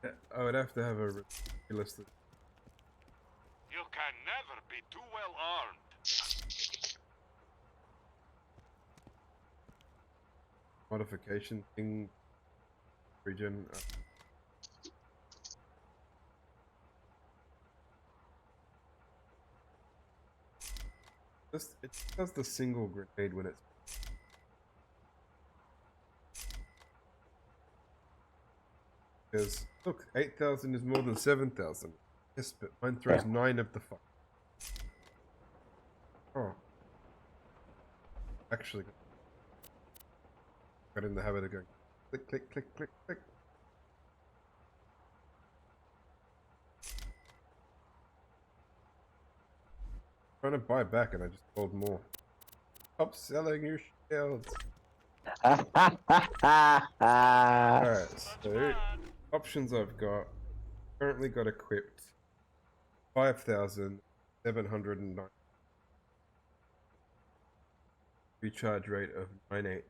Yeah, I would have to have a ridiculous. You can never be too well armed. Modification thing. Regen. It does the single grenade when it's. Because look, 8,000 is more than 7,000. Yes, but mine throws 9 of the fuck. Oh. Actually, got in the habit of going click, click, click, click, click. Trying to buy back and I just sold more. Stop selling your shields. Alright, so options I've got. Currently got equipped 5,000, 709. Recharge rate of 98.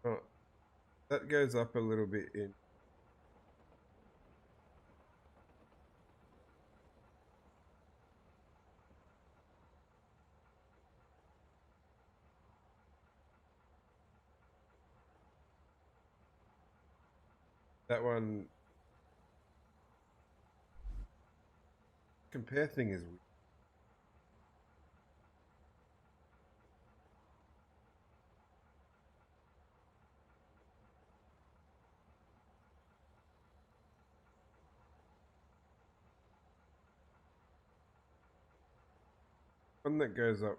Oh, that goes up a little bit in. That one. Compare thing is weird. One that goes up.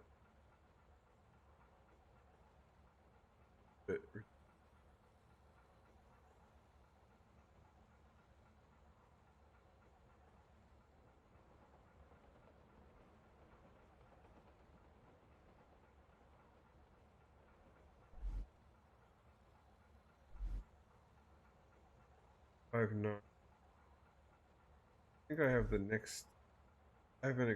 I have no. I think I have the next. I have an I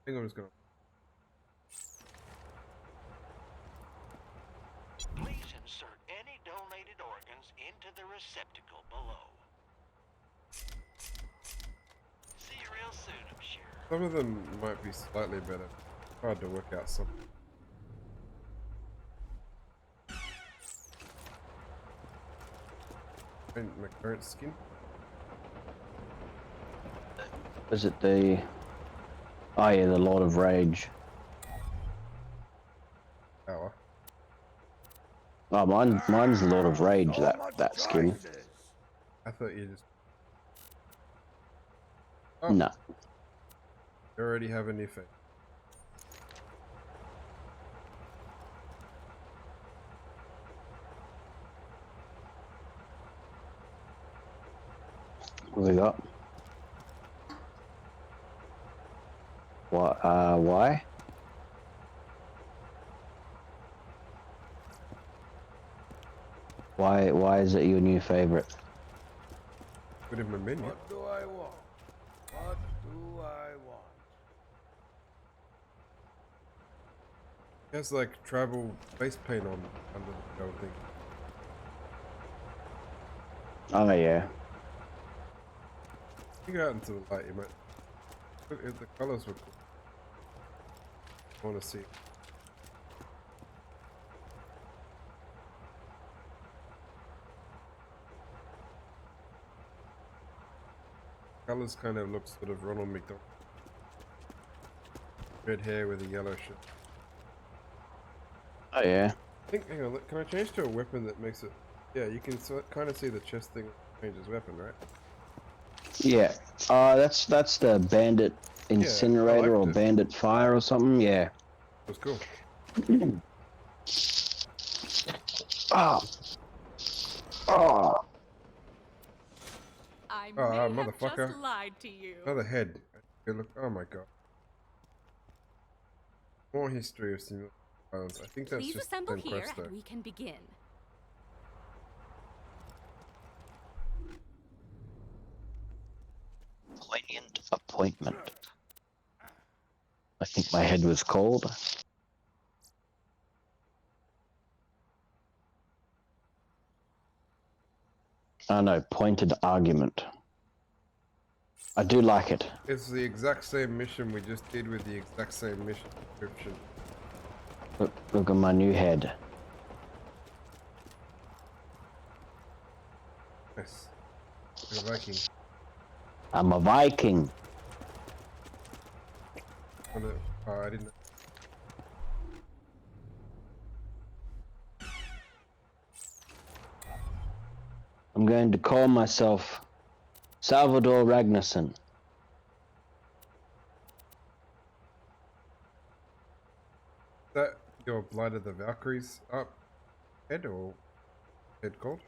think I'm just gonna. Please insert any donated organs into the receptacle below. See you real soon, I'm sure. Some of them might be slightly better. Hard to work out some. And my current skin. Is it the... Oh yeah, the Lord of Rage. Power. Oh, mine's the Lord of Rage, that skin. I thought you just... Oh. No. You already have a new face. What we got? What, why? Why is it your new favorite? Put in my menu. What do I want? What do I want? It has like tribal face paint on under the whole thing. Oh yeah. You go out into the light, you might. Look, the colors were cool. I want to see. Colors kind of look sort of Ronald McDonald. Red hair with a yellow shirt. Oh yeah. I think, hang on, look, can I change to a weapon that makes it... Yeah, you can kind of see the chest thing changes weapon, right? Yeah. That's the Bandit Incinerator or it. Bandit Fire or something, yeah. It was cool. Oh. Oh. I Oh, may have motherfucker. just lied to you. Another head. Okay, look, oh my god. More history of simulated violence. I think that's Please just assemble the same here quest, though. and we can begin. Poignant appointment. I think my head was cold. Oh no, pointed argument. I do like it. It's the exact same mission we just did with the exact same mission description. Look at my new head. Yes. You're a Viking. I'm a Viking. Oh, I didn't. I'm going to call myself Salvador Ragnarsson. Is that your Blood of the Valkyries up head or head called?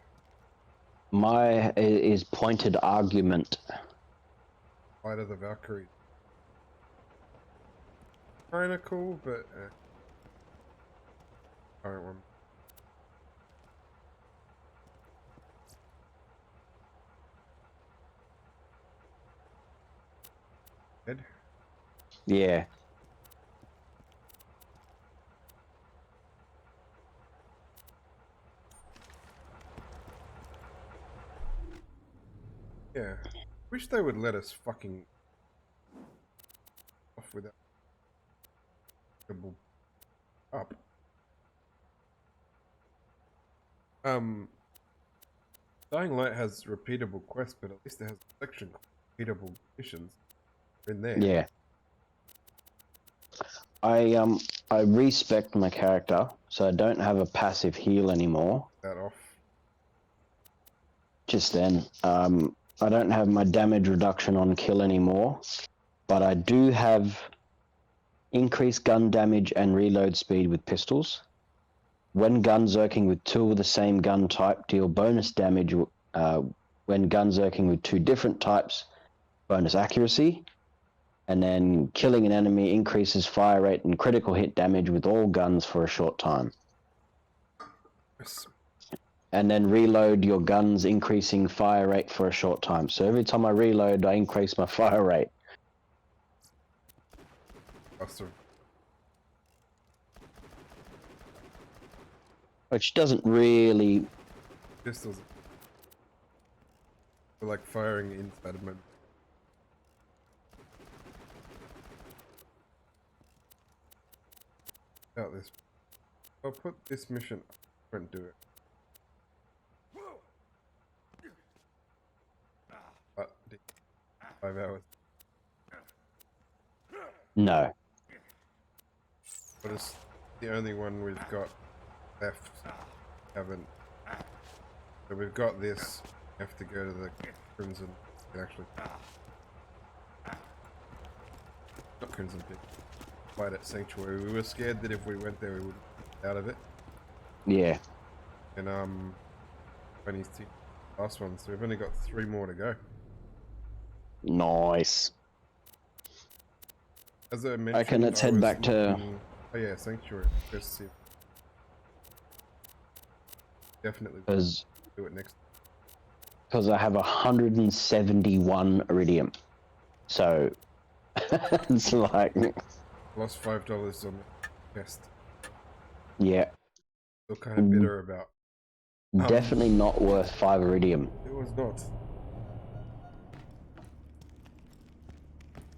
My is pointed argument. Blood of the Valkyries. kind of cool, but current one. Ed? Yeah. Yeah. Wish they would let us fucking off without double up. Dying Light has repeatable quests, but at least it has a section called repeatable missions in there. Yeah. I respect my character, so I don't have a passive heal anymore. That off. Just then. I don't have my damage reduction on kill anymore, but I do have increased gun damage and reload speed with pistols. When gun zerking with two of the same gun type, deal bonus damage. When gun zerking with two different types, bonus accuracy. And then killing an enemy increases fire rate and critical hit damage with all guns for a short time. And then reload your guns, increasing fire rate for a short time. So every time I reload, I increase my fire rate. Awesome. Which doesn't really... Pistols are like firing inside of my... About this. I'll put this mission up and do it. But 5 hours. No. But it's the only one we've got left. Haven't. So we've got this. We have to go to the Crimson. Actually. Not Crimson Peak. Fight at Sanctuary. We were scared that if we went there we would be out of it. Yeah. And Bunny's the last one, so we've only got 3 more to go. Nice. As I mentioned, Okay, let's head back to... Oh yeah, Sanctuary. Just see. Definitely do it next. Because I have 171 iridium. So... it's like... Lost $5 on the test. Yeah. Still kind of bitter about. Definitely not worth 5 iridium. It was not.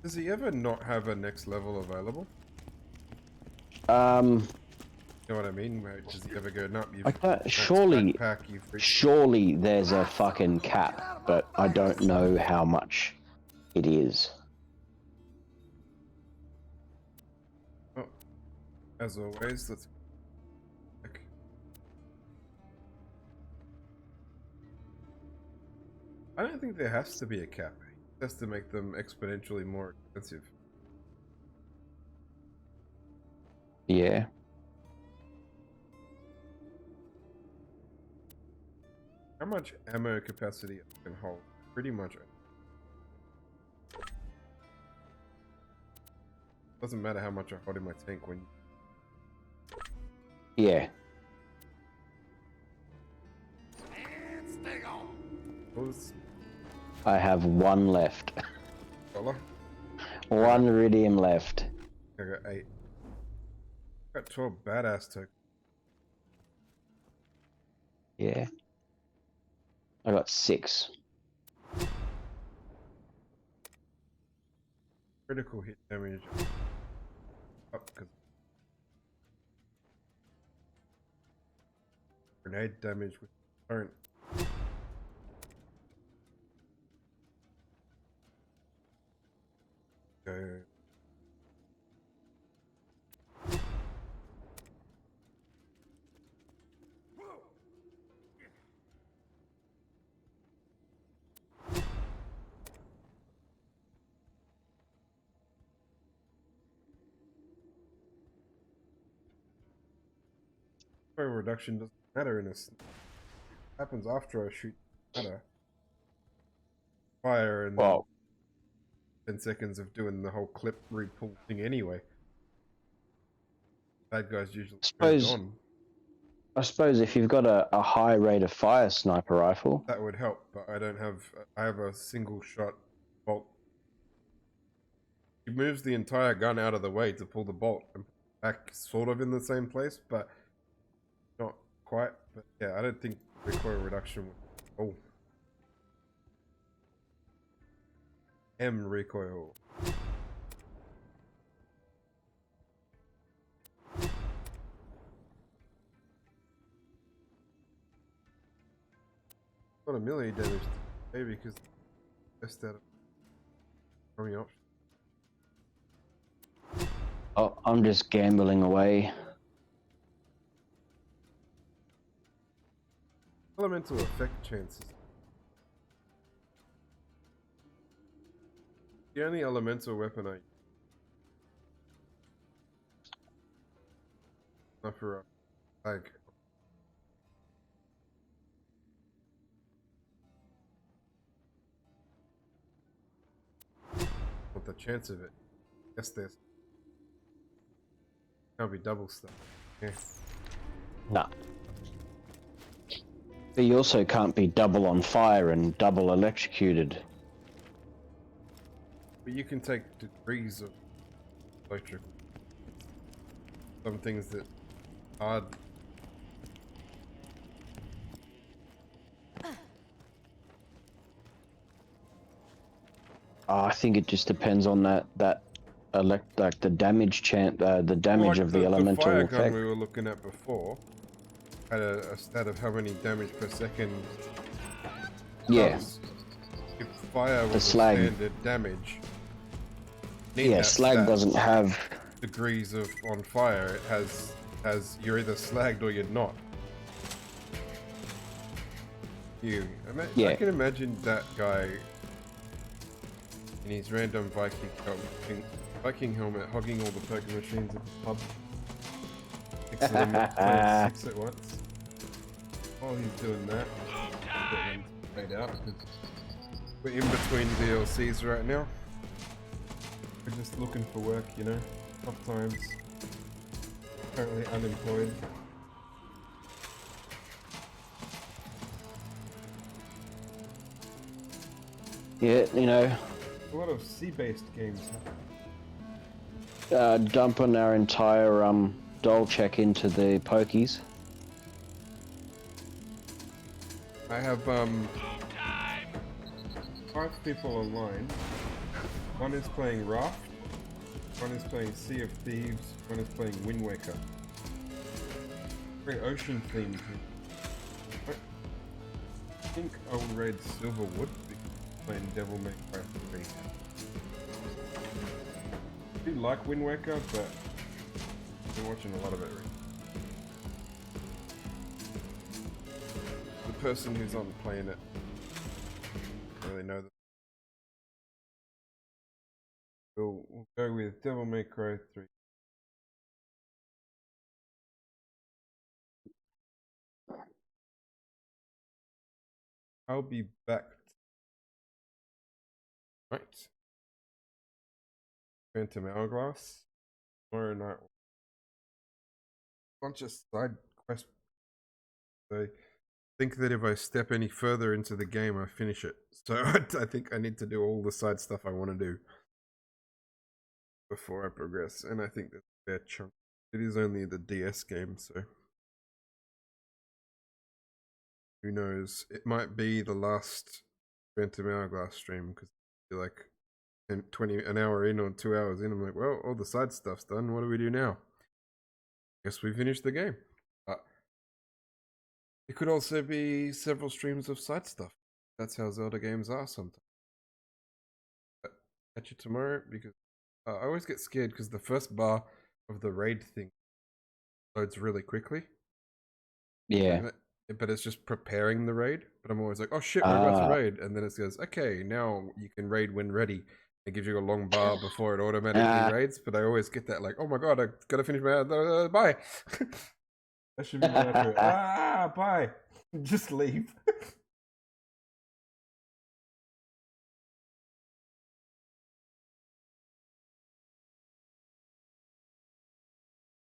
Does he ever not have a next level available? You know what I mean? Does he ever go, no, surely there's a fucking cap, but I don't know how much it is. Oh, as always, let's... I don't think there has to be a cap. It has to make them exponentially more expensive. Yeah. How much ammo capacity I can hold? Pretty much. Doesn't matter how much I hold in my tank when... Yeah. I have 1 left. $1? 1 iridium left. I got 8. I got 12 badass tokens. Yeah. I got 6. Critical hit damage up because grenade damage with current. Go. Fire reduction doesn't matter in this. It happens after I shoot matter. Fire and 10 seconds of doing the whole clip repull thing anyway. bad guys usually moved Suppose on. I suppose if you've got a high rate of fire sniper rifle, That would help, but I don't have. I have a single shot bolt. He moves the entire gun out of the way to pull the bolt and put it back, sort of in the same place, but not quite. But yeah, I don't think recoil reduction would. Oh, M recoil. Not a melee damage, maybe because best out of coming option. oh, I'm just gambling away. Elemental effect chances. The only elemental weapon I sniper flag. What the chance of it? Guess there's can't be double stuff. Yeah. Nah. But you also can't be double on fire and double electrocuted. But you can take degrees of electrical. Some things that hard. I think it just depends on that like the damage the damage of the elemental the fire effect. gun we were looking at before had a stat of how many damage per second. Yeah. If fire was The slag. a standard damage. Yeah, slag stat. doesn't have Degrees of on fire. It has you're either slagged or you're not. I can imagine that guy in his random Viking helmet hogging all the poker machines at the pub. 6 of them playing 6 at once. While he's doing that, made out because we're in between DLCs right now. We're just looking for work, you know. Tough times. Currently unemployed. Yeah, you know. A lot of sea-based games. Dumping our entire doll check into the pokies. I have 5 people online. One is playing Raft, one is playing Sea of Thieves, one is playing Wind Waker. Very ocean themed. I think I will raid Silverwood because I'm playing Devil May Cry 3. I do like Wind Waker, but I've been watching a lot of it recently. The person who's on playing it I don't really know that. We'll go with Devil May Cry 3. I'll be back. Right. Phantom Hourglass. Tomorrow night. Bunch of side quests. I think that if I step any further into the game, I finish it. So I think I need to do all the side stuff I want to do before I progress. And I think that's a fair chunk. It is only the DS game, so who knows? It might be the last Phantom Hourglass stream because like 20 an hour in or 2 hours in, I'm like, well, all the side stuff's done. What do we do now? Guess we finished the game. It could also be several streams of side stuff. That's how Zelda games are sometimes. But catch you tomorrow because I always get scared because the first bar of the raid thing loads really quickly. Yeah. But it's just preparing the raid. But I'm always like, oh shit, we're about to raid. And then it goes, okay, now you can raid when ready. It gives you a long bar before it automatically raids. But I always get that like, oh my god, I gotta finish my bye. That should be my outro. Bye. Just leave.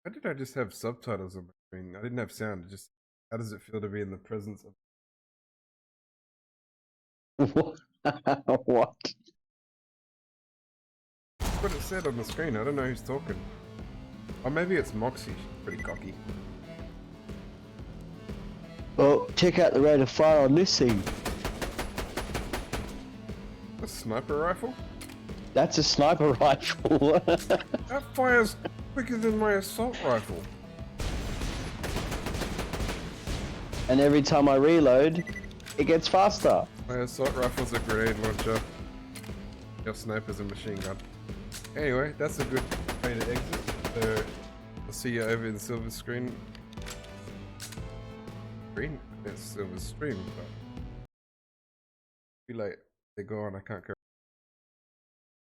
Why did I just have subtitles on my screen? I didn't have sound. Just how does it feel to be in the presence of? What? That's what it said on the screen. I don't know who's talking. Or maybe it's Moxie. She's pretty cocky. Oh, check out the rate of fire on this thing. A sniper rifle? That's a sniper rifle. That fires quicker than my assault rifle. And every time I reload, it gets faster. My assault rifle's a grenade launcher. Your sniper's a machine gun. Anyway, that's a good way to exit. So, I'll see you over in the silver screen. It's silver stream, but too late. They're gone. I can't go